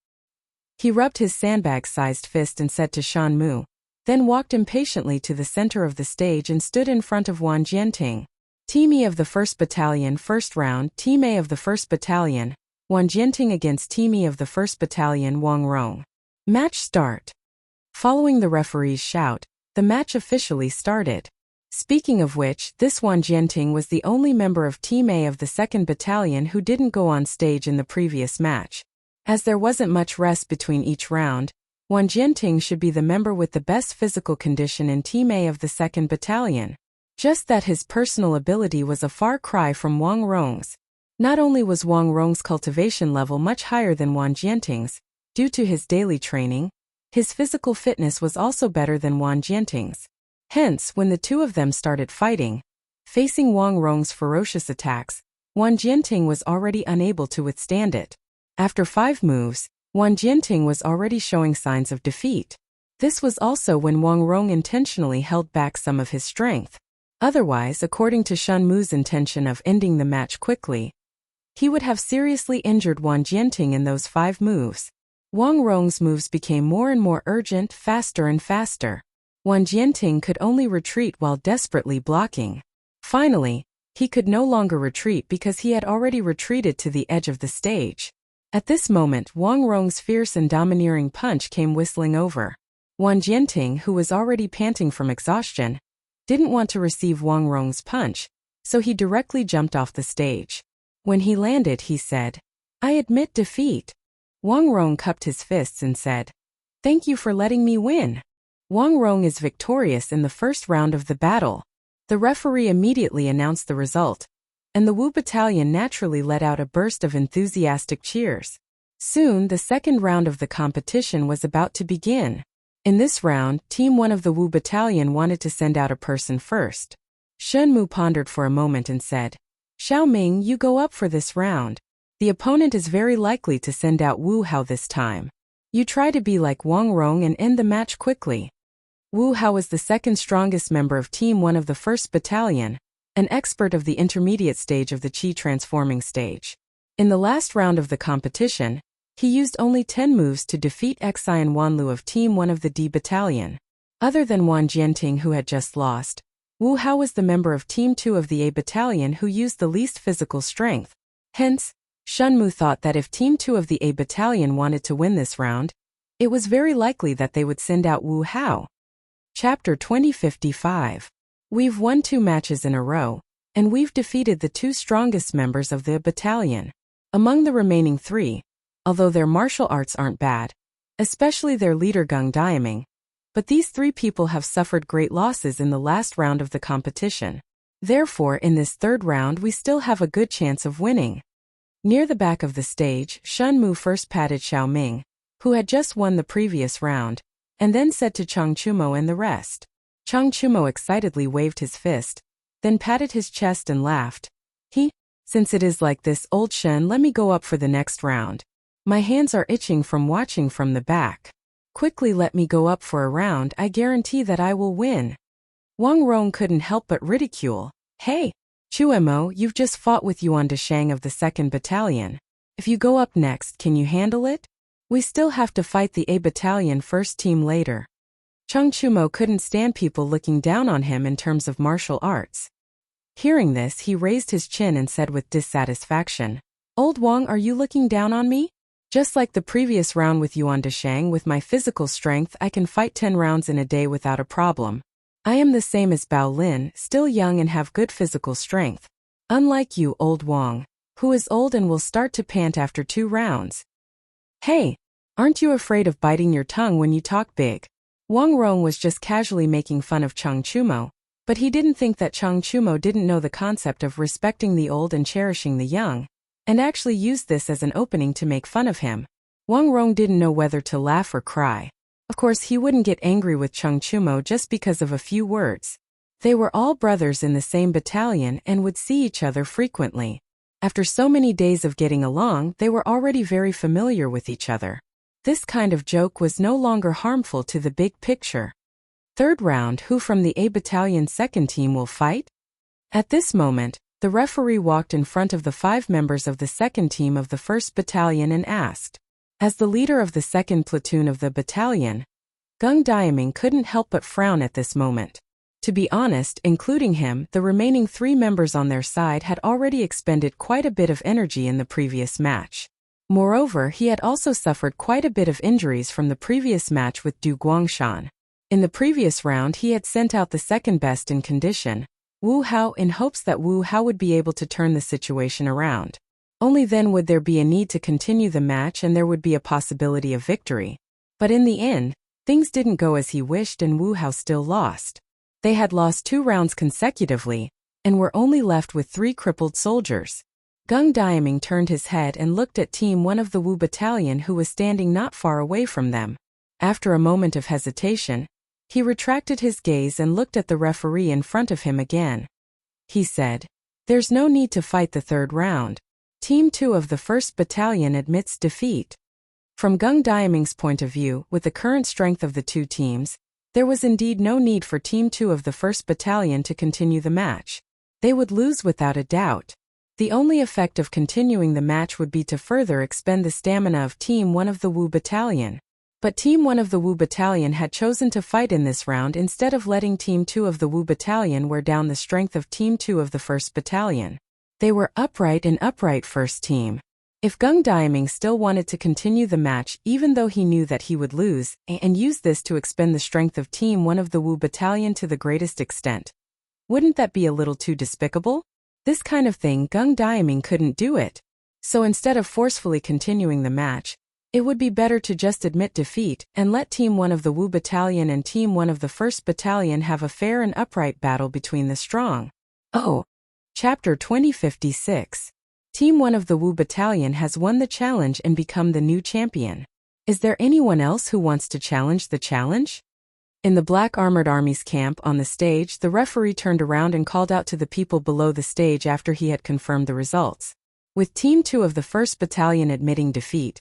He rubbed his sandbag-sized fist and said to Shenmu, then walked impatiently to the center of the stage and stood in front of Wang Jianting. Team E of the 1st Battalion first round. Team A of the 1st Battalion, Wang Jianting against Team E of the 1st Battalion, Wang Rong. Match start. Following the referee's shout, the match officially started. Speaking of which, this Wang Jianting was the only member of Team A of the 2nd Battalion who didn't go on stage in the previous match. As there wasn't much rest between each round, Wang Jianting should be the member with the best physical condition in Team A of the 2nd Battalion. Just that his personal ability was a far cry from Wang Rong's. Not only was Wang Rong's cultivation level much higher than Wang Jianting's, due to his daily training, his physical fitness was also better than Wang Jianting's. Hence, when the two of them started fighting, facing Wang Rong's ferocious attacks, Wang Jianting was already unable to withstand it. After 5 moves, Wang Jianting was already showing signs of defeat. This was also when Wang Rong intentionally held back some of his strength. Otherwise, according to Shenmu's intention of ending the match quickly, he would have seriously injured Wang Jianting in those 5 moves. Wang Rong's moves became more and more urgent, faster and faster. Wang Jianting could only retreat while desperately blocking. Finally, he could no longer retreat because he had already retreated to the edge of the stage. At this moment, Wang Rong's fierce and domineering punch came whistling over. Wang Jianting, who was already panting from exhaustion, didn't want to receive Wang Rong's punch, so he directly jumped off the stage. When he landed, he said, "I admit defeat." Wang Rong cupped his fists and said, "Thank you for letting me win." Wang Rong is victorious in the first round of the battle. The referee immediately announced the result, and the Wu battalion naturally let out a burst of enthusiastic cheers. Soon, the second round of the competition was about to begin. In this round, Team 1 of the Wu battalion wanted to send out a person first. Shen Mu pondered for a moment and said, "Xiao Ming, you go up for this round. The opponent is very likely to send out Wu Hao this time. You try to be like Wang Rong and end the match quickly." Wu Hao was the second strongest member of Team 1 of the 1st Battalion, an expert of the intermediate stage of the Qi transforming stage. In the last round of the competition, he used only 10 moves to defeat Xian Wanlu of Team 1 of the D Battalion. Other than Wang Jianting, who had just lost, Wu Hao was the member of Team 2 of the A Battalion who used the least physical strength. Hence, Shen Mu thought that if Team 2 of the A Battalion wanted to win this round, it was very likely that they would send out Wu Hao. Chapter 2055. We've won 2 matches in a row, and we've defeated the 2 strongest members of the battalion. Among the remaining 3, although their martial arts aren't bad, especially their leader Geng Diaming, but these 3 people have suffered great losses in the last round of the competition. Therefore, in this third round we still have a good chance of winning. Near the back of the stage, Shen Mu first patted Xiao Ming, who had just won the previous round, and then said to Chang Chumo and the rest. Chang Chumo excitedly waved his fist, then patted his chest and laughed. Since it is like this, old Shen, let me go up for the next round. My hands are itching from watching from the back. Quickly let me go up for a round, I guarantee that I will win. Wang Rong couldn't help but ridicule. Hey, Chuemo, you've just fought with Yuan Deshang of the 2nd Battalion. If you go up next, can you handle it? We still have to fight the A Battalion first team later. Chang Chumo couldn't stand people looking down on him in terms of martial arts. Hearing this, he raised his chin and said with dissatisfaction, "Old Wang, are you looking down on me? Just like the previous round with Yuan Deshang, with my physical strength I can fight 10 rounds in a day without a problem. I am the same as Bao Lin, still young and have good physical strength. Unlike you, old Wang, who is old and will start to pant after 2 rounds. Hey, aren't you afraid of biting your tongue when you talk big?" Wang Rong was just casually making fun of Chang Chumo, but he didn't think that Chang Chumo didn't know the concept of respecting the old and cherishing the young, and actually used this as an opening to make fun of him. Wang Rong didn't know whether to laugh or cry. Of course, he wouldn't get angry with Chang Chumo just because of a few words. They were all brothers in the same battalion and would see each other frequently. After so many days of getting along, they were already very familiar with each other. This kind of joke was no longer harmful to the big picture. Third round, who from the A Battalion 2nd team will fight? At this moment, the referee walked in front of the 5 members of the 2nd team of the 1st Battalion and asked. As the leader of the 2nd platoon of the battalion, Geng Diaming couldn't help but frown at this moment. To be honest, including him, the remaining 3 members on their side had already expended quite a bit of energy in the previous match. Moreover, he had also suffered quite a bit of injuries from the previous match with Du Guangshan. In the previous round he had sent out the 2nd best in condition, Wu Hao, in hopes that Wu Hao would be able to turn the situation around. Only then would there be a need to continue the match and there would be a possibility of victory. But in the end, things didn't go as he wished and Wu Hao still lost. They had lost 2 rounds consecutively, and were only left with 3 crippled soldiers. Geng Diaming turned his head and looked at Team 1 of the Wu Battalion who was standing not far away from them. After a moment of hesitation, he retracted his gaze and looked at the referee in front of him again. He said, "There's no need to fight the 3rd round. Team 2 of the 1st Battalion admits defeat." From Geng Diaming's point of view, with the current strength of the 2 teams, there was indeed no need for Team 2 of the 1st Battalion to continue the match. They would lose without a doubt. The only effect of continuing the match would be to further expend the stamina of Team 1 of the Wu Battalion. But Team 1 of the Wu Battalion had chosen to fight in this round instead of letting Team 2 of the Wu Battalion wear down the strength of Team 2 of the 1st Battalion. They were upright and upright first team. If Gung Diaming still wanted to continue the match even though he knew that he would lose, and use this to expend the strength of Team 1 of the Wu Battalion to the greatest extent, wouldn't that be a little too despicable? This kind of thing Gung Diaming couldn't do it. So instead of forcefully continuing the match, it would be better to just admit defeat and let Team 1 of the Wu Battalion and Team 1 of the 1st Battalion have a fair and upright battle between the strong. Chapter 2056. Team 1 of the Wu Battalion has won the challenge and become the new champion. Is there anyone else who wants to challenge the challenge? In the Black Armored Army's camp on the stage, the referee turned around and called out to the people below the stage after he had confirmed the results. With Team 2 of the 1st Battalion admitting defeat,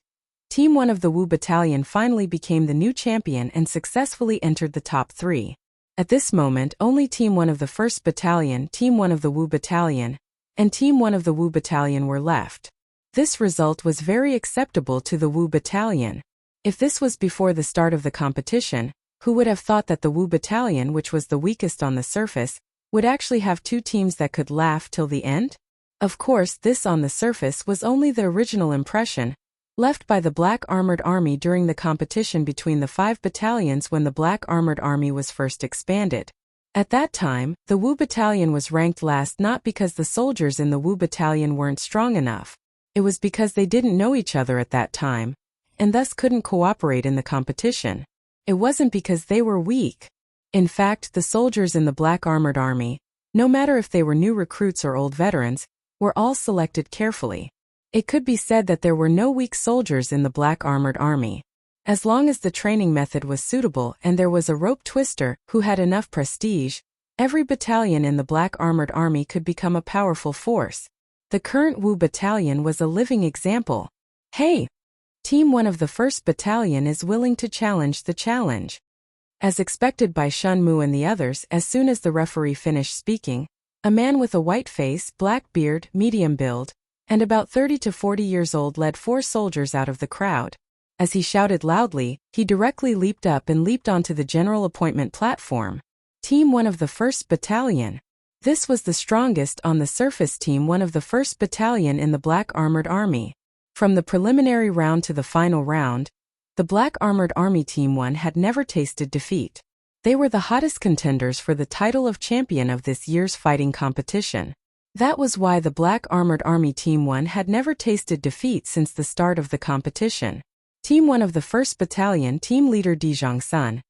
Team 1 of the Wu Battalion finally became the new champion and successfully entered the top 3. At this moment, only Team 1 of the 1st Battalion, Team 1 of the Wu Battalion, and Team 1 of the Wu Battalion were left. This result was very acceptable to the Wu Battalion. If this was before the start of the competition, who would have thought that the Wu Battalion, which was the weakest on the surface, would actually have two teams that could laugh till the end? Of course, this on the surface was only the original impression left by the Black Armored Army during the competition between the 5 battalions when the Black Armored Army was first expanded. At that time, the Wu Battalion was ranked last not because the soldiers in the Wu Battalion weren't strong enough. It was because they didn't know each other at that time, and thus couldn't cooperate in the competition. It wasn't because they were weak. In fact, the soldiers in the Black Armored Army, no matter if they were new recruits or old veterans, were all selected carefully. It could be said that there were no weak soldiers in the Black Armored Army. As long as the training method was suitable and there was a rope twister who had enough prestige, every battalion in the Black Armored Army could become a powerful force. The current Wu Battalion was a living example. Hey! Team 1 of the 1st Battalion is willing to challenge the challenge. As expected by Shun Mu and the others, as soon as the referee finished speaking, a man with a white face, black beard, medium build, and about 30 to 40 years old led 4 soldiers out of the crowd. As he shouted loudly, he directly leaped up and leaped onto the general appointment platform. Team 1 of the 1st Battalion. This was the strongest on the surface Team 1 of the 1st Battalion in the Black Armored Army. From the preliminary round to the final round, the Black Armored Army Team 1 had never tasted defeat. They were the hottest contenders for the title of champion of this year's fighting competition. That was why the Black Armored Army Team 1 had never tasted defeat since the start of the competition. Team 1 of the 1st Battalion Team Leader Di Zhangsun,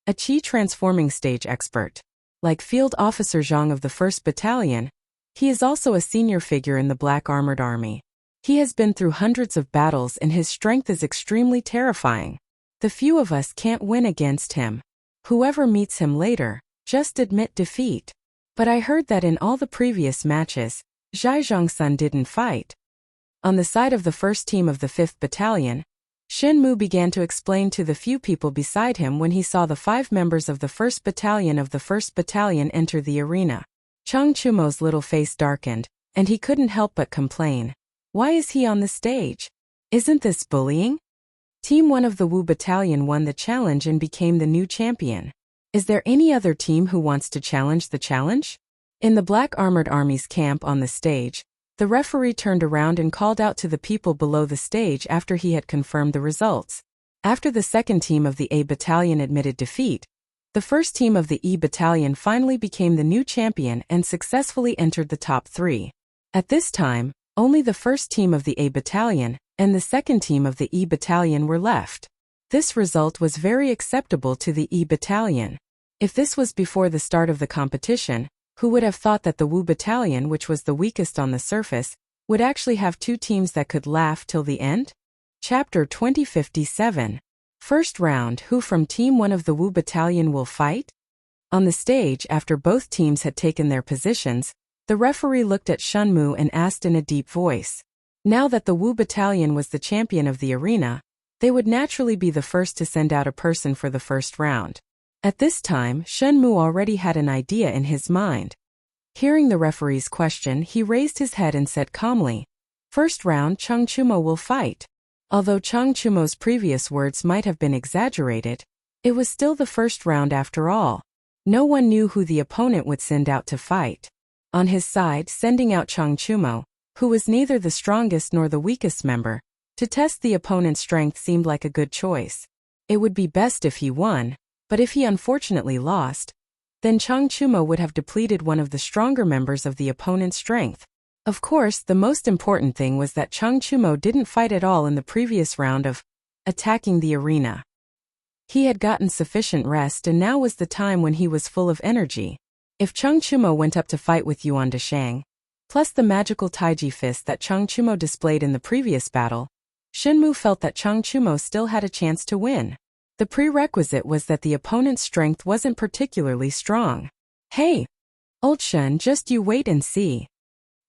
a Qi transforming stage expert. Like Field Officer Zhang of the 1st Battalion, he is also a senior figure in the Black Armored Army. He has been through hundreds of battles and his strength is extremely terrifying. The few of us can't win against him. Whoever meets him later, just admit defeat. But I heard that in all the previous matches, Zhai Zhangsun didn't fight. On the side of the first team of the 5th Battalion, Shin Mu began to explain to the few people beside him when he saw the 5 members of the 1st Battalion of the 1st Battalion enter the arena. Chang Chumo's little face darkened, and he couldn't help but complain. Why is he on the stage? Isn't this bullying? Team 1 of the Wu Battalion won the challenge and became the new champion. Is there any other team who wants to challenge the challenge? In the Black Armored Army's camp on the stage, the referee turned around and called out to the people below the stage after he had confirmed the results. After the second team of the A Battalion admitted defeat, the first team of the E Battalion finally became the new champion and successfully entered the top 3. At this time, only the first team of the A Battalion and the second team of the E Battalion were left. This result was very acceptable to the E Battalion. If this was before the start of the competition, who would have thought that the Wu Battalion, which was the weakest on the surface, would actually have 2 teams that could laugh till the end? Chapter 2057. First round. Who from Team 1 of the Wu Battalion will fight? On the stage, after both teams had taken their positions, the referee looked at Shun Mu and asked in a deep voice. Now that the Wu Battalion was the champion of the arena, they would naturally be the first to send out a person for the first round. At this time, Shun Mu already had an idea in his mind. Hearing the referee's question, he raised his head and said calmly, "First round, Chang Chumo will fight." Although Chang Chumo's previous words might have been exaggerated, it was still the first round after all. No one knew who the opponent would send out to fight. On his side, sending out Chang Chumo, who was neither the strongest nor the weakest member. To test the opponent's strength seemed like a good choice. It would be best if he won, but if he unfortunately lost, then Chang Chumo would have depleted one of the stronger members of the opponent's strength. Of course, the most important thing was that Chang Chumo didn't fight at all in the previous round of attacking the arena. He had gotten sufficient rest and now was the time when he was full of energy. If Chang Chumo went up to fight with Yuan Deshang, plus the magical Taiji fist that Chang Chumo displayed in the previous battle, Shenmu felt that Chang Chumo still had a chance to win. The prerequisite was that the opponent's strength wasn't particularly strong. Hey, old Shen, just you wait and see.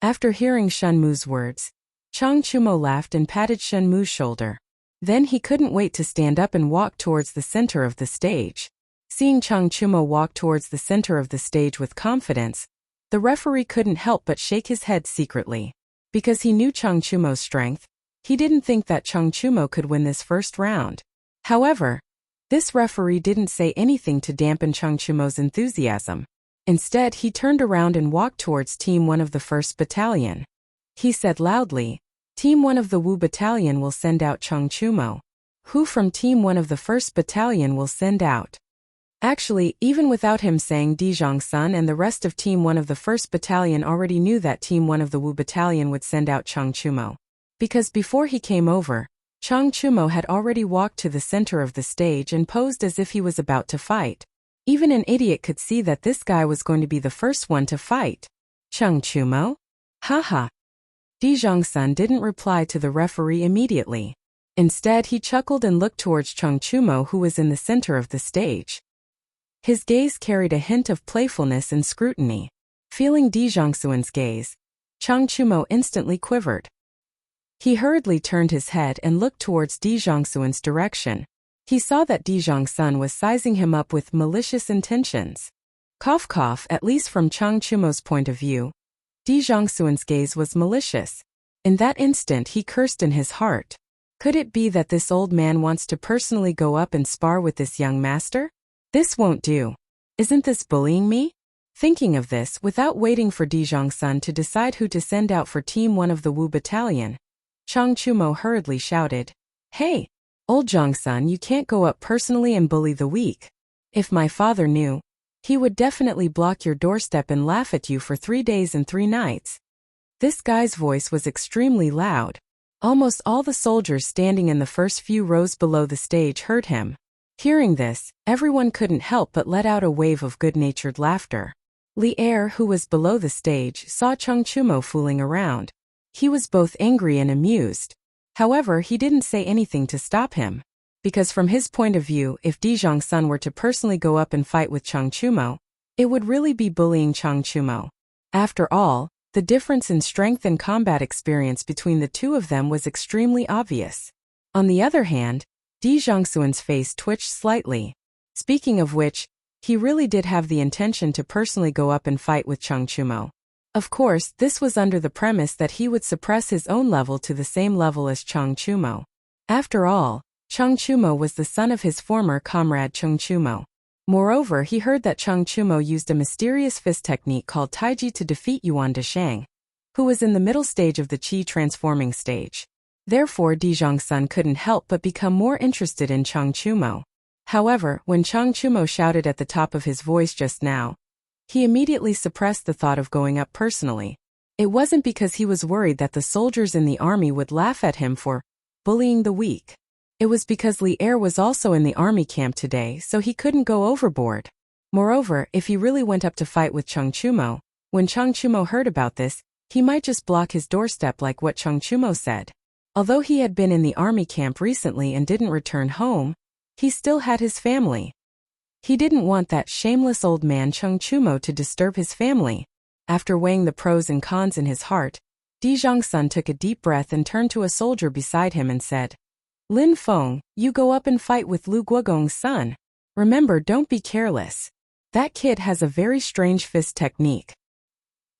After hearing Shenmu's words, Chang Chumo laughed and patted Shenmu's shoulder. Then he couldn't wait to stand up and walk towards the center of the stage. Seeing Chang Chumo walk towards the center of the stage with confidence, the referee couldn't help but shake his head secretly. Because he knew Chang Chumo's strength, he didn't think that Chang Chumo could win this first round. However, this referee didn't say anything to dampen Chang Chumo's enthusiasm. Instead, he turned around and walked towards Team 1 of the 1st Battalion. He said loudly, Team 1 of the Wu Battalion will send out Chang Chumo. Who from Team 1 of the 1st Battalion will send out? Actually, even without him saying, Dijong Sun and the rest of Team 1 of the 1st Battalion already knew that Team 1 of the Wu Battalion would send out Chang Chumo. Because before he came over, Chang Chumo had already walked to the center of the stage and posed as if he was about to fight. Even an idiot could see that this guy was going to be the first one to fight. Chang Chumo? Haha. Dijong Sun didn't reply to the referee immediately. Instead, he chuckled and looked towards Chang Chumo, who was in the center of the stage. His gaze carried a hint of playfulness and scrutiny. Feeling Dijong Sun's gaze, Chang Chumo instantly quivered. He hurriedly turned his head and looked towards Dijong Sun's direction. He saw that Dijong Sun was sizing him up with malicious intentions. Cough cough, at least from Chang Chumo's point of view, Dijong Sun's gaze was malicious. In that instant he cursed in his heart. Could it be that this old man wants to personally go up and spar with this young master? This won't do. Isn't this bullying me? Thinking of this, without waiting for Dijong Sun to decide who to send out for Team 1 of the Wu Battalion, Chang Chumo hurriedly shouted, Hey, old Zhang Sun, you can't go up personally and bully the weak. If my father knew, he would definitely block your doorstep and laugh at you for 3 days and 3 nights. This guy's voice was extremely loud. Almost all the soldiers standing in the first few rows below the stage heard him. Hearing this, everyone couldn't help but let out a wave of good-natured laughter. Li Er, who was below the stage, saw Chang Chumo fooling around. He was both angry and amused. However, he didn't say anything to stop him. Because from his point of view, if Dijong Sun were to personally go up and fight with Chang Chumo, it would really be bullying Chang Chumo. After all, the difference in strength and combat experience between the two of them was extremely obvious. On the other hand, Dijong Sun's face twitched slightly. Speaking of which, he really did have the intention to personally go up and fight with Chang Chumo. Of course, this was under the premise that he would suppress his own level to the same level as Chang Chumo. After all, Chang Chumo was the son of his former comrade Chang Chumo. Moreover, he heard that Chang Chumo used a mysterious fist technique called Taiji to defeat Yuan Deshang, who was in the middle stage of the Qi transforming stage. Therefore, Dijong Sun couldn't help but become more interested in Chang Chumo. However, when Chang Chumo shouted at the top of his voice just now, he immediately suppressed the thought of going up personally. It wasn't because he was worried that the soldiers in the army would laugh at him for bullying the weak. It was because Li Er was also in the army camp today, so he couldn't go overboard. Moreover, if he really went up to fight with Chang Chumo, when Chang Chumo heard about this, he might just block his doorstep like what Chang Chumo said. Although he had been in the army camp recently and didn't return home, he still had his family. He didn't want that shameless old man Chang Chumo to disturb his family. After weighing the pros and cons in his heart, Dijong Sun took a deep breath and turned to a soldier beside him and said, Lin Feng, you go up and fight with Lu Guogong's son. Remember, don't be careless. That kid has a very strange fist technique.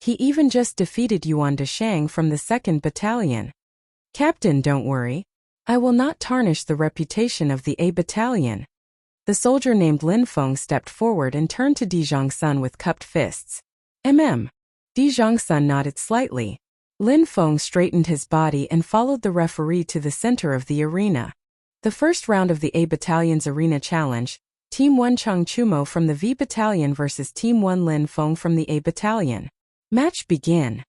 He even just defeated Yuan Deshang from the 2nd Battalion. Captain, don't worry. I will not tarnish the reputation of the A Battalion. The soldier named Lin Feng stepped forward and turned to Dijong Sun with cupped fists. Dijong Sun nodded slightly. Lin Feng straightened his body and followed the referee to the center of the arena. The first round of the A Battalion's arena challenge, Team 1 Chang Chumo from the V Battalion versus Team 1 Lin Feng from the A Battalion. Match begin.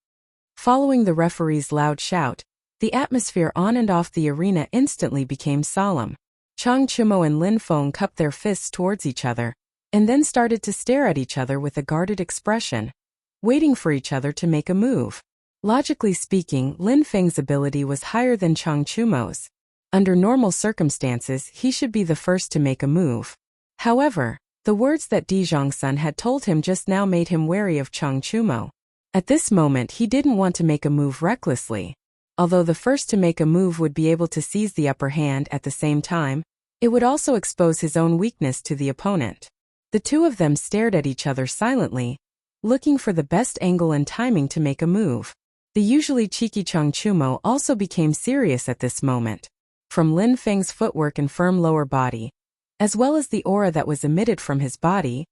Following the referee's loud shout, the atmosphere on and off the arena instantly became solemn. Chang Chumo and Lin Feng cupped their fists towards each other, and then started to stare at each other with a guarded expression, waiting for each other to make a move. Logically speaking, Lin Feng's ability was higher than Chang Chumo's. Under normal circumstances, he should be the first to make a move. However, the words that Di Zhongsun had told him just now made him wary of Chang Chumo. At this moment he didn't want to make a move recklessly. Although the first to make a move would be able to seize the upper hand at the same time, it would also expose his own weakness to the opponent. The two of them stared at each other silently, looking for the best angle and timing to make a move. The usually cheeky Chang Chumo also became serious at this moment. From Lin Feng's footwork and firm lower body, as well as the aura that was emitted from his body,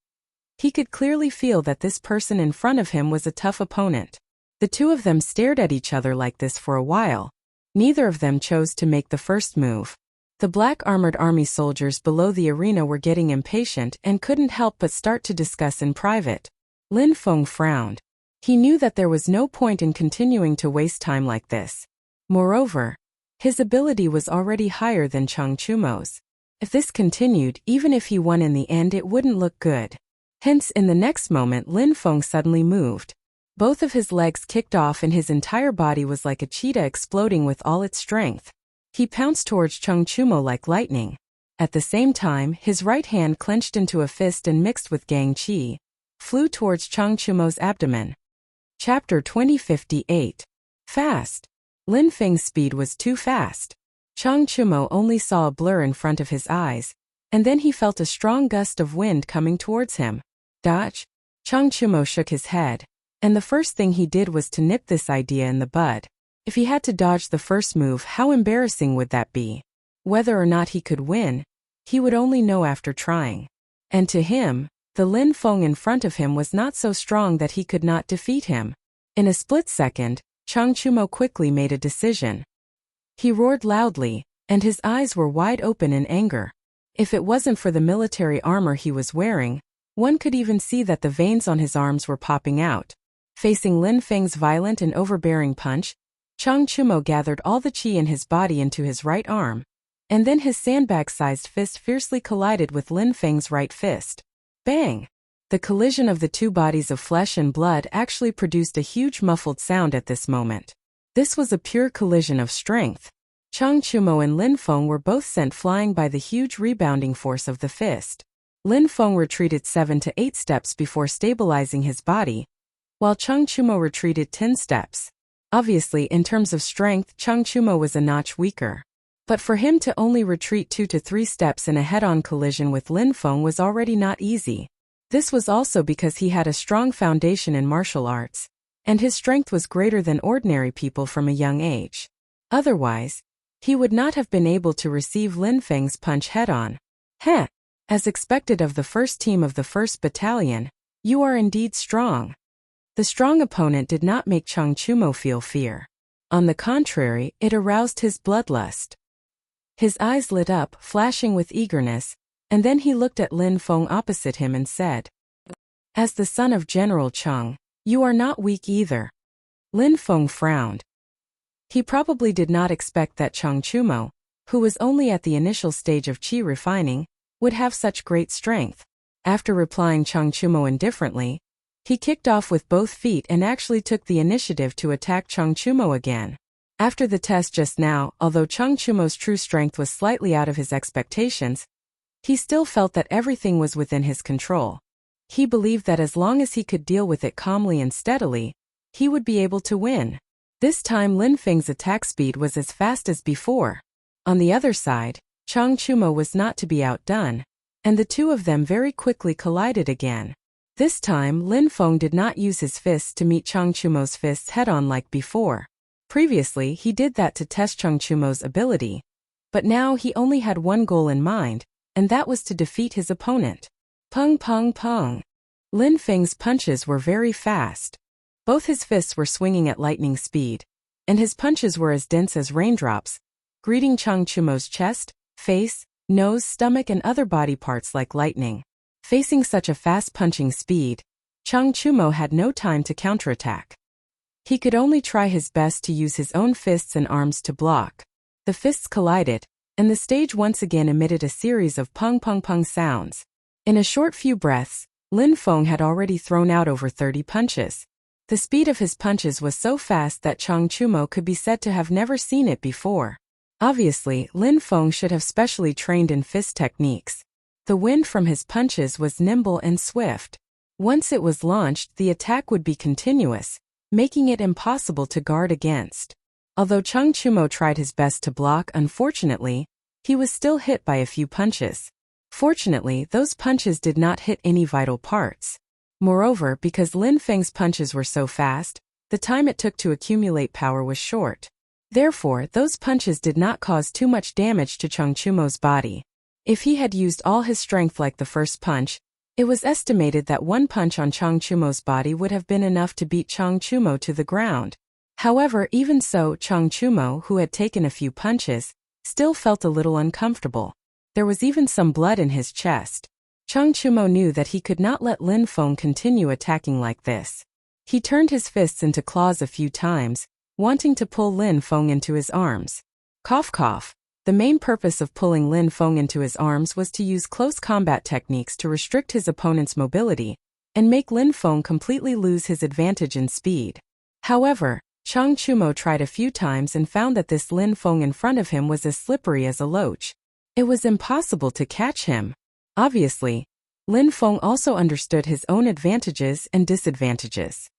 he could clearly feel that this person in front of him was a tough opponent. The two of them stared at each other like this for a while. Neither of them chose to make the first move. The black armored army soldiers below the arena were getting impatient and couldn't help but start to discuss in private. Lin Feng frowned. He knew that there was no point in continuing to waste time like this. Moreover, his ability was already higher than Chang Chumo's. If this continued, even if he won in the end, it wouldn't look good. Hence, in the next moment, Lin Feng suddenly moved. Both of his legs kicked off and his entire body was like a cheetah exploding with all its strength. He pounced towards Chang Chumo like lightning. At the same time, his right hand clenched into a fist and mixed with Gang Qi, flew towards Chang Chumo's abdomen. Chapter 2058. Fast. Lin Feng's speed was too fast. Chang Chumo only saw a blur in front of his eyes, and then he felt a strong gust of wind coming towards him. Dodge? Chang Chumo shook his head, and the first thing he did was to nip this idea in the bud. If he had to dodge the first move, how embarrassing would that be? Whether or not he could win, he would only know after trying. And to him, the Lin Feng in front of him was not so strong that he could not defeat him. In a split second, Chang Chumo quickly made a decision. He roared loudly, and his eyes were wide open in anger. If it wasn't for the military armor he was wearing, one could even see that the veins on his arms were popping out. Facing Lin Feng's violent and overbearing punch, Chang Chumo gathered all the qi in his body into his right arm, and then his sandbag-sized fist fiercely collided with Lin Feng's right fist. Bang! The collision of the two bodies of flesh and blood actually produced a huge muffled sound at this moment. This was a pure collision of strength. Chang Chumo and Lin Feng were both sent flying by the huge rebounding force of the fist. Lin Feng retreated 7 to 8 steps before stabilizing his body, while Chang Chumo retreated 10 steps. Obviously, in terms of strength, Chang Chumo was a notch weaker. But for him to only retreat 2 to 3 steps in a head-on collision with Lin Feng was already not easy. This was also because he had a strong foundation in martial arts, and his strength was greater than ordinary people from a young age. Otherwise, he would not have been able to receive Lin Feng's punch head-on. Heh! As expected of the first team of the 1st Battalion, you are indeed strong. The strong opponent did not make Chang Chumo feel fear. On the contrary, it aroused his bloodlust. His eyes lit up, flashing with eagerness, and then he looked at Lin Feng opposite him and said, "As the son of General Cheng, you are not weak either." Lin Feng frowned. He probably did not expect that Chang Chumo, who was only at the initial stage of qi refining, would have such great strength. After replying Chang Chumo indifferently, he kicked off with both feet and actually took the initiative to attack Chang Chumo again. After the test just now, although Chang Chumo's true strength was slightly out of his expectations, he still felt that everything was within his control. He believed that as long as he could deal with it calmly and steadily, he would be able to win. This time Lin Feng's attack speed was as fast as before. On the other side, Chang Chumo was not to be outdone, and the two of them very quickly collided again. This time Lin Feng did not use his fists to meet Chang Chumo's fists head-on like before. Previously he did that to test Chang Chumo's ability, but now he only had one goal in mind, and that was to defeat his opponent. Pung pung pung. Lin Feng's punches were very fast. Both his fists were swinging at lightning speed, and his punches were as dense as raindrops, greeting Chang Chumo's chest, face, nose, stomach, and other body parts like lightning. Facing such a fast punching speed, Chang Chumo had no time to counterattack. He could only try his best to use his own fists and arms to block. The fists collided, and the stage once again emitted a series of pung-pung-pung sounds. In a short few breaths, Lin Feng had already thrown out over 30 punches. The speed of his punches was so fast that Chang Chumo could be said to have never seen it before. Obviously, Lin Feng should have specially trained in fist techniques. The wind from his punches was nimble and swift. Once it was launched, the attack would be continuous, making it impossible to guard against. Although Chang Chumo tried his best to block, unfortunately, he was still hit by a few punches. Fortunately, those punches did not hit any vital parts. Moreover, because Lin Feng's punches were so fast, the time it took to accumulate power was short. Therefore, those punches did not cause too much damage to Chang Chumo's body. If he had used all his strength like the first punch, it was estimated that one punch on Chang Chumo's body would have been enough to beat Chang Chumo to the ground. However, even so, Chang Chumo, who had taken a few punches, still felt a little uncomfortable. There was even some blood in his chest. Chang Chumo knew that he could not let Lin Feng continue attacking like this. He turned his fists into claws a few times, wanting to pull Lin Feng into his arms. Cough cough. The main purpose of pulling Lin Feng into his arms was to use close combat techniques to restrict his opponent's mobility and make Lin Feng completely lose his advantage in speed. However, Chang Chumo tried a few times and found that this Lin Feng in front of him was as slippery as a loach. It was impossible to catch him. Obviously, Lin Feng also understood his own advantages and disadvantages.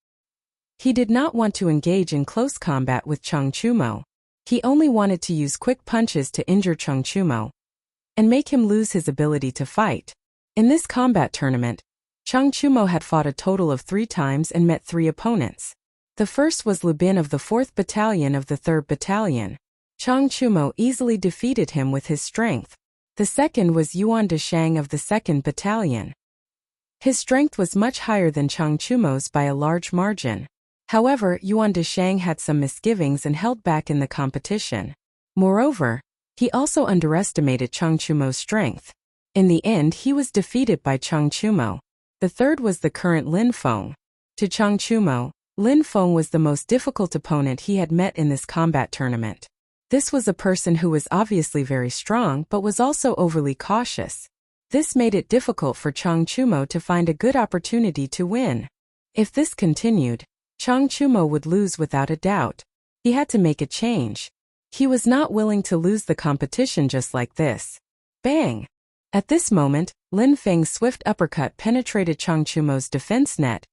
He did not want to engage in close combat with Chang Chumo. He only wanted to use quick punches to injure Chang Chumo and make him lose his ability to fight. In this combat tournament, Chang Chumo had fought a total of 3 times and met 3 opponents. The first was Lu Bin of the 4th Battalion of the 3rd Battalion. Chang Chumo easily defeated him with his strength. The second was Yuan Deshang of the 2nd Battalion. His strength was much higher than Chang Chumo's by a large margin. However, Yuan Deshang had some misgivings and held back in the competition. Moreover, he also underestimated Chang Chumo's strength. In the end, he was defeated by Chang Chumo. The third was the current Lin Feng. To Chang Chumo, Lin Feng was the most difficult opponent he had met in this combat tournament. This was a person who was obviously very strong but was also overly cautious. This made it difficult for Chang Chumo to find a good opportunity to win. If this continued, Chang Chumo would lose without a doubt. He had to make a change. He was not willing to lose the competition just like this. Bang! At this moment, Lin Feng's swift uppercut penetrated Chang Chumo's defense net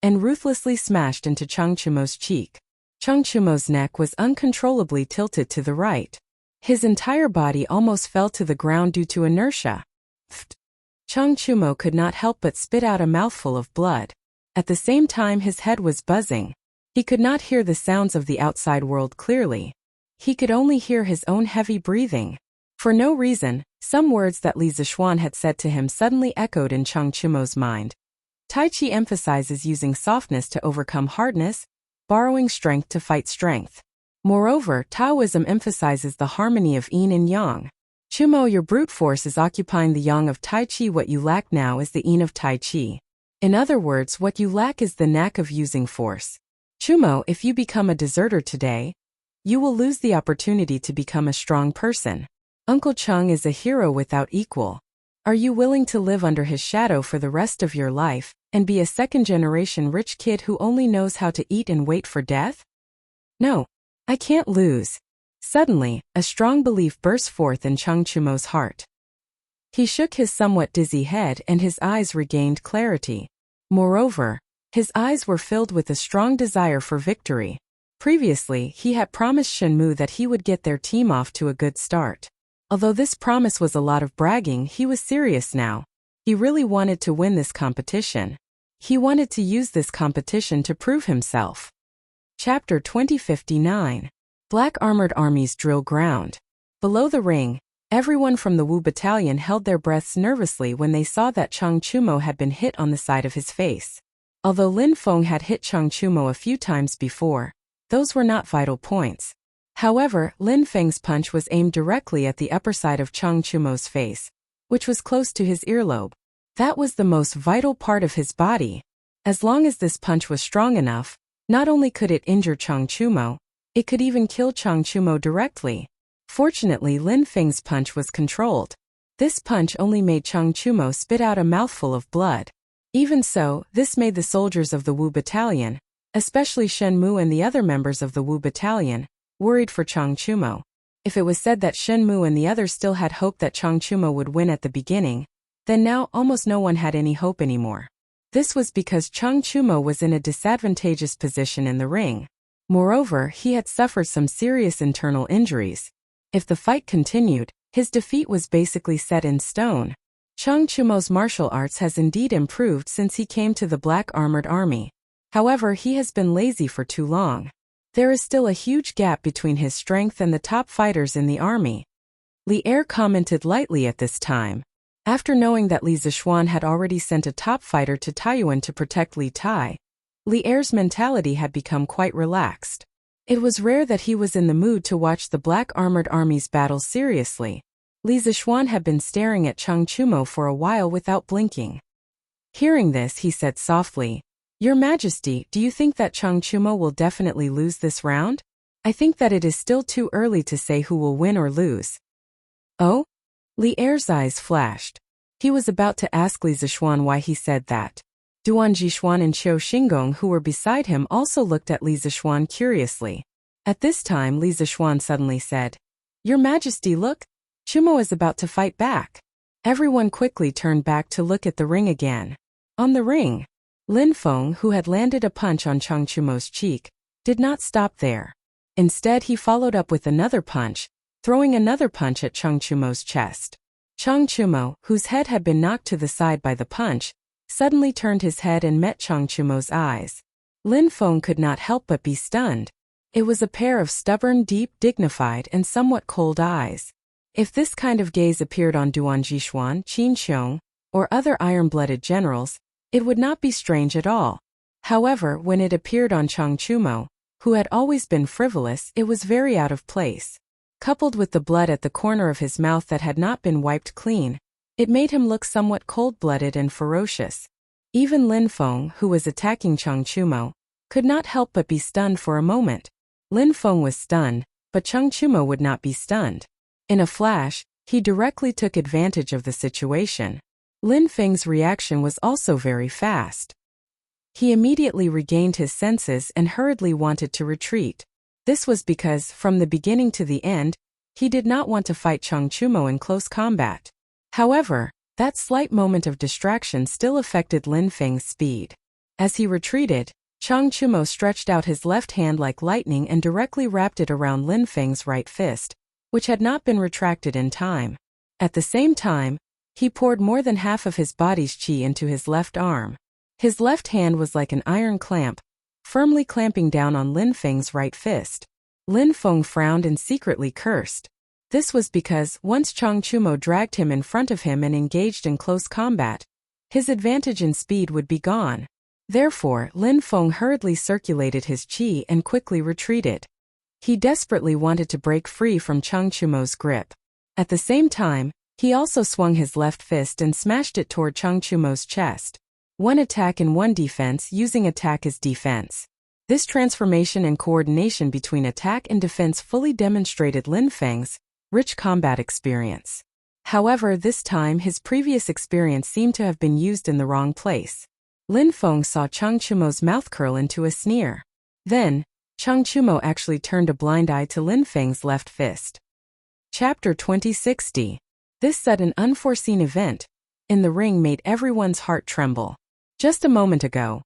and ruthlessly smashed into Chang Chumo's cheek. Chang Chumo's neck was uncontrollably tilted to the right. His entire body almost fell to the ground due to inertia. Chang Chumo could not help but spit out a mouthful of blood. At the same time, his head was buzzing. He could not hear the sounds of the outside world clearly. He could only hear his own heavy breathing. For no reason, some words that Li Zixuan had said to him suddenly echoed in Chang Chumo's mind. Tai Chi emphasizes using softness to overcome hardness, borrowing strength to fight strength. Moreover, Taoism emphasizes the harmony of yin and yang. Chumo, your brute force is occupying the yang of Tai Chi. What you lack now is the yin of Tai Chi. In other words, what you lack is the knack of using force. Chumo, if you become a deserter today, you will lose the opportunity to become a strong person. Uncle Chung is a hero without equal. Are you willing to live under his shadow for the rest of your life and be a second-generation rich kid who only knows how to eat and wait for death? No, I can't lose. Suddenly, a strong belief burst forth in Chang Chumo's heart. He shook his somewhat dizzy head and his eyes regained clarity. Moreover, his eyes were filled with a strong desire for victory. Previously, he had promised Shenmu that he would get their team off to a good start. Although this promise was a lot of bragging, he was serious now. He really wanted to win this competition. He wanted to use this competition to prove himself. Chapter 2059. Black Armored Armies Drill Ground. Below the ring, everyone from the Wu Battalion held their breaths nervously when they saw that Chang Chumo had been hit on the side of his face. Although Lin Feng had hit Chang Chumo a few times before, those were not vital points. However, Lin Feng's punch was aimed directly at the upper side of Chang Chumo's face, which was close to his earlobe. That was the most vital part of his body. As long as this punch was strong enough, not only could it injure Chang Chumo, it could even kill Chang Chumo directly. Fortunately, Lin Feng's punch was controlled. This punch only made Chang Chumo spit out a mouthful of blood. Even so, this made the soldiers of the Wu Battalion, especially Shen Mu and the other members of the Wu Battalion, worried for Chang Chumo. If it was said that Shen Mu and the others still had hope that Chang Chumo would win at the beginning, then now almost no one had any hope anymore. This was because Chang Chumo was in a disadvantageous position in the ring. Moreover, he had suffered some serious internal injuries. If the fight continued, his defeat was basically set in stone. Chang Chumo's martial arts has indeed improved since he came to the Black Armored Army. However, he has been lazy for too long. There is still a huge gap between his strength and the top fighters in the army. Li Er commented lightly at this time. After knowing that Li Zixuan had already sent a top fighter to Taiyuan to protect Li Tai, Li Er's mentality had become quite relaxed. It was rare that he was in the mood to watch the Black Armored Army's battles seriously. Li Zixuan had been staring at Chang Chumo for a while without blinking. Hearing this, he said softly, "Your Majesty, do you think that Chang Chumo will definitely lose this round? I think that it is still too early to say who will win or lose." Oh? Li Er's eyes flashed. He was about to ask Li Zixuan why he said that. Duan Jixuan and Qiu Xinggong, who were beside him, also looked at Li Zixuan curiously. At this time, Li Zixuan suddenly said, "Your Majesty, look! Chumo is about to fight back." Everyone quickly turned back to look at the ring again. On the ring, Lin Feng, who had landed a punch on Chang Chumo's cheek, did not stop there. Instead, he followed up with another punch, throwing another punch at Chang Chumo's chest. Chang Chumo, whose head had been knocked to the side by the punch, suddenly turned his head and met Chang Chumo's eyes. Lin Feng could not help but be stunned. It was a pair of stubborn, deep, dignified, and somewhat cold eyes. If this kind of gaze appeared on Duan Jixuan, Qin Xiong, or other iron-blooded generals, it would not be strange at all. However, when it appeared on Chang Chumo, who had always been frivolous, it was very out of place. Coupled with the blood at the corner of his mouth that had not been wiped clean, it made him look somewhat cold-blooded and ferocious. Even Lin Feng, who was attacking Chang Chumo, could not help but be stunned for a moment. Lin Feng was stunned, but Chang Chumo would not be stunned. In a flash, he directly took advantage of the situation. Lin Feng's reaction was also very fast. He immediately regained his senses and hurriedly wanted to retreat. This was because, from the beginning to the end, he did not want to fight Chang Chumo in close combat. However, that slight moment of distraction still affected Lin Feng's speed. As he retreated, Chang Chumo stretched out his left hand like lightning and directly wrapped it around Lin Feng's right fist, which had not been retracted in time. At the same time, he poured more than half of his body's qi into his left arm. His left hand was like an iron clamp, firmly clamping down on Lin Feng's right fist. Lin Feng frowned and secretly cursed. This was because, once Chang Chumo dragged him in front of him and engaged in close combat, his advantage in speed would be gone. Therefore, Lin Feng hurriedly circulated his qi and quickly retreated. He desperately wanted to break free from Chang Chumo's grip. At the same time, he also swung his left fist and smashed it toward Chang Chumo's chest. One attack and one defense, using attack as defense. This transformation and coordination between attack and defense fully demonstrated Lin Feng's rich combat experience. However, this time his previous experience seemed to have been used in the wrong place. Lin Feng saw Chang Chumo's mouth curl into a sneer. Then, Chang Chumo actually turned a blind eye to Lin Feng's left fist. Chapter 2060. This sudden unforeseen event in the ring made everyone's heart tremble. Just a moment ago,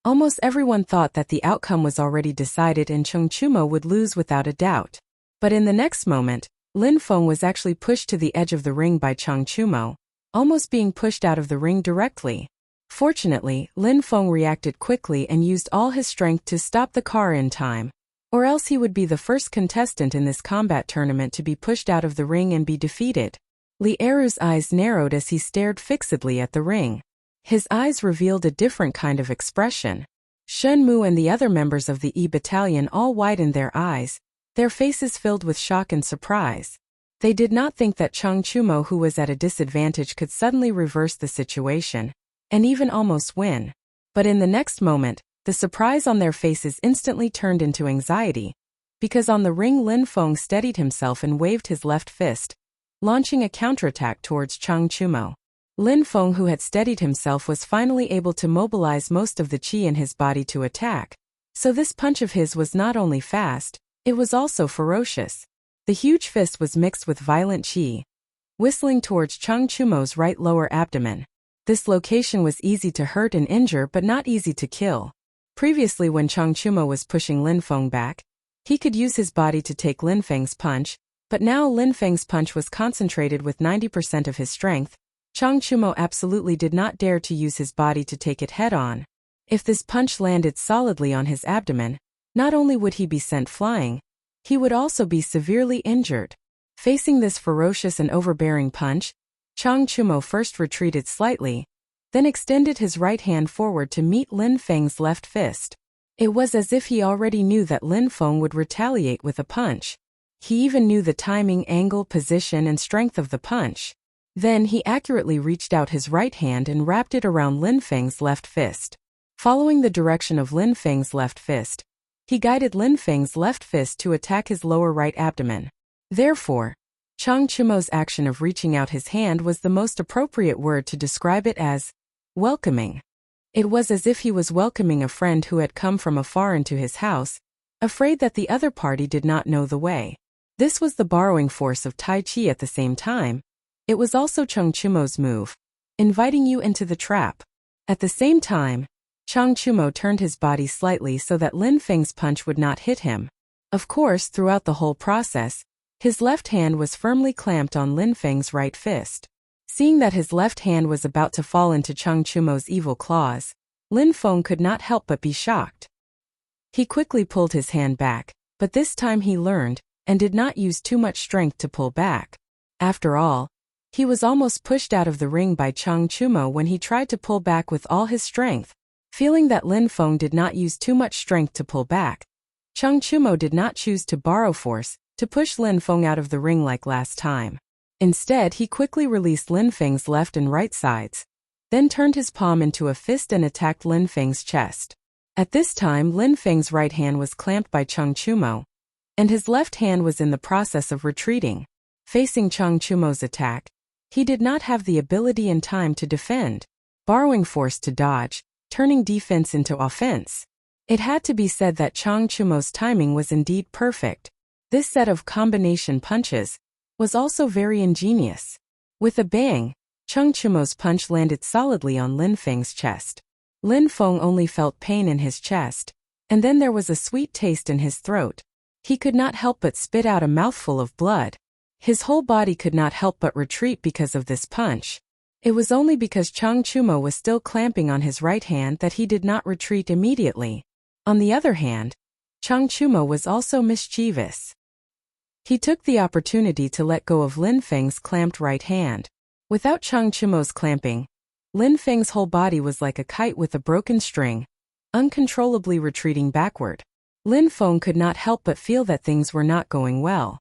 almost everyone thought that the outcome was already decided and Chang Chumo would lose without a doubt. But in the next moment, Lin Feng was actually pushed to the edge of the ring by Chang Chumo, almost being pushed out of the ring directly. Fortunately, Lin Feng reacted quickly and used all his strength to stop the car in time, or else he would be the first contestant in this combat tournament to be pushed out of the ring and be defeated. Li Eru's eyes narrowed as he stared fixedly at the ring. His eyes revealed a different kind of expression. Shen Mu and the other members of the E Battalion all widened their eyes, their faces filled with shock and surprise. They did not think that Cheng Chumo, who was at a disadvantage, could suddenly reverse the situation, and even almost win. But in the next moment, the surprise on their faces instantly turned into anxiety, because on the ring Lin Feng steadied himself and waved his left fist, launching a counterattack towards Cheng Chumo. Lin Feng, who had steadied himself, was finally able to mobilize most of the qi in his body to attack, so this punch of his was not only fast, it was also ferocious. The huge fist was mixed with violent qi, whistling towards Cheng Chumo's right lower abdomen. This location was easy to hurt and injure but not easy to kill. Previously, when Cheng Chumo was pushing Lin Feng back, he could use his body to take Lin Feng's punch, but now Lin Feng's punch was concentrated with 90% of his strength. Cheng Chumo absolutely did not dare to use his body to take it head-on. If this punch landed solidly on his abdomen, not only would he be sent flying, he would also be severely injured. Facing this ferocious and overbearing punch, Cheng Chumo first retreated slightly, then extended his right hand forward to meet Lin Feng's left fist. It was as if he already knew that Lin Feng would retaliate with a punch. He even knew the timing, angle, position, and strength of the punch. Then he accurately reached out his right hand and wrapped it around Lin Feng's left fist. Following the direction of Lin Feng's left fist, he guided Lin Feng's left fist to attack his lower right abdomen. Therefore, Cheng Chumo's action of reaching out his hand was the most appropriate word to describe it as welcoming. It was as if he was welcoming a friend who had come from afar into his house, afraid that the other party did not know the way. This was the borrowing force of Tai Chi at the same time. It was also Cheng Chumo's move, inviting you into the trap. At the same time, Cheng Chumo turned his body slightly so that Lin Feng's punch would not hit him. Of course, throughout the whole process, his left hand was firmly clamped on Lin Feng's right fist. Seeing that his left hand was about to fall into Cheng Chumo's evil claws, Lin Feng could not help but be shocked. He quickly pulled his hand back, but this time he learned, and did not use too much strength to pull back. After all, he was almost pushed out of the ring by Cheng Chumo when he tried to pull back with all his strength. Feeling that Lin Feng did not use too much strength to pull back, Cheng Chumo did not choose to borrow force to push Lin Feng out of the ring like last time. Instead, he quickly released Lin Feng's left and right sides, then turned his palm into a fist and attacked Lin Feng's chest. At this time, Lin Feng's right hand was clamped by Cheng Chumo, and his left hand was in the process of retreating. Facing Cheng Chumo's attack, he did not have the ability and time to defend, borrowing force to dodge, turning defense into offense. It had to be said that Cheng Chumo's timing was indeed perfect. This set of combination punches was also very ingenious. With a bang, Cheng Chumo's punch landed solidly on Lin Feng's chest. Lin Feng only felt pain in his chest, and then there was a sweet taste in his throat. He could not help but spit out a mouthful of blood. His whole body could not help but retreat because of this punch. It was only because Cheng Chumo was still clamping on his right hand that he did not retreat immediately. On the other hand, Cheng Chumo was also mischievous. He took the opportunity to let go of Lin Feng's clamped right hand. Without Cheng Chumo's clamping, Lin Feng's whole body was like a kite with a broken string, uncontrollably retreating backward. Lin Feng could not help but feel that things were not going well.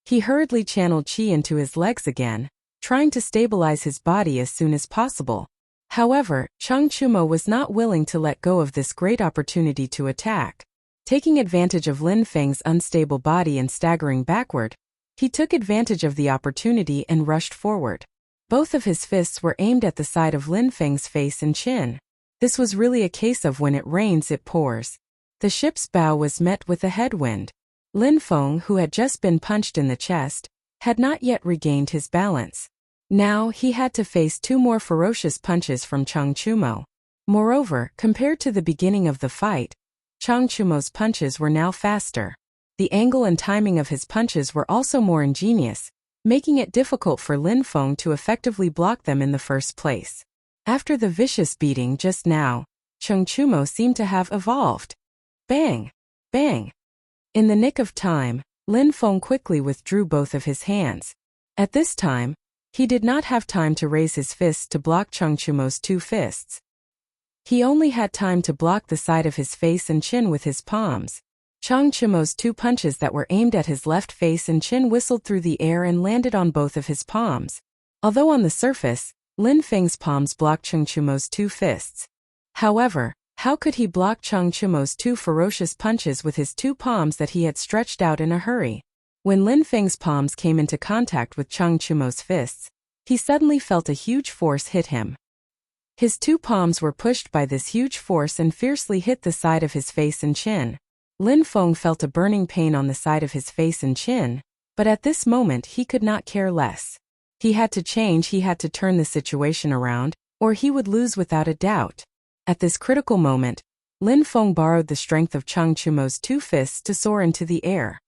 He hurriedly channeled qi into his legs again, trying to stabilize his body as soon as possible. However, Cheng Chumo was not willing to let go of this great opportunity to attack. Taking advantage of Lin Feng's unstable body and staggering backward, he took advantage of the opportunity and rushed forward. Both of his fists were aimed at the side of Lin Feng's face and chin. This was really a case of when it rains it pours. The ship's bow was met with a headwind. Lin Feng, who had just been punched in the chest, had not yet regained his balance. Now he had to face two more ferocious punches from Cheng Chumo. Moreover, compared to the beginning of the fight, Cheng Chumo's punches were now faster. The angle and timing of his punches were also more ingenious, making it difficult for Lin Feng to effectively block them in the first place. After the vicious beating just now, Cheng Chumo seemed to have evolved. Bang! Bang! In the nick of time, Lin Feng quickly withdrew both of his hands. At this time, he did not have time to raise his fists to block Cheng Chumo's two fists. He only had time to block the side of his face and chin with his palms. Chang Chumo's 2 punches that were aimed at his left face and chin whistled through the air and landed on both of his palms. Although on the surface, Lin Feng's palms blocked Chang Chumo's 2 fists. However, how could he block Chang Chumo's 2 ferocious punches with his 2 palms that he had stretched out in a hurry? When Lin Feng's palms came into contact with Chang Chumo's fists, he suddenly felt a huge force hit him. His 2 palms were pushed by this huge force and fiercely hit the side of his face and chin. Lin Feng felt a burning pain on the side of his face and chin, but at this moment he could not care less. He had to turn the situation around, or he would lose without a doubt. At this critical moment, Lin Feng borrowed the strength of Chang Chumo's 2 fists to soar into the air.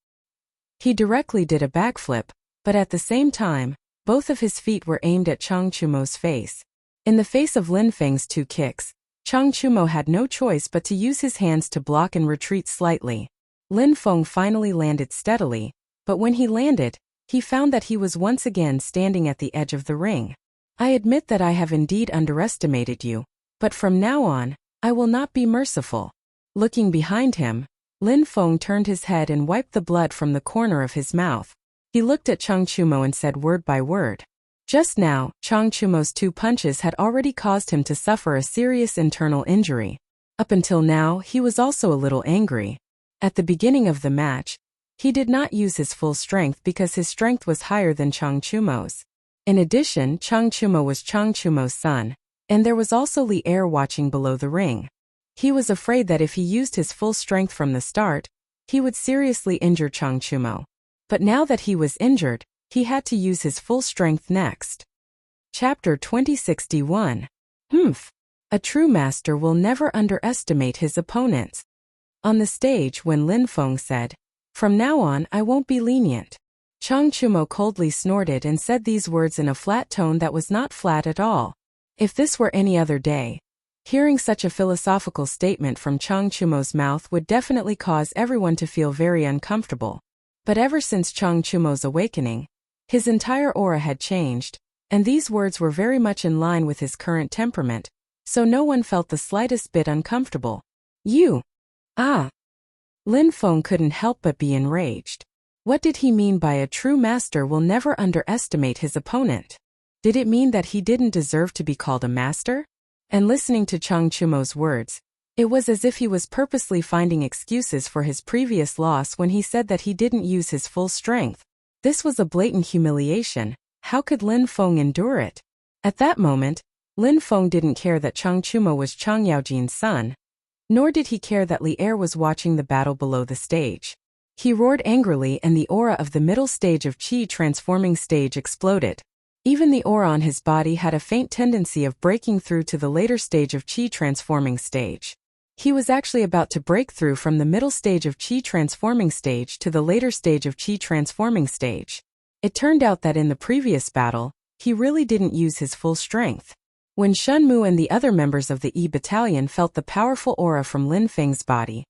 He directly did a backflip, but at the same time, both of his feet were aimed at Chang Chumo's face. In the face of Lin Feng's 2 kicks, Chang Chumo had no choice but to use his hands to block and retreat slightly. Lin Feng finally landed steadily, but when he landed, he found that he was once again standing at the edge of the ring. I admit that I have indeed underestimated you, but from now on, I will not be merciful. Looking behind him, Lin Feng turned his head and wiped the blood from the corner of his mouth. He looked at Chang Chumo and said word by word. Just now, Chang Chumo's 2 punches had already caused him to suffer a serious internal injury. Up until now, he was also a little angry. At the beginning of the match, he did not use his full strength because his strength was higher than Chang Chumo's. In addition, Chang Chumo was Chang Chumo's son, and there was also Li Er watching below the ring. He was afraid that if he used his full strength from the start, he would seriously injure Chang Chumo. But now that he was injured, he had to use his full strength next. Chapter 2061. A true master will never underestimate his opponents. On the stage when Lin Feng said, "From now on I won't be lenient," Chang Chumo coldly snorted and said these words in a flat tone that was not flat at all. If this were any other day, hearing such a philosophical statement from Chang Chumo's mouth would definitely cause everyone to feel very uncomfortable. But ever since Chang Chumo's awakening, his entire aura had changed, and these words were very much in line with his current temperament, so no one felt the slightest bit uncomfortable. You! Ah! Lin Feng couldn't help but be enraged. What did he mean by a true master will never underestimate his opponent? Did it mean that he didn't deserve to be called a master? And listening to Chang Chumo's words, it was as if he was purposely finding excuses for his previous loss when he said that he didn't use his full strength. This was a blatant humiliation. How could Lin Feng endure it? At that moment, Lin Feng didn't care that Chang Chumo was Chang Yaojin's son, nor did he care that Li Er was watching the battle below the stage. He roared angrily and the aura of the middle stage of Qi transforming stage exploded. Even the aura on his body had a faint tendency of breaking through to the later stage of Qi transforming stage. He was actually about to break through from the middle stage of Qi transforming stage to the later stage of Qi transforming stage. It turned out that in the previous battle, he really didn't use his full strength. When Shun Mu and the other members of the E Battalion felt the powerful aura from Lin Feng's body,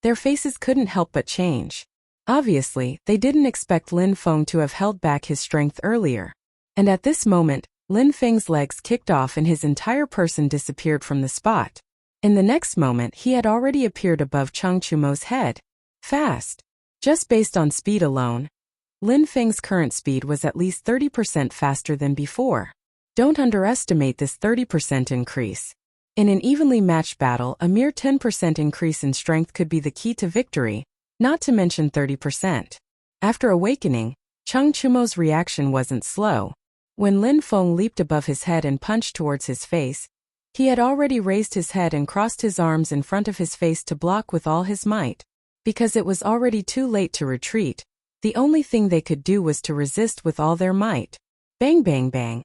their faces couldn't help but change. Obviously, they didn't expect Lin Feng to have held back his strength earlier. And at this moment, Lin Feng's legs kicked off and his entire person disappeared from the spot. In the next moment, he had already appeared above Chang Chumo's head. Fast. Just based on speed alone, Lin Feng's current speed was at least 30% faster than before. Don't underestimate this 30% increase. In an evenly matched battle, a mere 10% increase in strength could be the key to victory, not to mention 30%. After awakening, Chang Chumo's reaction wasn't slow. When Lin Feng leaped above his head and punched towards his face, he had already raised his head and crossed his arms in front of his face to block with all his might. Because it was already too late to retreat, the only thing they could do was to resist with all their might. Bang bang bang.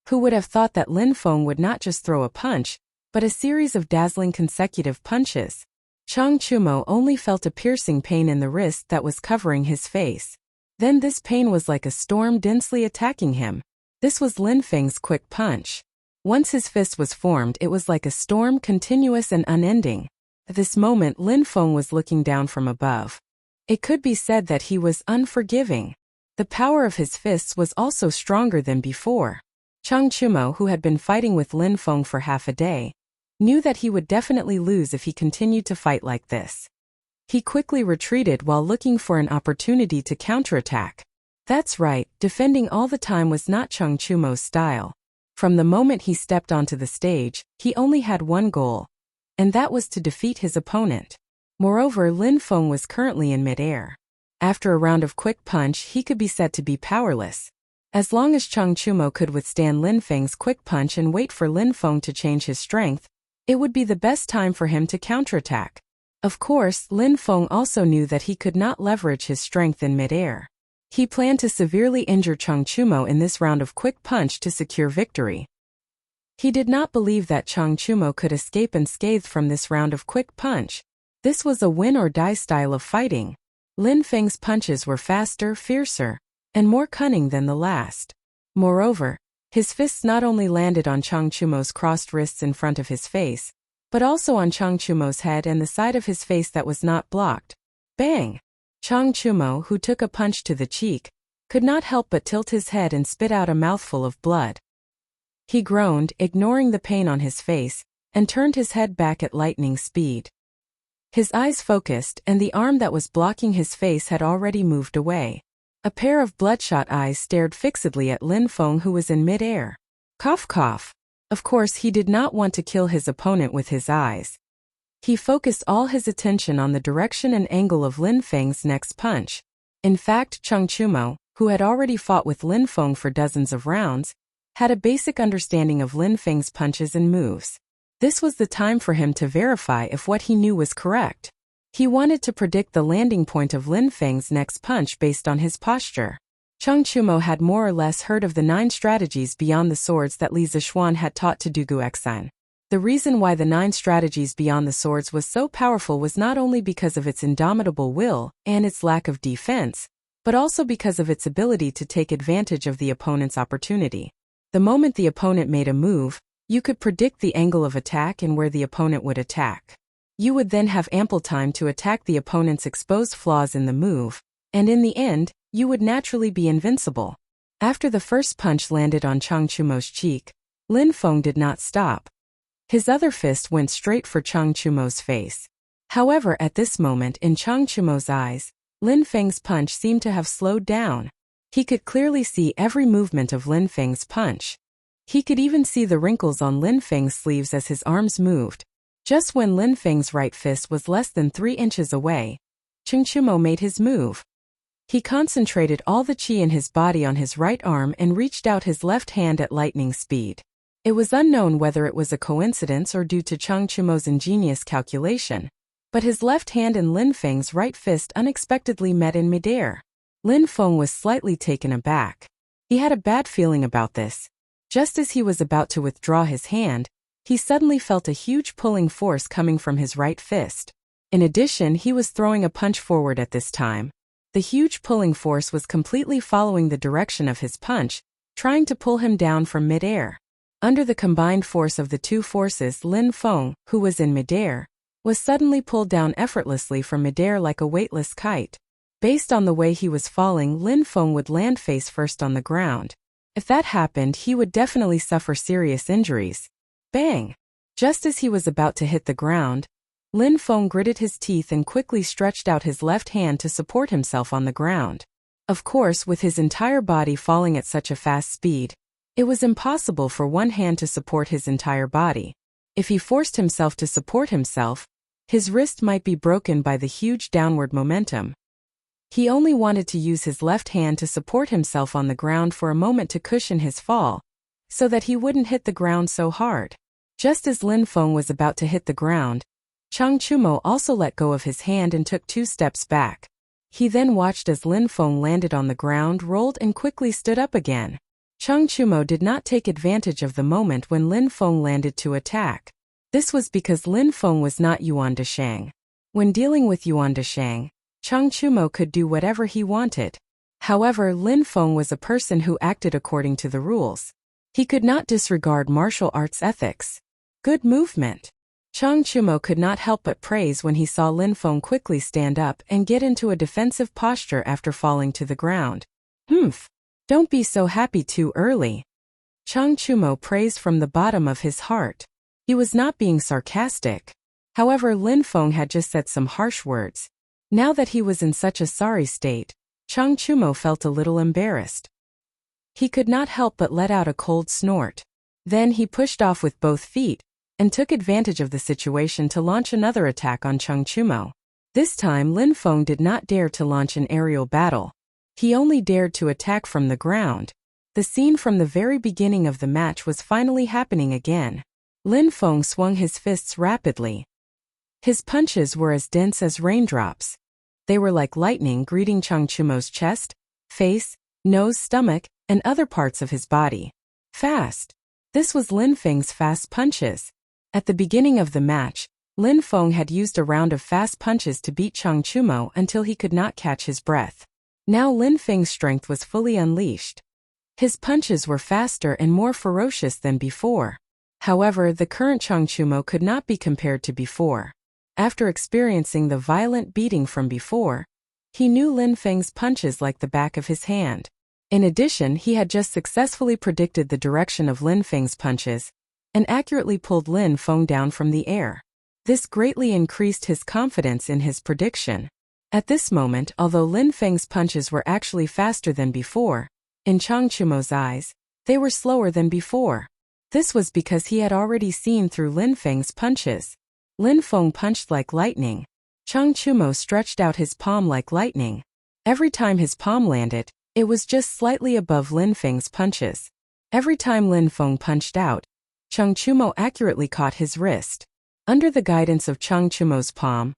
Who would have thought that Lin Feng would not just throw a punch, but a series of dazzling consecutive punches? Chang Chumo only felt a piercing pain in the wrist that was covering his face. Then this pain was like a storm densely attacking him. This was Lin Feng's quick punch. Once his fist was formed, it was like a storm, continuous and unending. At this moment, Lin Feng was looking down from above. It could be said that he was unforgiving. The power of his fists was also stronger than before. Chang Chumo, who had been fighting with Lin Feng for half a day, knew that he would definitely lose if he continued to fight like this. He quickly retreated while looking for an opportunity to counterattack. That's right, defending all the time was not Chang Chumo's style. From the moment he stepped onto the stage, he only had one goal, and that was to defeat his opponent. Moreover, Lin Feng was currently in mid-air. After a round of quick punch, he could be said to be powerless. As long as Chang Chumo could withstand Lin Feng's quick punch and wait for Lin Feng to change his strength, it would be the best time for him to counterattack. Of course, Lin Feng also knew that he could not leverage his strength in mid-air. He planned to severely injure Chang Chumo in this round of quick punch to secure victory. He did not believe that Chang Chumo could escape unscathed from this round of quick punch. This was a win-or-die style of fighting. Lin Feng's punches were faster, fiercer, and more cunning than the last. Moreover, his fists not only landed on Chang Chumo's crossed wrists in front of his face, but also on Chang Chumo's head and the side of his face that was not blocked. Bang! Chang Chumo, who took a punch to the cheek, could not help but tilt his head and spit out a mouthful of blood. He groaned, ignoring the pain on his face, and turned his head back at lightning speed. His eyes focused, and the arm that was blocking his face had already moved away. A pair of bloodshot eyes stared fixedly at Lin Feng, who was in mid-air. Cough cough. Of course, he did not want to kill his opponent with his eyes. He focused all his attention on the direction and angle of Lin Feng's next punch. In fact, Chang Chumo, who had already fought with Lin Feng for dozens of rounds, had a basic understanding of Lin Feng's punches and moves. This was the time for him to verify if what he knew was correct. He wanted to predict the landing point of Lin Feng's next punch based on his posture. Chang Chumo had more or less heard of the 9 strategies beyond the swords that Li Zixuan had taught to Du Guexan. The reason why the 9 strategies beyond the swords was so powerful was not only because of its indomitable will and its lack of defense, but also because of its ability to take advantage of the opponent's opportunity. The moment the opponent made a move, you could predict the angle of attack and where the opponent would attack. You would then have ample time to attack the opponent's exposed flaws in the move, and in the end, you would naturally be invincible. After the first punch landed on Chang Chumo's cheek, Lin Feng did not stop. His other fist went straight for Chang Chumo's face. However, at this moment in Chang Chumo's eyes, Lin Feng's punch seemed to have slowed down. He could clearly see every movement of Lin Feng's punch. He could even see the wrinkles on Lin Feng's sleeves as his arms moved. Just when Lin Feng's right fist was less than 3 inches away, Chang Chumo made his move. He concentrated all the chi in his body on his right arm and reached out his left hand at lightning speed. It was unknown whether it was a coincidence or due to Chang Chumo's ingenious calculation, but his left hand and Lin Feng's right fist unexpectedly met in midair. Lin Feng was slightly taken aback. He had a bad feeling about this. Just as he was about to withdraw his hand, he suddenly felt a huge pulling force coming from his right fist. In addition, he was throwing a punch forward at this time. The huge pulling force was completely following the direction of his punch, trying to pull him down from midair. Under the combined force of the two forces, Lin Feng, who was in midair, was suddenly pulled down effortlessly from midair like a weightless kite. Based on the way he was falling, Lin Feng would land face first on the ground. If that happened, he would definitely suffer serious injuries. Bang! Just as he was about to hit the ground, Lin Feng gritted his teeth and quickly stretched out his left hand to support himself on the ground. Of course, with his entire body falling at such a fast speed, it was impossible for one hand to support his entire body. If he forced himself to support himself, his wrist might be broken by the huge downward momentum. He only wanted to use his left hand to support himself on the ground for a moment to cushion his fall, so that he wouldn't hit the ground so hard. Just as Lin Feng was about to hit the ground, Chang Chumo also let go of his hand and took 2 steps back. He then watched as Lin Feng landed on the ground, rolled and quickly stood up again. Chang Chumo did not take advantage of the moment when Lin Feng landed to attack. This was because Lin Feng was not Yuan Dashang. When dealing with Yuan Dashang, Chang Chumo could do whatever he wanted. However, Lin Feng was a person who acted according to the rules. He could not disregard martial arts ethics. Good movement. Chang Chumo could not help but praise when he saw Lin Feng quickly stand up and get into a defensive posture after falling to the ground. Humph. Don't be so happy too early. Chang Chumo praised from the bottom of his heart. He was not being sarcastic. However, Lin Feng had just said some harsh words. Now that he was in such a sorry state, Chang Chumo felt a little embarrassed. He could not help but let out a cold snort. Then he pushed off with both feet, and took advantage of the situation to launch another attack on Chang Chumo. This time Lin Feng did not dare to launch an aerial battle. He only dared to attack from the ground. The scene from the very beginning of the match was finally happening again. Lin Feng swung his fists rapidly. His punches were as dense as raindrops. They were like lightning greeting Chang Chumo's chest, face, nose, stomach, and other parts of his body. Fast. This was Lin Feng's fast punches. At the beginning of the match, Lin Feng had used a round of fast punches to beat Chang Chumo until he could not catch his breath. Now Lin Feng's strength was fully unleashed. His punches were faster and more ferocious than before. However, the current Chang Chumo could not be compared to before. After experiencing the violent beating from before, he knew Lin Feng's punches like the back of his hand. In addition, he had just successfully predicted the direction of Lin Feng's punches, and accurately pulled Lin Feng down from the air. This greatly increased his confidence in his prediction. At this moment, although Lin Feng's punches were actually faster than before, in Chang Chumo's eyes, they were slower than before. This was because he had already seen through Lin Feng's punches. Lin Feng punched like lightning. Chang Chumo stretched out his palm like lightning. Every time his palm landed, it was just slightly above Lin Feng's punches. Every time Lin Feng punched out, Chang Chumo accurately caught his wrist. Under the guidance of Chang Chumo's palm,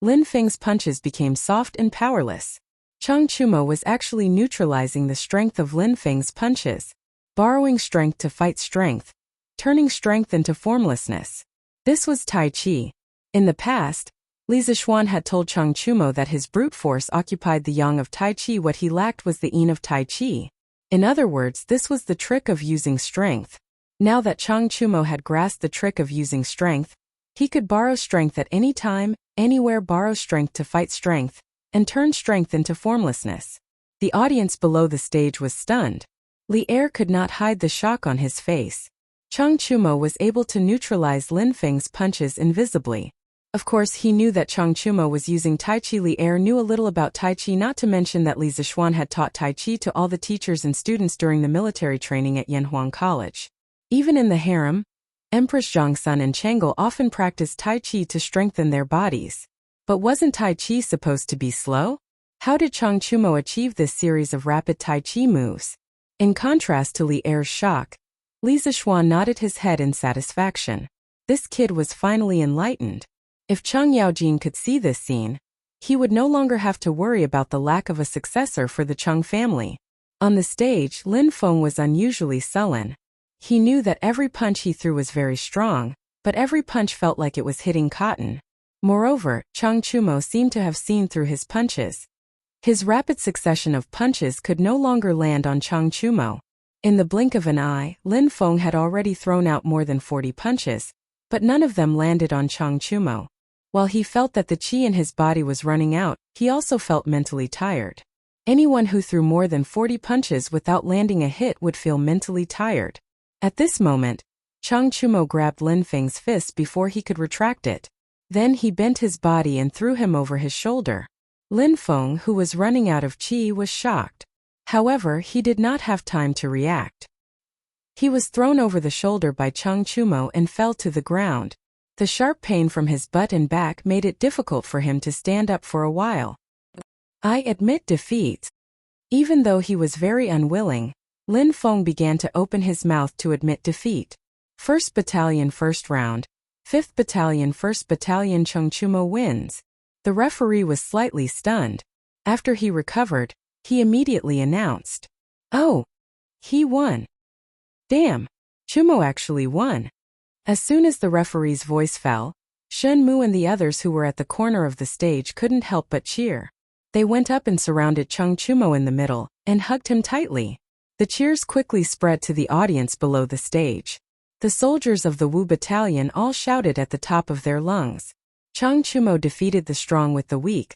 Lin Feng's punches became soft and powerless. Chang Chumo was actually neutralizing the strength of Lin Feng's punches, borrowing strength to fight strength, turning strength into formlessness. This was Tai Chi. In the past, Li Zixuan had told Chang Chumo that his brute force occupied the yang of Tai Chi. What he lacked was the yin of Tai Chi. In other words, this was the trick of using strength. Now that Chang Chumo had grasped the trick of using strength, he could borrow strength at any time, anywhere, borrow strength to fight strength, and turn strength into formlessness. The audience below the stage was stunned. Li Er could not hide the shock on his face. Chang Chumo was able to neutralize Lin Feng's punches invisibly. Of course, he knew that Chang Chumo was using Tai Chi. Li Er knew a little about Tai Chi, not to mention that Li Zixuan had taught Tai Chi to all the teachers and students during the military training at Yanhuang College. Even in the harem, Empress Zhongsun and Chang'e often practiced Tai Chi to strengthen their bodies. But wasn't Tai Chi supposed to be slow? How did Chang Chumo achieve this series of rapid Tai Chi moves? In contrast to Li Er's shock, Li Zixuan nodded his head in satisfaction. This kid was finally enlightened. If Chang Yaojin could see this scene, he would no longer have to worry about the lack of a successor for the Chang family. On the stage, Lin Feng was unusually sullen. He knew that every punch he threw was very strong, but every punch felt like it was hitting cotton. Moreover, Chang Chumo seemed to have seen through his punches. His rapid succession of punches could no longer land on Chang Chumo. In the blink of an eye, Lin Feng had already thrown out more than 40 punches, but none of them landed on Chang Chumo. While he felt that the qi in his body was running out, he also felt mentally tired. Anyone who threw more than 40 punches without landing a hit would feel mentally tired. At this moment, Chang Chumo grabbed Lin Feng's fist before he could retract it. Then he bent his body and threw him over his shoulder. Lin Feng, who was running out of qi, was shocked. However, he did not have time to react. He was thrown over the shoulder by Chang Chumo and fell to the ground. The sharp pain from his butt and back made it difficult for him to stand up for a while. I admit defeat. Even though he was very unwilling, Lin Feng began to open his mouth to admit defeat. 1st Battalion first round. 5th Battalion First Battalion. Chang Chumo wins. The referee was slightly stunned. After he recovered, he immediately announced, "Oh, he won. Damn, Chumo actually won." As soon as the referee's voice fell, Shen Mu and the others who were at the corner of the stage couldn't help but cheer. They went up and surrounded Chang Chumo in the middle, and hugged him tightly. The cheers quickly spread to the audience below the stage. The soldiers of the Wu Battalion all shouted at the top of their lungs. Chang Chumo defeated the strong with the weak.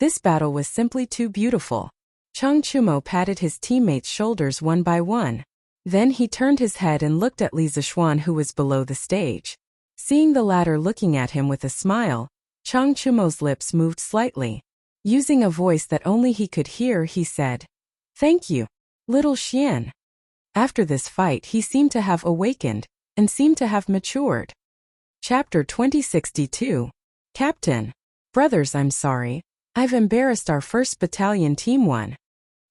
This battle was simply too beautiful. Chang Chumo patted his teammates' shoulders one by one. Then he turned his head and looked at Li Zixuan, who was below the stage. Seeing the latter looking at him with a smile, Chang Chumo's lips moved slightly. Using a voice that only he could hear, he said, "Thank you, little Xian." After this fight, he seemed to have awakened, and seemed to have matured. Chapter 2062. Captain. Brothers, I'm sorry. I've embarrassed our 1st Battalion Team 1.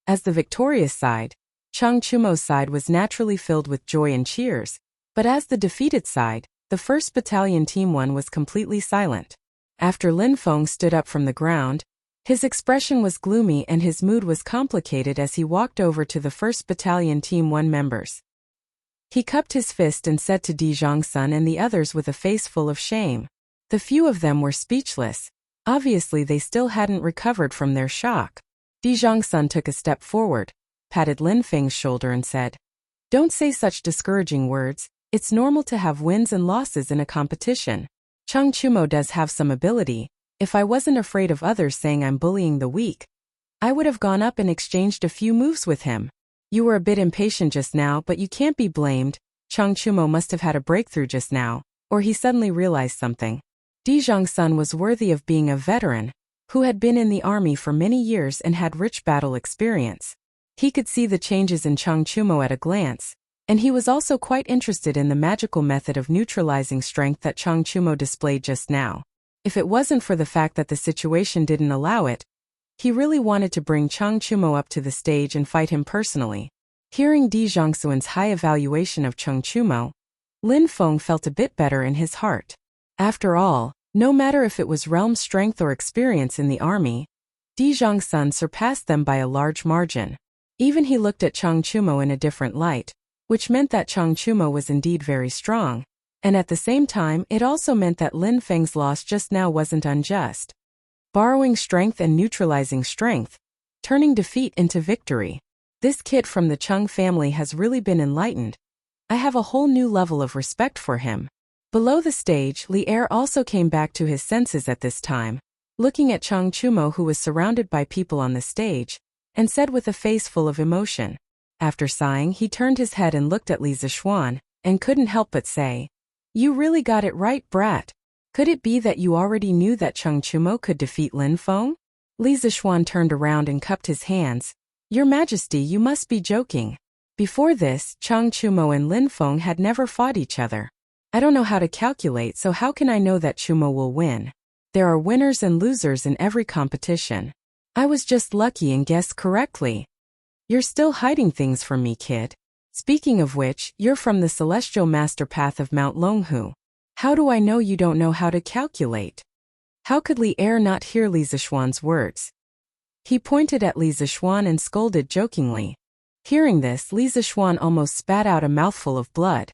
As the victorious side, Chang Chumo's side was naturally filled with joy and cheers, but as the defeated side, the 1st Battalion Team 1 was completely silent. After Lin Feng stood up from the ground, his expression was gloomy and his mood was complicated as he walked over to the 1st Battalion Team 1 members. He cupped his fist and said to Di Zhongsun and the others with a face full of shame. The few of them were speechless. Obviously they still hadn't recovered from their shock. Di Zhongsun took a step forward, patted Lin Feng's shoulder and said, "Don't say such discouraging words. It's normal to have wins and losses in a competition. Chang Chumo does have some ability. If I wasn't afraid of others saying I'm bullying the weak, I would have gone up and exchanged a few moves with him. You were a bit impatient just now, but you can't be blamed. Chang Chumo must have had a breakthrough just now, or he suddenly realized something." Di Zhongsun was worthy of being a veteran, who had been in the army for many years and had rich battle experience. He could see the changes in Chang Chumo at a glance, and he was also quite interested in the magical method of neutralizing strength that Chang Chumo displayed just now. If it wasn't for the fact that the situation didn't allow it, he really wanted to bring Chang Chumo up to the stage and fight him personally. Hearing Di Zhongsun's high evaluation of Chang Chumo, Lin Feng felt a bit better in his heart. After all, no matter if it was realm strength or experience in the army, Di Zhongsun surpassed them by a large margin. Even he looked at Chang Chumo in a different light, which meant that Chang Chumo was indeed very strong. And at the same time, it also meant that Lin Feng's loss just now wasn't unjust. Borrowing strength and neutralizing strength, turning defeat into victory. This kid from the Chung family has really been enlightened. I have a whole new level of respect for him. Below the stage, Li Er also came back to his senses at this time, looking at Chang Chumo, who was surrounded by people on the stage, and said with a face full of emotion. After sighing, he turned his head and looked at Li Zishuan, and couldn't help but say, "You really got it right, brat. Could it be that you already knew that Chang Chumo could defeat Lin Feng?" Li Zishuan turned around and cupped his hands. "Your Majesty, you must be joking. Before this, Chang Chumo and Lin Feng had never fought each other. I don't know how to calculate, so how can I know that Chumo will win? There are winners and losers in every competition. I was just lucky and guessed correctly. You're still hiding things from me, kid. Speaking of which, you're from the Celestial Master Path of Mount Longhu. How do I know you don't know how to calculate?" How could Li Er not hear Li Zishuan's words? He pointed at Li Zishuan and scolded jokingly. Hearing this, Li Zishuan almost spat out a mouthful of blood.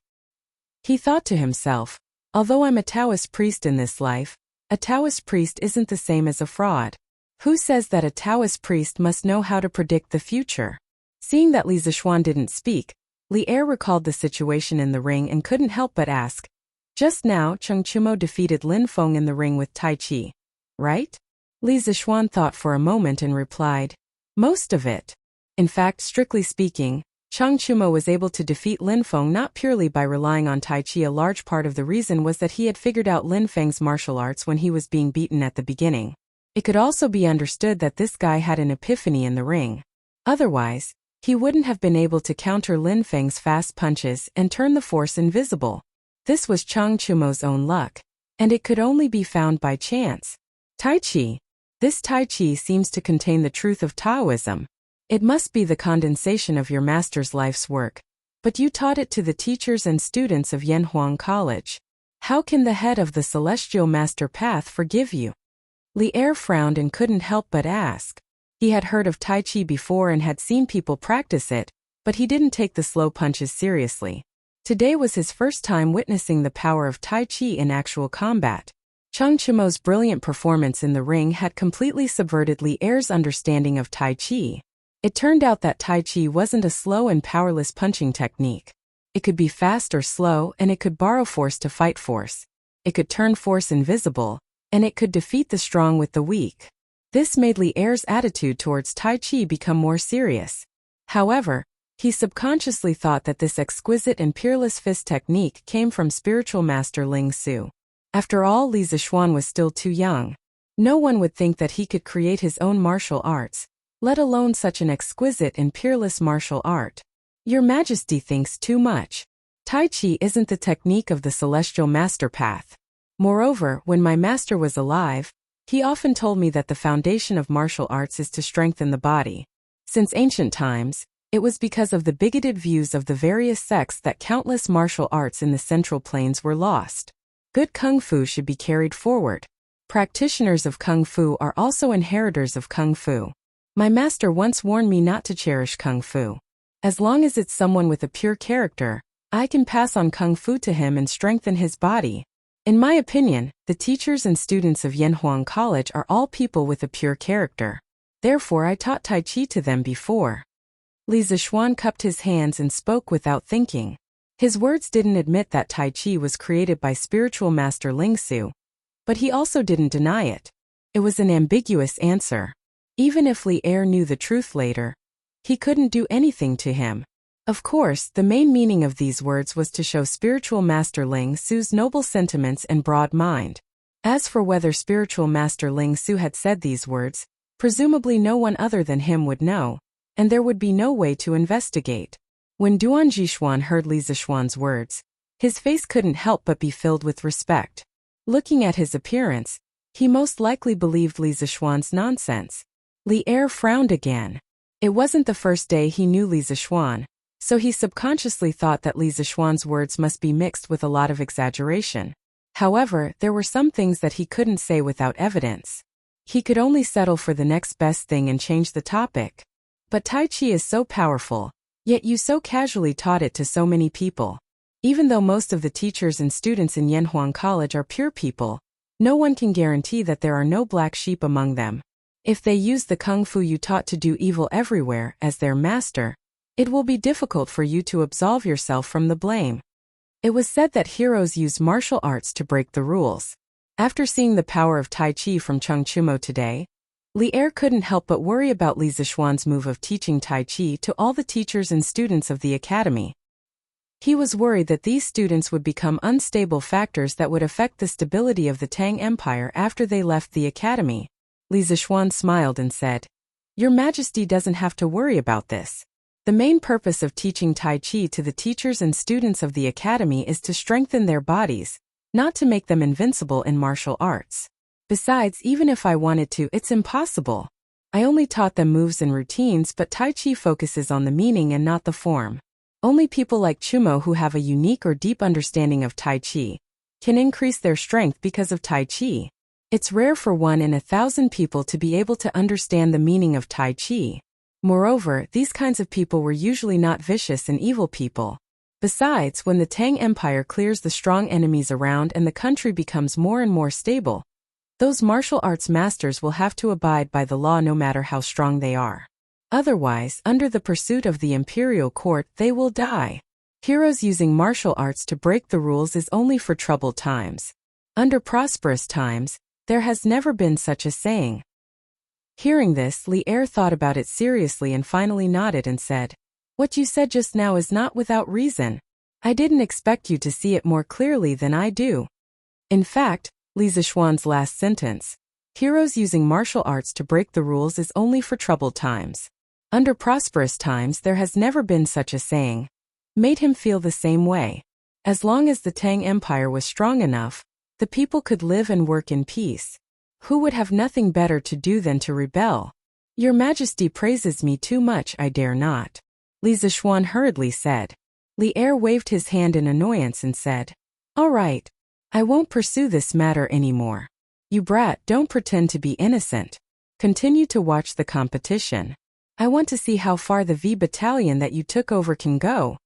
He thought to himself, although I'm a Taoist priest in this life, a Taoist priest isn't the same as a fraud. Who says that a Taoist priest must know how to predict the future? Seeing that Li Zishuan didn't speak, Li Er recalled the situation in the ring and couldn't help but ask, "Just now, Chang Chumo defeated Lin Feng in the ring with Tai Chi, right?" Li Zishuan thought for a moment and replied, "Most of it. In fact, strictly speaking, Chang Chumo was able to defeat Lin Feng not purely by relying on Tai Chi. A large part of the reason was that he had figured out Lin Feng's martial arts when he was being beaten at the beginning. It could also be understood that this guy had an epiphany in the ring. Otherwise, he wouldn't have been able to counter Lin Feng's fast punches and turn the force invisible. This was Chang Chumo's own luck, and it could only be found by chance. Tai Chi. This Tai Chi seems to contain the truth of Taoism. It must be the condensation of your master's life's work. But you taught it to the teachers and students of Yanhuang College. How can the head of the Celestial Master Path forgive you?" Li Er frowned and couldn't help but ask. He had heard of Tai Chi before and had seen people practice it, but he didn't take the slow punches seriously. Today was his first time witnessing the power of Tai Chi in actual combat. Chang Chumo's brilliant performance in the ring had completely subverted Li Er's understanding of Tai Chi. It turned out that Tai Chi wasn't a slow and powerless punching technique. It could be fast or slow, and it could borrow force to fight force. It could turn force invisible, and it could defeat the strong with the weak. This made Li Er's attitude towards Tai Chi become more serious. However, He subconsciously thought that this exquisite and peerless fist technique came from spiritual master Ling Su. After all, Li Zixuan was still too young. No one would think that he could create his own martial arts, let alone such an exquisite and peerless martial art. Your Majesty thinks too much. Tai Chi isn't the technique of the celestial master path. Moreover, when my master was alive, he often told me that the foundation of martial arts is to strengthen the body. Since ancient times, it was because of the bigoted views of the various sects that countless martial arts in the Central Plains were lost. Good Kung Fu should be carried forward. Practitioners of Kung Fu are also inheritors of Kung Fu. My master once warned me not to cherish Kung Fu. As long as it's someone with a pure character, I can pass on Kung Fu to him and strengthen his body. In my opinion, the teachers and students of Yanhuang College are all people with a pure character. Therefore, I taught Tai Chi to them before. Li Zixuan cupped his hands and spoke without thinking. His words didn't admit that Tai Chi was created by spiritual master Ling Su, but he also didn't deny it. It was an ambiguous answer. Even if Li Er knew the truth later, he couldn't do anything to him. Of course, the main meaning of these words was to show spiritual master Ling Su's noble sentiments and broad mind. As for whether spiritual master Ling Su had said these words, presumably no one other than him would know, and there would be no way to investigate. When Duan Jishuan heard Li Zixuan's words, his face couldn't help but be filled with respect. Looking at his appearance, he most likely believed Li Zixuan's nonsense. Li Er frowned again. It wasn't the first day he knew Li Zixuan, so he subconsciously thought that Li Zixuan's words must be mixed with a lot of exaggeration. However, there were some things that he couldn't say without evidence. He could only settle for the next best thing and change the topic. But Tai Chi is so powerful, yet you so casually taught it to so many people. Even though most of the teachers and students in Yanhuang College are pure people, no one can guarantee that there are no black sheep among them. If they use the Kung Fu you taught to do evil everywhere as their master, it will be difficult for you to absolve yourself from the blame. It was said that heroes use martial arts to break the rules. After seeing the power of Tai Chi from Chengchumo today, Li Er couldn't help but worry about Li Zixuan's move of teaching Tai Chi to all the teachers and students of the academy. He was worried that these students would become unstable factors that would affect the stability of the Tang Empire after they left the academy. Li Zixuan smiled and said, "Your Majesty doesn't have to worry about this. The main purpose of teaching Tai Chi to the teachers and students of the academy is to strengthen their bodies, not to make them invincible in martial arts. Besides, even if I wanted to, it's impossible. I only taught them moves and routines, but Tai Chi focuses on the meaning and not the form. Only people like Chumo who have a unique or deep understanding of Tai Chi can increase their strength because of Tai Chi. It's rare for 1 in 1,000 people to be able to understand the meaning of Tai Chi. Moreover, these kinds of people were usually not vicious and evil people. Besides, when the Tang Empire clears the strong enemies around and the country becomes more and more stable, those martial arts masters will have to abide by the law no matter how strong they are. Otherwise, under the pursuit of the imperial court, they will die. Heroes using martial arts to break the rules is only for troubled times. Under prosperous times, there has never been such a saying." Hearing this, Li Er thought about it seriously and finally nodded and said, "What you said just now is not without reason. I didn't expect you to see it more clearly than I do." In fact, Li Zixuan's last sentence, "Heroes using martial arts to break the rules is only for troubled times. Under prosperous times there has never been such a saying," made him feel the same way. As long as the Tang Empire was strong enough, the people could live and work in peace. Who would have nothing better to do than to rebel? "Your Majesty praises me too much, I dare not," Li Zixuan hurriedly said. Li Er waved his hand in annoyance and said, "All right. I won't pursue this matter anymore. You brat, don't pretend to be innocent. Continue to watch the competition. I want to see how far the V battalion that you took over can go."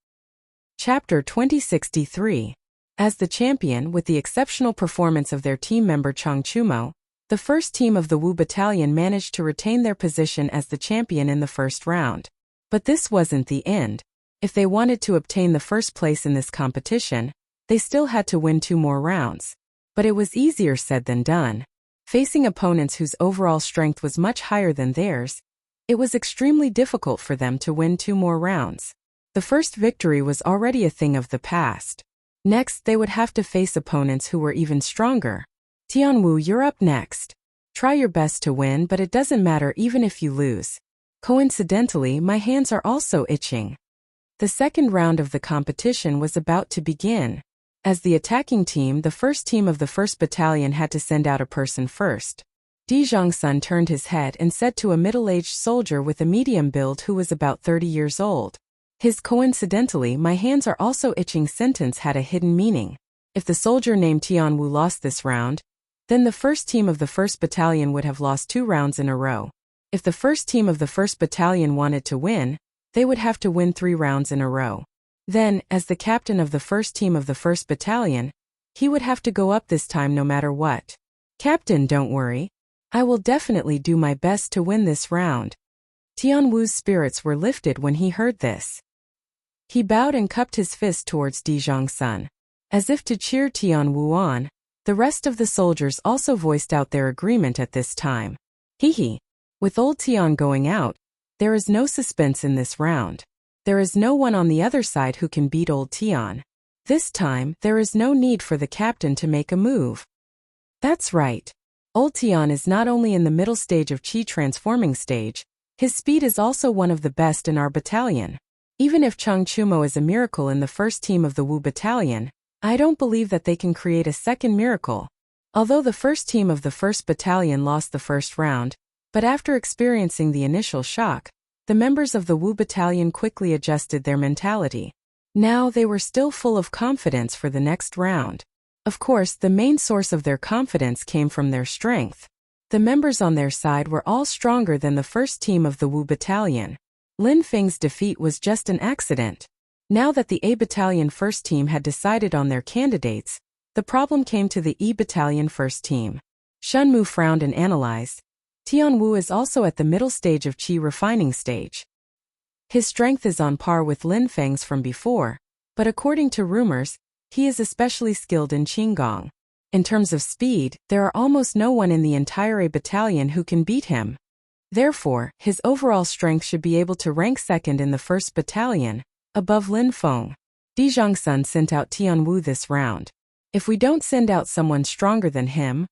Chapter 2063. As the champion, with the exceptional performance of their team member Chang Chumo, the first team of the Wu battalion managed to retain their position as the champion in the first round. But this wasn't the end. If they wanted to obtain the first place in this competition, they still had to win 2 more rounds. But it was easier said than done. Facing opponents whose overall strength was much higher than theirs, it was extremely difficult for them to win 2 more rounds. The first victory was already a thing of the past. Next, they would have to face opponents who were even stronger. Tianwu, you're up next. Try your best to win, but it doesn't matter even if you lose. Coincidentally, my hands are also itching. The second round of the competition was about to begin. As the attacking team, the first team of the 1st Battalion had to send out a person first. Di Zhongsun turned his head and said to a middle-aged soldier with a medium build who was about 30 years old. His "coincidentally, my hands are also itching" sentence had a hidden meaning. If the soldier named Tianwu lost this round, then the first team of the 1st Battalion would have lost 2 rounds in a row. If the first team of the 1st Battalion wanted to win, they would have to win 3 rounds in a row. Then, as the captain of the first team of the 1st Battalion, he would have to go up this time no matter what. "Captain, don't worry. I will definitely do my best to win this round." Tianwu's spirits were lifted when he heard this. He bowed and cupped his fist towards Di Zhongsun. As if to cheer Tianwu on, the rest of the soldiers also voiced out their agreement at this time. Hehe. With old Tian going out, there is no suspense in this round. There is no one on the other side who can beat old Tian. This time, there is no need for the captain to make a move. That's right. Old Tian is not only in the middle stage of Qi transforming stage, his speed is also one of the best in our battalion. Even if Cheng Chumo is a miracle in the first team of the Wu Battalion, I don't believe that they can create a second miracle. Although the first team of the 1st Battalion lost the first round, but after experiencing the initial shock, the members of the Wu Battalion quickly adjusted their mentality. Now they were still full of confidence for the next round. Of course, the main source of their confidence came from their strength. The members on their side were all stronger than the first team of the Wu Battalion. Lin Feng's defeat was just an accident. Now that the A Battalion first team had decided on their candidates, the problem came to the E Battalion first team. Shunmu frowned and analyzed. Tianwu is also at the middle stage of Qi refining stage. His strength is on par with Lin Feng's from before, but according to rumors, he is especially skilled in Qinggong. In terms of speed, there are almost no one in the entire A Battalion who can beat him. Therefore, his overall strength should be able to rank second in the 1st Battalion, above Lin Feng. Di Zhongsun sent out Tianwu this round. If we don't send out someone stronger than him,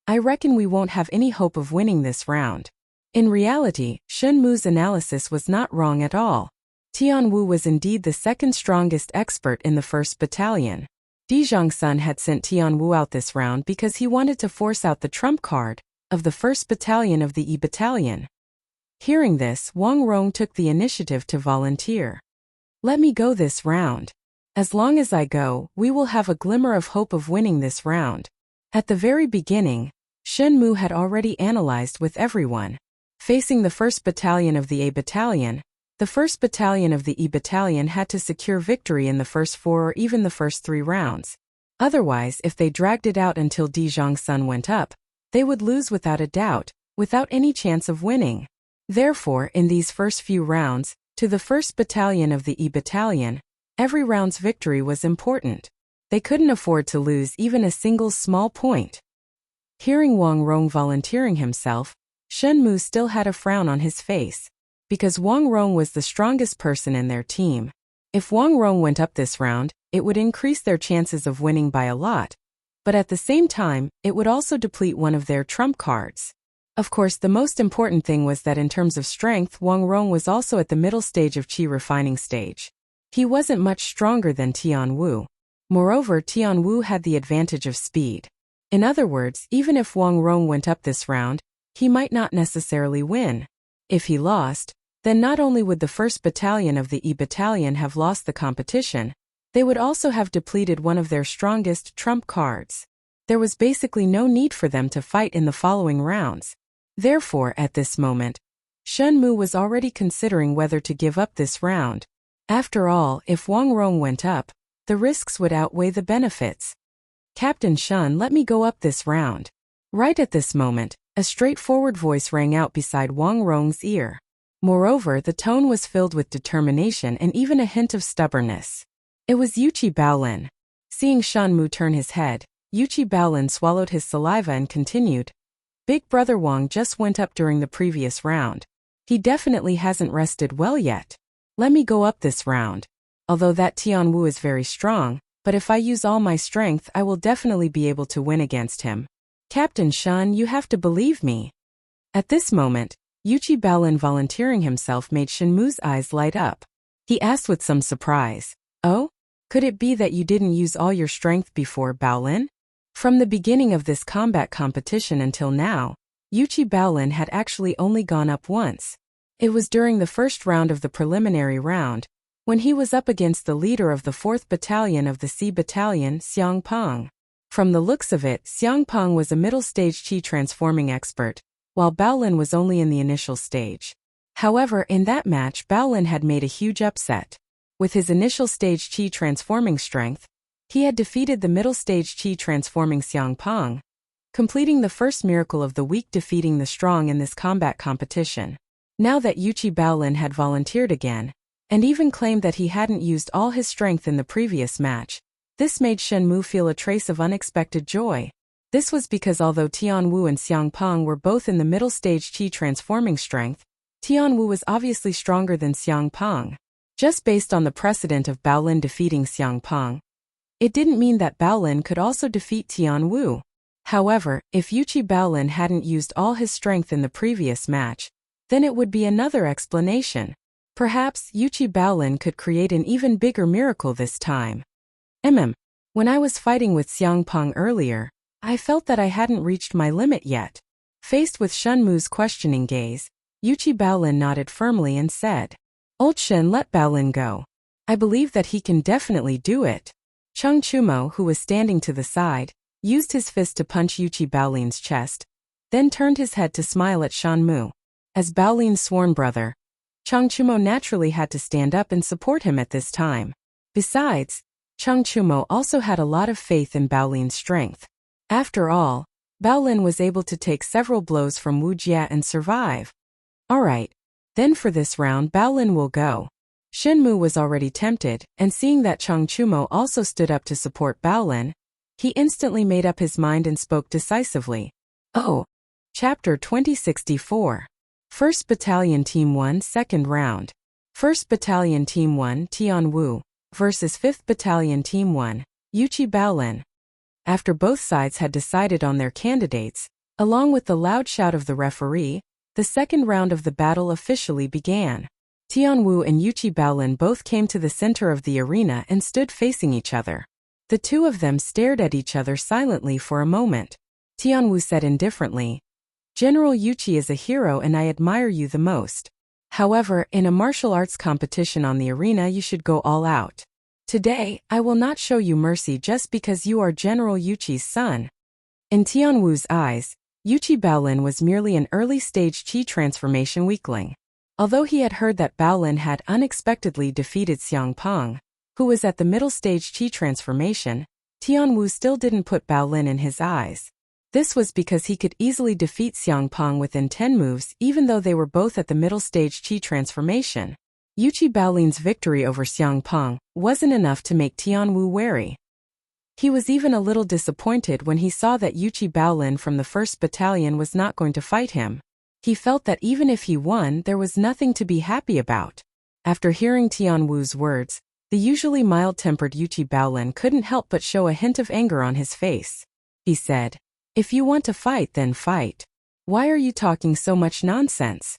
I reckon we won't have any hope of winning this round. In reality, Shunmu's analysis was not wrong at all. Tianwu was indeed the second strongest expert in the 1st Battalion. Di Zhongsun had sent Tianwu out this round because he wanted to force out the trump card of the 1st Battalion of the E Battalion. Hearing this, Wang Rong took the initiative to volunteer. "Let me go this round. As long as I go, we will have a glimmer of hope of winning this round." At the very beginning, Shunmu had already analyzed with everyone. Facing the 1st Battalion of the A Battalion, the 1st Battalion of the E Battalion had to secure victory in the first 4 or even the first 3 rounds. Otherwise, if they dragged it out until Di Zhongsun went up, they would lose without a doubt, without any chance of winning. Therefore, in these first few rounds, to the 1st Battalion of the E Battalion, every round's victory was important. They couldn't afford to lose even a single small point. Hearing Wang Rong volunteering himself, Shunmu still had a frown on his face. Because Wang Rong was the strongest person in their team. If Wang Rong went up this round, it would increase their chances of winning by a lot. But at the same time, it would also deplete one of their trump cards. Of course, the most important thing was that in terms of strength, Wang Rong was also at the middle stage of Qi refining stage. He wasn't much stronger than Tianwu. Moreover, Tianwu had the advantage of speed. In other words, even if Wang Rong went up this round, he might not necessarily win. If he lost, then not only would the 1st Battalion of the E Battalion have lost the competition, they would also have depleted one of their strongest trump cards. There was basically no need for them to fight in the following rounds. Therefore, at this moment, Shunmu was already considering whether to give up this round. After all, if Wang Rong went up, the risks would outweigh the benefits. "Captain Shun, let me go up this round." Right at this moment, a straightforward voice rang out beside Wang Rong's ear. Moreover, the tone was filled with determination and even a hint of stubbornness. It was Yuchi Baolin. Seeing Shunmu turn his head, Yuchi Baolin swallowed his saliva and continued. "Big brother Wang just went up during the previous round. He definitely hasn't rested well yet. Let me go up this round. Although that Tianwu is very strong, but if I use all my strength I will definitely be able to win against him. Captain Shen, you have to believe me. At this moment, Yuchi Baolin volunteering himself made Shenmu's eyes light up. He asked with some surprise, "Oh? Could it be that you didn't use all your strength before, Baolin?" From the beginning of this combat competition until now, Yuchi Baolin had actually only gone up once. It was during the first round of the preliminary round, when he was up against the leader of the 4th Battalion of the Sea Battalion, Xiang Peng. From the looks of it, Xiang Peng was a middle-stage Qi transforming expert, while Baolin was only in the initial stage. However, in that match Baolin had made a huge upset. With his initial stage Qi transforming strength, he had defeated the middle stage Qi transforming Xiang Peng, completing the first miracle of the weak, defeating the strong in this combat competition. Now that Yuchi Baolin had volunteered again, and even claimed that he hadn't used all his strength in the previous match, this made Shenmu feel a trace of unexpected joy. This was because although Tianwu and Xiang Peng were both in the middle stage Qi transforming strength, Tianwu was obviously stronger than Xiang Peng. Just based on the precedent of Baolin defeating Xiang Peng, it didn't mean that Baolin could also defeat Tianwu. However, if Yuchi Baolin hadn't used all his strength in the previous match, then it would be another explanation. Perhaps Yuchi Baolin could create an even bigger miracle this time. When I was fighting with Xiang Peng earlier, I felt that I hadn't reached my limit yet. Faced with Shenmu's questioning gaze, Yuchi Baolin nodded firmly and said, "Old Shen, let Baolin go. I believe that he can definitely do it." Cheng Chumo, who was standing to the side, used his fist to punch Yuchi Baolin's chest, then turned his head to smile at Shenmu. As Baolin's sworn brother, Cheng Chumo naturally had to stand up and support him at this time. Besides, Cheng Chumo also had a lot of faith in Baolin's strength. After all, Baolin was able to take several blows from Wuxia and survive. Alright, then for this round Baolin will go. Shenmu was already tempted, and seeing that Cheng Chumo also stood up to support Baolin, he instantly made up his mind and spoke decisively. Oh! Chapter 2064. 1st Battalion Team 1 Second Round. 1st Battalion Team 1 Tianwu versus 5th Battalion Team 1, Yuchi Baolin. After both sides had decided on their candidates, along with the loud shout of the referee, the second round of the battle officially began. Tianwu and Yuchi Baolin both came to the center of the arena and stood facing each other. The two of them stared at each other silently for a moment. Tianwu said indifferently, "General Yuchi is a hero and I admire you the most. However, in a martial arts competition on the arena you should go all out. Today, I will not show you mercy just because you are General Yuchi's son." In Tianwu's eyes, Yuchi Baolin was merely an early-stage Qi transformation weakling. Although he had heard that Baolin had unexpectedly defeated Xiang Peng, who was at the middle stage Qi transformation, Tianwu still didn't put Baolin in his eyes. This was because he could easily defeat Xiang Peng within 10 moves even though they were both at the middle stage Qi transformation. Yuchi Baolin's victory over Xiang Peng wasn't enough to make Tianwu wary. He was even a little disappointed when he saw that Yuchi Baolin from the 1st Battalion was not going to fight him. He felt that even if he won, there was nothing to be happy about. After hearing Tianwu's words, the usually mild-tempered Yuchi Baolin couldn't help but show a hint of anger on his face. He said, "If you want to fight, then fight. Why are you talking so much nonsense?"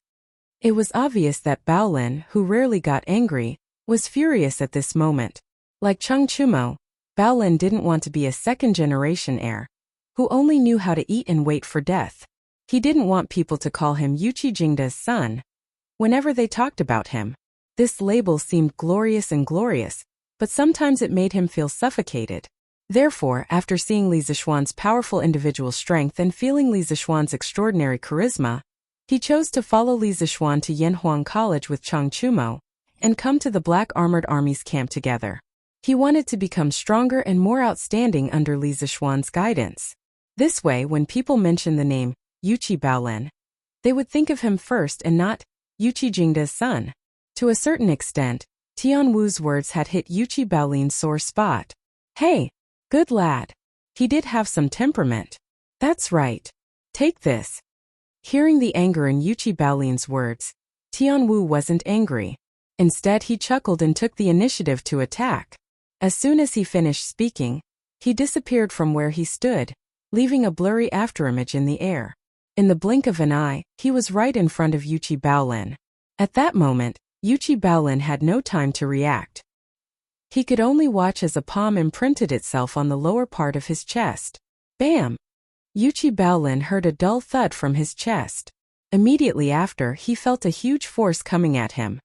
It was obvious that Baolin, who rarely got angry, was furious at this moment. Like Cheng Chumo, Baolin didn't want to be a second-generation heir, who only knew how to eat and wait for death. He didn't want people to call him Yuchi Jingda's son whenever they talked about him. This label seemed glorious and glorious, but sometimes it made him feel suffocated. Therefore, after seeing Li Zishuan's powerful individual strength and feeling Li Zishuan's extraordinary charisma, he chose to follow Li Zishuan to Yanhuang College with Cheng Chumo and come to the Black Armored Army's camp together. He wanted to become stronger and more outstanding under Li Zishuan's guidance. This way, when people mention the name Yuchi Baolin, they would think of him first and not Yuchi Jingda's son. To a certain extent, Tianwu's words had hit Yuchi Baolin's sore spot. Hey, good lad. He did have some temperament. That's right. Take this. Hearing the anger in Yuchi Baolin's words, Tianwu wasn't angry. Instead, he chuckled and took the initiative to attack. As soon as he finished speaking, he disappeared from where he stood, leaving a blurry afterimage in the air. In the blink of an eye, he was right in front of Yuchi Baolin. At that moment, Yuchi Baolin had no time to react. He could only watch as a palm imprinted itself on the lower part of his chest. Bam! Yuchi Baolin heard a dull thud from his chest. Immediately after, he felt a huge force coming at him.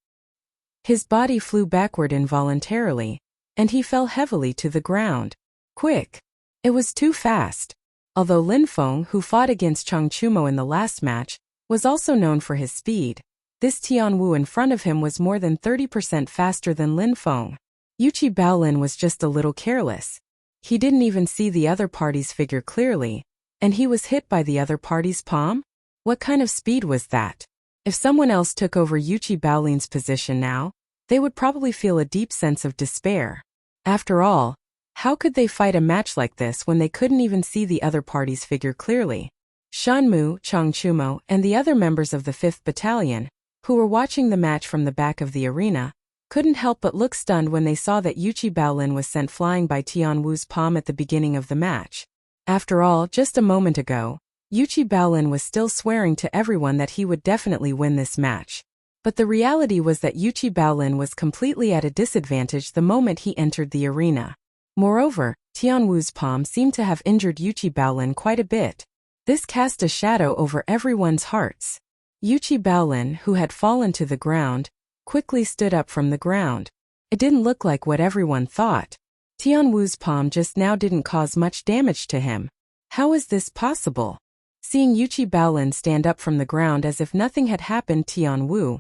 His body flew backward involuntarily, and he fell heavily to the ground. Quick! It was too fast. Although Lin Feng, who fought against Chang Chumo in the last match, was also known for his speed, this Tianwu in front of him was more than 30% faster than Lin Feng. Yuchi Baolin was just a little careless. He didn't even see the other party's figure clearly, and he was hit by the other party's palm? What kind of speed was that? If someone else took over Yuchi Baolin's position now, they would probably feel a deep sense of despair. After all, how could they fight a match like this when they couldn't even see the other party's figure clearly? Shanmu, Chang Chumo, and the other members of the 5th Battalion, who were watching the match from the back of the arena, couldn't help but look stunned when they saw that Yuchi Baolin was sent flying by Tianwu's palm at the beginning of the match. After all, just a moment ago, Yuchi Baolin was still swearing to everyone that he would definitely win this match. But the reality was that Yuchi Baolin was completely at a disadvantage the moment he entered the arena. Moreover, Tianwu's palm seemed to have injured Yuchi Baolin quite a bit. This cast a shadow over everyone's hearts. Yuchi Baolin, who had fallen to the ground, quickly stood up from the ground. It didn't look like what everyone thought. Tianwu's palm just now didn't cause much damage to him. How is this possible? Seeing Yuchi Baolin stand up from the ground as if nothing had happened, Tianwu,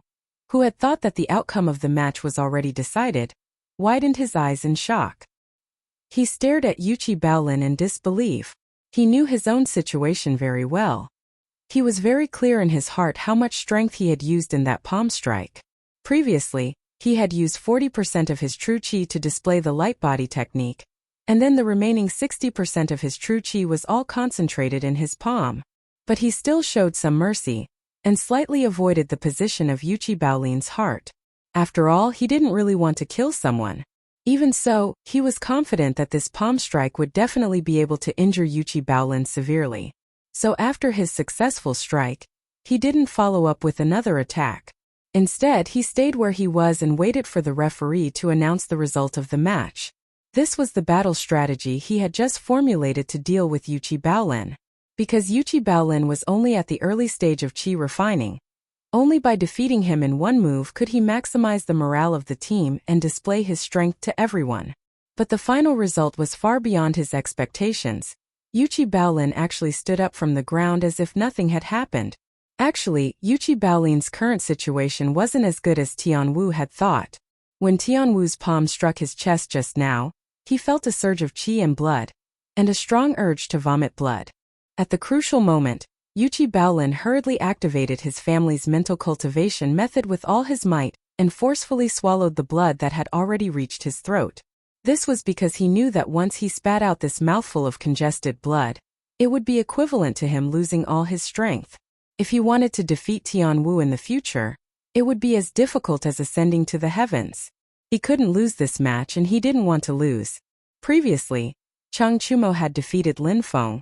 who had thought that the outcome of the match was already decided, widened his eyes in shock. He stared at Yuchi Baolin in disbelief. He knew his own situation very well. He was very clear in his heart how much strength he had used in that palm strike. Previously, he had used 40% of his true chi to display the light body technique, and then the remaining 60% of his true chi was all concentrated in his palm. But he still showed some mercy, and slightly avoided the position of Yuchi Baolin's heart. After all, he didn't really want to kill someone. Even so, he was confident that this palm strike would definitely be able to injure Yuchi Baolin severely. So after his successful strike, he didn't follow up with another attack. Instead, he stayed where he was and waited for the referee to announce the result of the match. This was the battle strategy he had just formulated to deal with Yuchi Baolin. Because Yuchi Baolin was only at the early stage of chi refining, only by defeating him in one move could he maximize the morale of the team and display his strength to everyone. But the final result was far beyond his expectations. Yuchi Baolin actually stood up from the ground as if nothing had happened. Actually, Yuchi Baolin's current situation wasn't as good as Tianwu had thought. When Tianwu's palm struck his chest just now, he felt a surge of chi and blood, and a strong urge to vomit blood. At the crucial moment, Yuchi Baolin hurriedly activated his family's mental cultivation method with all his might and forcefully swallowed the blood that had already reached his throat. This was because he knew that once he spat out this mouthful of congested blood, it would be equivalent to him losing all his strength. If he wanted to defeat Tianwu in the future, it would be as difficult as ascending to the heavens. He couldn't lose this match and he didn't want to lose. Previously, Chang Chumo had defeated Lin Feng,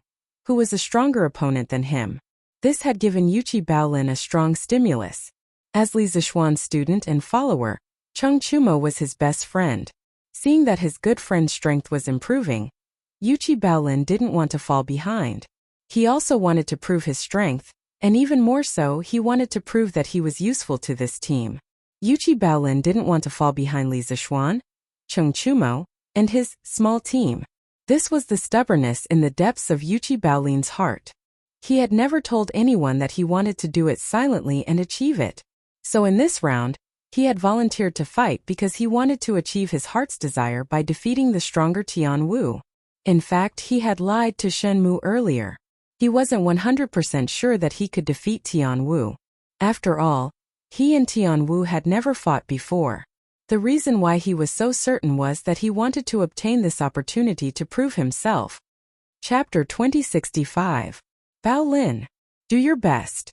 who was a stronger opponent than him. This had given Yuchi Baolin a strong stimulus. As Li Zixuan's student and follower, Chang Chumo was his best friend. Seeing that his good friend's strength was improving, Yuchi Baolin didn't want to fall behind. He also wanted to prove his strength, and even more so, he wanted to prove that he was useful to this team. Yuchi Baolin didn't want to fall behind Li Zixuan, Chang Chumo, and his small team. This was the stubbornness in the depths of Yuchi Baolin's heart. He had never told anyone that he wanted to do it silently and achieve it. So in this round, he had volunteered to fight because he wanted to achieve his heart's desire by defeating the stronger Tianwu. In fact, he had lied to Shenmu earlier. He wasn't 100% sure that he could defeat Tianwu. After all, he and Tianwu had never fought before. The reason why he was so certain was that he wanted to obtain this opportunity to prove himself. Chapter 2065. Baolin. Do your best.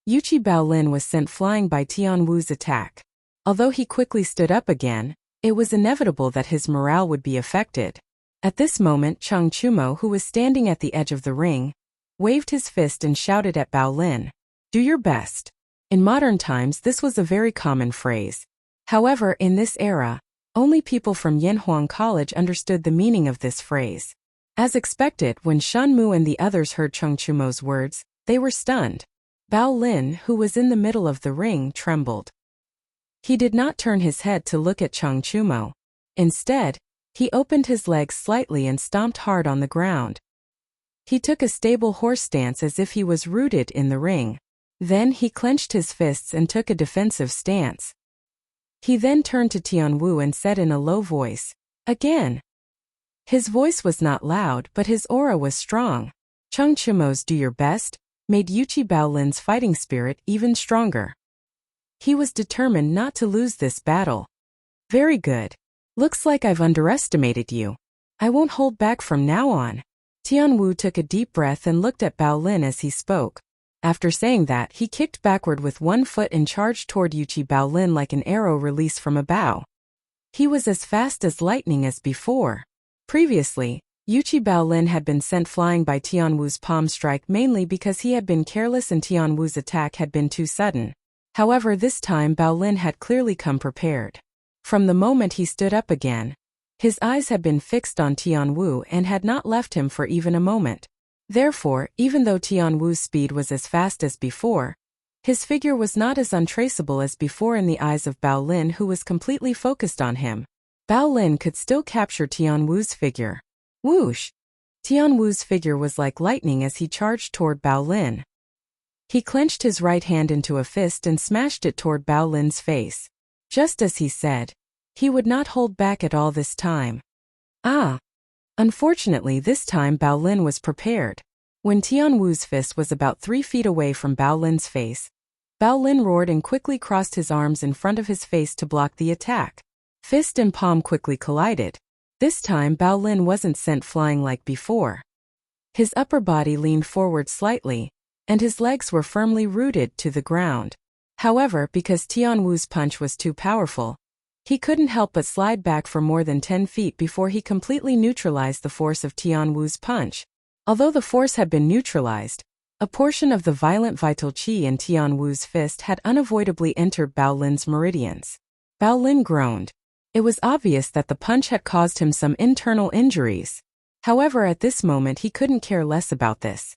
Yuchi Baolin was sent flying by Tianwu's attack. Although he quickly stood up again, it was inevitable that his morale would be affected. At this moment Chang Chumo, who was standing at the edge of the ring, waved his fist and shouted at Bao Lin, "Do your best." In modern times this was a very common phrase. However, in this era, only people from Yanhuang College understood the meaning of this phrase. As expected, when Shan Mu and the others heard Chang Chumo's words, they were stunned. Bao Lin, who was in the middle of the ring, trembled. He did not turn his head to look at Chang Chumo. Instead, he opened his legs slightly and stomped hard on the ground. He took a stable horse stance as if he was rooted in the ring. Then he clenched his fists and took a defensive stance. He then turned to Tianwu and said in a low voice, "Again." His voice was not loud, but his aura was strong. Chang Chumo's "do your best" made Yuchi Baolin's fighting spirit even stronger. He was determined not to lose this battle. "Very good. Looks like I've underestimated you. I won't hold back from now on." Tianwu took a deep breath and looked at Bao Lin as he spoke. After saying that, he kicked backward with one foot and charged toward Yuchi Bao Lin like an arrow released from a bow. He was as fast as lightning as before. Previously, Yuchi Bao Lin had been sent flying by Tianwu's palm strike mainly because he had been careless and Tianwu's attack had been too sudden. However, this time Bao Lin had clearly come prepared. From the moment he stood up again, his eyes had been fixed on Tianwu and had not left him for even a moment. Therefore, even though Tianwu's speed was as fast as before, his figure was not as untraceable as before in the eyes of Bao Lin, who was completely focused on him. Bao Lin could still capture Tianwu's figure. Whoosh! Tianwu's figure was like lightning as he charged toward Bao Lin. He clenched his right hand into a fist and smashed it toward Bao Lin's face. Just as he said, he would not hold back at all this time. Unfortunately, this time Bao Lin was prepared. When Tianwu's fist was about 3 feet away from Bao Lin's face, Bao Lin roared and quickly crossed his arms in front of his face to block the attack. Fist and palm quickly collided. This time Bao Lin wasn't sent flying like before. His upper body leaned forward slightly, and his legs were firmly rooted to the ground. However, because Tianwu's punch was too powerful, he couldn't help but slide back for more than 10 feet before he completely neutralized the force of Tianwu's punch. Although the force had been neutralized, a portion of the violent vital qi in Tianwu's fist had unavoidably entered Bao Lin's meridians. Bao Lin groaned. It was obvious that the punch had caused him some internal injuries. However, at this moment he couldn't care less about this.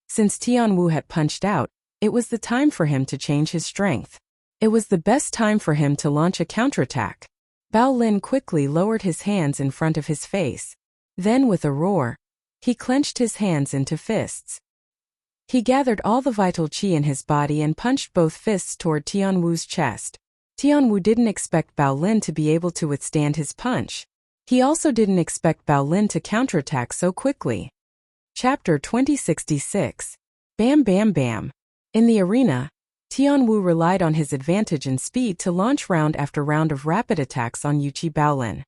Since Tianwu had punched out, it was the time for him to change his strength. It was the best time for him to launch a counterattack. Bao Lin quickly lowered his hands in front of his face. Then with a roar, he clenched his hands into fists. He gathered all the vital qi in his body and punched both fists toward Tianwu's chest. Tianwu didn't expect Bao Lin to be able to withstand his punch. He also didn't expect Bao Lin to counterattack so quickly. Chapter 2066. Bam Bam Bam. In the arena, Tianwu relied on his advantage in speed to launch round after round of rapid attacks on Yuchi Bao Lin.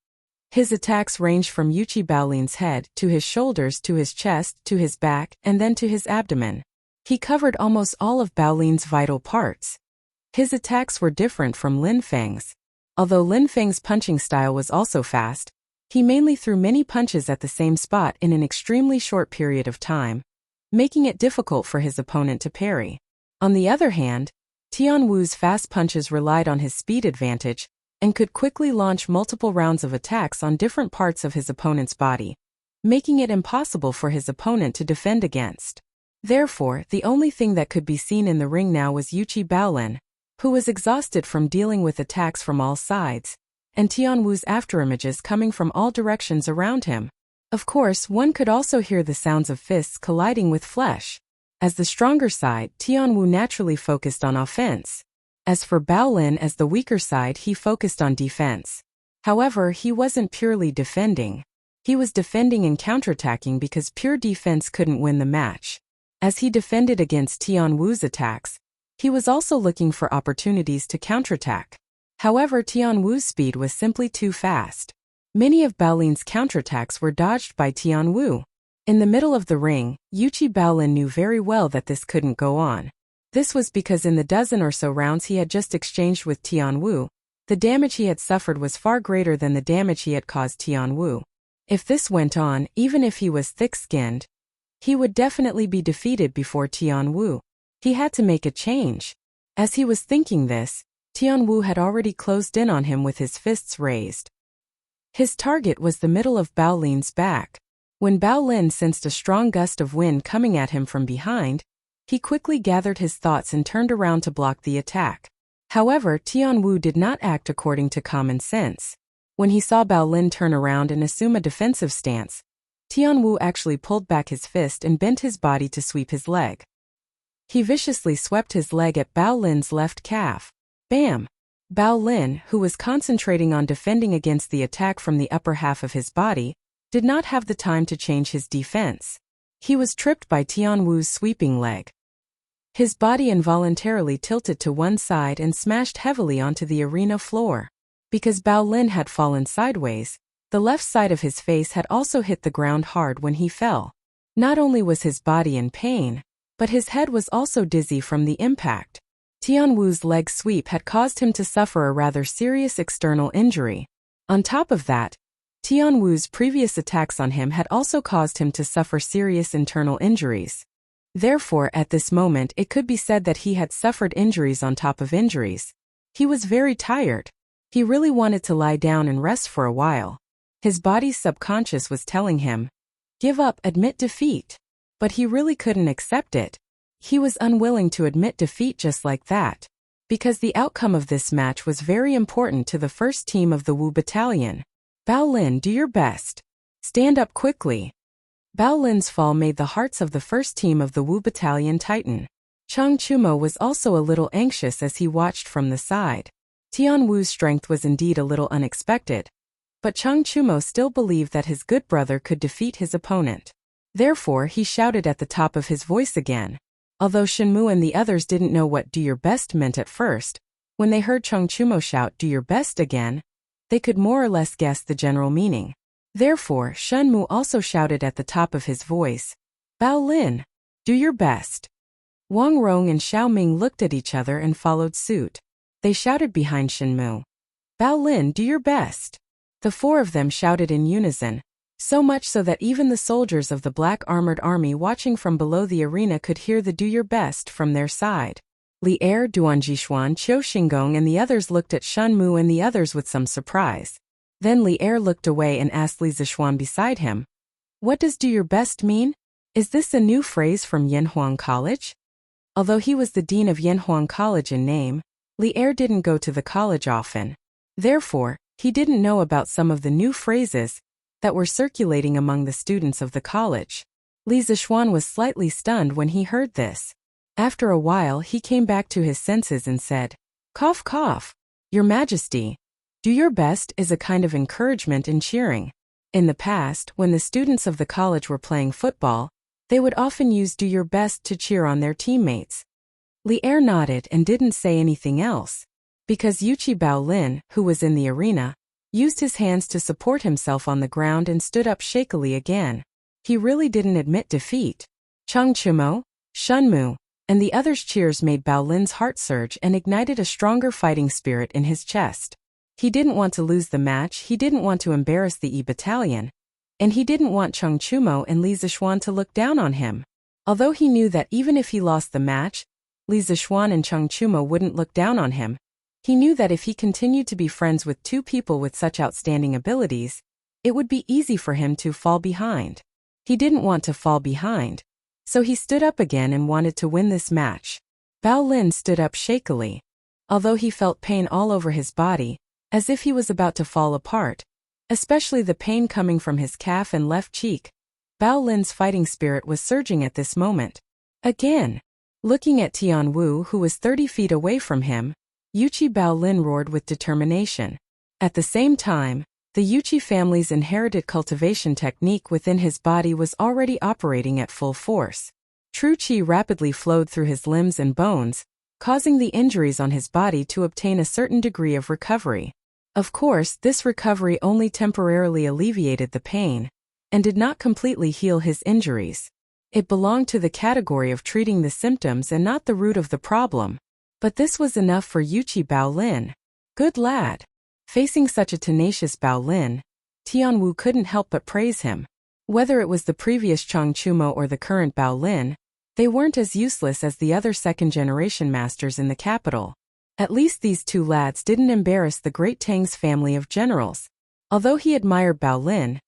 His attacks ranged from Yuchi Bao Lin's head to his shoulders to his chest to his back and then to his abdomen. He covered almost all of Bao Lin's vital parts. His attacks were different from Lin Feng's. Although Lin Feng's punching style was also fast, he mainly threw many punches at the same spot in an extremely short period of time, making it difficult for his opponent to parry. On the other hand, Tianwu's fast punches relied on his speed advantage and could quickly launch multiple rounds of attacks on different parts of his opponent's body, making it impossible for his opponent to defend against. Therefore, the only thing that could be seen in the ring now was Yuchi Bao Lin, who was exhausted from dealing with attacks from all sides, and Tianwu's afterimages coming from all directions around him. Of course, one could also hear the sounds of fists colliding with flesh. As the stronger side, Tianwu naturally focused on offense. As for Bao Lin, as the weaker side, he focused on defense. However, he wasn't purely defending. He was defending and counterattacking because pure defense couldn't win the match. As he defended against Tianwu's attacks, he was also looking for opportunities to counterattack. However, Tianwu's speed was simply too fast. Many of Bao Lin's counterattacks were dodged by Tianwu. In the middle of the ring, Yuchi Bao Lin knew very well that this couldn't go on. This was because in the dozen or so rounds he had just exchanged with Tianwu, The damage he had suffered was far greater than the damage he had caused Tianwu. If this went on, even if he was thick-skinned, he would definitely be defeated before Tianwu. He had to make a change. As he was thinking this, Tianwu had already closed in on him with his fists raised. His target was the middle of Bao Lin's back. When Bao Lin sensed a strong gust of wind coming at him from behind, he quickly gathered his thoughts and turned around to block the attack. However, Tianwu did not act according to common sense. When he saw Bao Lin turn around and assume a defensive stance, Tianwu actually pulled back his fist and bent his body to sweep his leg. He viciously swept his leg at Bao Lin's left calf. Bam! Bao Lin, who was concentrating on defending against the attack from the upper half of his body, did not have the time to change his defense. He was tripped by Tianwu's sweeping leg. His body involuntarily tilted to one side and smashed heavily onto the arena floor. Because Bao Lin had fallen sideways, the left side of his face had also hit the ground hard when he fell. Not only was his body in pain, but his head was also dizzy from the impact. Tianwu's leg sweep had caused him to suffer a rather serious external injury. On top of that, Tianwu's previous attacks on him had also caused him to suffer serious internal injuries. Therefore, at this moment it could be said that he had suffered injuries on top of injuries. He was very tired. He really wanted to lie down and rest for a while. His body's subconscious was telling him, "Give up, admit defeat." But he really couldn't accept it. He was unwilling to admit defeat just like that, because the outcome of this match was very important to the first team of the Wu Battalion. Bao Lin, do your best. Stand up quickly. Bao Lin's fall made the hearts of the first team of the Wu Battalion tighten. Chang Chumo was also a little anxious as he watched from the side. Tianwu's strength was indeed a little unexpected, but Chang Chumo still believed that his good brother could defeat his opponent. Therefore, he shouted at the top of his voice again. Although Shenmu and the others didn't know what "do your best" meant at first, when they heard Chang Chumo shout "do your best" again, they could more or less guess the general meaning. Therefore, Shenmu also shouted at the top of his voice, "Bao Lin, do your best." Wang Rong and Xiao Ming looked at each other and followed suit. They shouted behind Shenmu, "Bao Lin, do your best." The four of them shouted in unison, so much so that even the soldiers of the Black Armored Army watching from below the arena could hear the "do your best" from their side. Li Er, Duan Jishuan, Qiu Xinggong and the others looked at Shenmu and the others with some surprise. Then Li Er looked away and asked Li Zishuan beside him, "What does 'do your best' mean? Is this a new phrase from Yanhuang College?" Although he was the dean of Yanhuang College in name, Li Er didn't go to the college often. Therefore, he didn't know about some of the new phrases that were circulating among the students of the college. Li Zishuan was slightly stunned when he heard this. After a while he came back to his senses and said, "Cough cough. Your Majesty, 'do your best' is a kind of encouragement and cheering. In the past, when the students of the college were playing football, they would often use 'do your best' to cheer on their teammates." Li Er nodded and didn't say anything else, because Yuchi Bao Lin, who was in the arena, used his hands to support himself on the ground and stood up shakily again. He really didn't admit defeat. Chang Chumo, Shenmu, and the others' cheers made Bao Lin's heart surge and ignited a stronger fighting spirit in his chest. He didn't want to lose the match, he didn't want to embarrass the E Battalion, and he didn't want Chang Chumo and Li Zishuan to look down on him. Although he knew that even if he lost the match, Li Zishuan and Chang Chumo wouldn't look down on him, he knew that if he continued to be friends with two people with such outstanding abilities, it would be easy for him to fall behind. He didn't want to fall behind, so he stood up again and wanted to win this match. Bao Lin stood up shakily. Although he felt pain all over his body, as if he was about to fall apart, especially the pain coming from his calf and left cheek, Bao Lin's fighting spirit was surging at this moment. Again, looking at Tianwu, who was 30 feet away from him, Yuchi Bao Lin roared with determination. At the same time, the Yuchi family's inherited cultivation technique within his body was already operating at full force. True qi rapidly flowed through his limbs and bones, causing the injuries on his body to obtain a certain degree of recovery. Of course, this recovery only temporarily alleviated the pain, and did not completely heal his injuries. It belonged to the category of treating the symptoms and not the root of the problem. But this was enough for Yuchi Bao Lin. Good lad. Facing such a tenacious Bao Lin, Tianwu couldn't help but praise him. Whether it was the previous Chang Chumo or the current Bao Lin, they weren't as useless as the other second-generation masters in the capital. At least these two lads didn't embarrass the great Tang's family of generals. Although he admired Bao Lin,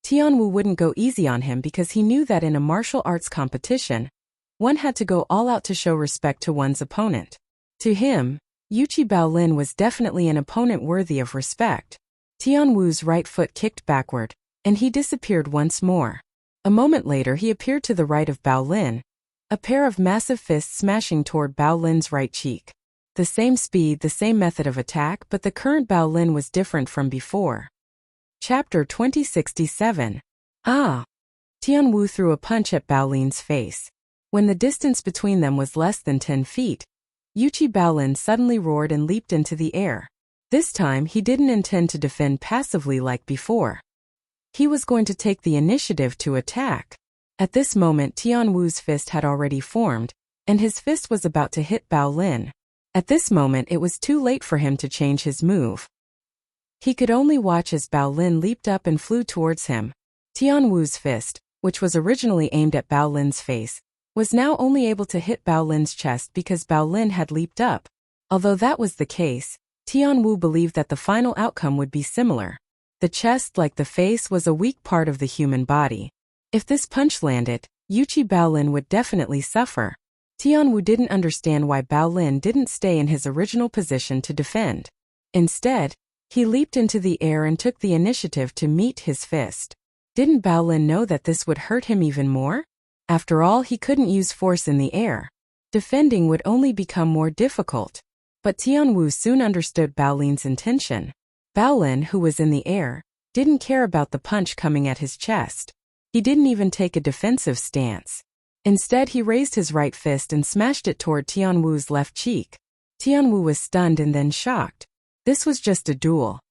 Tianwu wouldn't go easy on him because he knew that in a martial arts competition, one had to go all out to show respect to one's opponent. To him, Yuchi Bao Lin was definitely an opponent worthy of respect. Tianwu's right foot kicked backward, and he disappeared once more. A moment later he appeared to the right of Bao Lin, a pair of massive fists smashing toward Bao Lin's right cheek. The same speed, the same method of attack, but the current Bao Lin was different from before. Chapter 2067. Ah! Tianwu threw a punch at Bao Lin's face. When the distance between them was less than 10 feet, Yuchi Bao Lin suddenly roared and leaped into the air. This time he didn't intend to defend passively like before. He was going to take the initiative to attack. At this moment Tianwu's fist had already formed, and his fist was about to hit Bao Lin. At this moment it was too late for him to change his move. He could only watch as Bao Lin leaped up and flew towards him. Tianwu's fist, which was originally aimed at Bao Lin's face, was now only able to hit Bao Lin's chest because Bao Lin had leaped up. Although that was the case, Tianwu believed that the final outcome would be similar. The chest, like the face, was a weak part of the human body. If this punch landed, Yuchi Bao Lin would definitely suffer. Tianwu didn't understand why Bao Lin didn't stay in his original position to defend. Instead, he leaped into the air and took the initiative to meet his fist. Didn't Bao Lin know that this would hurt him even more? After all, he couldn't use force in the air. Defending would only become more difficult. But Tianwu soon understood Bao Lin's intention. Bao Lin, who was in the air, didn't care about the punch coming at his chest. He didn't even take a defensive stance. Instead, he raised his right fist and smashed it toward Tianwu's left cheek. Tianwu was stunned and then shocked. This was just a duel.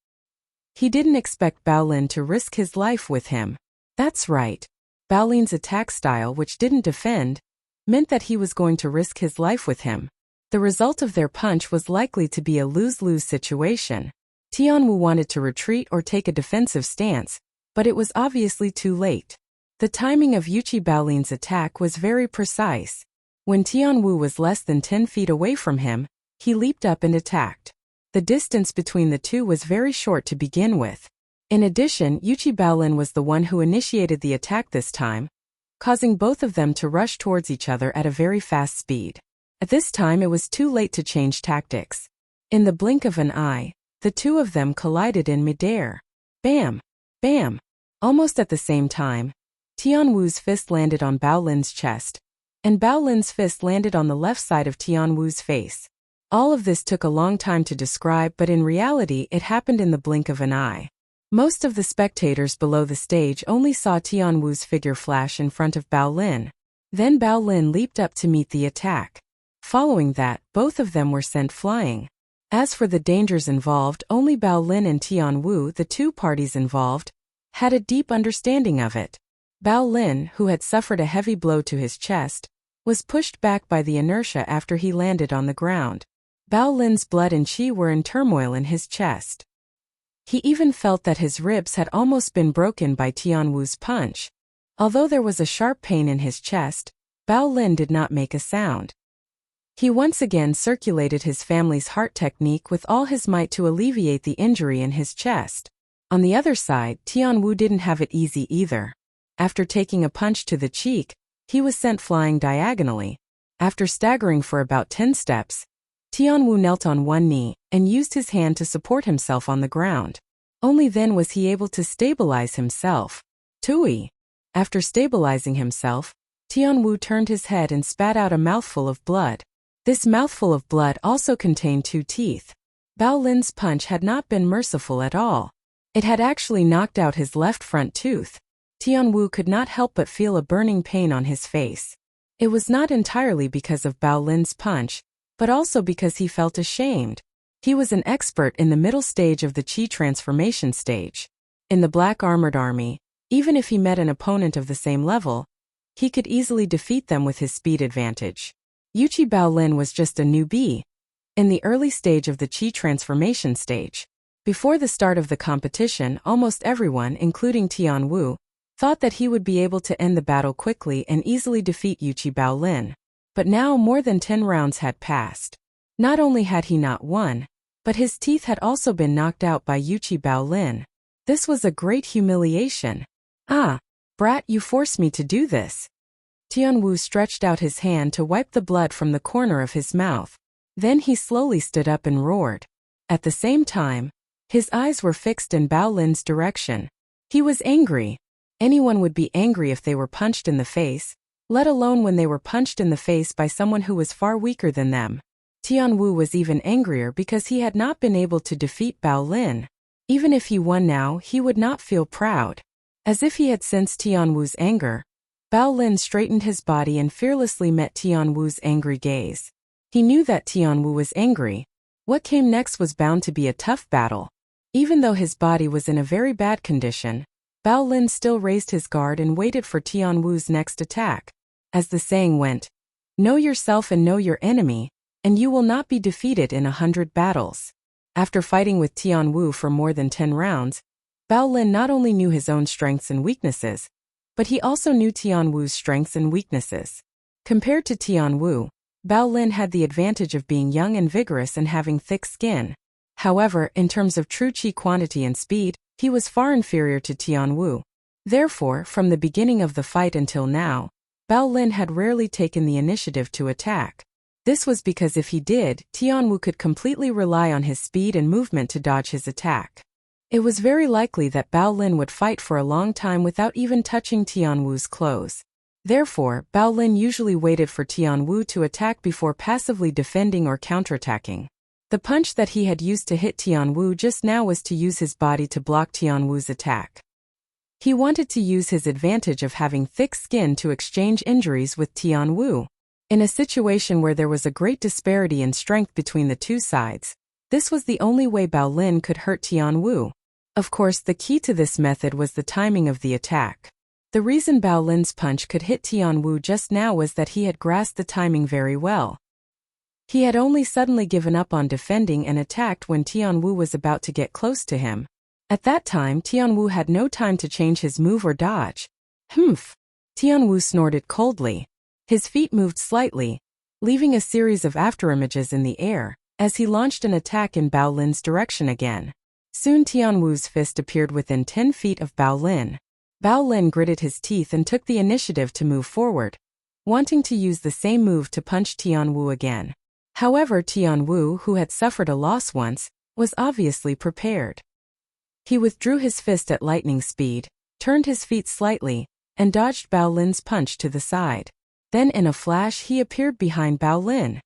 He didn't expect Bao Lin to risk his life with him. That's right. Bao Lin's attack style, which didn't defend, meant that he was going to risk his life with him. The result of their punch was likely to be a lose-lose situation. Tianwu wanted to retreat or take a defensive stance, but it was obviously too late. The timing of Yuchi Bao Lin's attack was very precise. When Tianwu was less than 10 feet away from him, he leaped up and attacked. The distance between the two was very short to begin with. In addition, Yuchi Bao Lin was the one who initiated the attack this time, causing both of them to rush towards each other at a very fast speed. At this time it was too late to change tactics. In the blink of an eye, the two of them collided in midair. Bam! Bam! Almost at the same time, Tianwu's fist landed on Bao Lin's chest, and Bao Lin's fist landed on the left side of Tianwu's face. All of this took a long time to describe, but in reality it happened in the blink of an eye. Most of the spectators below the stage only saw Tianwu's figure flash in front of Bao Lin. Then Bao Lin leaped up to meet the attack. Following that, both of them were sent flying. As for the dangers involved, only Bao Lin and Tianwu, the two parties involved, had a deep understanding of it. Bao Lin, who had suffered a heavy blow to his chest, was pushed back by the inertia after he landed on the ground. Bao Lin's blood and qi were in turmoil in his chest. He even felt that his ribs had almost been broken by Tianwu's punch. Although there was a sharp pain in his chest, Bao Lin did not make a sound. He once again circulated his family's heart technique with all his might to alleviate the injury in his chest. On the other side, Tianwu didn't have it easy either. After taking a punch to the cheek, he was sent flying diagonally. After staggering for about 10 steps, Tianwu knelt on one knee and used his hand to support himself on the ground. Only then was he able to stabilize himself. Tui! After stabilizing himself, Tianwu turned his head and spat out a mouthful of blood. This mouthful of blood also contained 2 teeth. Bao Lin's punch had not been merciful at all. It had actually knocked out his left front tooth. Tianwu could not help but feel a burning pain on his face. It was not entirely because of Bao Lin's punch, but also because he felt ashamed. He was an expert in the middle stage of the Qi transformation stage. In the Black Armored Army, even if he met an opponent of the same level, he could easily defeat them with his speed advantage. Yuchi Bao Lin was just a newbie. in the early stage of the Qi transformation stage. Before the start of the competition, almost everyone, including Tianwu, thought that he would be able to end the battle quickly and easily defeat Yuqi Baolin. But now more than 10 rounds had passed. Not only had he not won, but his teeth had also been knocked out by Yuqi Baolin. This was a great humiliation. "Ah, brat, you forced me to do this." Tianwu stretched out his hand to wipe the blood from the corner of his mouth. Then he slowly stood up and roared. At the same time, his eyes were fixed in Baolin's direction. He was angry. Anyone would be angry if they were punched in the face, let alone when they were punched in the face by someone who was far weaker than them. Tianwu was even angrier because he had not been able to defeat Baolin. Even if he won now, he would not feel proud. As if he had sensed Tianwu's anger, Baolin straightened his body and fearlessly met Tianwu's angry gaze. He knew that Tianwu was angry. What came next was bound to be a tough battle. Even though his body was in a very bad condition, Baolin still raised his guard and waited for Tianwu's next attack. As the saying went, "Know yourself and know your enemy, and you will not be defeated in 100 battles." After fighting with Tianwu for more than 10 rounds, Baolin not only knew his own strengths and weaknesses, but he also knew Tianwu's strengths and weaknesses. Compared to Tianwu, Baolin had the advantage of being young and vigorous and having thick skin. However, in terms of true qi quantity and speed, he was far inferior to Tianwu. Therefore, from the beginning of the fight until now, Baolin had rarely taken the initiative to attack. This was because if he did, Tianwu could completely rely on his speed and movement to dodge his attack. It was very likely that Baolin would fight for a long time without even touching Tianwu's clothes. Therefore, Baolin usually waited for Tianwu to attack before passively defending or counterattacking. The punch that he had used to hit Tianwu just now was to use his body to block Tianwu's attack. He wanted to use his advantage of having thick skin to exchange injuries with Tianwu. In a situation where there was a great disparity in strength between the two sides, this was the only way Baolin could hurt Tianwu. Of course, the key to this method was the timing of the attack. The reason Baolin's punch could hit Tianwu just now was that he had grasped the timing very well. He had only suddenly given up on defending and attacked when Tianwu was about to get close to him. At that time, Tianwu had no time to change his move or dodge. Humph! Tianwu snorted coldly. His feet moved slightly, leaving a series of afterimages in the air, as he launched an attack in Baolin's direction again. Soon Tianwu's fist appeared within 10 feet of Baolin. Baolin gritted his teeth and took the initiative to move forward, wanting to use the same move to punch Tianwu again. However, Tianwu, who had suffered a loss once, was obviously prepared. He withdrew his fist at lightning speed, turned his feet slightly, and dodged Baolin's punch to the side. Then in a flash he appeared behind Baolin.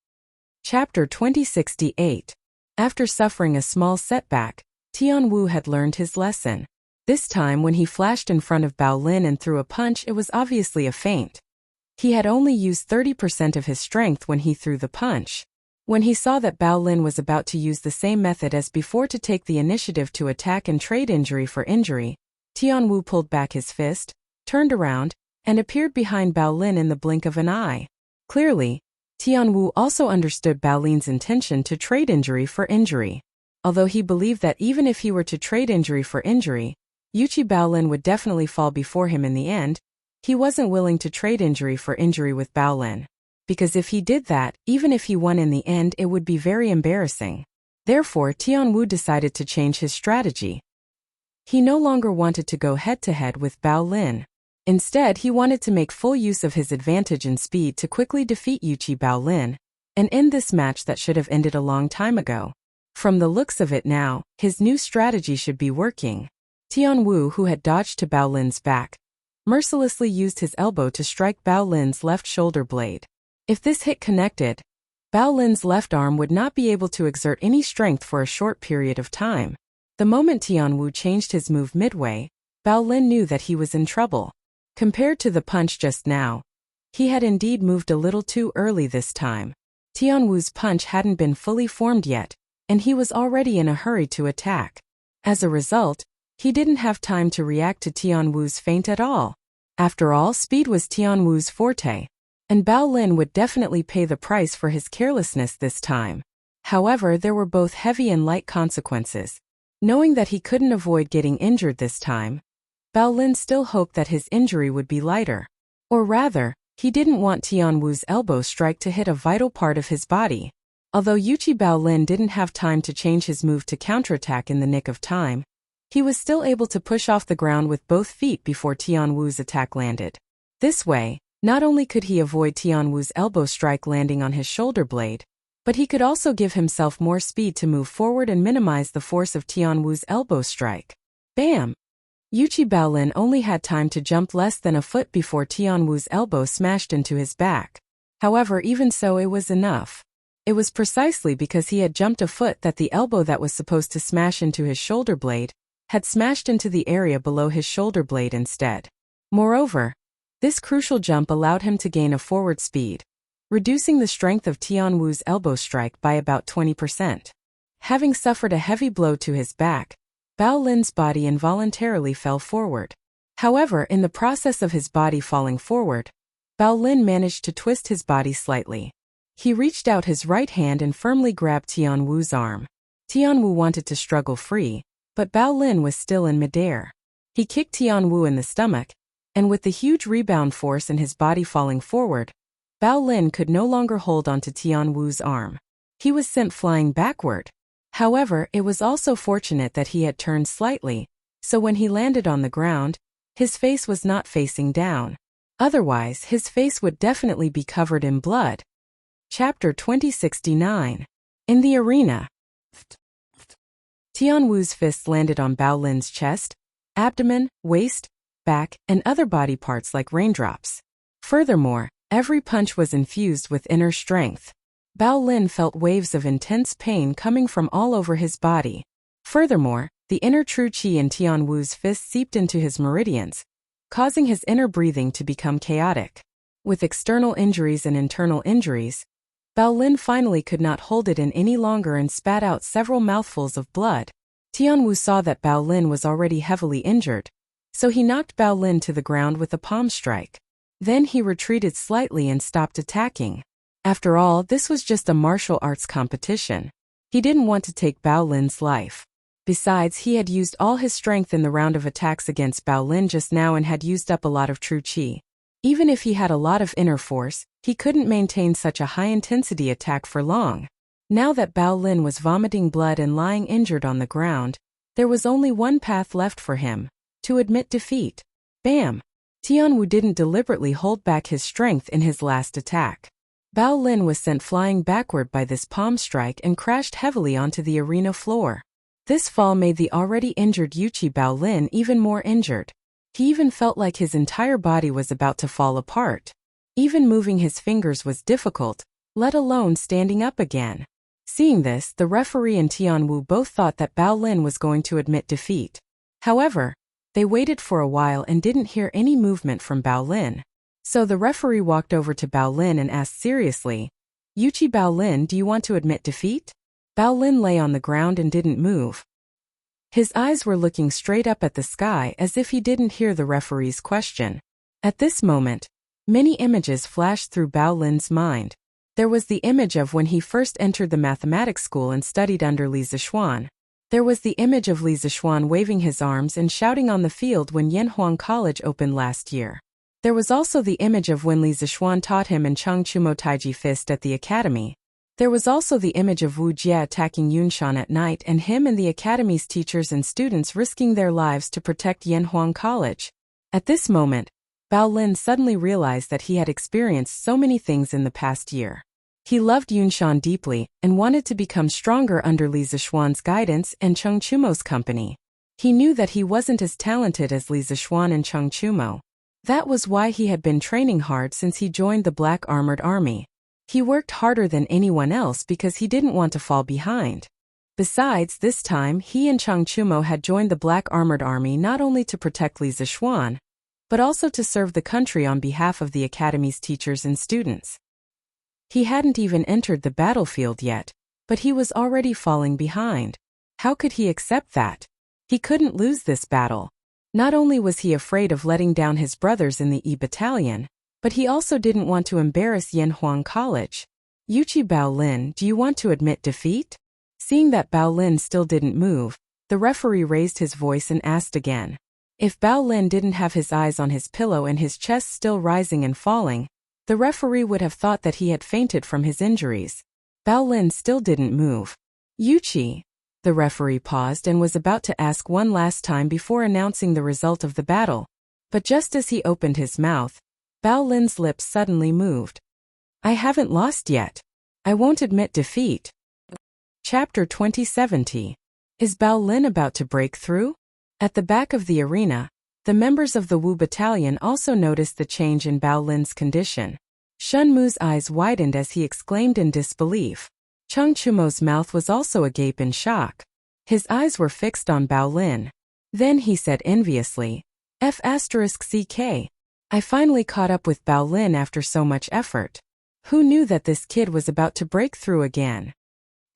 Chapter 2068. After suffering a small setback, Tianwu had learned his lesson. This time when he flashed in front of Baolin and threw a punch, it was obviously a feint. He had only used 30% of his strength when he threw the punch. When he saw that Baolin was about to use the same method as before to take the initiative to attack and trade injury for injury, Tianwu pulled back his fist, turned around, and appeared behind Baolin in the blink of an eye. Clearly, Tianwu also understood Baolin's intention to trade injury for injury. Although he believed that even if he were to trade injury for injury, Yuqi Baolin would definitely fall before him in the end, he wasn't willing to trade injury for injury with Baolin. Because if he did that, even if he won in the end, it would be very embarrassing. Therefore, Tianwu decided to change his strategy. He no longer wanted to go head-to-head with Baolin. Instead, he wanted to make full use of his advantage in speed to quickly defeat Yuqi Baolin, and end this match that should have ended a long time ago. From the looks of it now, his new strategy should be working. Tianwu, who had dodged to Baolin's back, mercilessly used his elbow to strike Baolin's left shoulder blade. If this hit connected, Baolin's left arm would not be able to exert any strength for a short period of time. The moment Tianwu changed his move midway, Baolin knew that he was in trouble. Compared to the punch just now, he had indeed moved a little too early this time. Tianwu's punch hadn't been fully formed yet, and he was already in a hurry to attack. As a result, he didn't have time to react to Tianwu's feint at all. After all, speed was Tianwu's forte, and Baolin would definitely pay the price for his carelessness this time. However, there were both heavy and light consequences. Knowing that he couldn't avoid getting injured this time, Bao Lin still hoped that his injury would be lighter. Or rather, he didn't want Tian Wu's elbow strike to hit a vital part of his body. Although Bao Lin didn't have time to change his move to counterattack in the nick of time, he was still able to push off the ground with both feet before Tian Wu's attack landed. This way, not only could he avoid Tian Wu's elbow strike landing on his shoulder blade, but he could also give himself more speed to move forward and minimize the force of Tian Wu's elbow strike. Bam! Bao Lin only had time to jump less than a foot before Tian Wu's elbow smashed into his back. However, even so, it was enough. It was precisely because he had jumped a foot that the elbow that was supposed to smash into his shoulder blade had smashed into the area below his shoulder blade instead. Moreover, this crucial jump allowed him to gain a forward speed, reducing the strength of Tian Wu's elbow strike by about 20%. Having suffered a heavy blow to his back, Bao Lin's body involuntarily fell forward. However, in the process of his body falling forward, Bao Lin managed to twist his body slightly. He reached out his right hand and firmly grabbed Tian Wu's arm. Tian Wu wanted to struggle free, but Bao Lin was still in midair. He kicked Tian Wu in the stomach, and with the huge rebound force and his body falling forward, Bao Lin could no longer hold onto Tian Wu's arm. He was sent flying backward. However, it was also fortunate that he had turned slightly, so when he landed on the ground, his face was not facing down. Otherwise, his face would definitely be covered in blood. Chapter 2069. In the arena. Tian Wu's fists landed on Bao Lin's chest, abdomen, waist, back, and other body parts like raindrops. Furthermore, every punch was infused with inner strength. Bao Lin felt waves of intense pain coming from all over his body. Furthermore, the inner true qi in Tian Wu's fist seeped into his meridians, causing his inner breathing to become chaotic. With external injuries and internal injuries, Bao Lin finally could not hold it in any longer and spat out several mouthfuls of blood. Tian Wu saw that Bao Lin was already heavily injured, so he knocked Bao Lin to the ground with a palm strike. Then he retreated slightly and stopped attacking. After all, this was just a martial arts competition. He didn't want to take Bao Lin's life. Besides, he had used all his strength in the round of attacks against Bao Lin just now and had used up a lot of true qi. Even if he had a lot of inner force, he couldn't maintain such a high-intensity attack for long. Now that Bao Lin was vomiting blood and lying injured on the ground, there was only one path left for him: to admit defeat. Bam! Tian Wu didn't deliberately hold back his strength in his last attack. Bao Lin was sent flying backward by this palm strike and crashed heavily onto the arena floor. This fall made the already injured Bao Lin even more injured. He even felt like his entire body was about to fall apart. Even moving his fingers was difficult, let alone standing up again. Seeing this, the referee and Tian Wu both thought that Bao Lin was going to admit defeat. However, they waited for a while and didn't hear any movement from Bao Lin. So the referee walked over to Bao Lin and asked seriously, "Bao Lin, do you want to admit defeat?" Bao Lin lay on the ground and didn't move. His eyes were looking straight up at the sky as if he didn't hear the referee's question. At this moment, many images flashed through Bao Lin's mind. There was the image of when he first entered the mathematics school and studied under Li Zixuan. There was the image of Li Zixuan waving his arms and shouting on the field when Yanhuang College opened last year. There was also the image of when Li Zixuan taught him in Chengchumo Taiji Fist at the academy. There was also the image of Wuxia attacking Yunshan at night and him and the academy's teachers and students risking their lives to protect Yanhuang College. At this moment, Bao Lin suddenly realized that he had experienced so many things in the past year. He loved Yunshan deeply and wanted to become stronger under Li Zixuan's guidance and Chengchumo's company. He knew that he wasn't as talented as Li Zixuan and Chengchumo. That was why he had been training hard since he joined the Black Armored Army. He worked harder than anyone else because he didn't want to fall behind. Besides, this time he and Chengchumo had joined the Black Armored Army not only to protect Li Zixuan, but also to serve the country on behalf of the academy's teachers and students. He hadn't even entered the battlefield yet, but he was already falling behind. How could he accept that? He couldn't lose this battle. Not only was he afraid of letting down his brothers in the E Battalion, but he also didn't want to embarrass Yanhuang College. Yuchi Baolin, do you want to admit defeat? Seeing that Baolin still didn't move, the referee raised his voice and asked again. If Baolin didn't have his eyes on his pillow and his chest still rising and falling, the referee would have thought that he had fainted from his injuries. Baolin still didn't move. Yuchi. The referee paused and was about to ask one last time before announcing the result of the battle. But just as he opened his mouth, Baolin's lips suddenly moved. I haven't lost yet. I won't admit defeat. Chapter 2070. Is Baolin about to break through? At the back of the arena, the members of the Wu Battalion also noticed the change in Baolin's condition. Shun Mu's eyes widened as he exclaimed in disbelief. Cheng Chumo's mouth was also agape in shock. His eyes were fixed on Baolin. Then he said enviously, F***CK. I finally caught up with Baolin after so much effort. Who knew that this kid was about to break through again?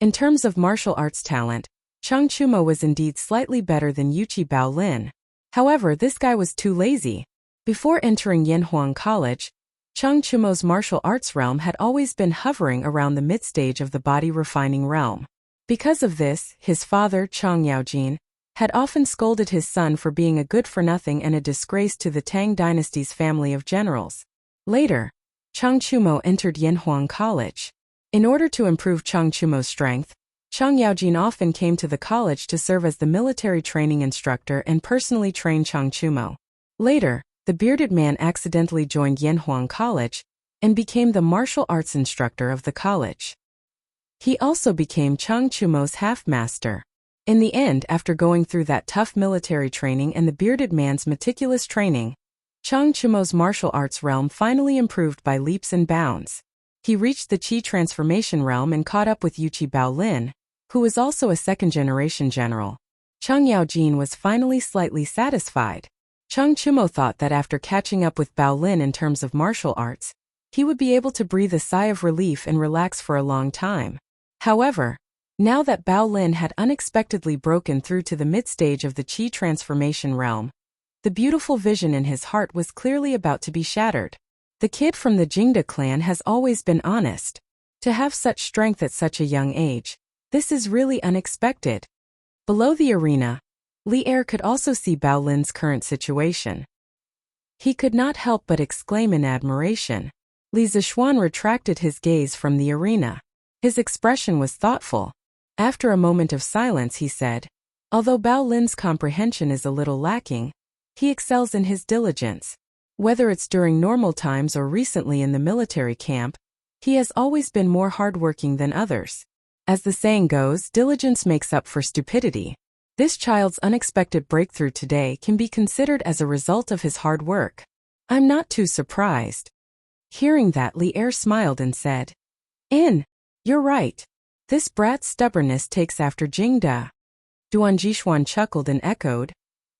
In terms of martial arts talent, Cheng Chumo was indeed slightly better than Yuchi Baolin. However, this guy was too lazy. Before entering Yanhuang College, Cheng Chumo's martial arts realm had always been hovering around the mid-stage of the body refining realm. Because of this, his father, Cheng Yaojin, had often scolded his son for being a good-for-nothing and a disgrace to the Tang dynasty's family of generals. Later, Cheng Chumo entered Yanhuang College. In order to improve Cheng Chumo's strength, Cheng Yaojin often came to the college to serve as the military training instructor and personally train Cheng Chumo. Later, the bearded man accidentally joined Yanhuang College and became the martial arts instructor of the college. He also became Cheng Chumo's half-master. In the end, after going through that tough military training and the bearded man's meticulous training, Cheng Chumo's martial arts realm finally improved by leaps and bounds. He reached the Qi transformation realm and caught up with Yuchi Baolin, who was also a second-generation general. Cheng Yaojin was finally slightly satisfied. Cheng Chumo thought that after catching up with Baolin in terms of martial arts, he would be able to breathe a sigh of relief and relax for a long time. However, now that Baolin had unexpectedly broken through to the mid-stage of the Qi transformation realm, the beautiful vision in his heart was clearly about to be shattered. The kid from the Jingda clan has always been honest. To have such strength at such a young age, this is really unexpected. Below the arena, Li Er could also see Baolin's current situation. He could not help but exclaim in admiration. Li Zishuan retracted his gaze from the arena. His expression was thoughtful. After a moment of silence he said, although Baolin's comprehension is a little lacking, he excels in his diligence. Whether it's during normal times or recently in the military camp, he has always been more hardworking than others. As the saying goes, diligence makes up for stupidity. This child's unexpected breakthrough today can be considered as a result of his hard work. I'm not too surprised. Hearing that, Li Er smiled and said, You're right. This brat's stubbornness takes after Jingda. Duan Jishuan chuckled and echoed,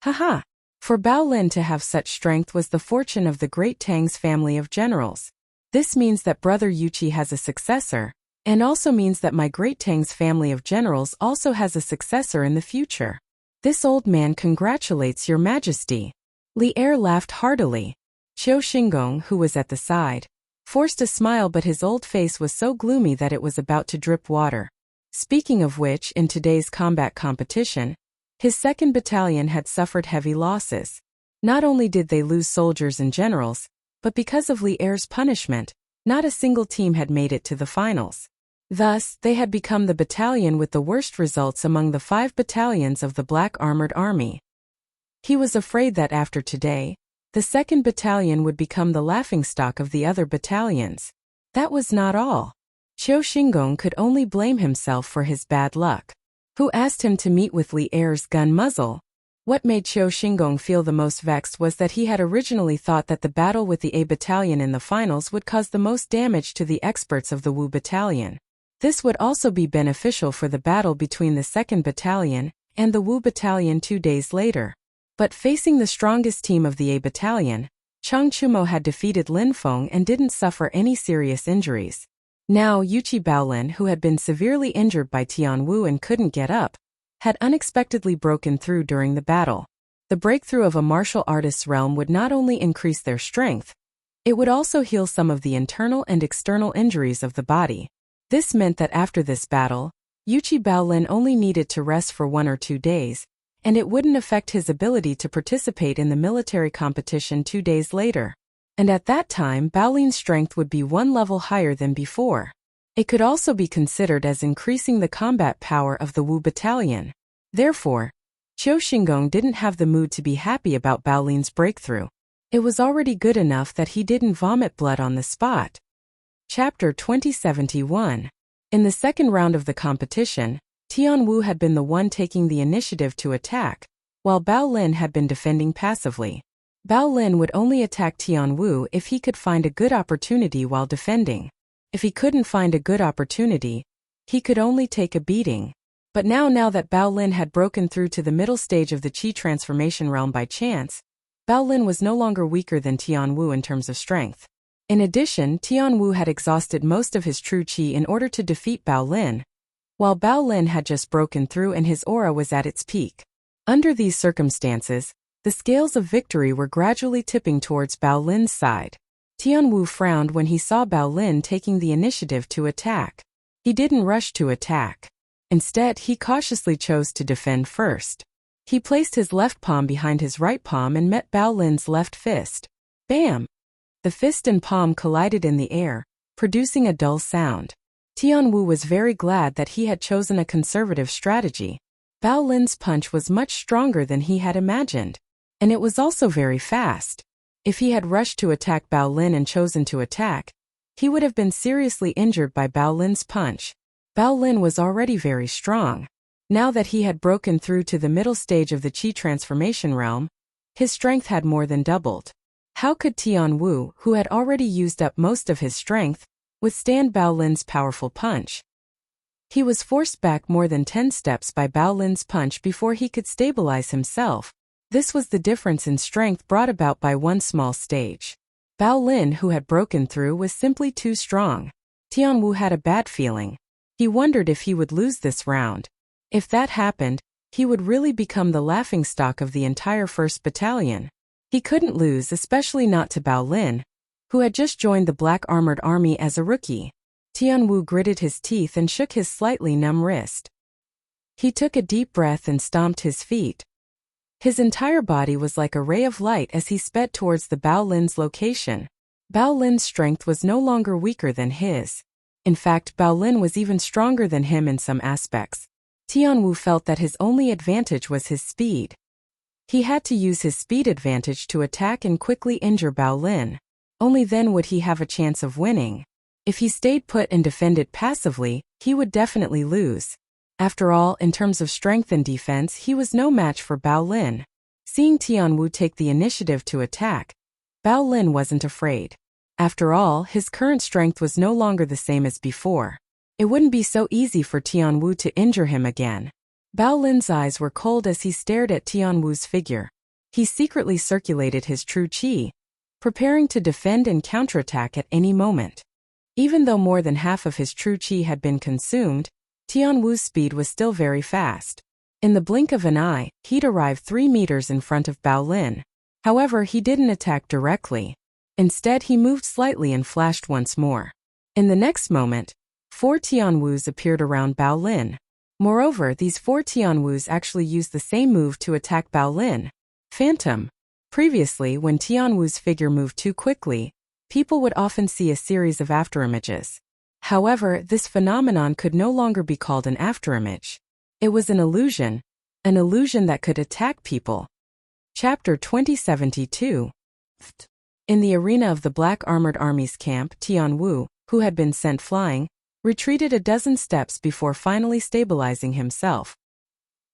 Haha. For Baolin to have such strength was the fortune of the great Tang's family of generals. This means that brother Yuchi has a successor, and also means that my great Tang's family of generals also has a successor in the future. This old man congratulates your majesty. Li Er laughed heartily. Qiu Xingong, who was at the side, forced a smile, but his old face was so gloomy that it was about to drip water. Speaking of which, in today's combat competition, his second battalion had suffered heavy losses. Not only did they lose soldiers and generals, but because of Li Er's punishment, not a single team had made it to the finals. Thus, they had become the battalion with the worst results among the 5 battalions of the Black Armored Army. He was afraid that after today, the second battalion would become the laughingstock of the other battalions. That was not all. Qiu Xingong could only blame himself for his bad luck. Who asked him to meet with Li Er's gun muzzle? What made Qiu Xingong feel the most vexed was that he had originally thought that the battle with the A battalion in the finals would cause the most damage to the experts of the Wu battalion. This would also be beneficial for the battle between the 2nd battalion and the Wu battalion 2 days later. But facing the strongest team of the A battalion, Cheng Chumo had defeated Lin Feng and didn't suffer any serious injuries. Now Yuchi Baolin, who had been severely injured by Tian Wu and couldn't get up, had unexpectedly broken through during the battle. The breakthrough of a martial artist's realm would not only increase their strength, it would also heal some of the internal and external injuries of the body. This meant that after this battle, Yuchi Baolin only needed to rest for 1 or 2 days, and it wouldn't affect his ability to participate in the military competition 2 days later. And at that time, Baolin's strength would be 1 level higher than before. It could also be considered as increasing the combat power of the Wu battalion. Therefore, Qiu Xingong didn't have the mood to be happy about Baolin's breakthrough. It was already good enough that he didn't vomit blood on the spot. Chapter 2071. In the second round of the competition, Tian Wu had been the one taking the initiative to attack, while Bao Lin had been defending passively. Bao Lin would only attack Tian Wu if he could find a good opportunity while defending. If he couldn't find a good opportunity, he could only take a beating. But now that Bao Lin had broken through to the middle stage of the Qi transformation realm by chance, Bao Lin was no longer weaker than Tian Wu in terms of strength. In addition, Tian Wu had exhausted most of his true Qi in order to defeat Bao Lin, while Bao Lin had just broken through and his aura was at its peak. Under these circumstances, the scales of victory were gradually tipping towards Bao Lin's side. Tian Wu frowned when he saw Bao Lin taking the initiative to attack. He didn't rush to attack. Instead, he cautiously chose to defend first. He placed his left palm behind his right palm and met Bao Lin's left fist. Bam! The fist and palm collided in the air, producing a dull sound. Tian Wu was very glad that he had chosen a conservative strategy. Bao Lin's punch was much stronger than he had imagined, and it was also very fast. If he had rushed to attack Bao Lin and chosen to attack, he would have been seriously injured by Bao Lin's punch. Bao Lin was already very strong. Now that he had broken through to the middle stage of the Qi transformation realm, his strength had more than doubled. How could Tian Wu, who had already used up most of his strength, withstand Bao Lin's powerful punch? He was forced back more than 10 steps by Bao Lin's punch before he could stabilize himself. This was the difference in strength brought about by one small stage. Bao Lin, who had broken through, was simply too strong. Tian Wu had a bad feeling. He wondered if he would lose this round. If that happened, he would really become the laughingstock of the entire 1st Battalion. He couldn't lose, especially not to Bao Lin, who had just joined the Black Armored Army as a rookie. Tian Wu gritted his teeth and shook his slightly numb wrist. He took a deep breath and stomped his feet. His entire body was like a ray of light as he sped towards the Bao Lin's location. Bao Lin's strength was no longer weaker than his. In fact, Bao Lin was even stronger than him in some aspects. Tian Wu felt that his only advantage was his speed. He had to use his speed advantage to attack and quickly injure Bao Lin. Only then would he have a chance of winning. If he stayed put and defended passively, he would definitely lose. After all, in terms of strength and defense, he was no match for Bao Lin. Seeing Tian Wu take the initiative to attack, Bao Lin wasn't afraid. After all, his current strength was no longer the same as before. It wouldn't be so easy for Tian Wu to injure him again. Bao Lin's eyes were cold as he stared at Tian Wu's figure. He secretly circulated his true Qi, preparing to defend and counterattack at any moment. Even though more than half of his true Qi had been consumed, Tian Wu's speed was still very fast. In the blink of an eye, he'd arrived 3 meters in front of Bao Lin. However, he didn't attack directly. Instead, he moved slightly and flashed once more. In the next moment, 4 Tian Wus appeared around Bao Lin. Moreover, these 4 Tian Wus actually used the same move to attack Bao Lin. Phantom. Previously, when Tian Wu's figure moved too quickly, people would often see a series of afterimages. However, this phenomenon could no longer be called an afterimage. It was an illusion that could attack people. Chapter 2072. In the arena of the Black Armored Army's camp, Tian Wu, who had been sent flying, retreated a dozen steps before finally stabilizing himself.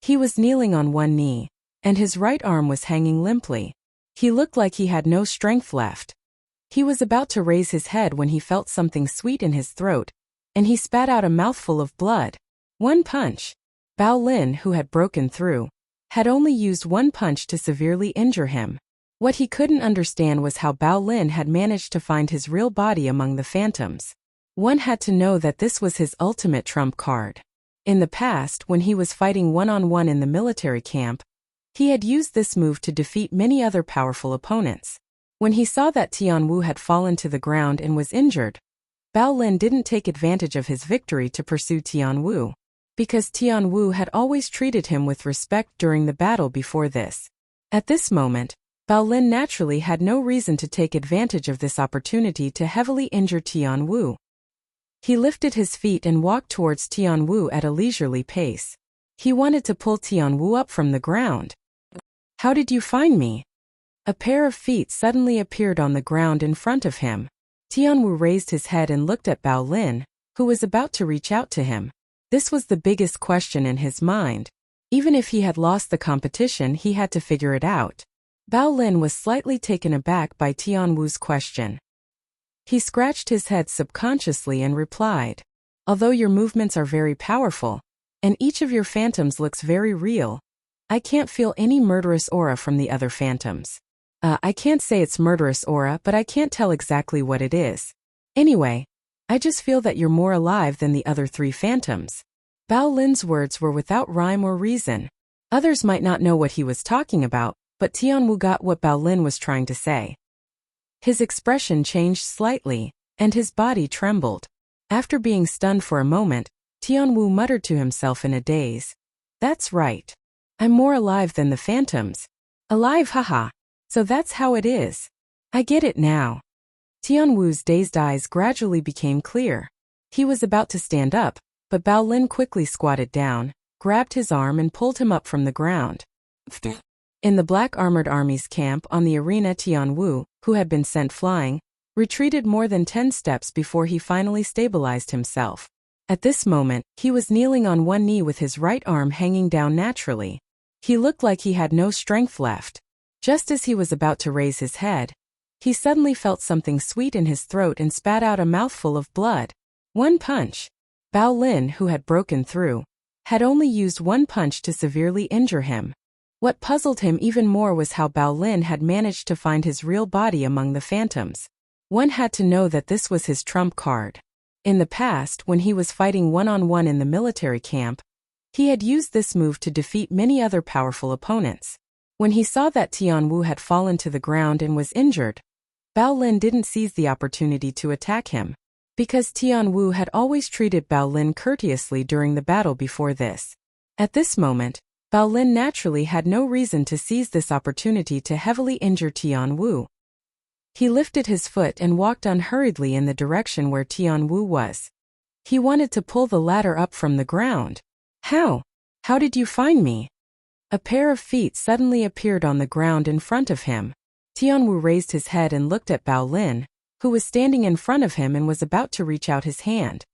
He was kneeling on one knee, and his right arm was hanging limply. He looked like he had no strength left. He was about to raise his head when he felt something sweet in his throat, and he spat out a mouthful of blood. One punch. Bao Lin, who had broken through, had only used one punch to severely injure him. What he couldn't understand was how Bao Lin had managed to find his real body among the phantoms. One had to know that this was his ultimate trump card. In the past, when he was fighting one-on-one in the military camp, he had used this move to defeat many other powerful opponents. When he saw that Tian Wu had fallen to the ground and was injured, Bao Lin didn't take advantage of his victory to pursue Tian Wu, because Tian Wu had always treated him with respect during the battle before this. At this moment, Bao Lin naturally had no reason to take advantage of this opportunity to heavily injure Tian Wu. He lifted his feet and walked towards Tian Wu at a leisurely pace. He wanted to pull Tian Wu up from the ground. "How did you find me?" A pair of feet suddenly appeared on the ground in front of him. Tian Wu raised his head and looked at Bao Lin, who was about to reach out to him. This was the biggest question in his mind. Even if he had lost the competition, he had to figure it out. Bao Lin was slightly taken aback by Tian Wu's question. He scratched his head subconsciously and replied, "Although your movements are very powerful, and each of your phantoms looks very real, I can't feel any murderous aura from the other phantoms. I can't say it's murderous aura, but I can't tell exactly what it is. Anyway, I just feel that you're more alive than the other 3 phantoms." Bao Lin's words were without rhyme or reason. Others might not know what he was talking about, but Tian Wu got what Bao Lin was trying to say. His expression changed slightly, and his body trembled. After being stunned for a moment, Tian Wu muttered to himself in a daze, "That's right. I'm more alive than the phantoms. Alive, haha. So that's how it is. I get it now." Tian Wu's dazed eyes gradually became clear. He was about to stand up, but Bao Lin quickly squatted down, grabbed his arm and pulled him up from the ground. In the Black Armored Army's camp on the arena, Tian Wu, who had been sent flying, retreated more than 10 steps before he finally stabilized himself. At this moment, he was kneeling on one knee with his right arm hanging down naturally. He looked like he had no strength left. Just as he was about to raise his head, he suddenly felt something sweet in his throat and spat out a mouthful of blood. One punch. Bao Lin, who had broken through, had only used one punch to severely injure him. What puzzled him even more was how Bao Lin had managed to find his real body among the phantoms. One had to know that this was his trump card. In the past, when he was fighting one-on-one in the military camp, he had used this move to defeat many other powerful opponents. When he saw that Tian Wu had fallen to the ground and was injured, Bao Lin didn't seize the opportunity to attack him, because Tian Wu had always treated Bao Lin courteously during the battle before this. At this moment, Bao Lin naturally had no reason to seize this opportunity to heavily injure Tian Wu. He lifted his foot and walked unhurriedly in the direction where Tian Wu was. He wanted to pull the latter up from the ground. "How? How did you find me?" A pair of feet suddenly appeared on the ground in front of him. Tian Wu raised his head and looked at Bao Lin, who was standing in front of him and was about to reach out his hand.